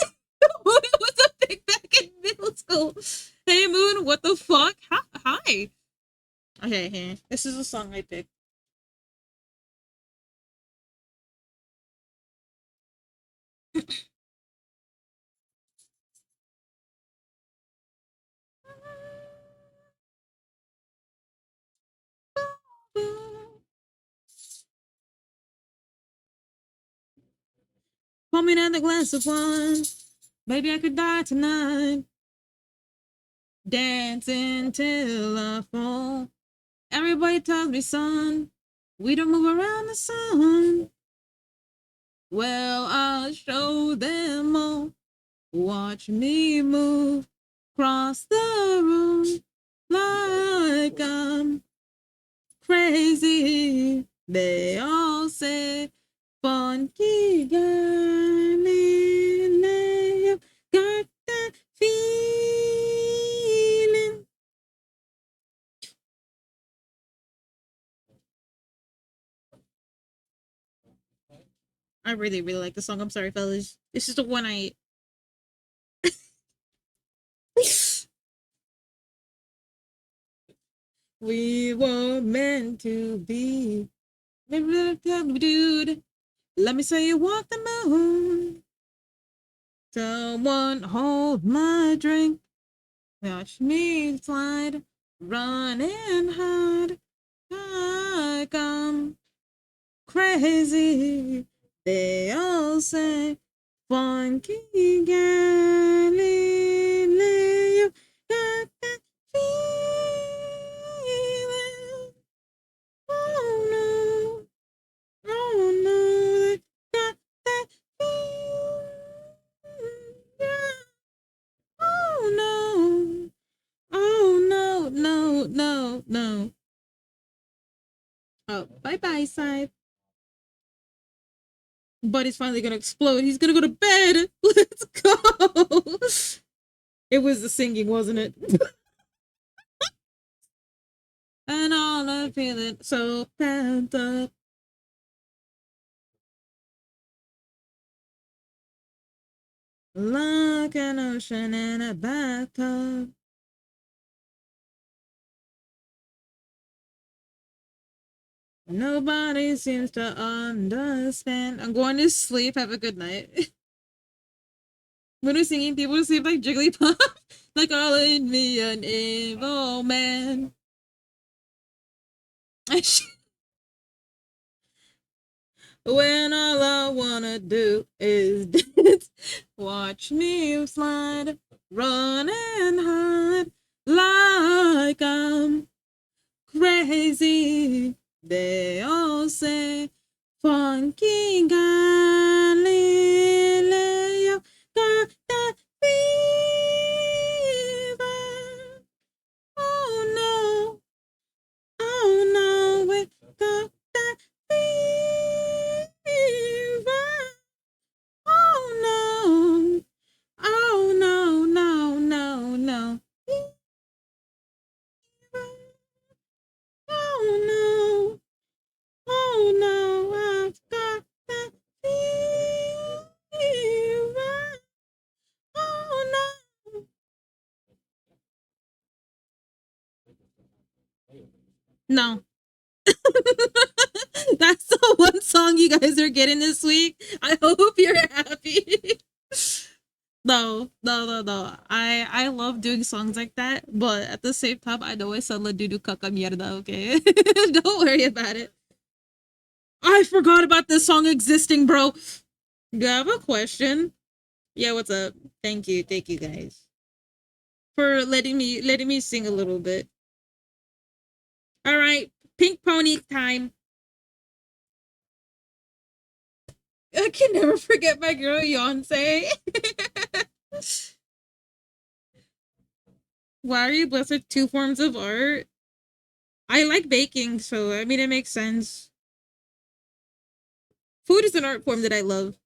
was a big back in middle school. Hey Moon, what the fuck? Hi. Okay, here. This is a song I picked. Pour me down the glass of wine. Baby, I could die tonight. Dancing till I fall. Everybody tells me, son, we don't move around the sun. Well, I'll show them all. Watch me move across the room like I'm crazy. They all say, funky Galileo got that feeling. I really, really like the song. I'm sorry, fellas. This is the one I. We were meant to be. Dude, let me say you walk the moon. Someone hold my drink. Watch me slide. Run and hide. Like I'm crazy. They all say, funky Galileo got that feeling. Oh no, oh no, they got that feeling. Yeah. Oh no, oh no, no, no, no. Oh, bye bye, Scythe. But it's finally gonna explode. He's gonna go to bed. Let's go. It was the singing, wasn't it? And all I'm feeling so pent up. Like an ocean in a bathtub. Nobody seems to understand. I'm going to sleep. Have a good night. When we're singing, people sleep like Jigglypuff. Like calling me an evil man. When all I wanna do is dance, watch me slide, run and hide like I'm crazy. They all say, Funky Galileo got that fever. Oh no, oh no, it got that fever. Oh no, oh no, no, no, no. Oh no, oh no, I've got that fever. Oh no. No. That's the one song you guys are getting this week. I hope you're happy. No. I love doing songs like that, but at the same time, I know I sound like dudu caca mierda, okay? Don't worry about it. I forgot about this song existing, bro. Do I have a question? Yeah, what's up? Thank you guys for letting me sing a little bit. All right, Pink Pony time. I can never forget my girl Beyonce. Why are you blessed with two forms of art? I like baking, so I mean it makes sense. Food is an art form that I love.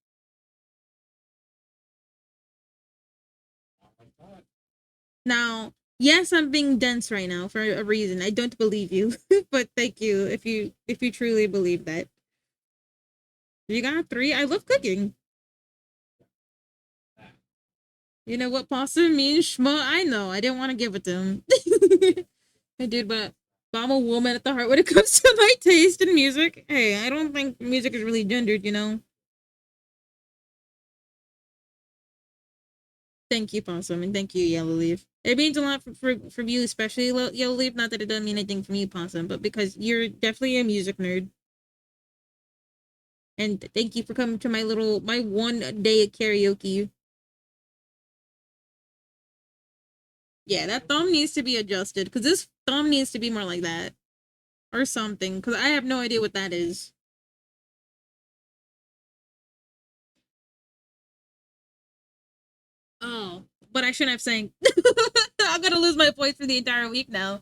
Now, yes, I'm being dense right now for a reason. I don't believe you, but thank you if you truly believe that. You got three. I love cooking. You know what pasta means? Schmo. I know. I didn't want to give it to him. I did, but I'm a woman at the heart when it comes to my taste in music. Hey, I don't think music is really gendered, you know? Thank you, Possum, and thank you, Yellow Leaf. It means a lot from you, especially Yellow Leaf. Not that it doesn't mean anything from you, Possum, but because you're definitely a music nerd. And thank you for coming to my one day at karaoke. Yeah, that thumb needs to be adjusted because this thumb needs to be more like that or something. Because I have no idea what that is. Oh, but I shouldn't have sang. I'm gonna lose my voice for the entire week now.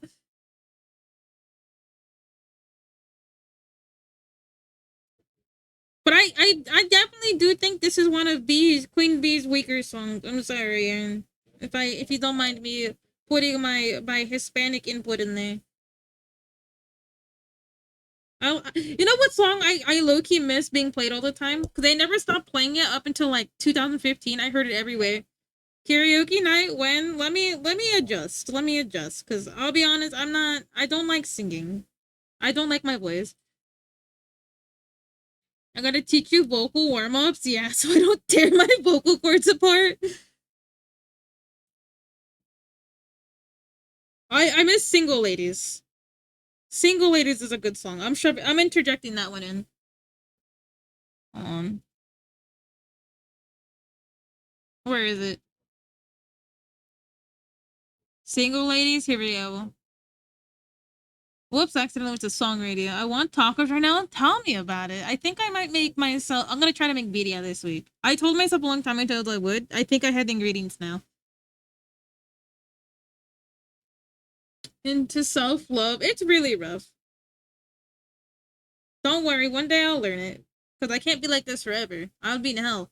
But I definitely do think this is one of Queen Bee's weaker songs. I'm sorry, Aaron. If you don't mind me putting my Hispanic input in there. You know what song I low key miss being played all the time because they never stopped playing it up until like 2015. I heard it everywhere. Karaoke night when let me adjust because I'll be honest, I don't like singing. I don't like my voice. I gotta teach you vocal warm-ups, yeah, so I don't tear my vocal cords apart. I miss Single Ladies. Single Ladies is a good song. I'm interjecting that one in. Um, where is it? Single Ladies, here we go. Whoops, accidentally went to song radio. I want tacos right now. Tell me about it. I think I might make myself. I'm gonna try to make birria this week. I told myself a long time ago I would. I think I had the ingredients now. Into self love. It's really rough. Don't worry, one day I'll learn it. Because I can't be like this forever. I would be in hell.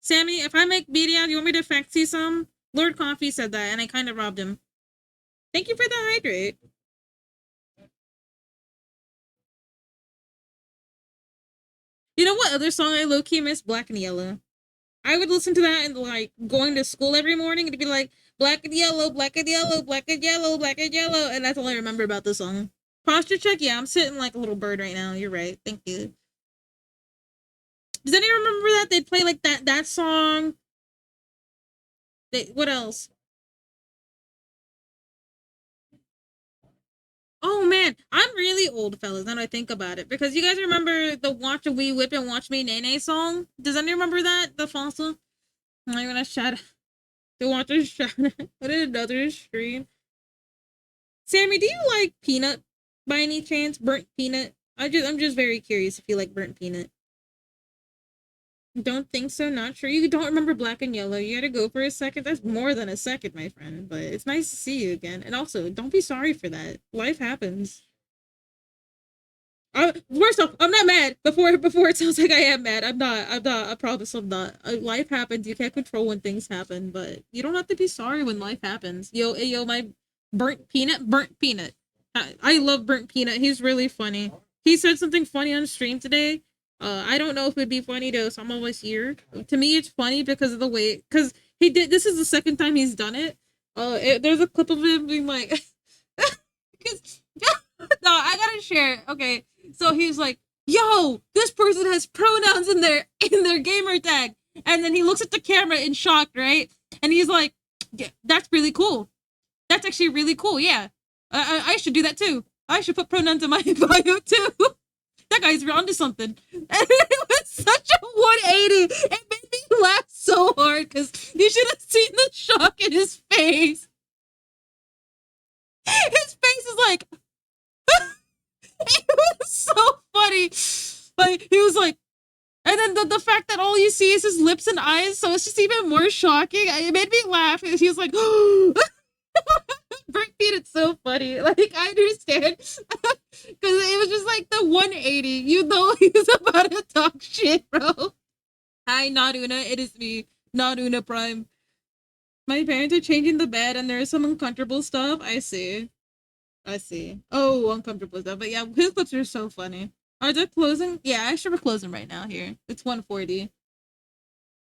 Sammy, if I make media, you want me to fax you some? Lord Coffee said that, and I kind of robbed him. Thank you for the hydrate. You know what other song I low-key miss? Black and Yellow. I would listen to that and like going to school every morning and be like, black and yellow, black and yellow, black and yellow, black and yellow. And that's all I remember about the song. Posture check? Yeah, I'm sitting like a little bird right now. You're right. Thank you. Does anyone remember that? They'd play like that song. What else? Oh man, I'm really old, fellas, now that I think about it. Because you guys remember the Watch a Wee Whip and Watch Me Nay Nay song? Does anyone remember that? The fossil? I'm gonna shout the Watcher shout what another stream. Sammy, do you like peanut by any chance? Burnt peanut? I'm just very curious if you like burnt peanut. Don't think so, not sure. You don't remember Black and Yellow. You gotta go for a second. That's more than a second, my friend. But it's nice to see you again. And also, don't be sorry for that. Life happens. First off, I'm not mad. Before it sounds like I am mad. I'm not. I promise I'm not. Life happens. You can't control when things happen, but you don't have to be sorry when life happens. Yo, my burnt peanut. I love burnt peanut. He's really funny. He said something funny on stream today. I don't know if it'd be funny though, so I'm always here. To me, it's funny because of the way. Because he did. This is the second time he's done it. There's a clip of him being like, no, I gotta share it. Okay, so he's like, "Yo, this person has pronouns in their gamer tag," and then he looks at the camera in shock, right? And he's like, "Yeah, that's really cool. That's actually really cool. Yeah, I should do that too. I should put pronouns in my bio too." That guy's onto something. And it was such a 180. It made me laugh so hard because you should have seen the shock in his face. His face is like, it was so funny. Like, he was like, and then the fact that all you see is his lips and eyes, so it's just even more shocking. It made me laugh. He was like, Brick Pete, it's so funny. Like, I understand. Because it was just like the 180. You know he's about to talk shit, bro. Hi, Naruna. It is me, Naruna Prime. My parents are changing the bed and there's some uncomfortable stuff. I see. Oh, uncomfortable stuff. But yeah, his clips are so funny. Are they closing? Yeah, actually we're closing right now here. It's 1:40.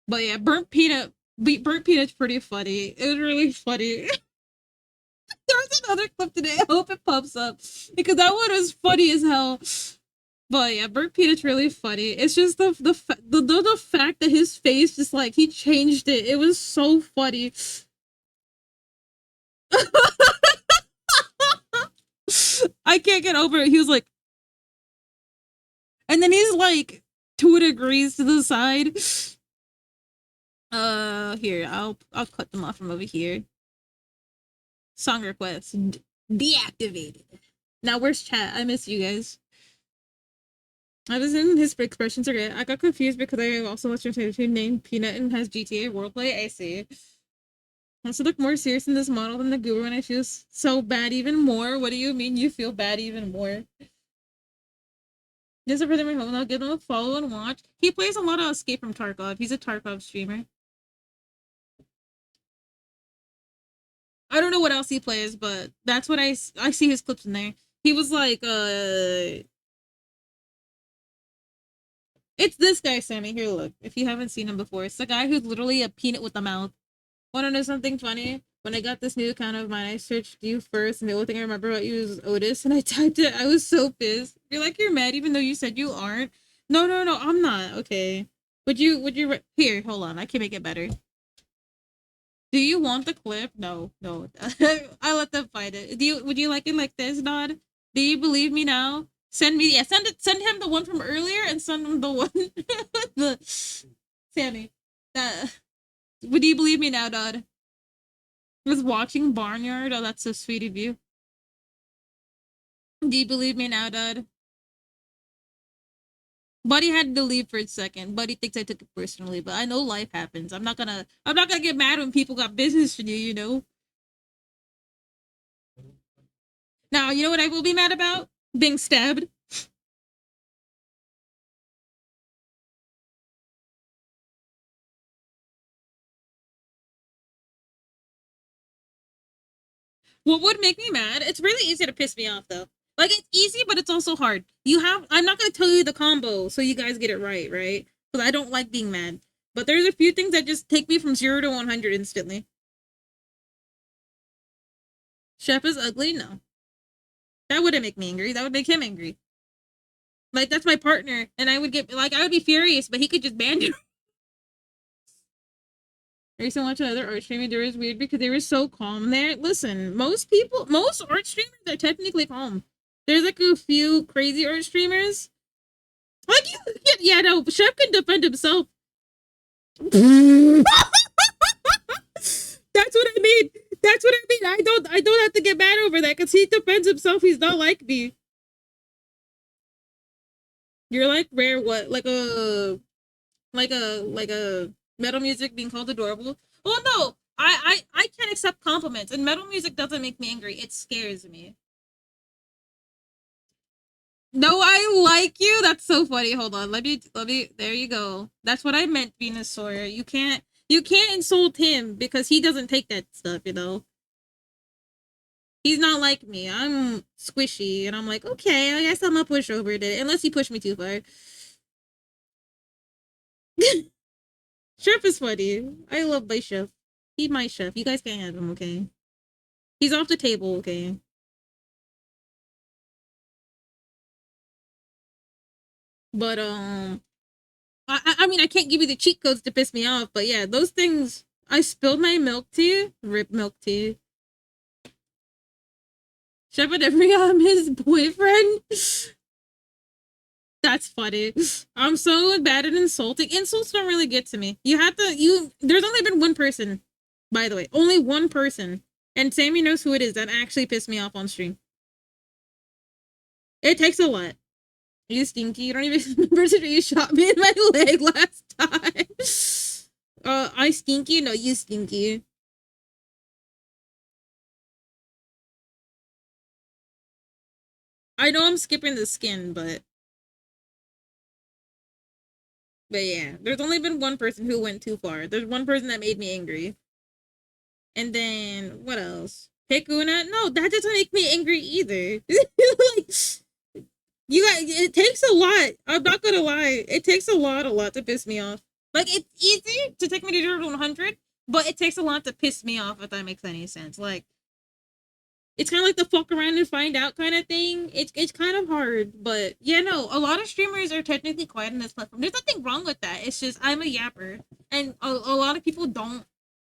But yeah, burnt peanut's pretty funny. It was really funny. There's another clip today. I hope it pops up because that one was funny as hell. But yeah, burnt peanut's really funny. It's just the fact that his face just like he changed it. It was so funny. I can't get over it. He was like, and then he's like 2 degrees to the side. Here, I'll cut them off from over here. Song request deactivated. Now where's chat? I miss you guys. I was in his expressions are good. I got confused because I also watched him named Peanut and has GTA Roleplay. I see. I also look more serious in this model than the guru, and I feel so bad even more. What do you mean you feel bad even more? This is for my home. I'll give him a follow and watch. He plays a lot of Escape from Tarkov. He's a Tarkov streamer. I don't know what else he plays, but that's what I see his clips in there. He was like, it's this guy, Sammy. Here, look. If you haven't seen him before, it's the guy who's literally a peanut with a mouth. Want to know something funny? When I got this new account of mine, I searched you first, and the only thing I remember about you is Otis, and I typed it. I was so pissed. You're like, you're mad even though you said you aren't. No, I'm not. Okay. Would you, here, hold on. I can make it better. Do you want the clip? No. I let them find it. Would you like it like this, Nod? Do you believe me now? Send him the one from earlier and send him the one the Sammy. Would you believe me now, Nod? Was watching Barnyard. Oh, that's so sweet of you. Do you believe me now, Dad? Buddy had to leave for a second. Buddy thinks I took it personally, but I know life happens. I'm not gonna get mad when people got business to do, you know? Now, you know what I will be mad about? Being stabbed. What would make me mad? It's really easy to piss me off though. Like it's easy, but it's also hard. I'm not gonna tell you the combo so you guys get it right, right? Because I don't like being mad. But there's a few things that just take me from 0 to 100 instantly. Chef is ugly? No. That wouldn't make me angry. That would make him angry. Like that's my partner, and I would be furious, but he could just ban you. I used to watch another art streaming. There was weird because they were so calm there. Listen, most art streamers are technically calm. There's like a few crazy art streamers. Like yeah, no, Chef can defend himself. That's what I mean. That's what I mean. I don't have to get mad over that because he defends himself. He's not like me. You're like rare what? Like a metal music being called adorable. Oh no, I can't accept compliments, and metal music doesn't make me angry. It scares me. No, I like you. That's so funny. Hold on. Let me. There you go. That's what I meant, Venus Sawyer. You can't insult him because he doesn't take that stuff. You know. He's not like me. I'm squishy, and I'm like, okay, I guess I'm a pushover today, unless he pushed me too far. Chef is funny. I love my chef. He's my chef. You guys can't have him, okay? He's off the table, okay? But I mean I can't give you the cheat codes to piss me off, but yeah, those things. I spilled my milk tea. Rip milk tea. Chef would never got his boyfriend. That's funny. I'm so bad at insulting. Insults don't really get to me. There's only been one person, by the way. Only one person. And Sammy knows who it is that actually pissed me off on stream. It takes a lot. You stinky. You don't even remember that you shot me in my leg last time. I stinky? No, you stinky. I know I'm skipping the skin, but yeah, there's only been one person who went too far. There's one person that made me angry. And then what else? Pick Una? No, that doesn't make me angry either. Like you guys, it takes a lot. I'm not gonna lie. It takes a lot to piss me off. Like it's easy to take me to 0 to 100, but it takes a lot to piss me off. If that makes any sense. Like it's kind of like the fuck around and find out kind of thing. It's kind of hard, but yeah, no. A lot of streamers are technically quiet on this platform. There's nothing wrong with that. It's just I'm a yapper, and a lot of people don't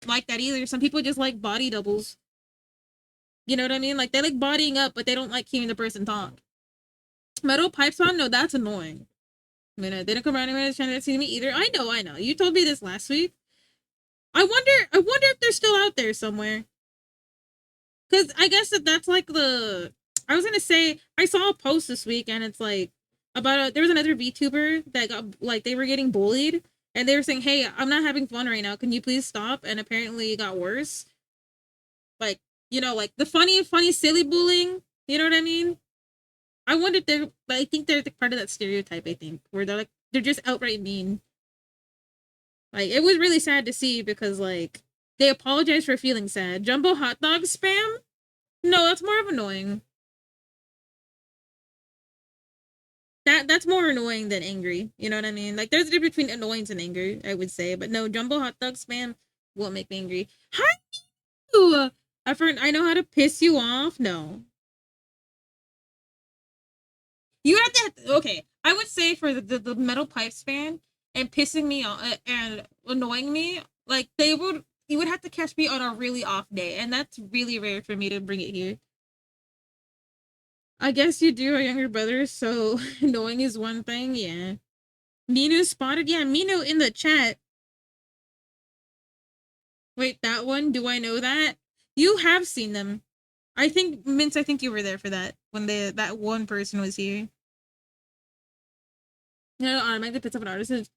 like that either. Some people just like body doubles. You know what I mean? Like they like bodying up, but they don't like hearing the person talk. Metal pipe song? No, that's annoying. I mean, they didn't come around anywhere trying to see me either. I know. You told me this last week. I wonder if they're still out there somewhere. Cause I guess that's like I was gonna say I saw a post this week and it's like there was another VTuber that got like they were getting bullied and they were saying, "Hey, I'm not having fun right now. Can you please stop?" And apparently it got worse. Like like the funny, silly bullying. You know what I mean? I wonder if I think they're part of that stereotype. I think where they're just outright mean. Like it was really sad to see because like they apologized for feeling sad. Jumbo hot dog spam? No, that's more of annoying. That's more annoying than angry. You know what I mean? Like there's a difference between annoyance and anger, I would say. But no, jumbo hot dog spam won't make me angry. How you? I know how to piss you off. No. You have to okay. I would say for the metal pipe span and pissing me off and annoying me, like you would have to catch me on a really off day, and that's really rare for me to bring it here. I guess you do a younger brother, so annoying is one thing, yeah. Minu spotted, yeah, Minu in the chat. Wait, that one? Do I know that? You have seen them. I think Mince, I think you were there for that when that one person was here. No, automatically puts up an artist is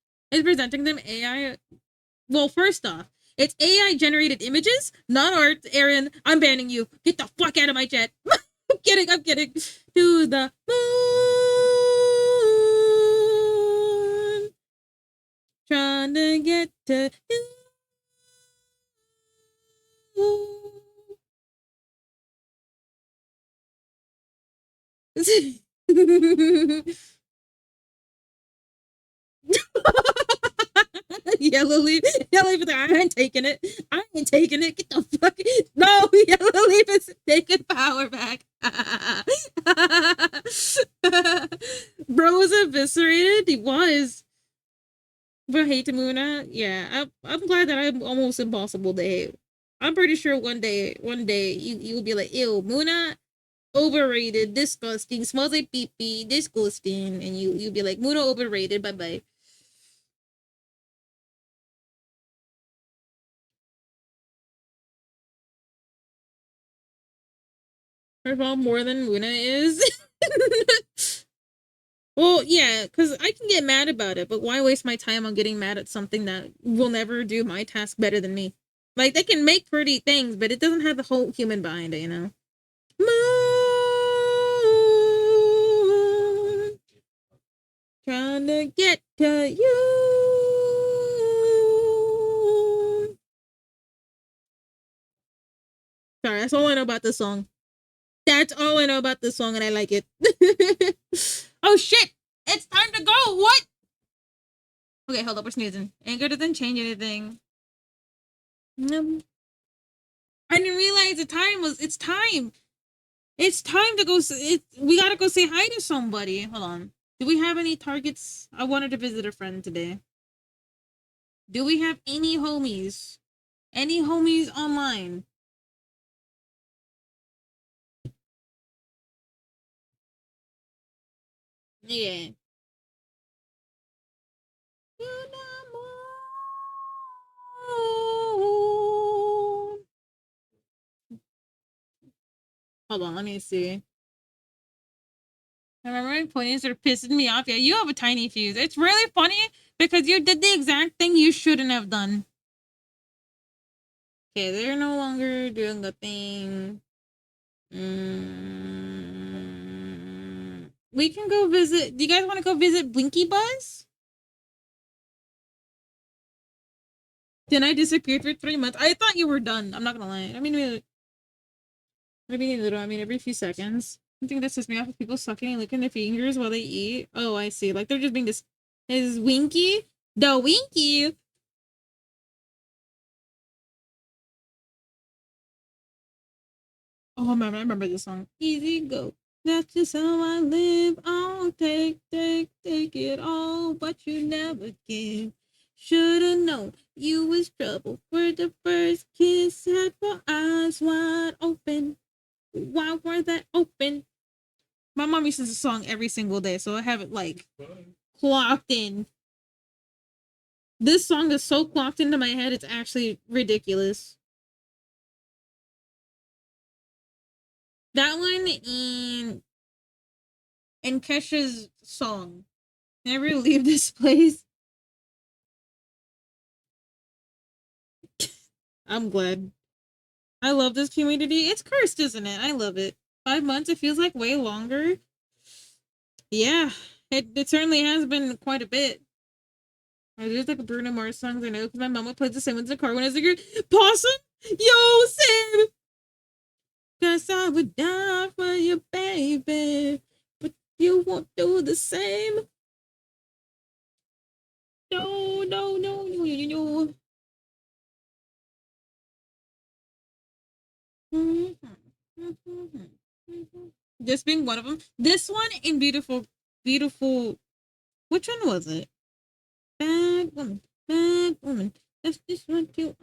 presenting them AI. Well, first off, it's AI generated images, not art. Aaron, I'm banning you. Get the fuck out of my chat. I'm kidding. To the moon. Trying to get to you. Yellow leaf. Yellow leaf is like, I ain't taking it. I ain't taking it. Get the fuck. No, yellow leaf is taking power back. Bro was eviscerated. He was. But hate to Muna. Yeah, I'm glad that I'm almost impossible to hate. I'm pretty sure one day you will be like, ew, Muna, overrated, disgusting, smells like pee pee, disgusting, and you'll be like, Muna overrated, bye bye. First of all, more than Muna is. Well, yeah, because I can get mad about it, but why waste my time on getting mad at something that will never do my task better than me? Like, they can make pretty things, but it doesn't have the whole human behind it, you know? Moon, trying to get to you. Sorry, that's all I know about this song. That's all I know about this song, and I like it. Oh shit! It's time to go. What? Okay, hold up. We're sneezing. Anger doesn't change anything. I didn't realize the time was. It's time. It's time to go. We gotta go say hi to somebody. Hold on. Do we have any targets? I wanted to visit a friend today. Do we have any homies? Any homies online? Yeah. Hold on, let me see. I remember when ponies are pissing me off. Yeah, you have a tiny fuse. It's really funny because you did the exact thing you shouldn't have done. Okay, they're no longer doing the thing. We can go visit. Do you guys want to go visit Blinky Buzz? Then I disappeared for 3 months. I thought you were done. I'm not gonna lie. I mean, every few seconds. I think that pisses me off with people sucking and licking their fingers while they eat. Oh, I see. Like they're just being this. Is Winky the Winky? Oh man, I remember this song. Easy go. That's just how I live. I'll take it all, but you never give. Should've known you was trouble for the first kiss. Had my eyes wide open. Why were they open? My mom listens to the song every single day, so I have it like clocked in. This song is so clocked into my head, it's actually ridiculous. That one and Kesha's song. Never leave this place. I'm glad. I love this community. It's cursed, isn't it? I love it. 5 months, it feels like way longer. Yeah, it certainly has been quite a bit. There's like Bruno Mars songs I know because my mama plays the same ones in the car when I was a girl. Possum? Yo, Sam! Guess I would die for you, baby. But you won't do the same. No, no, no, no, no, no. This being one of them. This one in Beautiful, Beautiful. Which one was it? Bad woman, bad woman. That's this one too.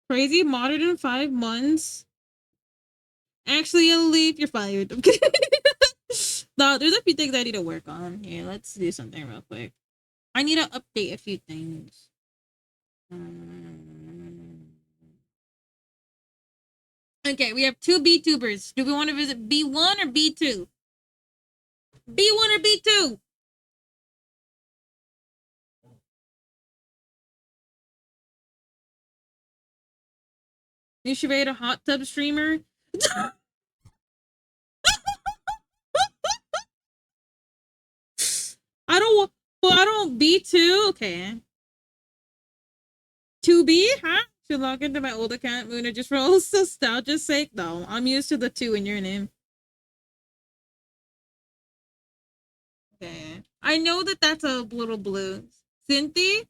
Crazy modern in 5 months. Actually, you'll leave. You're fired. I'm kidding. No, there's a few things I need to work on. Here, let's do something real quick. I need to update a few things. Okay, we have 2 B-tubers. Do we want to visit B1 or B2? B1 or B2? You should rate a hot tub streamer. I don't B2. Okay. 2B, huh? To log into my old account, Muna, just for all nostalgia's sake? No, I'm used to the 2 in your name. Okay. I know that that's a little blue. Cynthia,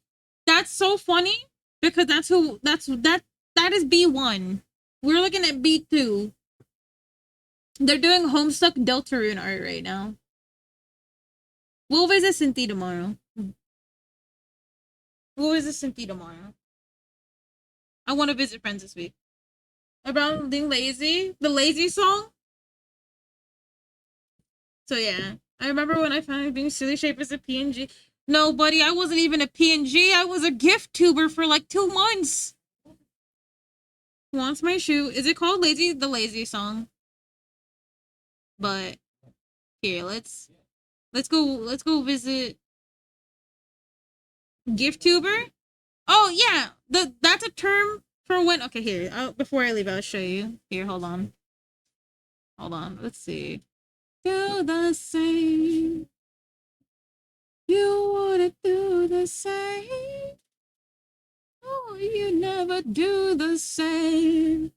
that's so funny because that is B1. We're looking at B2. They're doing Homestuck Deltarune art right now. We'll visit Cynthia tomorrow. We'll visit Cynthia tomorrow. I want to visit friends this week. About being lazy, the lazy song. So yeah, I remember when I found being silly shape as a PNG. No, buddy, I wasn't even a PNG. I was a gift tuber for like 2 months. Wants my shoe. Is it called Lazy? The Lazy song. But here, let's go visit gift tuber. Oh yeah, that's a term for when. Okay, here. Before I leave, I'll show you. Here, hold on. Let's see. Do the same. You wanna do the same. Oh, you never do the same.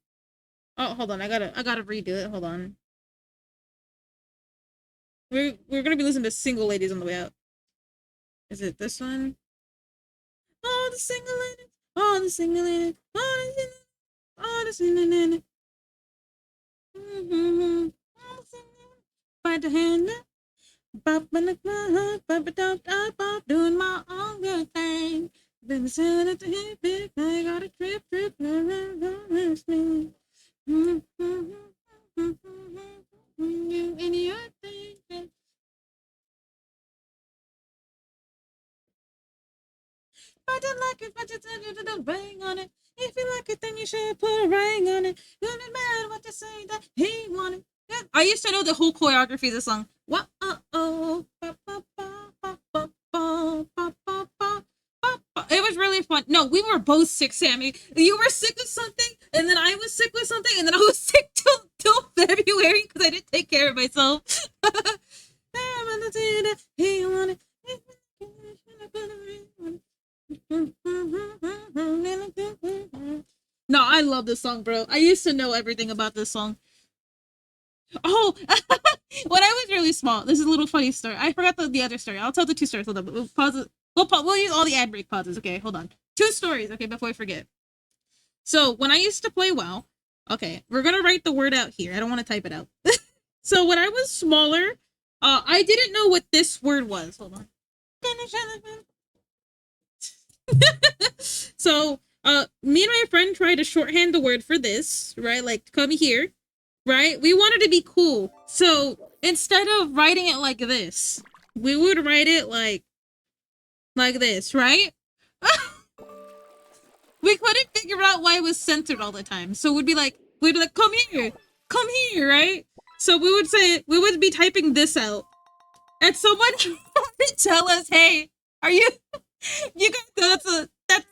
Oh, hold on. I gotta redo it. Hold on. We're gonna be listening to single ladies on the way out. Is it this one? Oh, the single ladies. Oh, the single ladies. Oh, the single ladies. Mm-hmm. Find the hand. Bop in the club, bop, doing my own good thing. Been sitting at the hip, big, I got a trip, in your thing. I don't like it, but you tell you to don't bang on it. If you like it, then you should put a ring on it. Don't be mad what you say that he wanted. Yeah. I used to know the whole choreography of the song. What? It was really fun. No, we were both sick, Sammy. You were sick with something, and then I was sick with something, and then I was sick till February because I didn't take care of myself. No, I love this song, bro. I used to know everything about this song. Oh, when I was really small, this is a little funny story. I forgot the other story. I'll tell the 2 stories. Hold on. We'll pause it. We'll use all the ad break pauses. Okay, hold on. 2 stories, okay, before I forget. So, when I used to play WoW, okay, we're gonna write the word out here. I don't want to type it out. So, when I was smaller, I didn't know what this word was. Hold on. So, me and my friend tried to shorthand the word for this, right? Like, come here, right? We wanted to be cool. So, instead of writing it like this, we would write it like this, right? We couldn't figure out why it was centered all the time. So we'd be like, come here, right? So we would be typing this out. And someone would tell us, hey, are you guys that's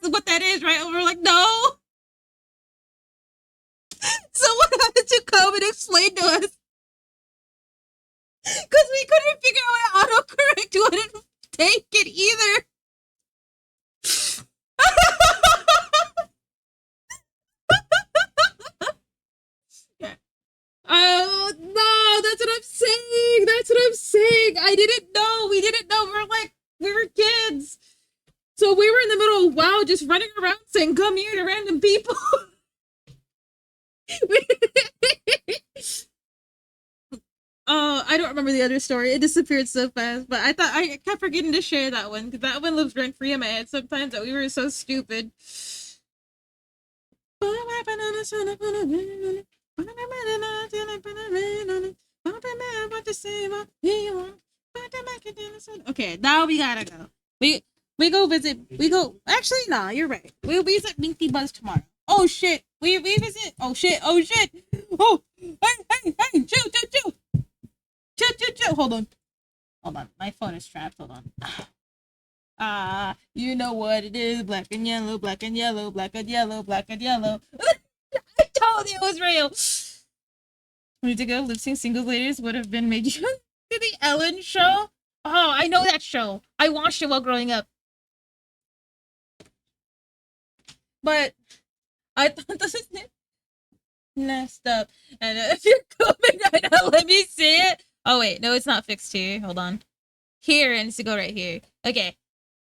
what that is, right? And we're like, no. Someone had to come and explain to us. Because we couldn't figure out how autocorrect wouldn't take it either. Oh no, that's what I'm saying. I didn't know. We didn't know. We were kids. So we were in the middle of WoW just running around saying come here to random people. I don't remember the other story. It disappeared so fast, but I kept forgetting to share that one because that one lives rent free in my head sometimes that we were so stupid. Okay, now we gotta go. We go visit. We go. Actually, nah, you're right. We'll visit Minky Buzz tomorrow. Oh shit. We visit. Oh shit. Oh shit. Oh hey. Chill. Hold on. My phone is trapped. Hold on. You know what it is. Black and yellow. I told you it was real. We need to go. Lip sync singles ladies would have been made you to the Ellen show. Oh, I know that show. I watched it while growing up. But I thought this is messed up. And if you're coming right now, let me see it. Oh wait, no, it's not fixed here. Hold on. here and it needs to go right here. Okay.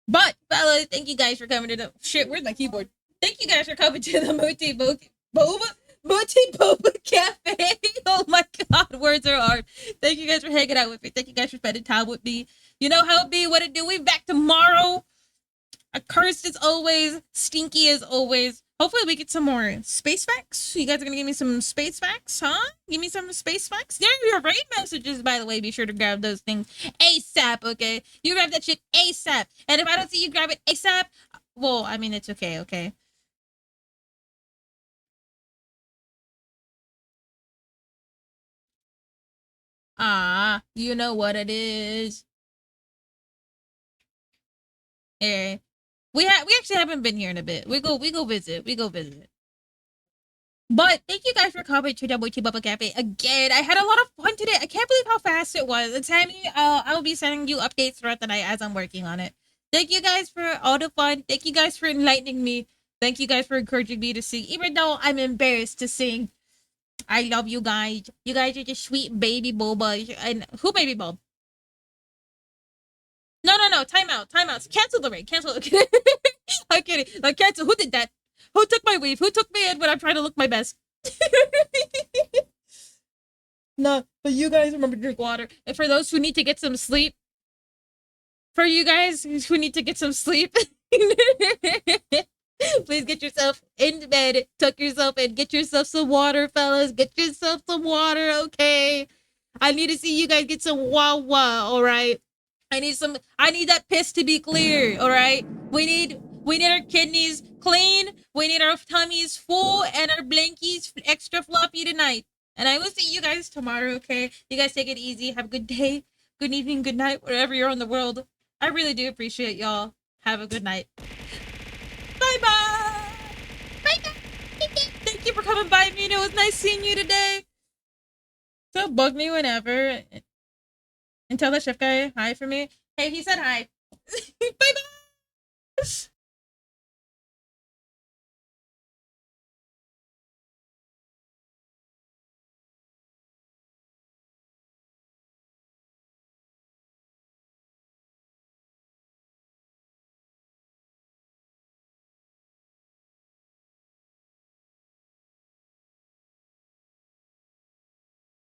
But, fellas, thank you guys for coming to the... Shit, where's my keyboard? Thank you guys for coming to the Boba Cafe. Oh my god, words are hard. Thank you guys for hanging out with me. Thank you guys for spending time with me. You know how it be, what it do. We back tomorrow. Cursed as always, stinky as always. Hopefully we get some more space facts. You guys are gonna give me some space facts, huh? Give me some space facts. There are your raid messages, by the way. Be sure to grab those things ASAP, okay? You grab that shit ASAP. And if I don't see you grab it ASAP, well, I mean, it's okay, okay? You know what it is. Eh. We actually haven't been here in a bit. We go visit. We go visit. But thank you guys for coming to Double T Bubba Cafe again. I had a lot of fun today. I can't believe how fast it was. And Tammy, I'll be sending you updates throughout the night as I'm working on it. Thank you guys for all the fun. Thank you guys for enlightening me. Thank you guys for encouraging me to sing, even though I'm embarrassed to sing. I love you guys. You guys are just sweet baby boba. And who baby bob? No. Time out. Cancel the raid. Cancel. I'm kidding. Like, cancel. Who did that? Who took my weave? Who took me in when I'm trying to look my best? No, but you guys remember to drink water. And for those who need to get some sleep, for you guys who need to get some sleep, please get yourself into bed, tuck yourself in, get yourself some water, fellas. Get yourself some water, okay? I need to see you guys get some wawa, all right? I need that piss to be clear, all right? We need our kidneys clean. We need our tummies full and our blankies extra floppy tonight. And I will see you guys tomorrow, okay? You guys take it easy. Have a good day, good evening, good night, wherever you're in the world. I really do appreciate y'all. Have a good night. Bye-bye. Bye-bye. Thank you for coming by me. It was nice seeing you today. So bug me whenever. And tell the chef guy hi for me. Hey, he said hi. Bye-bye.